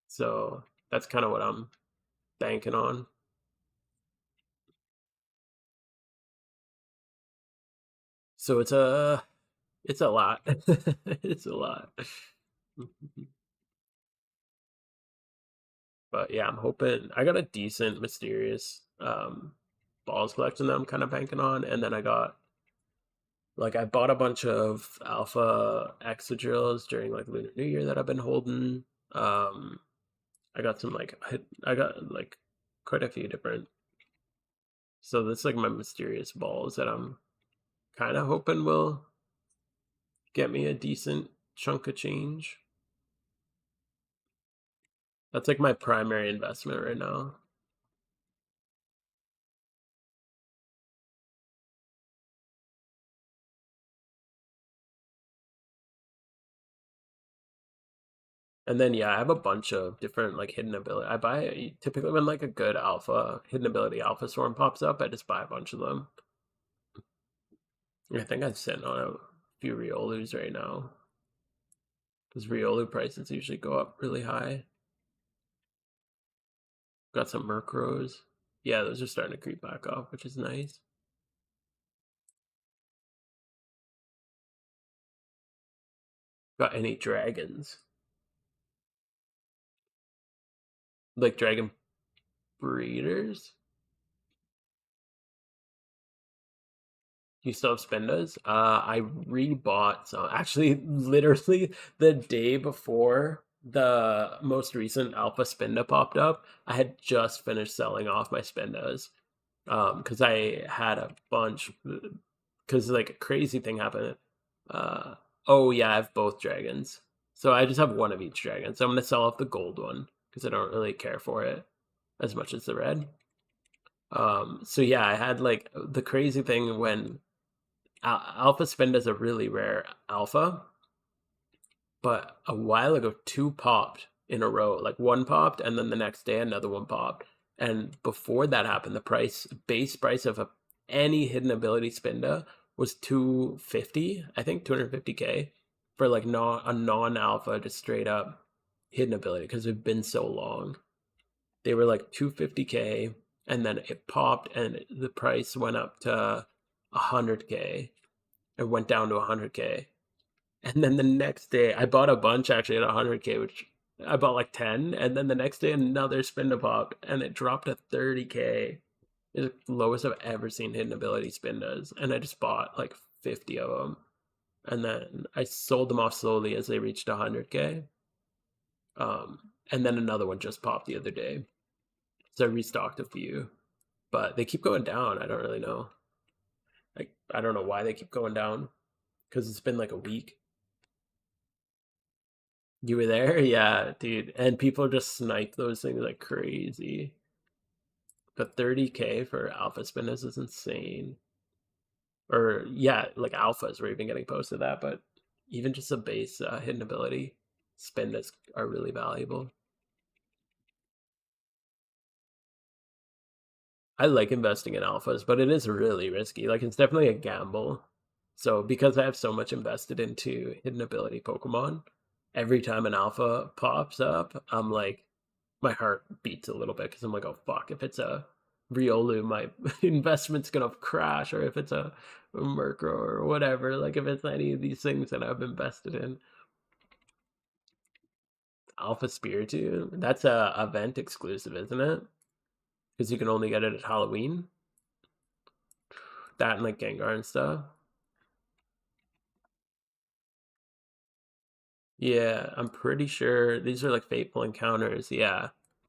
Speaker 1: So that's kind of what I'm banking on. So it's a lot. It's a lot. But yeah, I'm hoping I got a decent mysterious balls collection that I'm kind of banking on, and then I bought a bunch of alpha exadrills during like Lunar New Year that I've been holding. I got some I got like quite a few different. So that's like my mysterious balls that I'm kind of hoping will get me a decent chunk of change. That's like my primary investment right now. And then yeah, I have a bunch of different like hidden ability. I buy typically when like a good alpha hidden ability alpha storm pops up, I just buy a bunch of them. I think I'm sitting on a few Riolus right now because Riolu prices usually go up really high. Got some Murkrows. Yeah, those are starting to creep back up, which is nice. Got any dragons? Like dragon breeders? You still have Spendas? I rebought some. Actually, literally the day before the most recent Alpha Spinda popped up, I had just finished selling off my Spendas. Because I had a bunch. Because like a crazy thing happened. Oh yeah, I have both dragons. So I just have one of each dragon. So I'm gonna sell off the gold one because I don't really care for it as much as the red. So yeah, I had like the crazy thing when Alpha Spin is a really rare alpha, but a while ago, two popped in a row. Like one popped, and then the next day another one popped. And before that happened, the base price of any hidden ability Spinda was 250, I think 250k for like a non-alpha, just straight up hidden ability, because it's been so long. They were like 250k, and then it popped and the price went up to 100k. It went down to 100k. And then the next day, I bought a bunch actually at 100k, which I bought like 10. And then the next day, another spin to pop, and it dropped to 30k. It's the lowest I've ever seen hidden ability spin does. And I just bought like 50 of them. And then I sold them off slowly as they reached 100k. And then another one just popped the other day. So I restocked a few. But they keep going down. I don't really know. Like, I don't know why they keep going down. Because it's been like a week. You were there? Yeah, dude. And people just snipe those things like crazy. But 30k for alpha spinners is insane. Or, yeah, like alphas were even getting posted that, but even just a base hidden ability spinners are really valuable. I like investing in alphas, but it is really risky. Like, it's definitely a gamble. So, because I have so much invested into hidden ability Pokemon, every time an alpha pops up, I'm like, my heart beats a little bit because I'm like, oh fuck, if it's a Riolu, my investment's gonna crash, or if it's a Murkrow or whatever, like if it's any of these things that I've invested in. Alpha Spiritomb, that's a event exclusive, isn't it? Because you can only get it at Halloween. That and like Gengar and stuff. Yeah, I'm pretty sure these are like Fateful Encounters. Yeah,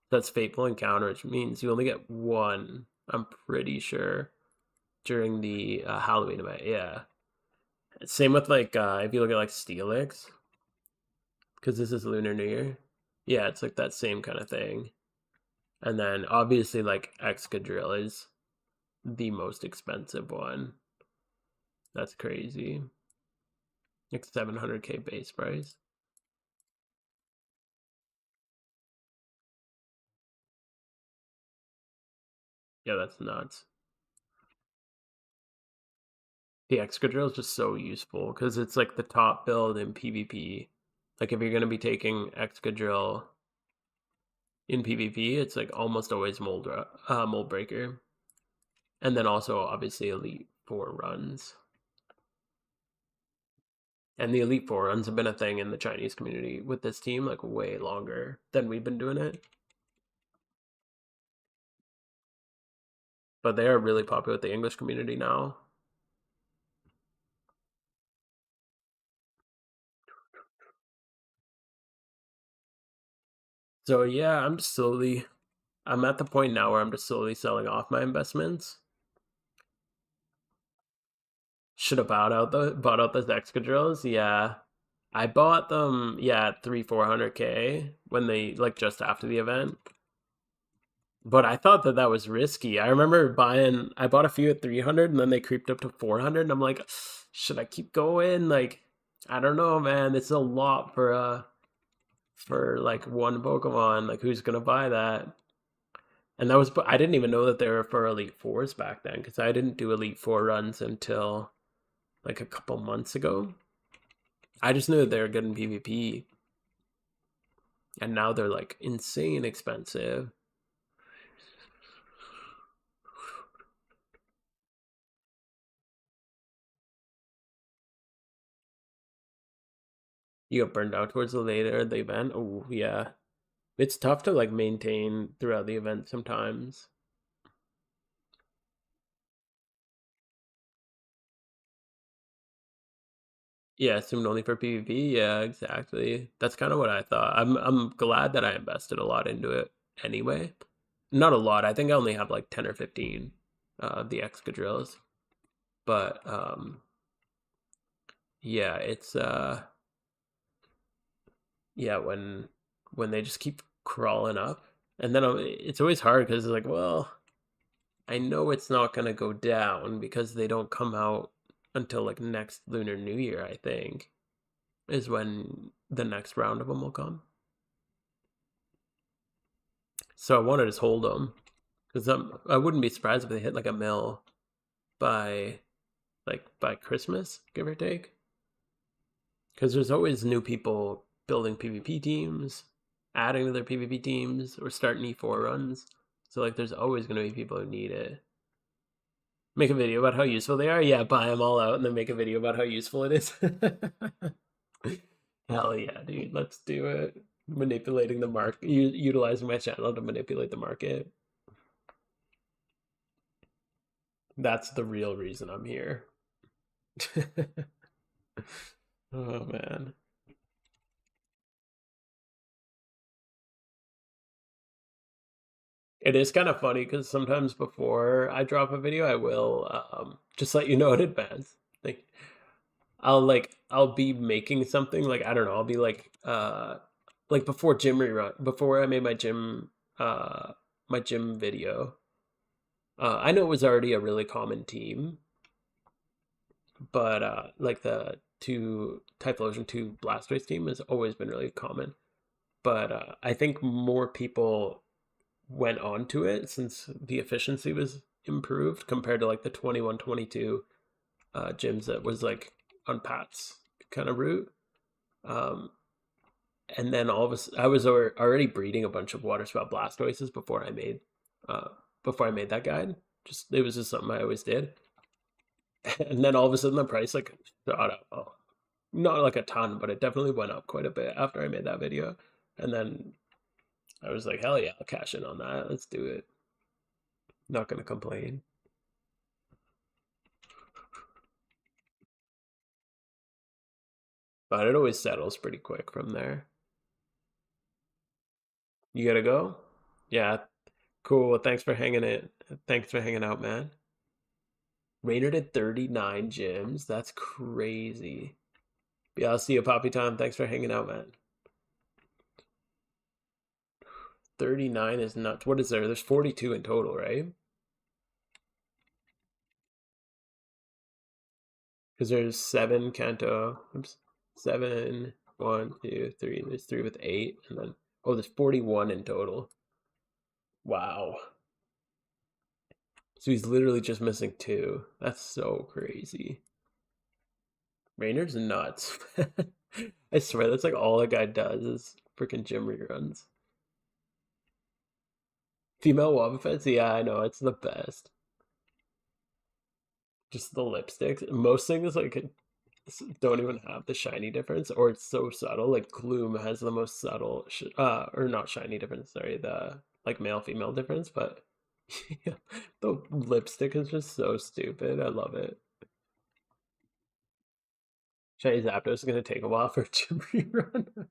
Speaker 1: that's Fateful Encounter, which means you only get one. I'm pretty sure during the Halloween event. Yeah. Same with like if you look at like Steelix, because this is Lunar New Year. Yeah, it's like that same kind of thing. And then obviously like Excadrill is the most expensive one. That's crazy. Like 700k base price. Yeah, that's nuts. The Excadrill is just so useful because it's like the top build in PvP. Like if you're gonna be taking Excadrill in PvP, it's like almost always Mold Breaker. And then also obviously Elite Four runs. And the Elite Four runs have been a thing in the Chinese community with this team like way longer than we've been doing it. But they are really popular with the English community now. So yeah, I'm at the point now where I'm just slowly selling off my investments. Should have bought out those Excadrills. Yeah. I bought them, yeah, at 300-400k when they like just after the event. But I thought that that was risky. I remember I bought a few at 300 and then they creeped up to 400 and I'm like, should I keep going? Like, I don't know, man. It's a lot for like one Pokemon. Like, who's gonna buy that? And that was, I didn't even know that they were for Elite Fours back then because I didn't do Elite Four runs until like a couple months ago. I just knew that they were good in PvP. And now they're like insane expensive. You get burned out towards the later the event. Oh yeah. It's tough to like maintain throughout the event sometimes. Yeah, assumed only for PvP. Yeah, exactly. That's kind of what I thought. I'm glad that I invested a lot into it anyway. Not a lot. I think I only have like 10 or 15 of the Excadrills. But yeah, it's yeah, when they just keep crawling up. And then it's always hard because it's like, well, I know it's not going to go down because they don't come out until like next Lunar New Year, I think, is when the next round of them will come. So I want to just hold them because I wouldn't be surprised if they hit like a mill by like by Christmas, give or take. Because there's always new people building PvP teams, adding to their PvP teams, or starting E4 runs. So like, there's always going to be people who need it. Make a video about how useful they are. Yeah, buy them all out and then make a video about how useful it is. Hell yeah, dude. Let's do it. Manipulating the market, utilizing my channel to manipulate the market. That's the real reason I'm here. Oh man. It is kind of funny because sometimes before I drop a video, I will just let you know in advance. I'll be making something, like I don't know, I'll be like before gym rerun, before I made my gym video. I know it was already a really common team, but like the Typhlosion 2 Blastoise team has always been really common. But I think more people went on to it since the efficiency was improved compared to like the 21-22 gyms that was like on Pat's kind of route. And then all of a I was already breeding a bunch of water spout Blastoises before I made that guide. It was just something I always did. And then all of a sudden the price like shot up. Not like a ton, but it definitely went up quite a bit after I made that video. And then I was like, hell yeah, I'll cash in on that. Let's do it. Not gonna complain. But it always settles pretty quick from there. You gotta go? Yeah. Cool. Well, thanks for hanging out, man. Raynor did 39 gyms. That's crazy. But yeah, I'll see you, Poppy Time. Thanks for hanging out, man. 39 is nuts. What is there? There's 42 in total, right? Because there's 7 Kanto. Oops. 7, 1, 2, 3. There's 3 with 8. And then, oh, there's 41 in total. Wow. So he's literally just missing 2. That's so crazy. Raynor's nuts. I swear, that's like all that guy does is freaking gym reruns. Female Wobbuffets? Yeah, I know, it's the best. Just the lipsticks. Most things like don't even have the shiny difference, or it's so subtle. Like Gloom has the most subtle, or not shiny difference. Sorry, the like male female difference, but the lipstick is just so stupid. I love it. Shiny Zapdos is gonna take a while for gym rerun.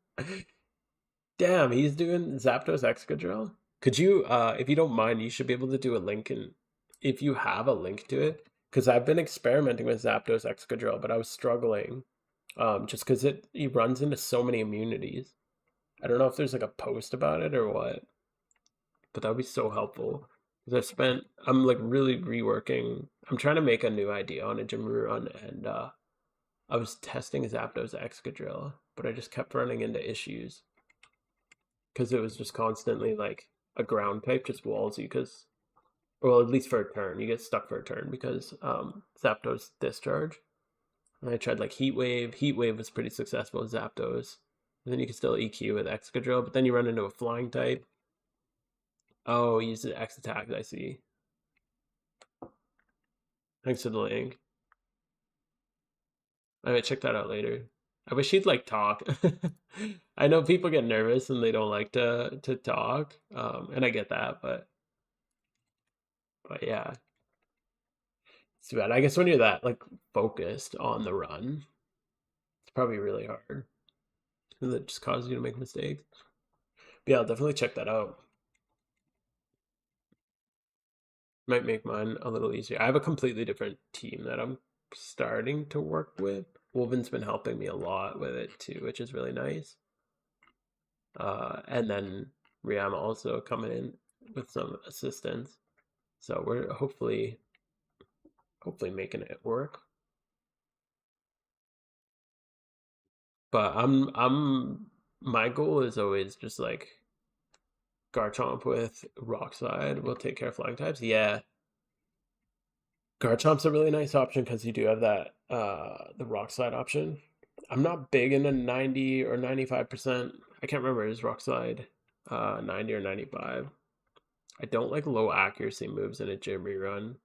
Speaker 1: Damn, he's doing Zapdos Excadrill. Could you, if you don't mind, you should be able to do a link, and if you have a link to it, because I've been experimenting with Zapdos Excadrill, but I was struggling, just because he runs into so many immunities. I don't know if there's like a post about it or what, but that would be so helpful. Because I'm like really reworking. I'm trying to make a new idea on a gym run, and I was testing Zapdos Excadrill, but I just kept running into issues because it was just constantly like a ground type just walls you because, well, at least for a turn, you get stuck for a turn because Zapdos discharge. And I tried like Heat Wave. Heat Wave was pretty successful with Zapdos. And then you can still EQ with Excadrill, but then you run into a flying type. Oh, use the X attack, I see. Thanks for the link. I might check that out later. I wish he'd like talk. I know people get nervous and they don't like to talk, and I get that, but yeah, it's too bad. I guess when you're that like focused on the run, it's probably really hard, and it just causes you to make mistakes. But yeah, I'll definitely check that out. Might make mine a little easier. I have a completely different team that I'm starting to work with. Wolven's been helping me a lot with it too, which is really nice. And then Rihanna also coming in with some assistance. So we're hopefully making it work. But my goal is always just like Garchomp with Rock Slide will take care of flying types. Yeah. Garchomp's a really nice option because you do have that the rock slide option. I'm not big into 90 or 95%. I can't remember, is rock slide 90 or 95. I don't like low accuracy moves in a gym rerun.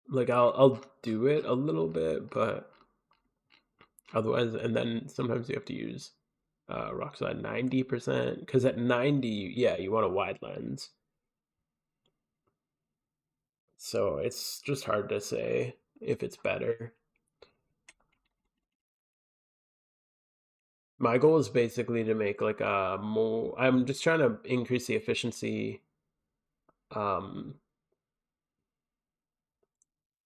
Speaker 1: Like I'll do it a little bit, but otherwise, and then sometimes you have to use rock slide 90% because at 90, yeah, you want a wide lens. So it's just hard to say if it's better. My goal is basically to make like a more, I'm just trying to increase the efficiency, um,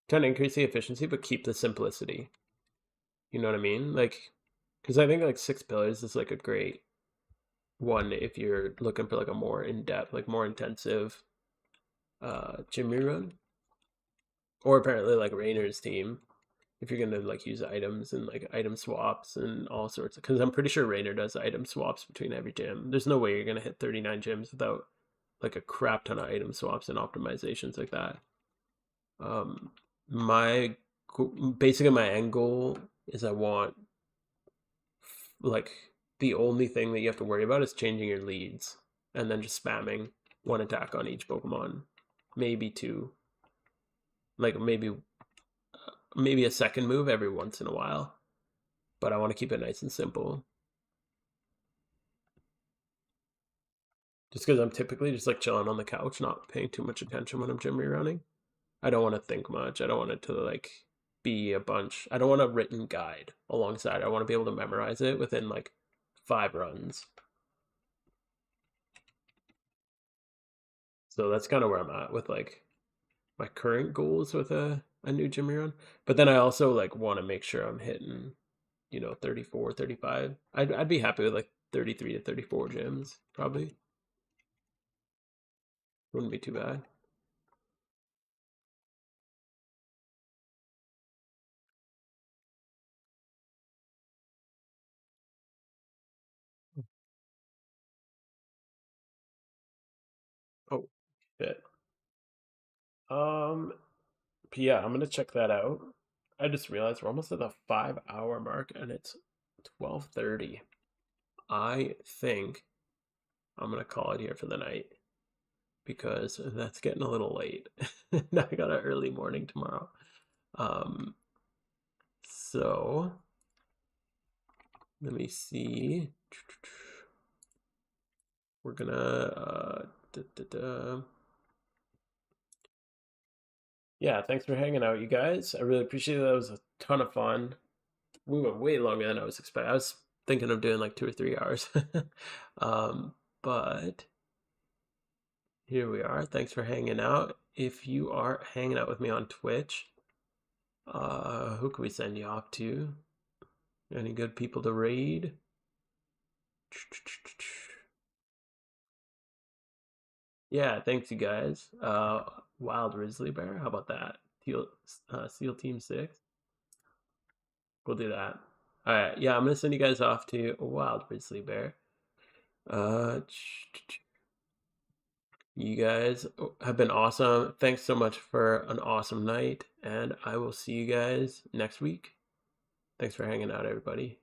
Speaker 1: but keep the simplicity. You know what I mean? Like, because I think like 6 pillars is like a great one if you're looking for like a more in-depth, like more intensive gym rerun. Or apparently like Rainer's team, if you're gonna like use items and like item swaps and all sorts of, because I'm pretty sure Rainer does item swaps between every gym. There's no way you're gonna hit 39 gyms without like a crap ton of item swaps and optimizations like that. My basically my end goal is I want like the only thing that you have to worry about is changing your leads and then just spamming one attack on each Pokemon, maybe two, like maybe a second move every once in a while, but I want to keep it nice and simple. Just because I'm typically just like chilling on the couch, not paying too much attention when I'm gym rerunning. I don't want to think much. I don't want it to like be a bunch. I don't want a written guide alongside. I want to be able to memorize it within like 5 runs. So that's kind of where I'm at with like my current goals with a new gym rerun. But then I also like want to make sure I'm hitting, 34, 35. I'd be happy with like 33 to 34 gyms, probably. Wouldn't be too bad. Oh, shit. Um, yeah, I'm gonna check that out. I just realized we're almost at the 5 hour mark and it's 12:30. I think I'm gonna call it here for the night because that's getting a little late. I got an early morning tomorrow. Um, so let me see. We're gonna yeah, thanks for hanging out, you guys. I really appreciate it. That was a ton of fun. We went way longer than I was expecting. I was thinking of doing like 2 or 3 hours. um, but here we are. Thanks for hanging out. If you are hanging out with me on Twitch, who can we send you off to? Any good people to raid? Yeah, thanks you guys. Wild Grizzly Bear, how about that? Seal Team 6. We'll do that. All right, yeah, I'm gonna send you guys off to Wild Grizzly Bear. Uh, you guys have been awesome. Thanks so much for an awesome night, and I will see you guys next week. Thanks for hanging out, everybody.